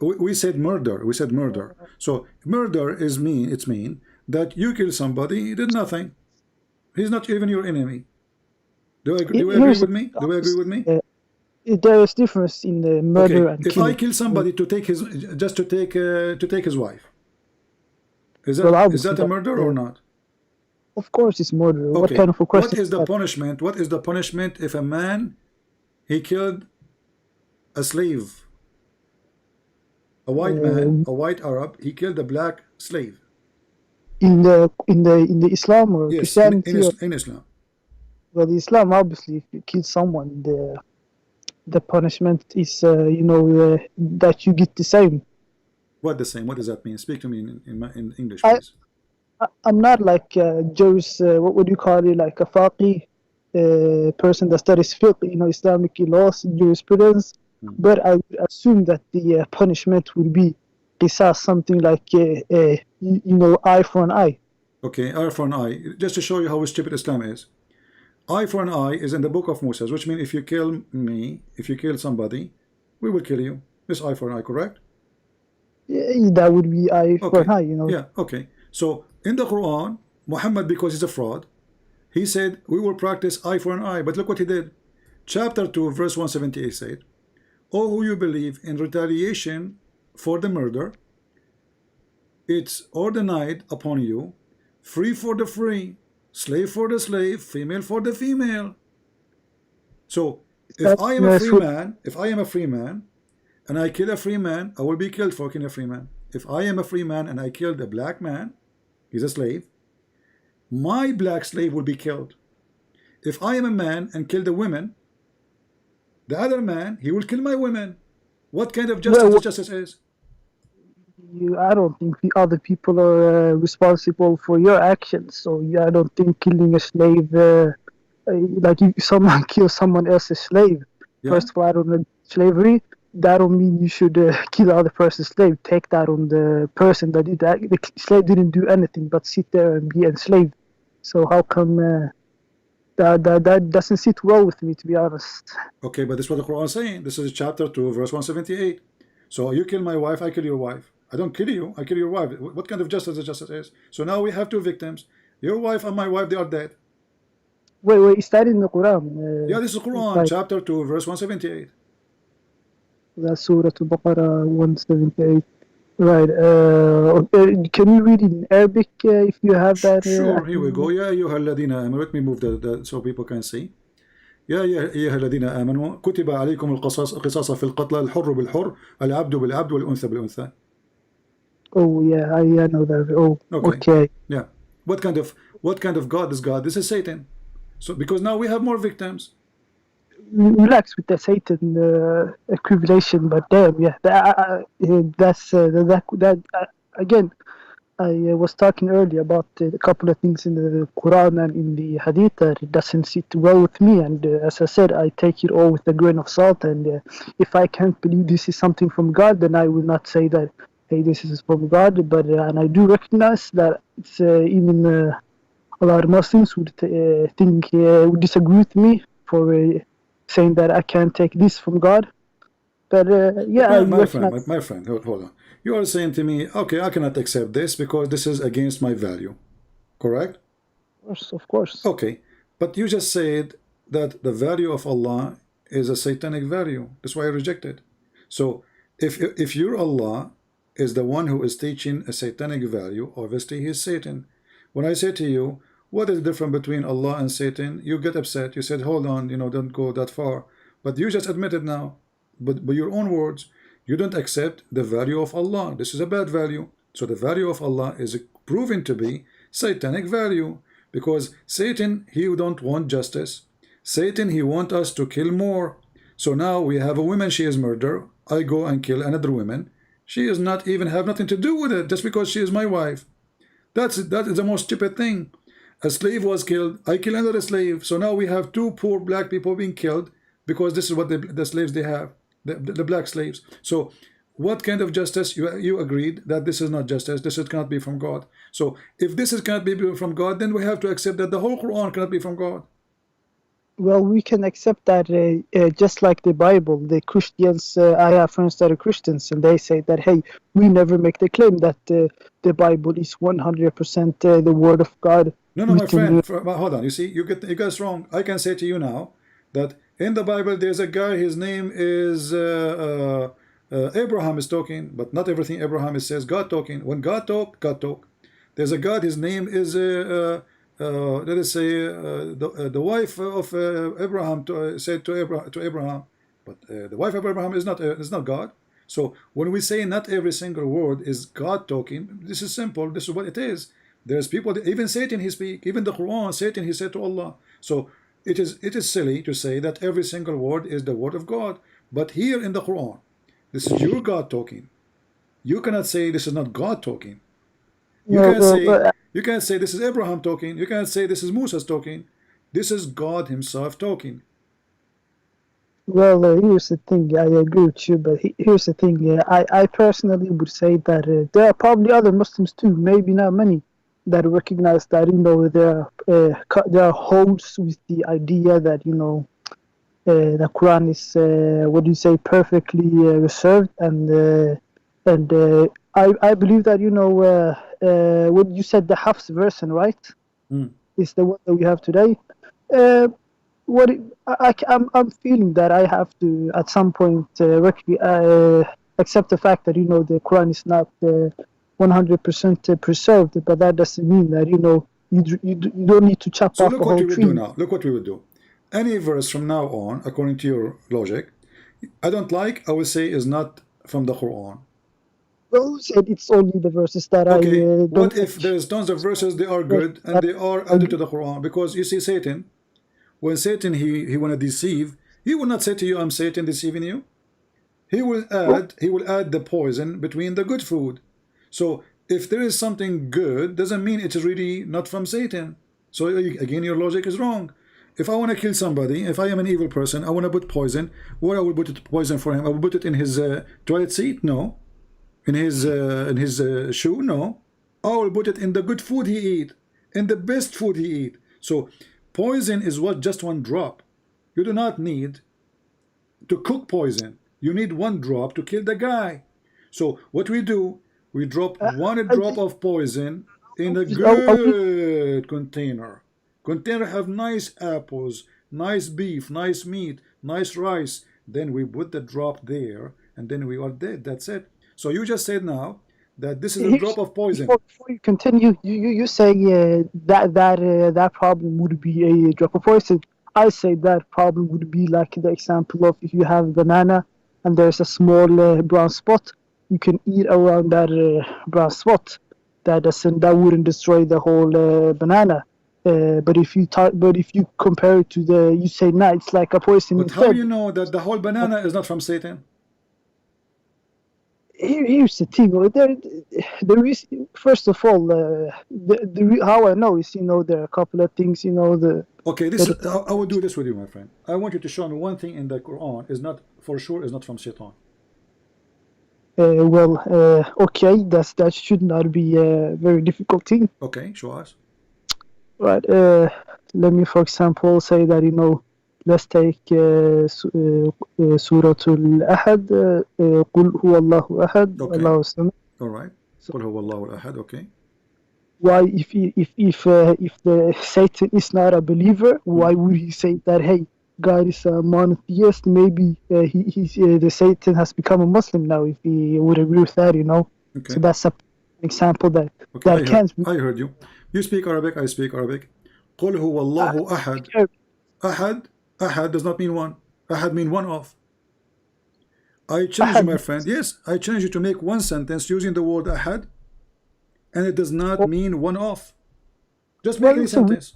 we said murder. We said murder. So murder is it's mean that you kill somebody, he did nothing. He's not even your enemy. Do you agree with me? Do you agree with me? There is difference in the murder and if killing. I kill somebody to take to take his wife, is that a murder or not? Of course, it's murder. Okay. What kind of a question? What is the punishment? What is the punishment if a man he killed a slave, a white man, a white Arab, he killed a black slave? In the Islam or Christianity? In Islam. Well, the Islam, obviously, if you kill someone, the punishment is that you get the same. What the same? What does that mean? Speak to me in English, please. I'm not like what would you call it, like a faqih person that studies fiqh, Islamic laws, jurisprudence, but I would assume that the punishment would be qisas, something like eye for an eye. Okay, eye for an eye. Just to show you how stupid Islam is. Eye for an eye is in the book of Moses, which means if you kill me, if you kill somebody, we will kill you. This eye for an eye, correct? Yeah, that would be eye for an eye, Yeah, okay. So in the Quran, Muhammad, because he's a fraud, he said we will practice eye for an eye. But look what he did. Chapter 2, verse 178 said, "O who you believe in retaliation for the murder, it's ordained upon you, free for the free, slave for the slave, female for the female." So if I am a free man, and I kill a free man, I will be killed for killing a free man. If I am a free man and I killed a black man, he's a slave, my black slave will be killed. If I am a man and kill the women, the other man, he will kill my women. What kind of justice is? I don't think the other people are responsible for your actions. So I don't think killing a slave, like if someone kills someone else's slave, first of all, I don't know slavery. That don't mean you should kill the other person's slave. Take that on the person that did that. The slave didn't do anything but sit there and be enslaved. So how come that doesn't sit well with me, to be honest? Okay, but this is what the Quran is saying. This is chapter 2, verse 178. So you kill my wife, I kill your wife. I don't kill you, I kill your wife. What kind of justice is? So now we have two victims. Your wife and my wife, they are dead. Wait, is that in the Quran? Yeah, this is Quran, chapter 2, verse 178. That's Surah Al-Baqarah 178. Right. Can you read it in Arabic if you have that? Sure, here we go. يا أيها الذين آمنوا. Let me move the so people can see. يا أيها الذين آمنوا كتب عليكم القصاص في القتلى الحر بالحر العبد بالعبد والأنثى بالأنثى. Oh yeah, I know that. Oh, okay. Yeah. What kind of God is God? This is Satan. So because now we have more victims. Relax with the Satan equivalation, but damn, yeah, again. I was talking earlier about a couple of things in the Quran and in the Hadith that it doesn't sit well with me, and as I said, I take it all with a grain of salt. And if I can't believe this is something from God, then I will not say that, hey, this is from God. But and I do recognize that it's even a lot of Muslims would would disagree with me for saying that I can't take this from God. But yeah, my friend, hold on. You are saying to me, okay, I cannot accept this because this is against my value, correct? Of course. Okay, but you just said that the value of Allah is a satanic value. That's why I reject it. So if your Allah is the one who is teaching a satanic value, obviously he is Satan. When I say to you, what is the difference between Allah and Satan? You get upset. You said, hold on, don't go that far. But you just admitted now, but by your own words, you don't accept the value of Allah. This is a bad value. So the value of Allah is proven to be satanic value, because Satan, he don't want justice. Satan, he want us to kill more. So now we have a woman, she is murder. I go and kill another woman. She is not even have nothing to do with it, just because she is my wife. That is the most stupid thing. A slave was killed. I kill another slave. So now we have two poor black people being killed because this is what the slaves they have. the black slaves. So what kind of justice? You agreed that this is not justice, this cannot be from God. So if this cannot be from God, then we have to accept that the whole Quran cannot be from God. Well, we can accept that just like the Bible, the Christians, I have friends that are Christians, and they say that, hey, we never make the claim that the Bible is 100% the Word of God. No, my friend, hold on. You see, you get us wrong. I can say to you now that in the Bible there's a guy, his name is Abraham is talking, but not everything Abraham says God talking. When God talk, God talk. There's a God, his name is let us say the wife of Abraham said to Abraham, but the wife of Abraham is not God. So when we say not every single word is God talking, this is simple. This is what it is. There's people, even Satan he speak, even the Quran, Satan he said to Allah. So it is silly to say that every single word is the word of God. But here in the Quran, this is your God talking. You cannot say this is not God talking. You can't say this is Abraham talking. You can't say this is Moses talking. This is God himself talking. Well, here's the thing. I agree with you, but here's the thing. I personally would say that there are probably other Muslims too, maybe not many, that recognize that, you know, there are holes with the idea that, you know, the Quran is what do you say, perfectly reserved, and I believe that, you know, what you said, the Hafs version, right, is the one that we have today. I'm feeling that I have to at some point accept the fact that, you know, the Quran is not 100% preserved, but that doesn't mean that, you know, you don't need to chop off the whole tree. Look what we would do. Any verse from now on, according to your logic, I don't like, I will say is not from the Quran. Well, who said it's only the verses that I don't what if there's tons of verses, they are good, and they are added to the Quran? Because you see, Satan, when Satan he want to deceive, he will not say to you, I'm Satan deceiving you. He will add the poison between the good food. So if there is something good, doesn't mean it's really not from Satan. So again, your logic is wrong. If I want to kill somebody, if I am an evil person, I want to put poison. Where I will put poison for him? I will put it in his toilet seat? No. In his shoe? No. I will put it in the good food he eat, in the best food he eat. So poison is what, just one drop. You do not need to cook poison. You need one drop to kill the guy. So what we do, we drop one drop of poison in a good container. Container have nice apples, nice beef, nice meat, nice rice. Then we put the drop there, and then we are dead. That's it. So you just said now that this is a drop of poison. Before you continue, you say that problem would be a drop of poison. I say that problem would be like the example of if you have a banana and there's a small brown spot, you can eat around that brown spot. That wouldn't destroy the whole banana. But if you compare it to you say no, it's like a poison. But how do you know that the whole banana is not from Satan? Here's the thing. There is, first of all, how I know is, you know, there are a couple of things, you know, Okay, I will do this with you, my friend. I want you to show me one thing in the Quran is not, for sure, is not from Satan. Okay, that should not be a very difficult thing. Okay, show us. Right. Let me, for example, say that, you know, let's take Surah Al-Ahad, Qul huwa Allahu Ahad, Allahu Samad. All right. Qul huwa Allahu Ahad. Okay. Why, if the Satan is not a believer, why would he say that? Hey, God is a monotheist. Maybe the Satan has become a Muslim now. If he would agree with that, you know. Okay. So that's an example that I heard you. You speak Arabic. I speak Arabic. Qul huwa Allahu Ahad. Ahad does not mean one. Ahad mean one of. I challenge you, my friend. Yes, I challenge you to make one sentence using the word Ahad, and it does not mean one of. Just make any sentence.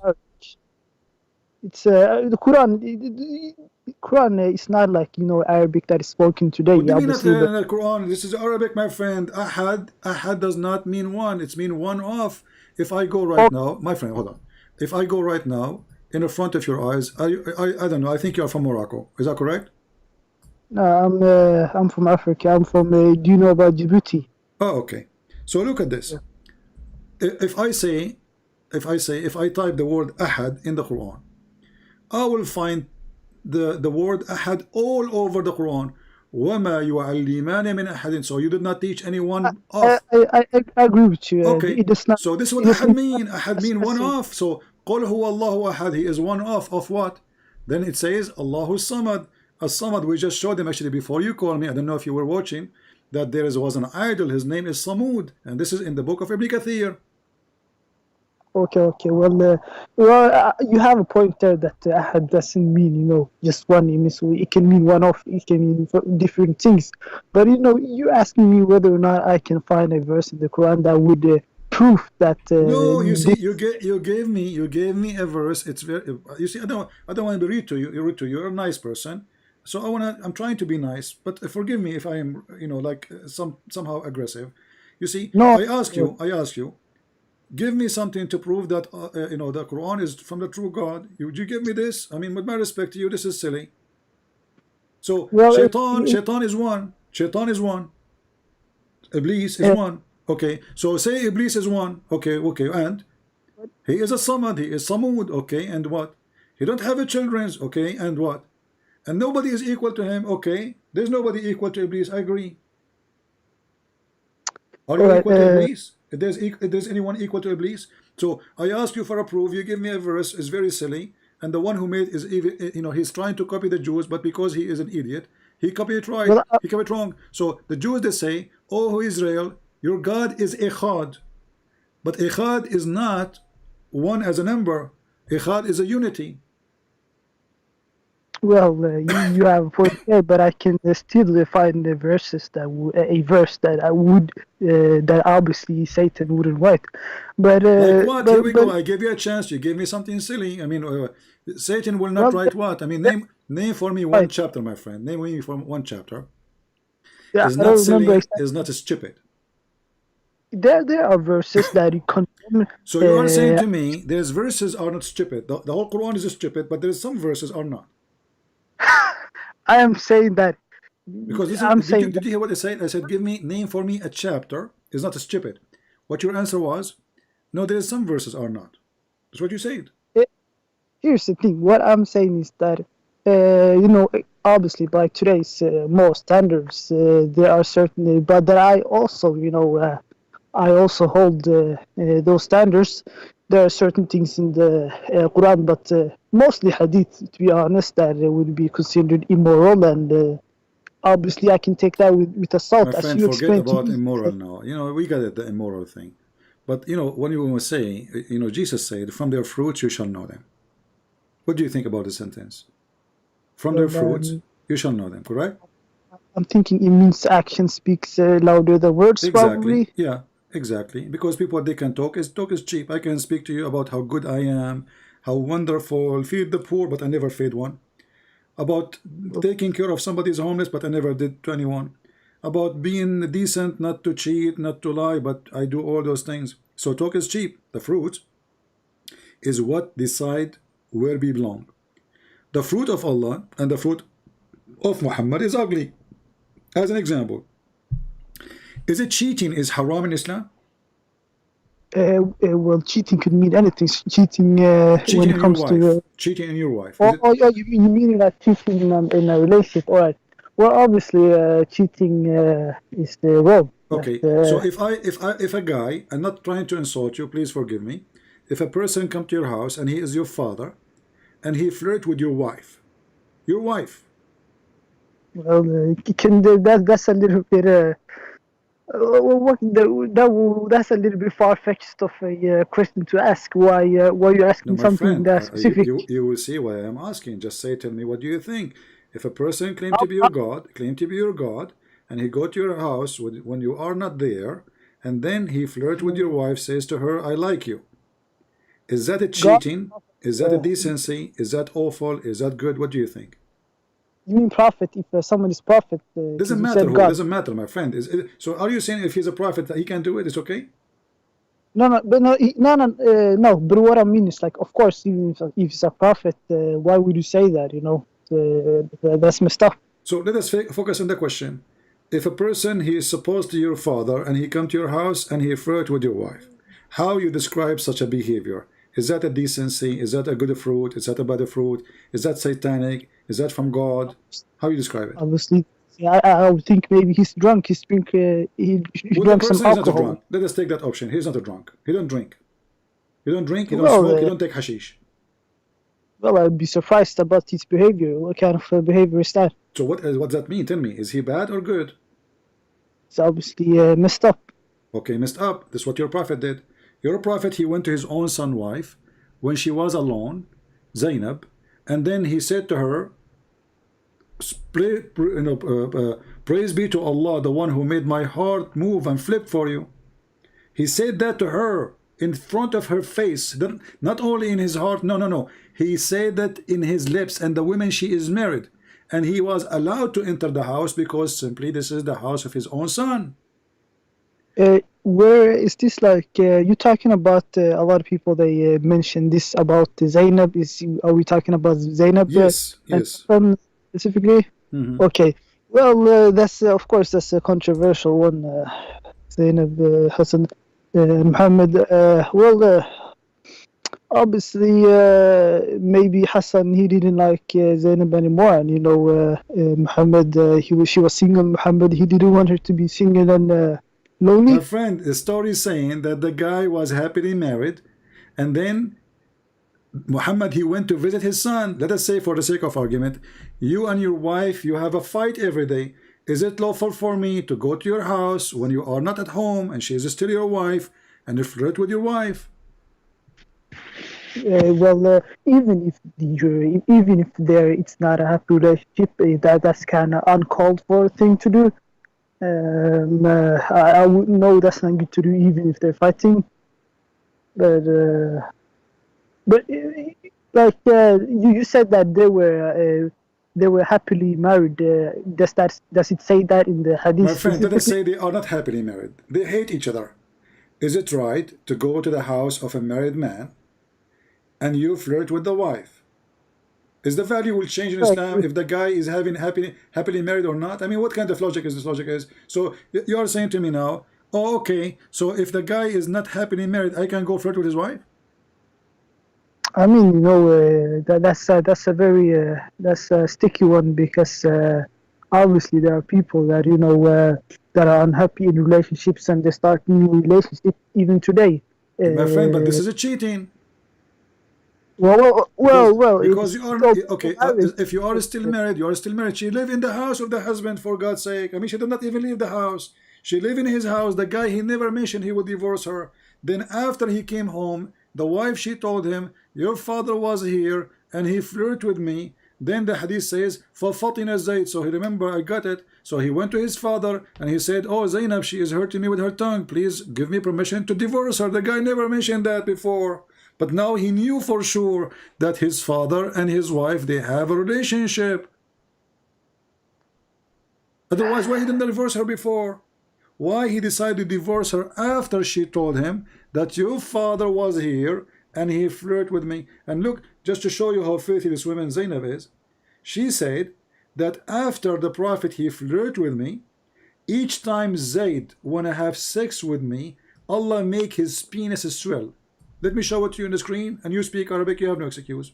It's the Quran. The Quran is not like, you know, Arabic that is spoken today. What do you mean not the Quran? This is Arabic, my friend. Ahad does not mean one. It's mean one of. If I go right now, my friend, hold on. If I go right now in the front of your eyes, I don't know. I think you are from Morocco. Is that correct? I'm from Africa. I'm from. Do you know about Djibouti? Oh, okay. So look at this. If I type the word ahad in the Quran, I will find the word ahad all over the Quran. وَمَا يُعَلِّمَانِ مِنْ أَحَدٍ. So you did not teach anyone off. I agree with you. Okay. It does not. So this is what It does ahad not mean. Ahad mean one off. So قُلْ هُوَ اللَّهُ أَحَدٍ. He is one off of what? Then it says Allahu Samad. As-Samad, we just showed them actually before you called me. I don't know if you were watching, that was an idol. His name is Samud, and this is in the book of Ibn Kathir. Okay. Well, you have a point there that ahad doesn't mean just one image. So it can mean one off. It can mean different things. But you're asking me whether or not I can find a verse in the Quran that would prove that. No, you see, you gave me a verse. It's very. You see, I don't want to be rude to you. You're a nice person, so I'm trying to be nice. But forgive me if I am, like somehow aggressive. You see, no, I ask you. Give me something to prove that the Quran is from the true God. You give me this. I mean, with my respect to you, this is silly. So Shaitan is one. Shaitan is one. Iblis is one. Okay. So say Iblis is one. Okay. And he is a Samad. He is Samud. Okay. And what? He don't have a children's. Okay. And what? And nobody is equal to him. Okay. There's nobody equal to Iblis. I agree. Are you equal to Iblis? If there's anyone equal to Iblis? So I ask you for a proof. You give me a verse. It's very silly. And the one who made is even, he's trying to copy the Jews, but because he is an idiot, he copied it right. He copied it wrong. So the Jews, they say, "Oh Israel, your God is Echad." But Echad is not one as a number. Echad is a unity. Well, you have a point there, but I can still find the verses that a verse that I would that obviously Satan wouldn't write. But like what? Here we go. I gave you a chance. You gave me something silly. I mean, Satan will not write what? I mean, name for me one chapter, my friend. Name me for one chapter. Yeah, is not silly. Is not stupid. There are verses that you condemn. So you are saying to me, there's verses are not stupid. The whole Quran is stupid, but there's some verses are not. I am saying that because did you hear what I said? I said, name for me a chapter. Is not stupid. What your answer was? No, there's some verses are not. That's what you said. Here's the thing. What I'm saying is that obviously by today's more standards, there are certainly, but that I also I also hold those standards. There are certain things in the Quran, but mostly Hadith, to be honest, that would be considered immoral, and obviously I can take that with a salt. My friend, forget about immoral now. We got it, the immoral thing. But when you were saying, Jesus said, "From their fruits you shall know them." What do you think about the sentence? From their fruits you shall know them, correct? I'm thinking it means action speaks louder than words. Exactly. Probably. Yeah. Exactly, because people, they can talk is cheap. I can speak to you about how good I am, how wonderful, feed the poor, but I never fed one. About taking care of somebody's homeless, but I never did to anyone. About being decent, not to cheat, not to lie, but I do all those things. So talk is cheap. The fruit is what decide where we belong. The fruit of Allah and the fruit of Muhammad is ugly. As an example, is it cheating is haram in Islam? Well, cheating could mean anything. Cheating when it comes to cheating in your wife. You mean like cheating in a relationship? All right. Well, obviously, cheating is wrong. Okay. So if a guy, I'm not trying to insult you. Please forgive me. If a person come to your house and he is your father, and he flirt with your wife. Well, that's a little bit. That's a little bit far-fetched of a question to ask. Why you're asking something that specific? You will see why I'm asking. Just tell me, what do you think? If a person claims to be your God, and he go to your house when you are not there, and then he flirt with your wife, says to her, "I like you." Is that a cheating? Is that a decency? Is that awful? Is that good? What do you think? You mean prophet? If someone is prophet, doesn't matter. Doesn't matter, my friend. So are you saying if he's a prophet that he can do it? It's okay? No. But what I mean is, like, of course, even if he's a prophet, why would you say that? That's messed up. So let us focus on the question. If a person, he is supposed to your father, and he come to your house and he flirt with your wife, how you describe such a behavior? Is that a decency? Is that a good fruit? Is that a bad fruit? Is that satanic? Is that from God? How you describe it? Obviously, yeah, I would think maybe he's drunk. He Well, drank the some person is not a alcohol. drunk. Let us take that option. He's not a drunk. He don't drink. He don't drink. He don't Well, smoke. He don't take hashish. Well, I'd be surprised about his behavior. What kind of behavior is that? So what does that mean? Tell me. Is he bad or good? It's obviously messed up. Okay, messed up. This is what your prophet did. Your prophet, he went to his own son's wife when she was alone, Zainab, and then he said to her, praise be to Allah, the one who made my heart move and flip for you. He said that to her in front of her face, not only in his heart, no. He said that in his lips, and the woman, she is married. And he was allowed to enter the house because simply this is the house of his own son. Where is this like? You're talking about a lot of people. They mention this about Zainab. Are we talking about Zainab? Yes. Specifically. Mm-hmm. Okay. Well, that's of course that's a controversial one. Zainab Hassan Muhammad. Obviously, maybe Hassan, he didn't like Zainab anymore, and Muhammad, she was single. Muhammad, he didn't want her to be single and lonely. My friend, the story is saying that the guy was happily married, and then Muhammad, he went to visit his son. Let us say, for the sake of argument, you and your wife, you have a fight every day. Is it lawful for me to go to your house when you are not at home and she is still your wife, and you flirt with your wife? Even if it's not a happy relationship, that's kind of uncalled for thing to do. I wouldn't know that's not good to do, even if they're fighting. But you said that they were happily married. Does it say that in the hadith? My friend, let us say they are not happily married. They hate each other. Is it right to go to the house of a married man and you flirt with the wife? Is the value will change in Islam if the guy is happily married or not? I mean, what kind of logic is this logic is? So you are saying to me now, oh, okay, so if the guy is not happily married, I can go flirt with his wife? I mean, that's a very that's a sticky one, because obviously there are people that that are unhappy in relationships and they start new relationships even today. My friend, but this is a cheating. Well. Because you are okay. If you are still married, you are still married. She live in the house of the husband, for God's sake. I mean, she did not even leave the house. She live in his house. The guy, he never mentioned he would divorce her. Then after he came home, the wife, she told him, your father was here and he flirted with me. Then the hadith says, فَفَطِنَ الزَّيْد. So he remember, I got it. So he went to his father and he said, oh, Zainab, she is hurting me with her tongue. Please give me permission to divorce her. The guy never mentioned that before. But now he knew for sure that his father and his wife, they have a relationship. Otherwise, why he didn't divorce her before? Why he decided to divorce her after she told him that your father was here and he flirted with me? And look, just to show you how filthy this woman Zainab is, she said that after the Prophet, he flirted with me, each time Zayd wanna have sex with me, Allah make his penis swell. Let me show it to you on the screen, and you speak Arabic, you have no excuse.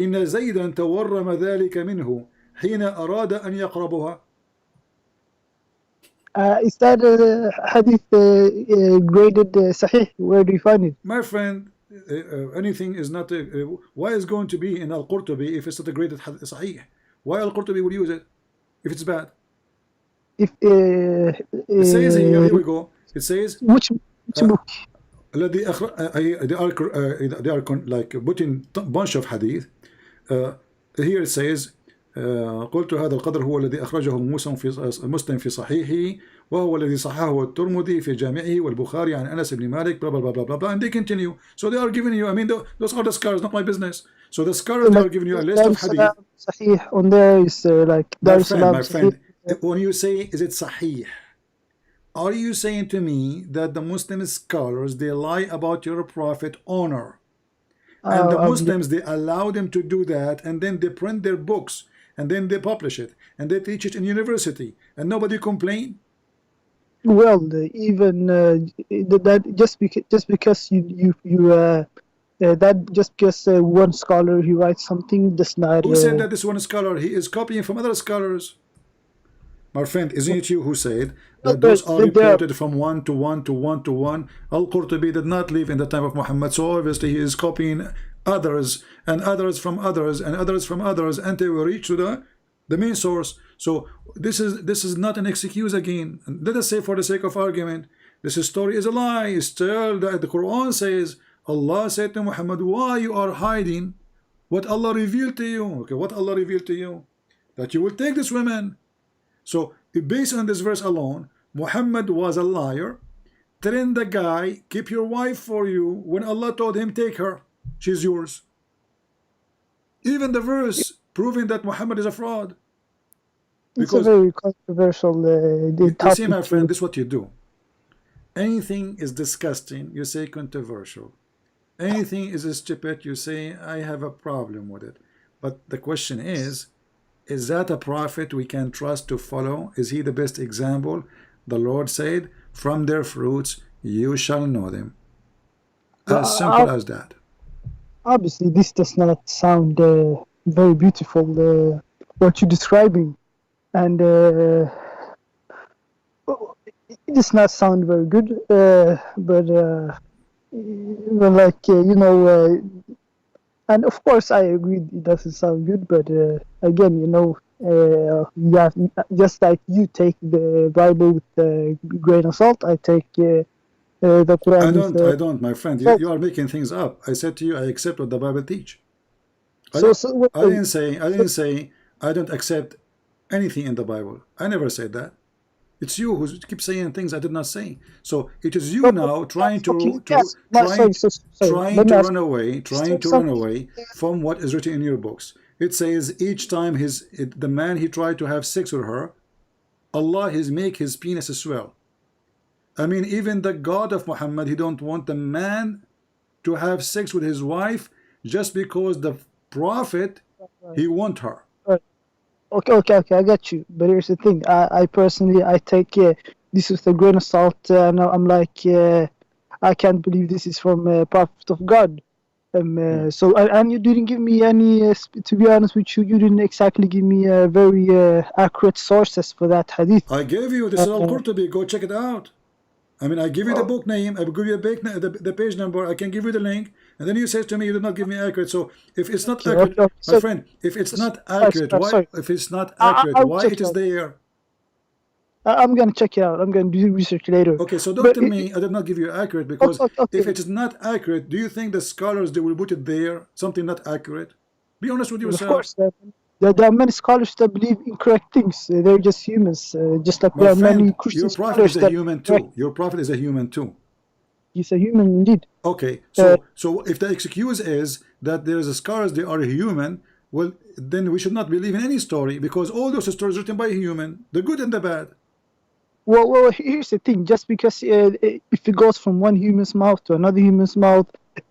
إن زيدا تورم ذلك منه حين أراد أن يقربها. Is that hadith graded Sahih? Where do you find it? My friend, anything is not. Why is going to be in Al-Qurtubi if it's not a graded Sahih? Why Al-Qurtubi will use it if it's bad? If it says here we go. It says which book? they are like putting bunch of hadith. Here it says قلت هذا القدر هو الذي أخرجه مسلم في صحيحه وهو الذي صححه الترمذي في جامعه والبخاري عن أنس بن مالك blah blah blah blah blah, and they continue. So they are giving you, I mean, those are the scholars, not my business. So the scholars, they are giving you a list of hadith. Sahih on there is like my friend, when you say is it Sahih, are you saying to me that the Muslim scholars, they lie about your prophet honor, and the Muslims, they allow them to do that, and then they print their books and then they publish it, and they teach it in university, and nobody complain. Well, even that just because that just because one scholar he writes something does not. Who said that this one scholar he is copying from other scholars? My friend, isn't it you who said that those are reported from one to one to one to one? Al-Qurtubi did not live in the time of Muhammad, so obviously he is copying others and others from others and others from others until we reach to the main source. So this is not an excuse again. And let us say, for the sake of argument, this story is a lie. Still, the Quran says, Allah said to Muhammad, why you are hiding what Allah revealed to you? Okay, what Allah revealed to you? That you will take this woman. So based on this verse alone, Muhammad was a liar, telling the guy, keep your wife for you, when Allah told him, take her, she's yours. Even the verse proving that Muhammad is a fraud. Because it's a very controversial topic. You see, my friend, this is what you do. Anything is disgusting, you say controversial. Anything is stupid, you say I have a problem with it. But the question is that a prophet we can trust to follow? Is he the best example? The Lord said, from their fruits you shall know them. As simple as that. Obviously, this does not sound very beautiful, what you're describing. And it does not sound very good, but like, and of course I agree it doesn't sound good, but again, you have, just like you take the Bible with a grain of salt, I take the Quran. I don't, my friend. You are making things up. I said to you, I accept what the Bible teach. I didn't say I don't accept anything in the Bible. I never said that. It's you who keeps saying things I did not say. So it is you now trying to run away from what is written in your books. It says each time the man he tried to have sex with her, Allah make his penis swell. I mean, even the God of Muhammad, he don't want the man to have sex with his wife just because the prophet he want her. Okay, I got you. But here's the thing. I personally, I take this with a grain of salt, and I'm like, I can't believe this is from a prophet of God. So, and you didn't give me any, to be honest with you, you didn't exactly give me very accurate sources for that hadith. I gave you, this is Al-Qurtubi, go check it out. I mean, I give you the book name, I will give you the page number, I can give you the link, and then you say to me, you did not give me accurate. So if it's not accurate, my friend, if it's not accurate, why it is there? I'm going to check it out. I'm going to do research later. Okay, so don't tell me I did not give you accurate, because if it is not accurate, do you think the scholars, they will put it there, something not accurate? Be honest with yourself. Of course, there are many scholars that believe incorrect things. They're just humans, just like there are many Christian scholars. Your prophet is a human too. Your prophet is a human too. He's a human indeed. Okay, so if the excuse is that there is a scholars, they are a human, well, then we should not believe in any story, because all those stories written by a human, the good and the bad. Well, here's the thing. Just because if it goes from one human's mouth to another human's mouth,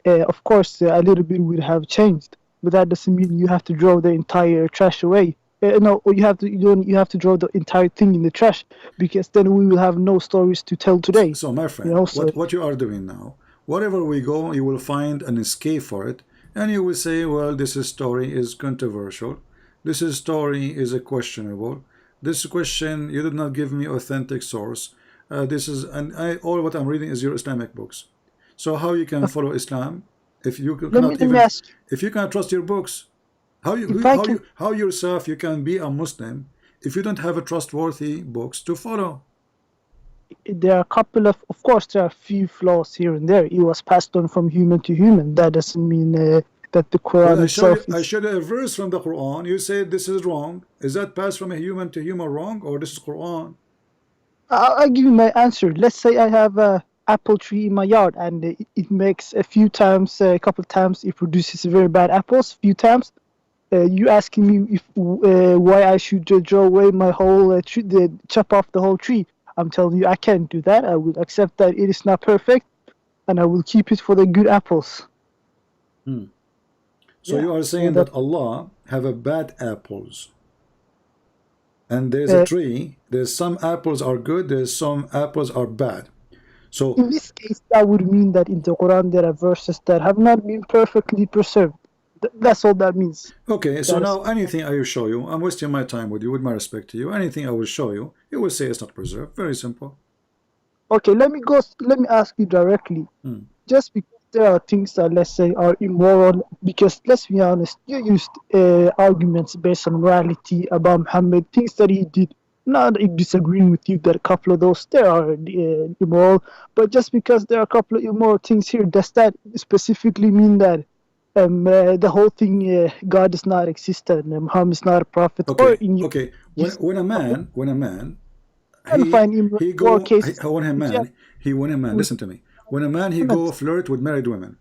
of course, a little bit would have changed. But that doesn't mean you have to throw the entire trash away. No, you have to throw the entire thing in the trash, because then we will have no stories to tell today. So, my friend, what you are doing now, wherever we go, you will find an escape for it, and you will say, well, this story is controversial. This story is questionable. This question, you did not give me authentic source. All what I'm reading is your Islamic books. So how you can follow Islam if you cannot trust your books? How yourself you can be a Muslim if you don't have a trustworthy books to follow? There are a couple of course, there are a few flaws here and there. It was passed on from human to human. That doesn't mean that the Quran itself. I showed you a verse from the Quran. You say this is wrong. Is that passed from a human to human wrong, or this is Quran? I'll give you my answer. Let's say I have a apple tree in my yard, and it makes a couple times it produces very bad apples. Few times, you asking me why I should throw away my whole tree, chop off the whole tree. I'm telling you, I can't do that. I will accept that it is not perfect, and I will keep it for the good apples. So you are saying that Allah have a bad apples. and there's a tree. There's some apples are good. There's some apples are bad. So in this case, that would mean that in the Quran there are verses that have not been perfectly preserved. That's all that means. okay, so now anything I will show you, I'm wasting my time with you, with my respect to you. Anything I will show you, you will say it's not preserved. Very simple. Okay, let me ask you directly. Just because there are things that, let's say, are immoral, because let's be honest, you used arguments based on morality about Muhammad, things that he did. Not disagreeing with you that a couple of those there are immoral, but just because there are a couple of immoral things here, does that specifically mean that the whole thing, God does not exist and Muhammad is not a prophet? Okay, or in your, okay. When a man, when a man, listen to me. When a man he go flirt with married women,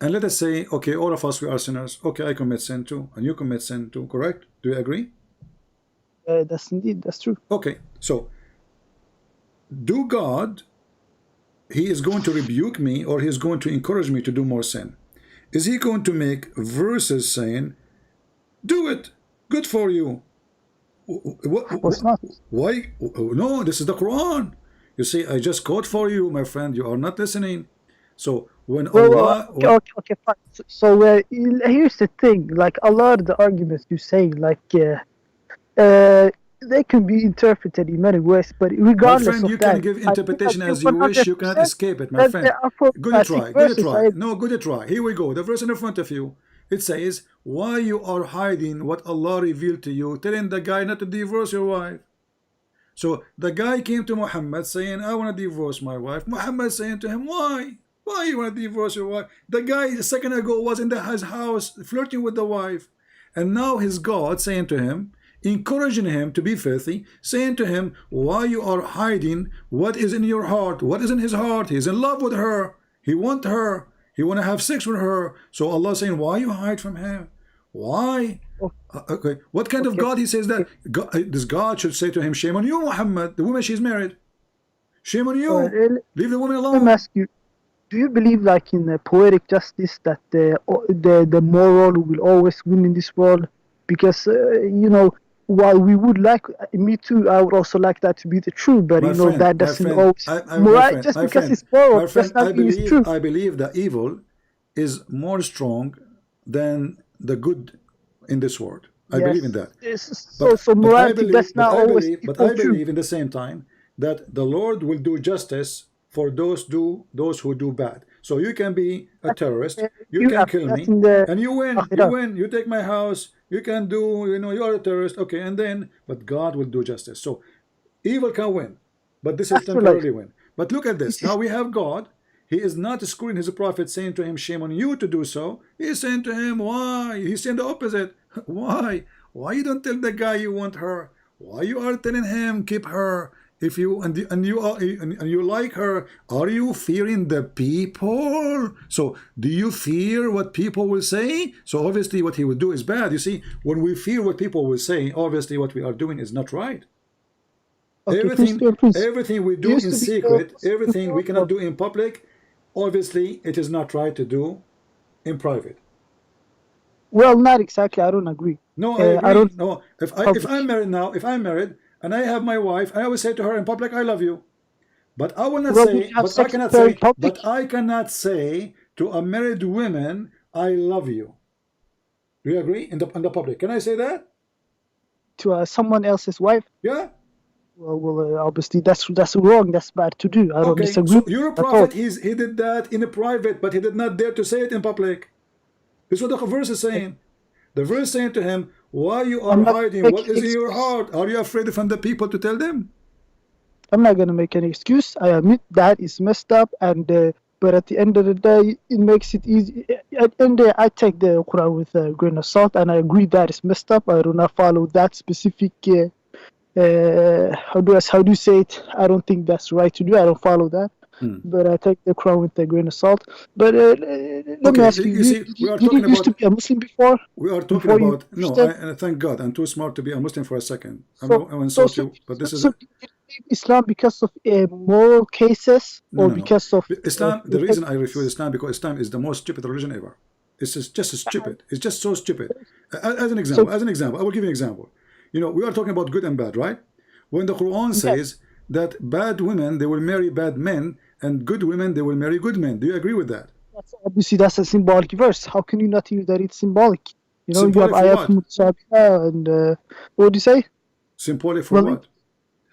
and let us say, okay, all of us we are sinners. Okay, I commit sin too, and you commit sin too. Correct? Do you agree? That's true. Okay, so do God, he is going to rebuke me, or he is going to encourage me to do more sin? Is he going to make verses saying, do it, good for you? Why? No, this is the Quran. You see, I just quote for you, my friend. You are not listening. So when Allah, okay, fine. So here's the thing. Like a lot of the arguments you say, like they can be interpreted in many ways, but regardless my friend, you can give interpretation as you wish. You cannot escape it, my friend. Good try. Good try. No, good try. Here we go. The verse in front of you. It says, why you are hiding what Allah revealed to you, telling the guy not to divorce your wife. So the guy came to Muhammad saying, I want to divorce my wife. Muhammad saying to him, why? Why you want to divorce your wife? The guy a second ago was in his house flirting with the wife. And now his God saying to him, encouraging him to be filthy, saying to him, why you are hiding what is in your heart? What is in his heart? He's in love with her. He wants her. He want to have sex with her. So Allah saying, why you hide from him? Why? Okay. What kind of God he says that? God, this God should say to him, shame on you, Muhammad. The woman, she's married. Shame on you. Leave the woman alone. Let me ask you, do you believe, like in poetic justice, that the moral will always win in this world? Because you know, while we would like, me too, I would also like that to be the truth, but that doesn't always. Just because it's moral does not mean it's true. I believe that evil is more strong than the good in this world. I believe in that. So morality does not always. But I believe in the same time that the Lord will do justice for those who do bad. So you can be a terrorist, you can kill me, and you win. You win. You take my house. You can do. You are a terrorist. Okay, and then, but God will do justice. So evil can win, but this is temporarily win. But look at this. Now we have God. He is not screwing his prophet, saying to him, shame on you to do so. He is saying to him, why? He's saying the opposite. Why? Why you don't tell the guy you want her? Why you are telling him keep her? If you and you like her, are you fearing the people? So do you fear what people will say? So obviously what he will do is bad. You see, when we fear what people will say, obviously what we are doing is not right. Okay, everything we do in secret, everything we cannot do in public, obviously it is not right to do in private. Well, not exactly. I don't agree. No, I agree. I don't. No, if I'm married now, if I'm married and I have my wife, I always say to her in public, "I love you," but I will not say. But I cannot say. But I cannot say to a married woman, "I love you." Do you agree? In the public, can I say that to someone else's wife? Yeah. Well, obviously that's wrong. That's bad to do. I don't disagree. So your prophet, he did that in a private, but he did not dare to say it in public. This is what the verse is saying. The verse saying to him, why you are hiding? What is in your heart? Are you afraid from the people to tell them? I'm not going to make any excuse. I admit that is messed up, and but at the end of the day, it makes it easy. At the end of the day, I take the Quran with a grain of salt, and I agree that it's messed up. I do not follow that specific. How do you say it? I don't think that's right to do. I don't follow that. But I take the Quran with a grain of salt. But let me ask you, you used to be a Muslim before? We are talking about, thank God, I'm too smart to be a Muslim for a second. I will insult you, but this is... So Islam because of moral cases or because of... Islam, the reason I refuse Islam, because Islam is the most stupid religion ever. It's just stupid. It's just so stupid. As an example, I will give you an example. You know, we are talking about good and bad, right? When the Quran says that bad women, they will marry bad men, and good women, they will marry good men. Do you agree with that? Obviously, that's a symbolic verse. How can you not use that it's symbolic? You know, symbolic you have for ayat mutashabiha and what do you say? Symbolic for Well, what?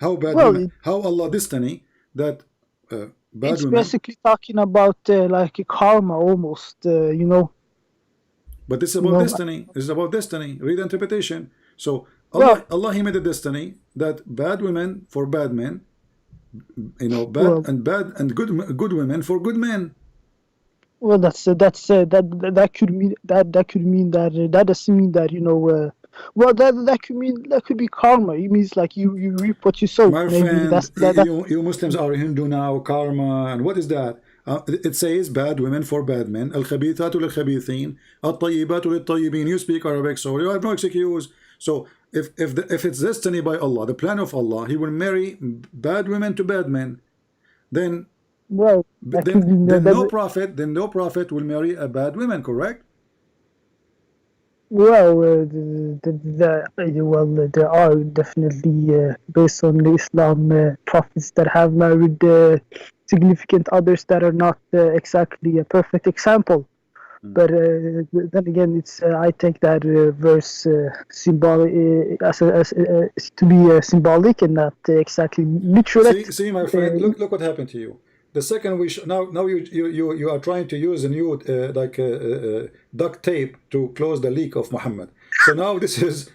How bad well, women? How Allah destiny that bad it's women? basically talking about like a karma almost, you know. But this is about destiny. This is about destiny. Read the interpretation. So Allah He made a destiny that bad women for bad men, you know, bad and good women for good men. Well, that could mean that could mean that that doesn't mean that, you know. Well, that could mean that could be karma. It means like you reap what you sow. My Maybe friend, that. you Muslims are Hindu now, karma, and what is that? It says bad women for bad men. Al-khabithatu lil-khabithin, at-tayyibatu lit-tayyibin. You speak Arabic, so you have no excuse. So if it's destiny by Allah, the plan of Allah, He will marry bad women to bad men. Then no prophet will marry a bad woman, correct? Well, there are definitely, based on the Islam, prophets that have married significant others that are not exactly a perfect example. But then again, it's I take that verse symbolic as to be symbolic and not exactly literal. See, my friend, look what happened to you. The second we now you are trying to use a new duct tape to close the leak of Muhammad. So now this is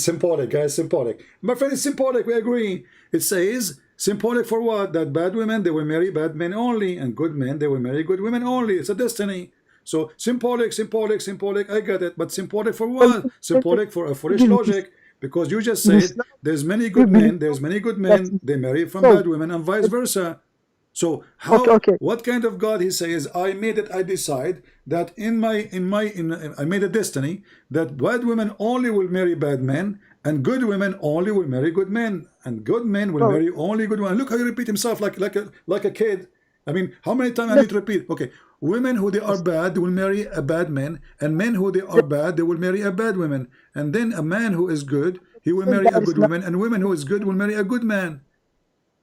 symbolic, guys. Symbolic. My friend, it's symbolic. We agree. It says symbolic for what? That bad women, they will marry bad men only, and good men, they will marry good women only. It's a destiny. So symbolic. I get it, but symbolic for what? Symbolic for a foolish logic. Because you just said there's many good men, they marry from bad women, and vice versa. So what kind of God He says, I made it, I decide that I made a destiny that bad women only will marry bad men, and good women only will marry good men, and good men will marry only good women. Look how you repeat himself like a kid. I mean, how many times I need to repeat? Okay, women who they are bad will marry a bad man, and men who they are bad, they will marry a bad woman. And then a man who is good, he will marry a good woman, and women who is good will marry a good man.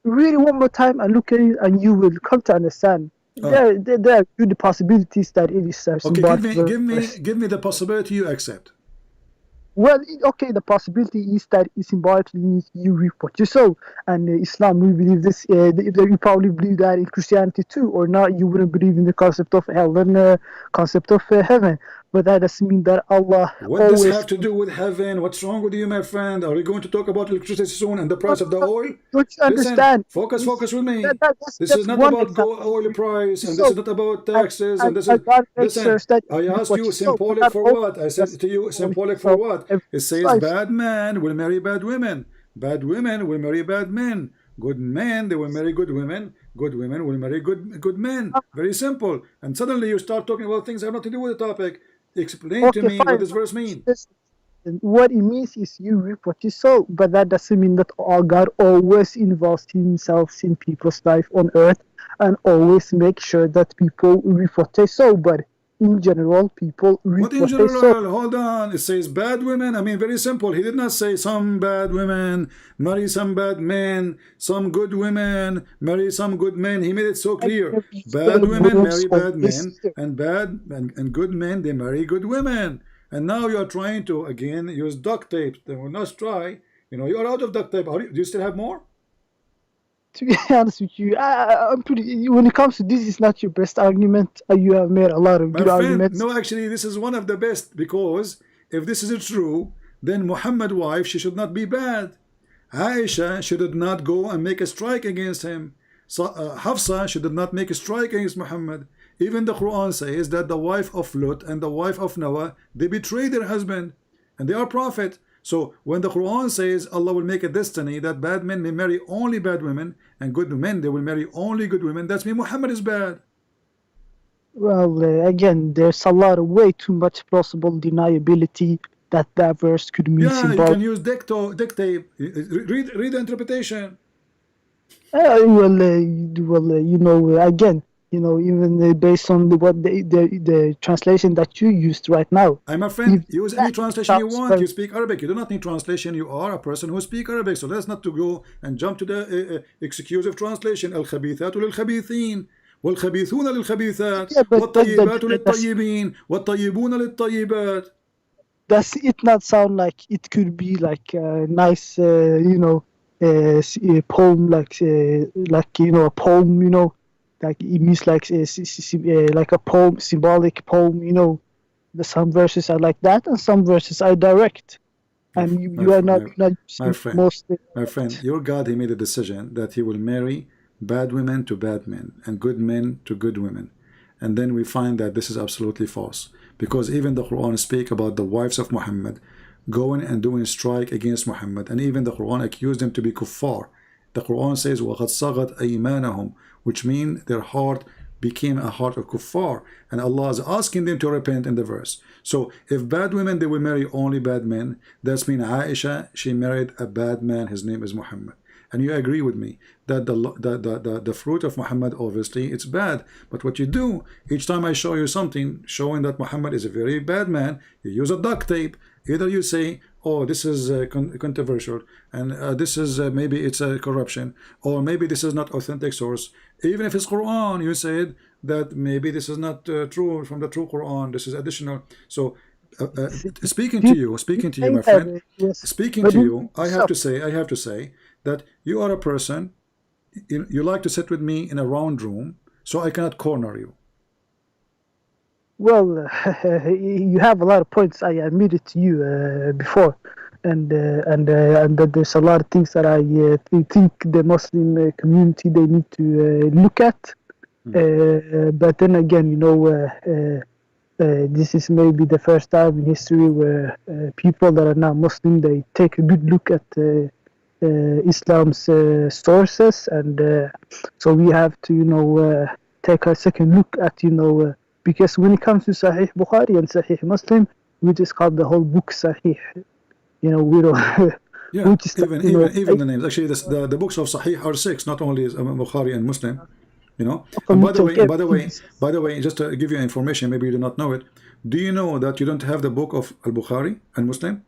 Read it one more time and look at it, and you will come to understand. There are good possibilities that it is symbolic. Okay, give me the possibility you accept. Well, okay, the possibility is that it symbolically means you reap what you sow. And Islam, we believe this. You probably believe that in Christianity too, or not. You wouldn't believe in the concept of hell and concept of heaven. But that doesn't mean that Allah. What does this have to do with heaven? What's wrong with you, my friend? Are we going to talk about electricity soon and the price of the oil? Don't you understand? Listen, focus with me. This is not about oil price, and this is not about taxes, and this is. Listen, I asked you symbolic for what? I said to you symbolic for what? It says bad men will marry bad women. Bad women will marry bad men. Good men, they will marry good women. Good women will marry good men. Very simple. And suddenly you start talking about things that have nothing to do with the topic. Explain to me what this verse means. What it means is you reap what you sow, but that doesn't mean that God always involves Himself in people's life on earth and always make sure that people reap what they sow. But in general, people reap what they sow. Hold on. It says bad women. I mean, very simple. He did not say some bad women marry some bad men, some good women marry some good men. He made it so clear. Bad women marry bad men, and good men, they marry good women. And now you are trying to again use duct tape. They will not try. You know, you are out of duct tape. Do you still have more? To be honest with you, I'm pretty. When it comes to this, is not your best argument. You have made a lot of good arguments. No, actually, this is one of the best, because if this is true, then Muhammad's wife, she should not be bad. Aisha, she did not go and make a strike against him. So Hafsa, she did not make a strike against Muhammad. Even the Quran says that the wife of Lut and the wife of Noah, they betrayed their husband, and they are prophet. So when the Quran says Allah will make a destiny that bad men may marry only bad women, and good men, they will marry only good women, that's mean Muhammad is bad. Well, again, there's a lot of way too much plausible deniability that verse could mean symbolic. You can use dictate. Read the interpretation. You know, again, You know, even based on the translation that you used right now. I'm a friend. If Use any that translation you sounds want. very- You speak Arabic. You do not need translation. You are a person who speaks Arabic. So let's not to go and jump to the exclusive translation. الخبيثات للخبيثين والخبيثون للخبيثات Yeah, والطيبات للطيبين والطيبون للطيبات. Does it not sound like it could be like a nice, a poem, like a poem, like it means like like a poem, symbolic poem, some verses are like that and some verses are direct, and you are not My friend, mostly. my friend, your God, he made a decision that he will marry bad women to bad men and good men to good women. And then we find that this is absolutely false, because even the Quran speak about the wives of Muhammad going and doing strike against Muhammad, and even the Quran accused them to be kuffar. The Quran says وَقَدْ صَغَتْ أَيْمَانَهُمْ, which means their heart became a heart of kuffar, and Allah is asking them to repent in the verse. So if bad women, they will marry only bad men. That's mean Aisha, she married a bad man, his name is Muhammad. And you agree with me that the fruit of Muhammad, obviously it's bad, but what you do each time I show you something showing that Muhammad is a very bad man, you use a duct tape. Either you say, oh, this is controversial, and this is maybe it's a corruption, or maybe this is not authentic source. Even if it's Quran, you said that maybe this is not true from the true Quran, this is additional. So speaking to you, my friend, speaking to you, I have to say that you are a person, you like to sit with me in a round room, so I cannot corner you. Well, you have a lot of points. I admitted to you before, and that there's a lot of things that I think the Muslim community they need to look at. But then again, this is maybe the first time in history where people that are not Muslim they take a good look at Islam's sources, and so we have to take a second look at because when it comes to Sahih Bukhari and Sahih Muslim, we just call the whole book Sahih. We don't. Yeah, we just, even the names. Actually, the books of Sahih are 6, not only Bukhari and Muslim. And by the way, just to give you information, maybe you do not know it. Do you know that you don't have the book of Al-Bukhari and Muslim?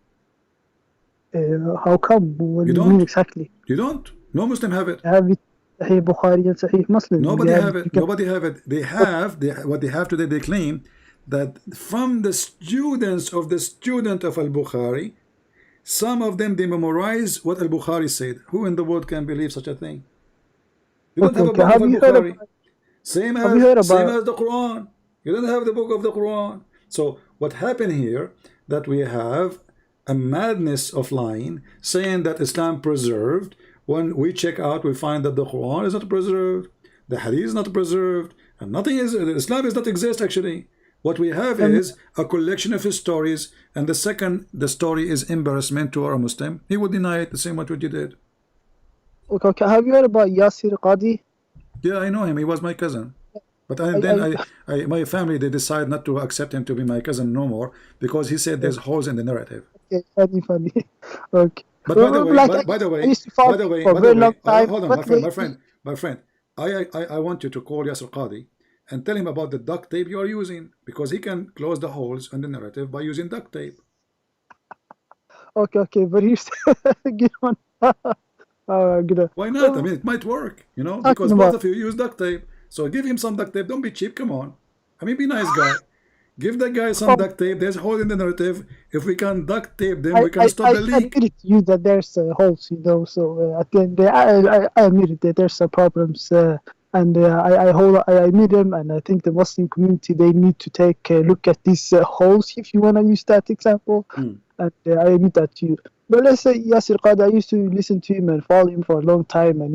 How come? What do you mean exactly? You don't? No Muslim have it. I have it. Sahih Bukhari and Sahih Muslim. Nobody have it. Nobody have it. They have what they have today. They claim that from the students of the student of Al-Bukhari, some of them they memorize what Al-Bukhari said. Who in the world can believe such a thing? You don't have a book of Al-Bukhari. Same as the Quran. You don't have the book of the Quran. So what happened here, that we have a madness of lying, saying that Islam preserved. When we check out, we find that the Quran is not preserved, the Hadith is not preserved, and nothing is. Islam does not exist actually. What we have is a collection of his stories, and the story is embarrassment to our Muslim. He would deny it the same way what you did. Okay. Have you heard about Yasir Qadi? Yeah, I know him. He was my cousin. But my family, they decide not to accept him to be my cousin no more, because he said there's holes in the narrative. Okay, funny. Okay. But by the way, hold on, my friend. I want you to call Yasir Qadi and tell him about the duct tape you are using, because he can close the holes in the narrative by using duct tape. Okay, but he's get on. Why not? I mean, it might work, because both of you use duct tape. So give him some duct tape. Don't be cheap. Come on. I mean, be nice guy. Give the guy some duct tape. There's a hole in the narrative. If we can duct tape them, we can stop the leak. I admit to you that there's holes, so at the end, I admit that there's some problems, and I admit them, and I think the Muslim community, they need to take a look at these holes, if you want to use that example, and I admit that to you. But let's say Yasir Qadi, I used to listen to him and follow him for a long time, and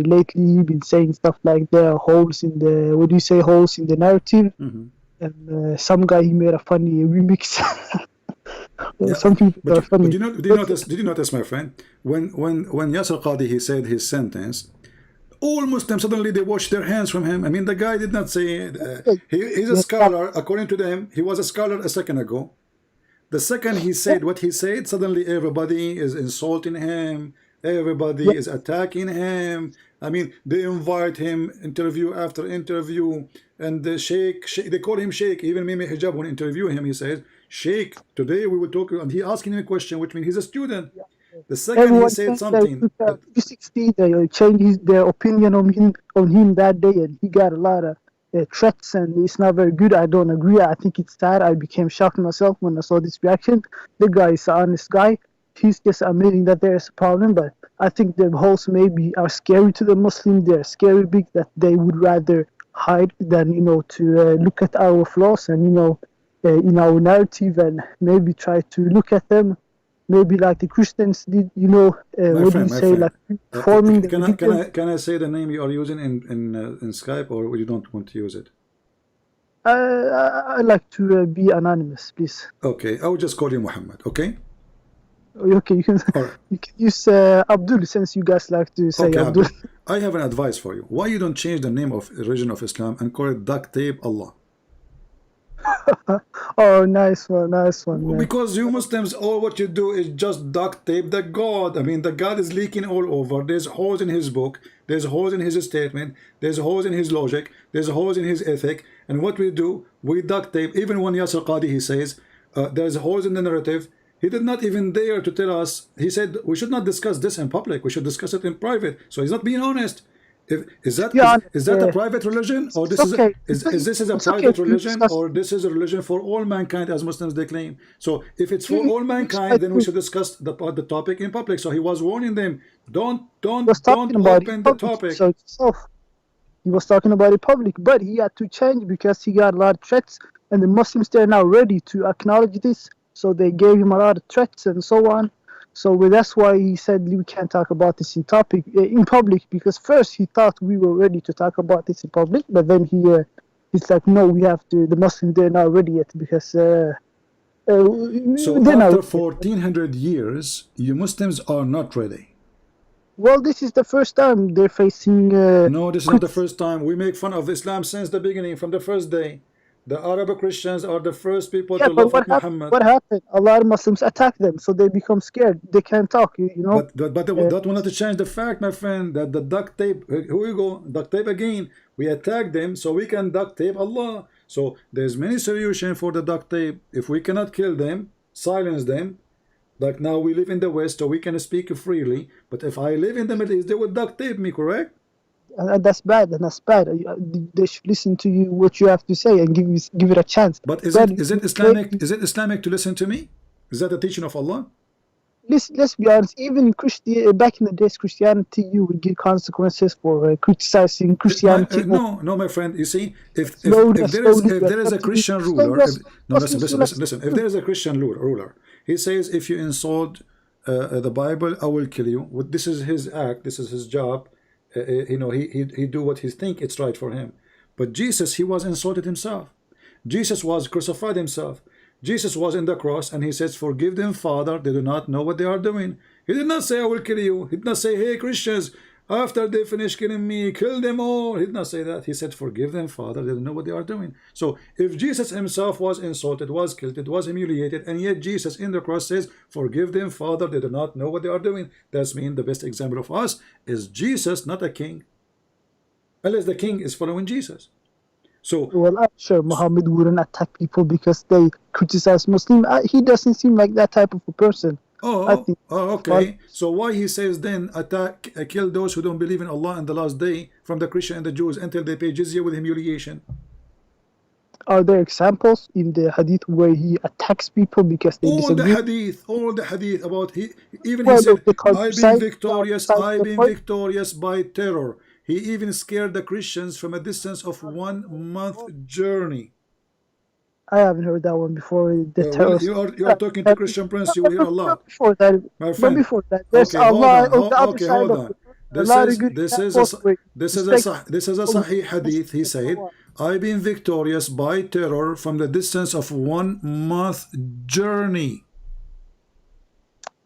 lately he's been saying stuff like there are holes in the, what do you say, holes in the narrative? And some guy, he made a funny remix. Some people are funny. But did you notice, my friend, when Yasir Qadi, he said his sentence, all Muslims suddenly they washed their hands from him. I mean, the guy did not say he's a scholar. According to them, he was a scholar a second ago. The second he said what he said, suddenly everybody is insulting him, Everybody is attacking him. I mean, they invite him interview after interview, and the Sheikh, they call him Sheikh. Even Mimi Hijab, when interview him, he says, Sheikh, today we will talk, and he asking him a question, which means he's a student. The second Everyone he said changed something, their 360, they changed their opinion on him that day, and he got a lot of threats, and it's not very good. I don't agree. I think it's sad. I became shocked myself when I saw this reaction. The guy is an honest guy. He's just admitting that there's a problem, but I think the holes maybe are scary to the Muslim. They're scary big that they would rather hide than, to look at our flaws and, in our narrative, and maybe try to look at them. Maybe like the Christians did, what do you say, like forming the religion. Can I say the name you are using in Skype, or you don't want to use it? I like to be anonymous, please. Okay, I will just call you Muhammad. Okay. Okay, you can use Abdul, since you guys like to say Abdul. I have an advice for you. Why you don't change the name of religion of Islam and call it duct tape Allah? Oh, nice one, man. Because you Muslims, all what you do is just duct tape the God. I mean, the God is leaking all over. There's holes in his book. There's holes in his statement. There's holes in his logic. There's holes in his ethic. And what we do, we duct tape. Even when Yasir Qadi, he says, there's holes in the narrative. He did not even dare to tell us. He said we should not discuss this in public. We should discuss it in private. So he's not being honest. Is that a private religion, or this is a private religion, or this is a religion for all mankind, as Muslims they claim? So if it's for all mankind, then we should discuss the topic in public. So he was warning them, don't open the topic. So he was talking about it public, but he had to change because he got a lot of threats, and the Muslims, they're now ready to acknowledge this. So they gave him a lot of threats and so on. So that's why he said we can't talk about this in public, because first he thought we were ready to talk about this in public, but then he's like, no, we have to. The Muslims, they're not ready yet because. So after 1400 years, you Muslims are not ready. Well, this is the first time they're facing. No, this is not the first time. We make fun of Islam since the beginning, from the first day. The Arab Christians are the first people to love Muhammad. What happened? A lot of Muslims attack them, so they become scared. They can't talk, But that will not change the fact, my friend, that the duct tape, here we go, duct tape again. We attack them so we can duct tape Allah. So there's many solutions for the duct tape. If we cannot kill them, silence them. Like now we live in the West, so we can speak freely. But if I live in the Middle East, they would duct tape me, correct? And that's bad. They should listen to you, what you have to say, and give it a chance. But is it Islamic? Is it Islamic to listen to me? Is that the teaching of Allah? Let's be honest. Even back in the days, Christianity, you would get consequences for criticizing Christianity. No, my friend. You see, if there is a Christian ruler, listen. If there is a Christian ruler, he says, if you insult the Bible, I will kill you. This is his act. This is his job. He do what he think it's right for him. But Jesus, he was insulted himself. Jesus was crucified himself. Jesus was in the cross, and he says, forgive them, Father, they do not know what they are doing. He did not say, I will kill you. He did not say, hey Christians, after they finish killing me, kill them all. He did not say that. He said, forgive them, Father, they don't know what they are doing. So if Jesus himself was insulted, was killed, was humiliated, and yet Jesus in the cross says, forgive them, Father, they do not know what they are doing. That's mean the best example of us is Jesus, not a king. Unless the king is following Jesus. So, well, I'm sure Muhammad wouldn't attack people because they criticize Muslim. He doesn't seem like that type of a person. Okay. So why he says then kill those who don't believe in Allah and the last day from the Christian and the Jews until they pay jizya with humiliation? Are there examples in the hadith where he attacks people because they disagree? All the hadith about he said, I've been victorious by terror. He even scared the Christians from a distance of 1 month journey. I haven't heard that one before. You are talking to Christian Prince. You will hear Allah. Before that, there's Allah on the other side of it. This is a Sahih hadith. He said, I've been victorious by terror from the distance of 1 month journey.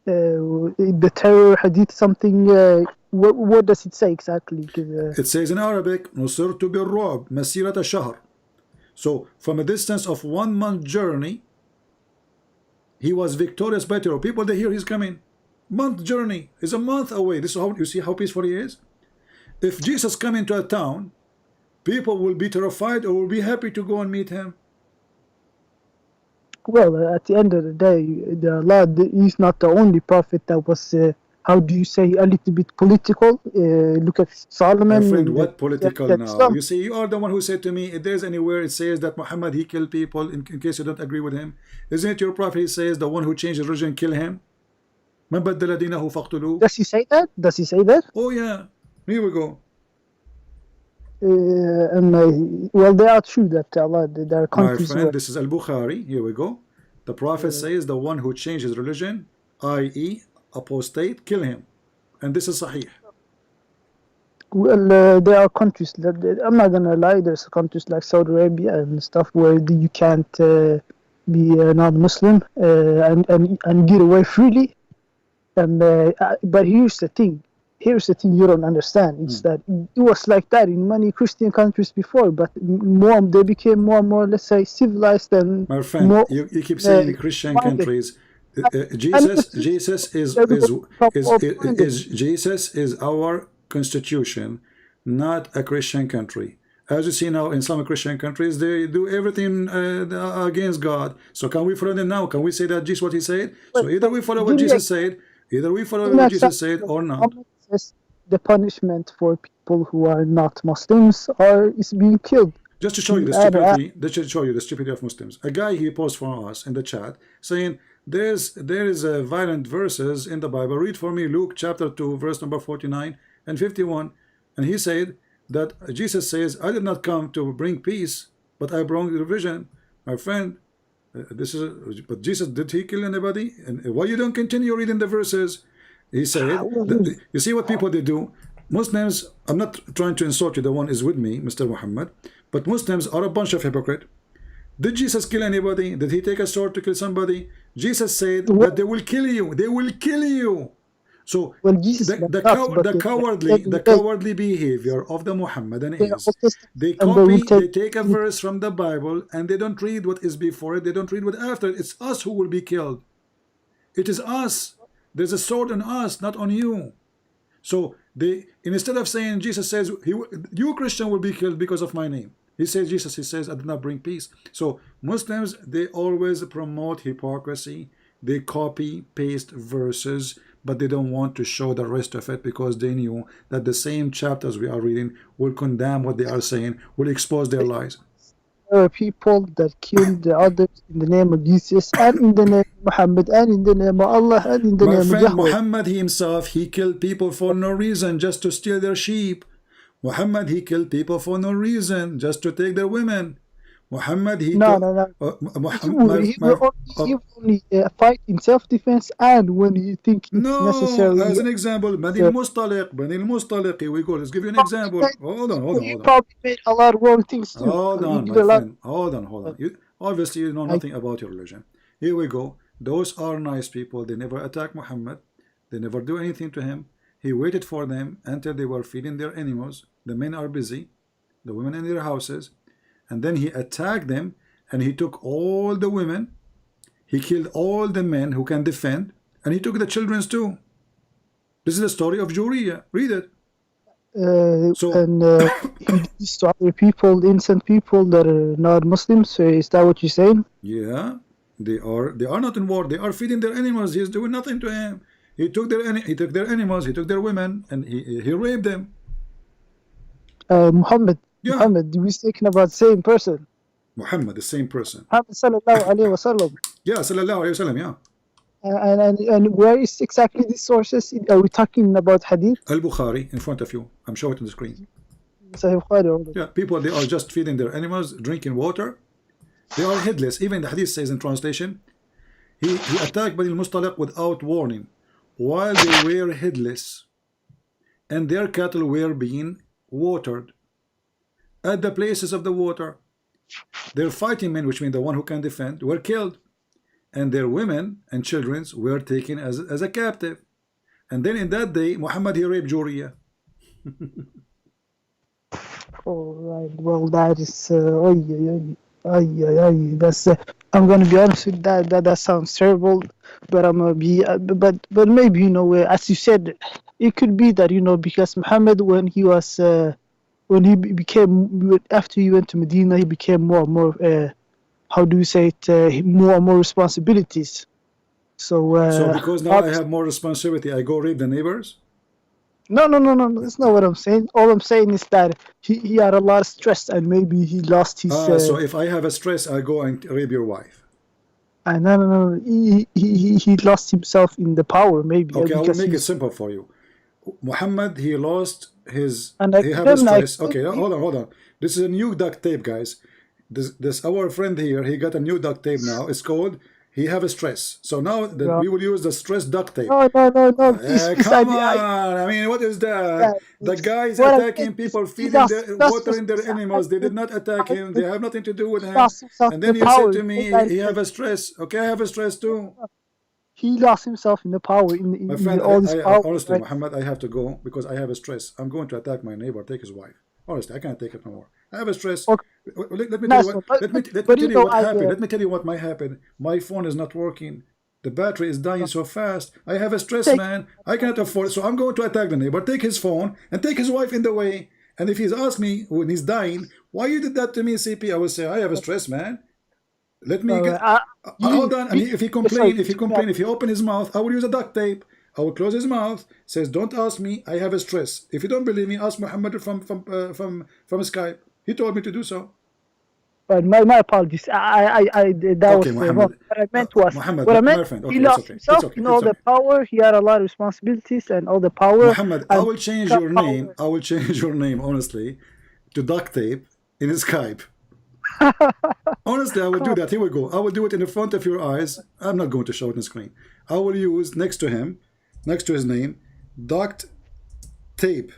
The terror hadith, something. What does it say exactly? It says in Arabic, نصرت بالرعب مسيرة شهر. So from a distance of 1 month journey, he was victorious by terror. People, they hear he's coming. Month journey is a month away. This is how you see how peaceful he is. If Jesus come into a town, people will be terrified or will be happy to go and meet him. Well, at the end of the day, he's not the only prophet that was, how do you say, a little bit political. Look at Solomon. My friend, what political now? Islam. You see, you are the one who said to me, if there's anywhere it says that Muhammad, he killed people, in case you don't agree with him. Isn't it your prophet, he says, the one who changed the religion, kill him? من بدل دينه فاقتلوه. Does he say that? Does he say that? Oh yeah, here we go. Well, they are true that Allah, there are countries. My friend, this is Al-Bukhari. Here we go. The prophet says the one who changes religion, i.e. apostate, kill him. And this is Sahih. Well, there are countries that, I'm not gonna lie, there's countries like Saudi Arabia and stuff where you can't be non-Muslim and get away freely. But here's the thing you don't understand. It's that it was like that in many Christian countries before, but they became more and more, let's say, civilized and my friend, more, you keep saying Christian countries. Jesus is our constitution, not a Christian country. As you see now in some Christian countries, they do everything against God. So can we follow them now? Can we say that Jesus what he said? So either we follow what Jesus said, or not. The punishment for people who are not Muslims is being killed. Just to show you the stupidity, of Muslims. A guy he posted for us in the chat saying there is violent verses in the Bible. Read for me Luke chapter 2 verse number 49 and 51, and he said that Jesus says, I did not come to bring peace, but I brought division. My friend, but Jesus, did he kill anybody? And why you don't continue reading the verses? He said, you see what people they do? Muslims, I'm not trying to insult you, the one is with me, Mr. Muhammad, but Muslims are a bunch of hypocrites. Did Jesus kill anybody? Did he take a sword to kill somebody? Jesus said that they will kill you. They will kill you. So the cowardly behavior of the Muhammadan is they take a verse from the Bible and they don't read what is before it. They don't read what after it. It's us who will be killed. It is us. There's a sword on us, not on you. So instead of saying Jesus says you Christian will be killed because of my name, Jesus says I do not bring peace. So Muslims, they always promote hypocrisy. They copy paste verses, but they don't want to show the rest of it because they knew that the same chapters we are reading will condemn what they are saying, will expose their lies. There are people that killed the others in the name of Jesus and in the name of Muhammad and in the name of Allah and in the name of Yahweh. Muhammad himself, he killed people for no reason, just to steal their sheep. Muhammad, he killed people for no reason, just to take their women. Muhammad, he will only fight in self-defense and when you think it's necessary. As an example, Bani al-Mustaliq, here we go. Let's give you an example. Hold on. You probably made a lot of wrong things too. Hold on, my friend. Hold on. Obviously, you know nothing about your religion. Here we go. Those are nice people. They never attack Muhammad. They never do anything to him. He waited for them until they were feeding their animals. The men are busy. The women in their houses. And then he attacked them and he took all the women, he killed all the men who can defend, and he took the children too. This is the story of Juriya. Read it. He did this to other people, innocent people that are not Muslims. So is that what you're saying? Yeah, they are not in war. They are feeding their animals. He's doing nothing to him. He took their animals, he took their women, and he raped them. Muhammad, we're speaking about the same person. Muhammad, the same person. Muhammad sallallahu alayhi wa sallam. Yeah, sallallahu alayhi wa sallam, yeah. And where is exactly these sources? Are we talking about hadith? Al-Bukhari, in front of you. I'm showing it on the screen. Sahih Bukhari. Yeah, people, they are just feeding their animals, drinking water. They are headless. Even the hadith says in translation, he attacked Bani al-Mustaliq without warning, while they were headless, and their cattle were being watered at the places of the water. Their fighting men, which means the one who can defend, were killed, and their women and children were taken as a captive. And then in that day, Muhammad, he raped Juriya. All right. Well, that is that's I'm gonna be honest with that. That sounds terrible, but I'm gonna be. But maybe as you said, it could be that because Muhammad, when he was when he became after he went to Medina, he became more and more. How do you say it? More and more responsibilities. So because now I have more responsibility, I go rape the neighbors? No. That's not what I'm saying. All I'm saying is that he had a lot of stress and maybe he lost his. So if I have a stress, I go and rape your wife. No. He lost himself in the power maybe. Okay, I will because make it simple for you. Muhammad, he lost his. And he have a stress. Okay, hold on. This is a new duct tape, guys. This our friend here. He got a new duct tape now. It's called. He have a stress. So now we will use the stress duct tape. No. Come on. I mean, what is that? The guys attacking people, feeding watering their animals. They did not attack him. They have nothing to do with him. And then you say to me, he have a stress. Okay, I have a stress too. He lost himself in the power. My friend, all this power. honestly, right? Muhammad, I have to go because I have a stress. I'm going to attack my neighbor, take his wife. Honestly, I can't take it no more. I have a stress. Okay. Let me tell you what. Let me tell you what happened. Let me tell you what might happen. My phone is not working. The battery is dying so fast. I have a stress, man. I cannot afford it. So I'm going to attack the neighbor, take his phone, and take his wife in the way. And if he's asked me when he's dying, why you did that to me, CP? I will say, I have a stress, man. Let me get. Hold on. And if he complain, if he open his mouth, I will use a duct tape. I will close his mouth. Says, don't ask me. I have a stress. If you don't believe me, ask Muhammad from Skype. He told me to do so. But my apologies. That okay, was Muhammad. wrong. What I meant was, Muhammad, what I meant, okay, he lost himself in all the power. He had a lot of responsibilities and all the power. Muhammad, I will change your name. I will change your name, honestly, to duct tape in Skype. Honestly, I will do that. Here we go. I will do it in the front of your eyes. I'm not going to show it on the screen. I will use next to him, next to his name, duct tape.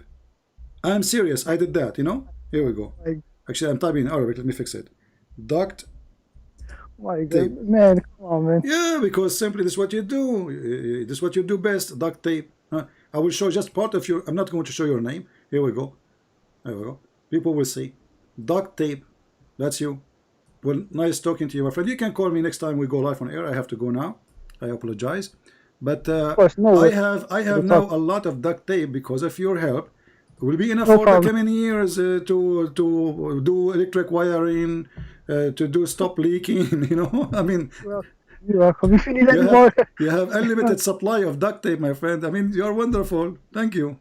I'm serious. I did that, Here we go. Actually, I'm typing in Arabic. Let me fix it. Duct my tape. God, man, come on, man. Yeah, because simply this is what you do. This is what you do best. Duct tape. I will show just part of your. I'm not going to show your name. Here we go. There we go. People will see. Duct tape. That's you. Well, nice talking to you, my friend. You can call me next time we go live on air. I have to go now. I apologize, but I have now a lot of duct tape because of your help. Will be enough for the coming years to do electric wiring, to do stop leaking. I mean, you're welcome. If you need any more, you have unlimited supply of duct tape, my friend. I mean, you're wonderful. Thank you.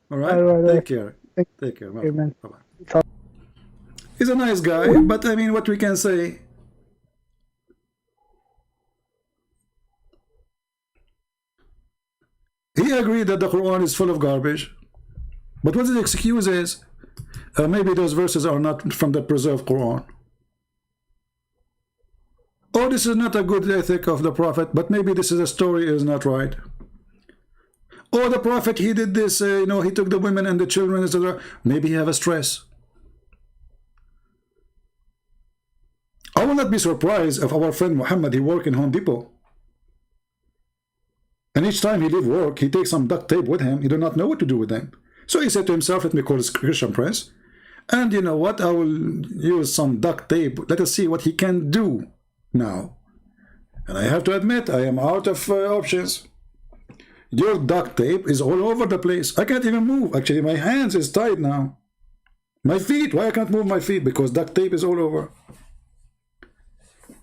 All right. Take care. Take care. Bye bye. He's a nice guy, but I mean, what we can say. He agreed that the Quran is full of garbage. But what his excuse is, maybe those verses are not from the preserved Quran. Or this is not a good ethic of the Prophet, but maybe this is a story is not right. Or the Prophet, he did this, he took the women and the children, etc. Maybe he have a stress. I will not be surprised if our friend Muhammad, he work in Home Depot. And each time he leave work, he takes some duct tape with him. He do not know what to do with them. So he said to himself, let me call his Christian Prince. And you know what? I will use some duct tape. Let us see what he can do now. And I have to admit, I am out of options. Your duct tape is all over the place. I can't even move. Actually, my hands is tied now. My feet, why I can't move my feet? Because duct tape is all over.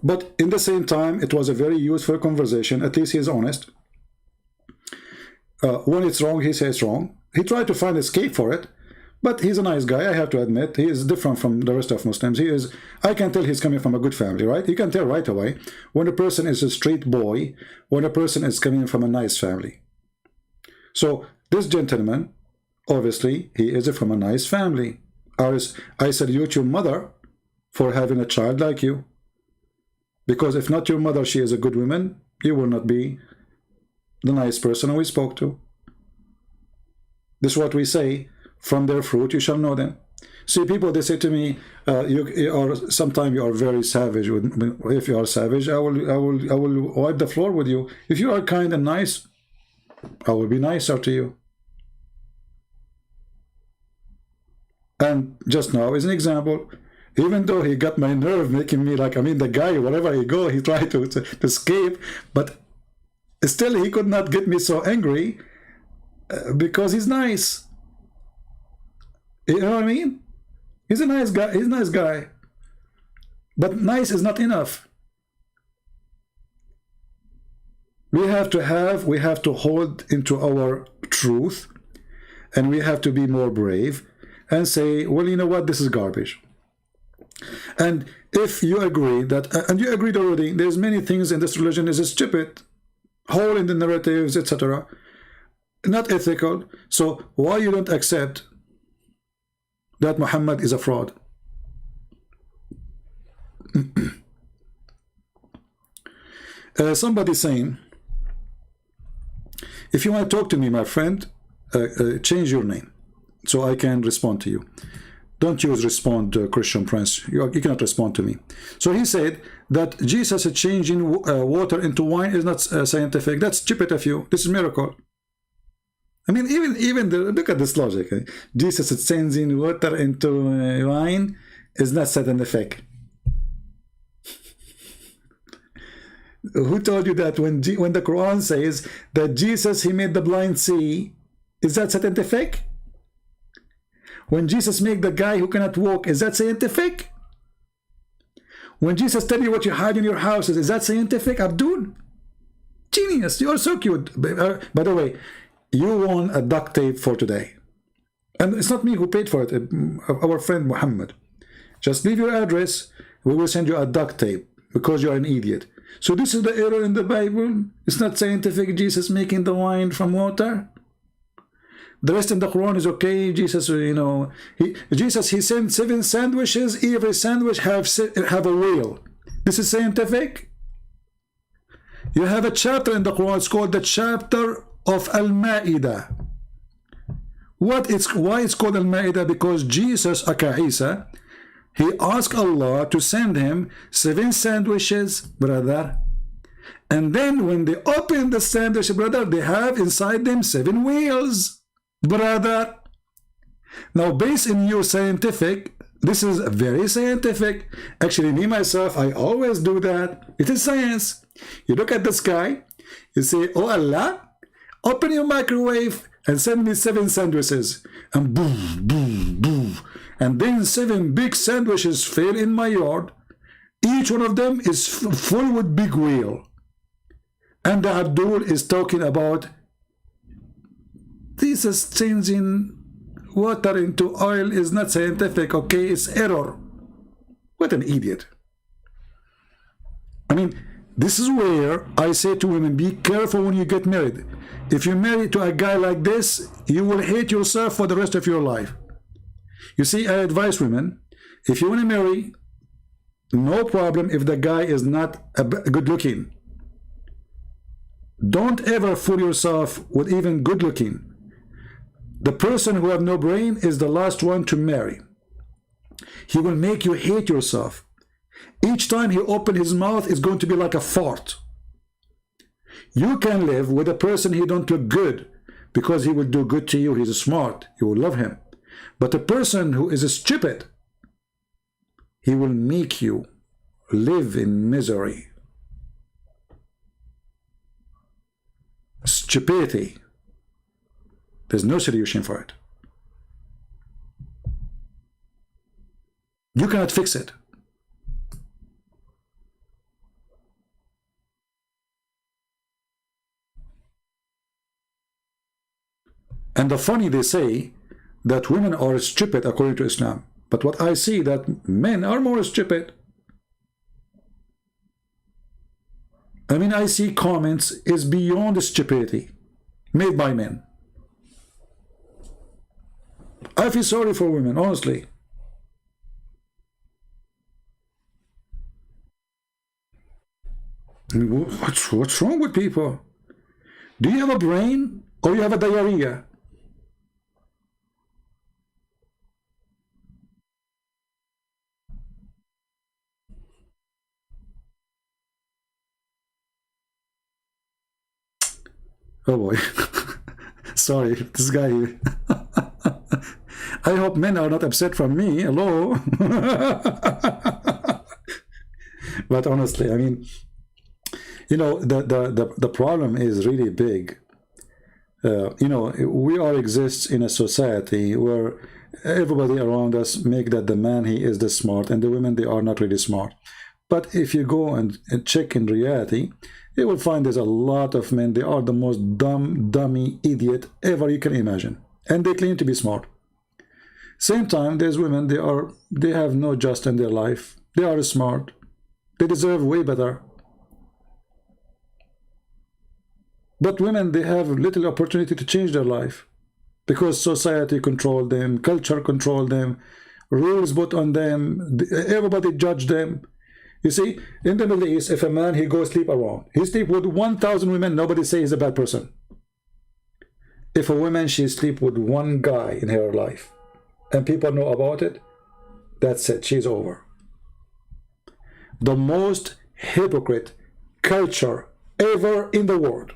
But in the same time, it was a very useful conversation. At least he is honest. When it's wrong, he says wrong. He tried to find escape for it, but he's a nice guy, I have to admit. He is different from the rest of Muslims. I can tell he's coming from a good family, right? You can tell right away when a person is a straight boy, when a person is coming from a nice family. So this gentleman, obviously, he is from a nice family. I salute your mother for having a child like you. Because if not your mother, she is a good woman, you will not be the nice person we spoke to. This is what we say, from their fruit you shall know them. See, people, they say to me, sometimes you are very savage. If you are savage, I will wipe the floor with you. If you are kind and nice, I will be nicer to you. And just now, as an example, Even though he got my nerve, making me like, I mean, the guy, wherever he go, he tried to escape, but still he could not get me so angry because he's nice. You know what I mean? He's a nice guy. He's a nice guy. But nice is not enough. We have to hold into our truth, and we have to be more brave and say, well, you know what, this is garbage. And if you agree that, and you agreed already, there's many things in this religion is stupid, hole in the narratives, etc., not ethical. So why you don't accept that Muhammad is a fraud? Somebody saying, if you want to talk to me, my friend, change your name so I can respond to you. Don't use respond Christian Prince. You cannot respond to me. So he said that Jesus changing water into wine is not scientific. That's stupid of you. This is miracle. I mean, even look at this logic. Jesus changing water into wine is not scientific. Who told you that when the Quran says that Jesus, he made the blind see, is that scientific? When Jesus made the guy who cannot walk, is that scientific? When Jesus tell you what you hide in your houses, is that scientific? Abdul? Genius, you're so cute. By the way, you won a duct tape for today. And it's not me who paid for it, our friend Muhammad. Just leave your address, we will send you a duct tape because you're an idiot. So this is the error in the Bible. It's not scientific, Jesus making the wine from water. The rest in the Quran is okay. Jesus, you know, he sent 7 sandwiches. Every sandwich have a whale. This is scientific. You have a chapter in the Quran. It's called the chapter of Al-Ma'idah. Why it's called Al-Ma'idah? Because Jesus, Isa, he asked Allah to send him 7 sandwiches, brother. And then when they open the sandwich, brother, they have inside them 7 whales. Brother, now based in your scientific, this is very scientific. Actually, me myself, I always do that. It is science. You look at the sky, you say, oh Allah, open your microwave and send me 7 sandwiches. And boom, boom, boom. And then 7 big sandwiches fell in my yard. Each one of them is full with big whale. And the Abdul is talking about this is changing water into oil is not scientific, okay? It's error. What an idiot. I mean, this is where I say to women, be careful when you get married. If you marry to a guy like this, you will hate yourself for the rest of your life. You see, I advise women, if you want to marry, no problem if the guy is not good looking. Don't ever fool yourself with even good looking. The person who have no brain is the last one to marry. He will make you hate yourself. Each time he opens his mouth, it's going to be like a fart. You can live with a person he don't look good because he will do good to you. He's smart. You will love him. But a person who is stupid, he will make you live in misery. Stupidity. There's no solution for it. You cannot fix it. And the funny, they say that women are stupid according to Islam. But what I see that men are more stupid. I mean, I see comments is beyond stupidity made by men. I feel sorry for women, honestly. I mean, what's wrong with people? Do you have a brain or you have a diarrhea? Oh boy. Sorry, this guy. I hope men are not upset from me. Hello. But honestly, I mean, you know, the problem is really big. You know, we all exist in a society where everybody around us make that the man, he is the smart, and the women, they are not really smart. But if you go and check in reality, you will find there's a lot of men, they are the most dummy idiot ever you can imagine, and they claim to be smart. Same time, there's women, they have no just in their life, they are smart, they deserve way better. But women, they have little opportunity to change their life because society control them, culture control them, rules put on them, everybody judge them. You see, in the Middle East, if a man, he goes sleep around, he sleep with 1,000 women, nobody say he's a bad person. If a woman, she sleep with one guy in her life, and people know about it, that's it, she's over. The most hypocrite culture ever in the world.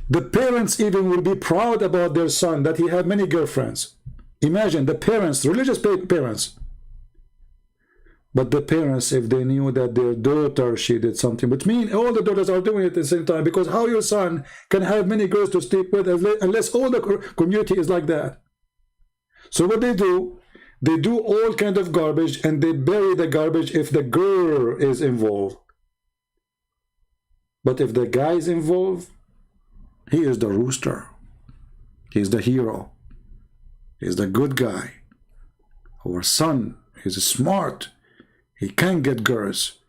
The parents even will be proud about their son that he had many girlfriends. Imagine the parents, religious parents. But the parents, if they knew that their daughter, she did something, which means all the daughters are doing it at the same time, because how your son can have many girls to sleep with unless all the community is like that. So what they do all kind of garbage, and they bury the garbage if the girl is involved. But if the guy is involved, he is the rooster. He's the hero. He's the good guy. Our son is smart. He can get girls.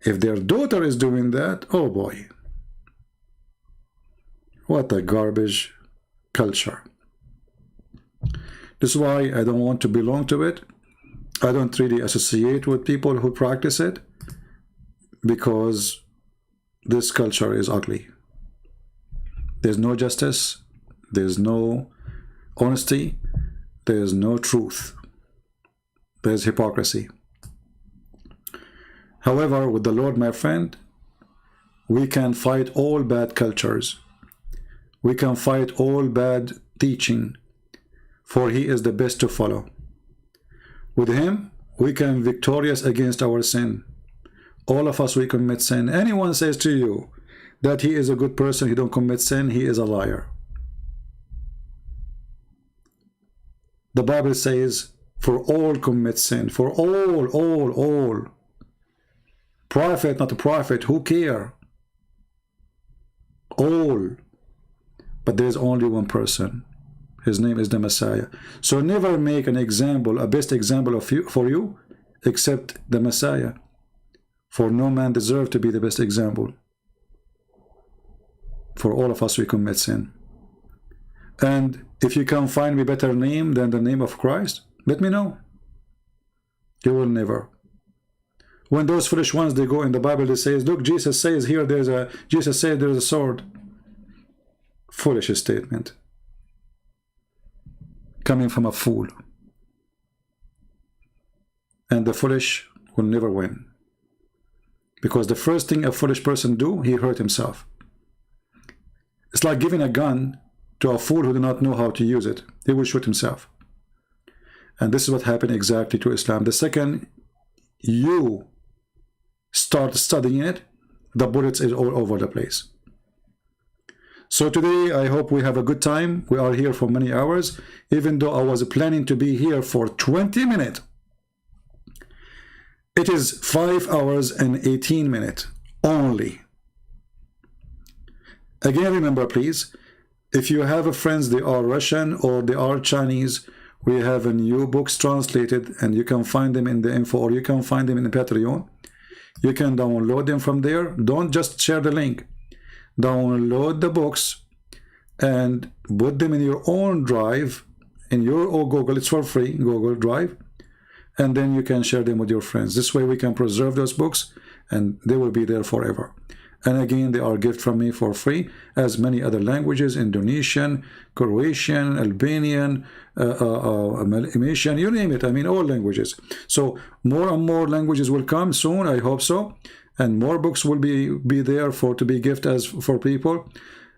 If their daughter is doing that, oh boy. What a garbage culture. This is why I don't want to belong to it. I don't really associate with people who practice it, because this culture is ugly. There's no justice, there's no honesty, there's no truth, there's hypocrisy. However, with the Lord, my friend, we can fight all bad cultures. We can fight all bad teaching, for He is the best to follow. With Him, we can be victorious against our sin. All of us, we commit sin. Anyone says to you that he is a good person, he don't commit sin, he is a liar. The Bible says, for all commit sin. For all. Prophet, not a prophet, who care? All. But there's only one person. His name is the Messiah. So never make an example, a best example of you for you, except the Messiah. For no man deserves to be the best example. For all of us, we commit sin. And if you can find me better name than the name of Christ, let me know. You will never. When those foolish ones, they go in the Bible, they say, look, Jesus says here, Jesus said there's a sword. Foolish statement. Coming from a fool. And the foolish will never win. Because the first thing a foolish person do, he hurt himself. It's like giving a gun to a fool who do not know how to use it. He will shoot himself. And this is what happened exactly to Islam. The second you start studying it, the bullets is all over the place. So today, I hope we have a good time. We are here for many hours, even though I was planning to be here for 20 minutes. It is 5 hours and 18 minutes only. Again, remember, please, if you have friends, they are Russian or they are Chinese, we have a new books translated, and you can find them in the info, or you can find them in the Patreon. You can download them from there. Don't just share the link. Download the books and put them in your own drive, in your own Google. It's for free, Google Drive. And then you can share them with your friends. This way we can preserve those books, and they will be there forever. And again, they are a gift from me for free, as many other languages: Indonesian, Croatian, Albanian, Malaysian, you name it. I mean, all languages. So more and more languages will come soon, I hope so. And more books will be there to be gift as for people.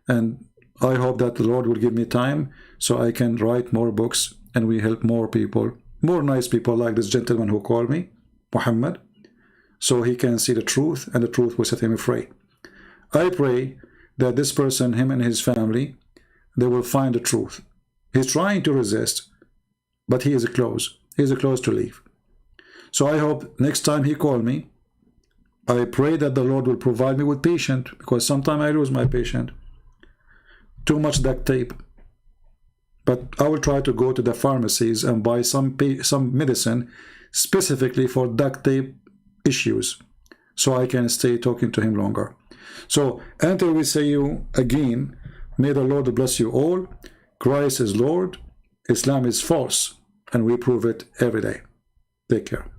And I hope that the Lord will give me time so I can write more books and we help more people, more nice people like this gentleman who called me, Muhammad, so he can see the truth and the truth will set him free. I pray that this person, him and his family, they will find the truth. He's trying to resist, but he is close. He is close to leave. So I hope next time he call me, I pray that the Lord will provide me with patience, because sometimes I lose my patience. Too much duct tape. But I will try to go to the pharmacies and buy some medicine specifically for duct tape issues, so I can stay talking to him longer. So until we see you again, may the Lord bless you all. Christ is Lord, Islam is false, and we prove it every day. Take care.